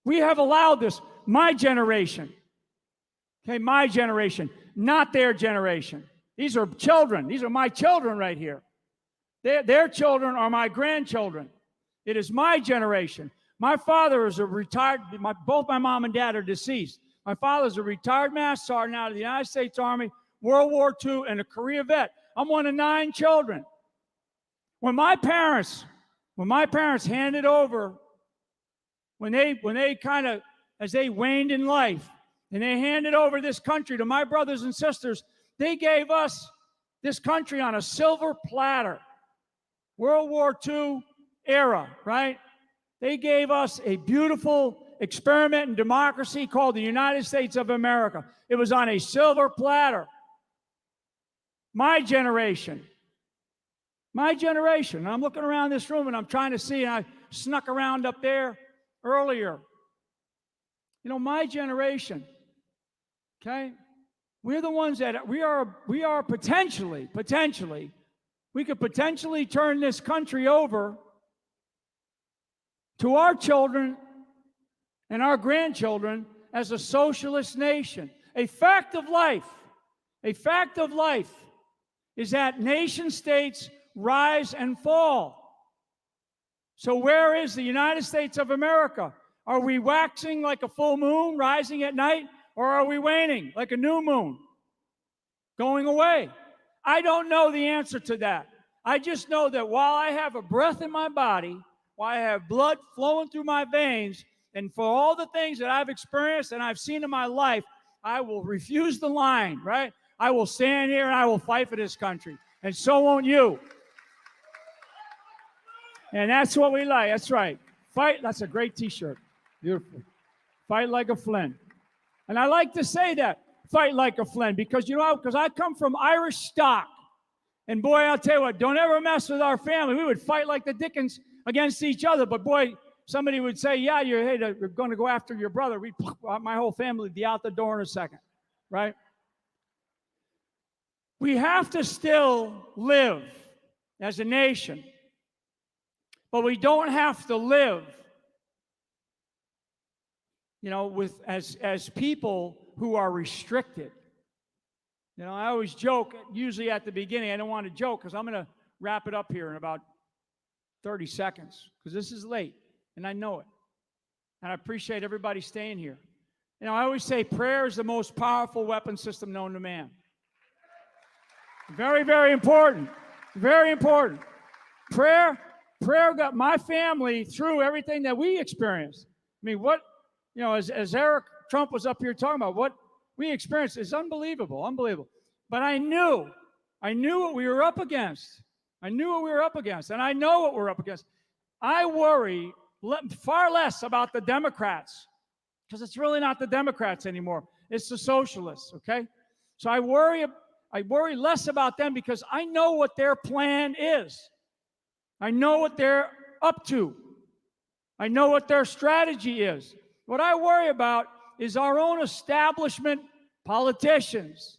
We have allowed this, my generation. Okay, my generation, not their generation. These are children. These are my children right here. Their children are my grandchildren. It is my generation. My father is a retired, both my mom and dad are deceased. My father's a retired Master Sergeant out of the United States Army, World War II, and a Korea vet. I'm one of 9 children. When my parents handed over, when they kind of, as they waned in life, and they handed over this country to my brothers and sisters, they gave us this country on a silver platter. World War II era, right? They gave us a beautiful experiment in democracy called the United States of America. It was on a silver platter. My generation. I'm looking around this room and I'm trying to see, and I snuck around up there earlier. You know, my generation, okay? We're the ones that we are potentially, we could potentially turn this country over to our children and our grandchildren as a socialist nation. A fact of life is that nation states rise and fall. So where is the United States of America? Are we waxing like a full moon, rising at night, or are we waning like a new moon, going away? I don't know the answer to that. I just know that while I have a breath in my body, while I have blood flowing through my veins, and for all the things that I've experienced and I've seen in my life, I will refuse the line, right? I will stand here and I will fight for this country. And so won't you. And that's what we like. That's right. Fight. That's a great T-shirt. Beautiful. Fight like a Flynn. And I like to say that. Fight like a Flynn. Because, you know, because I come from Irish stock. And boy, I'll tell you what, don't ever mess with our family. We would fight like the Dickens against each other. But boy, somebody would say, yeah, you're going to go after your brother. My whole family would be out the door in a second, right? We have to still live as a nation, but we don't have to live, you know, as people who are restricted. You know, I always joke, usually at the beginning, I don't want to joke because I'm going to wrap it up here in about 30 seconds because this is late and I know it. And I appreciate everybody staying here. You know, I always say prayer is the most powerful weapon system known to man. Very, very important. Very important. Prayer got my family through everything that we experienced. I mean, as Eric Trump was up here talking about, what we experienced is unbelievable. But I knew what we were up against. And I know what we're up against. I worry far less about the Democrats, because it's really not the Democrats anymore. It's the socialists, okay? So I worry less about them because I know what their plan is. I know what they're up to. I know what their strategy is. What I worry about is our own establishment politicians,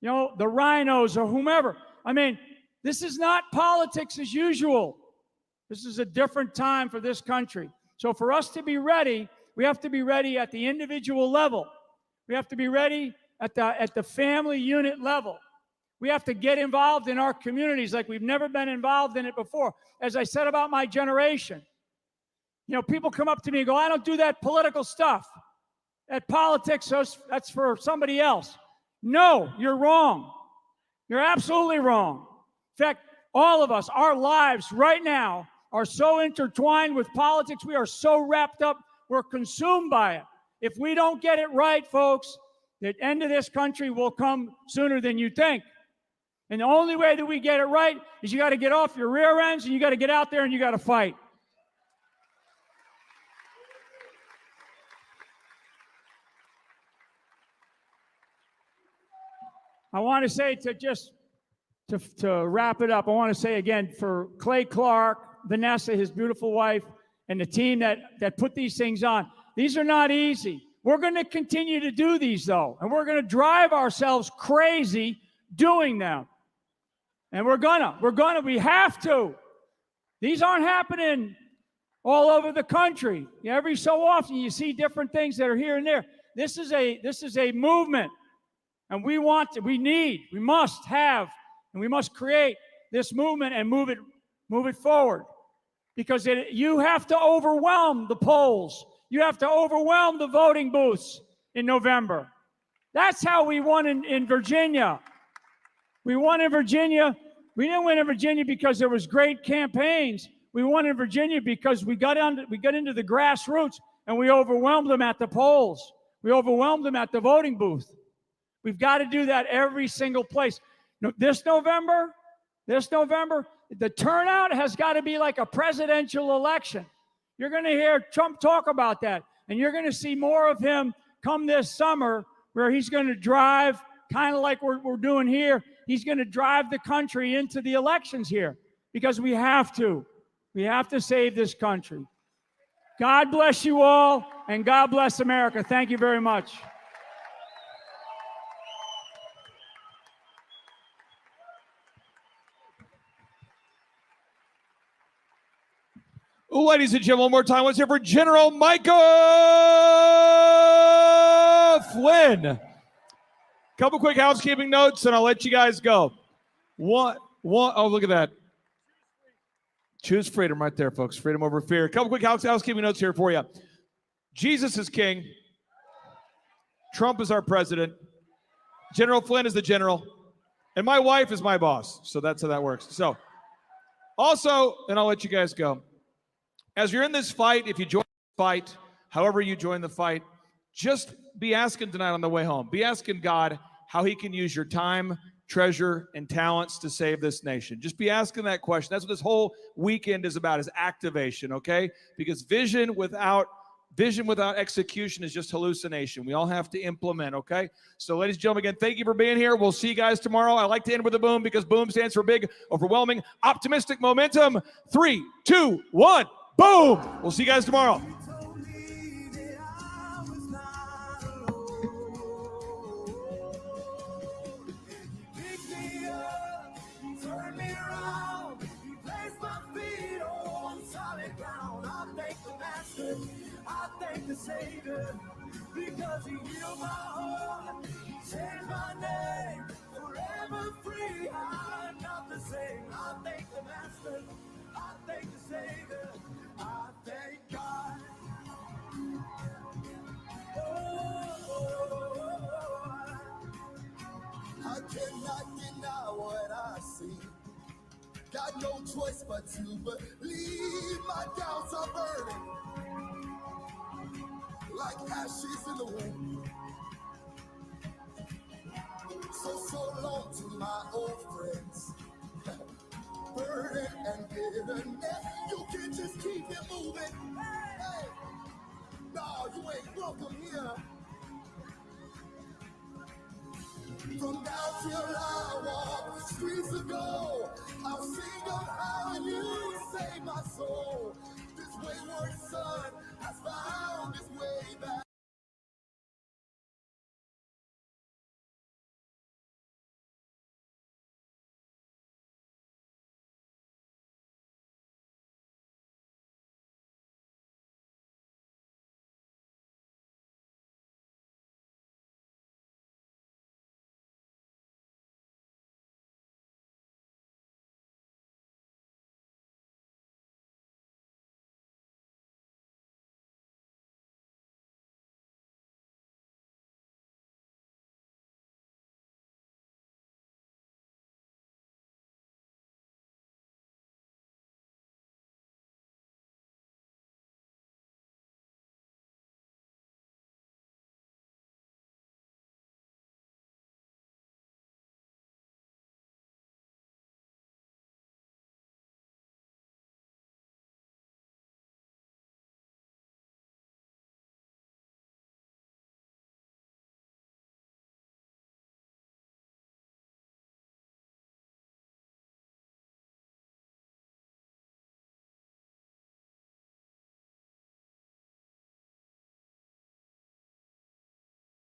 you know, the rhinos or whomever. I mean, this is not politics as usual. This is a different time for this country. So for us to be ready, we have to be ready at the individual level. We have to be ready at the family unit level. We have to get involved in our communities like we've never been involved in it before. As I said about my generation, you know, people come up to me and go, I don't do that political stuff. That politics, that's for somebody else. No, you're wrong. You're absolutely wrong. In fact, all of us, our lives right now are so intertwined with politics. We are so wrapped up We're consumed by it. If we don't get it right, folks, the end of this country will come sooner than you think. And the only way that we get it right is you got to get off your rear ends and you got to get out there and you got to fight. I want to say to wrap it up, I want to say again for Clay Clark, Vanessa, his beautiful wife, and the team that put these things on. These are not easy. We're going to continue to do these, though, and we're going to drive ourselves crazy doing them. And we have to. These aren't happening all over the country. Every so often you see different things that are here and there. This is a movement, and we must have, and we must create this movement and move it forward. Because you have to overwhelm the polls. You have to overwhelm the voting booths in November. That's how we won in Virginia. We won in Virginia. We didn't win in Virginia because there was great campaigns. We won in Virginia because we got into the grassroots and we overwhelmed them at the polls. We overwhelmed them at the voting booth. We've got to do that every single place. This November, the turnout has got to be like a presidential election. You're going to hear Trump talk about that, and you're going to see more of him come this summer where he's going to drive, kind of like we're doing here. He's going to drive the country into the elections here because we have to. We have to save this country. God bless you all, and God bless America. Thank you very much. Ladies and gentlemen, one more time, let's hear for General Michael Flynn. Couple quick housekeeping notes, and I'll let you guys go. Oh, look at that. Choose freedom right there, folks. Freedom over fear. Couple quick housekeeping notes here for you. Jesus is king. Trump is our president. General Flynn is the general. And my wife is my boss. So that's how that works. So, also, and I'll let you guys go. As you're in this fight, if you join the fight, however you join the fight, just be asking tonight on the way home. Be asking God how he can use your time, treasure, and talents to save this nation. Just be asking that question. That's what this whole weekend is about, is activation, okay? Because vision without execution is just hallucination. We all have to implement, okay? So, ladies and gentlemen, again, thank you for being here. We'll see you guys tomorrow. I like to end with a boom because boom stands for big, overwhelming, optimistic momentum. 3, 2, 1. Boom! We'll see you guys tomorrow. Turn me around, place my feet on solid ground. I thank the Master, I thank the Savior, because he healed my heart, changed my name, forever free. I'm not the same. I thank the Master, I thank the Savior, I thank God. I cannot deny what I see. Got no choice but to believe. My doubts are burning like ashes in the wind. So long to my old friends. Burden and bitterness, you can just keep it moving. Hey, no, you ain't welcome here. From now till I walk the streets of gold, I'll sing of how you saved my soul. This wayward son has found his way back.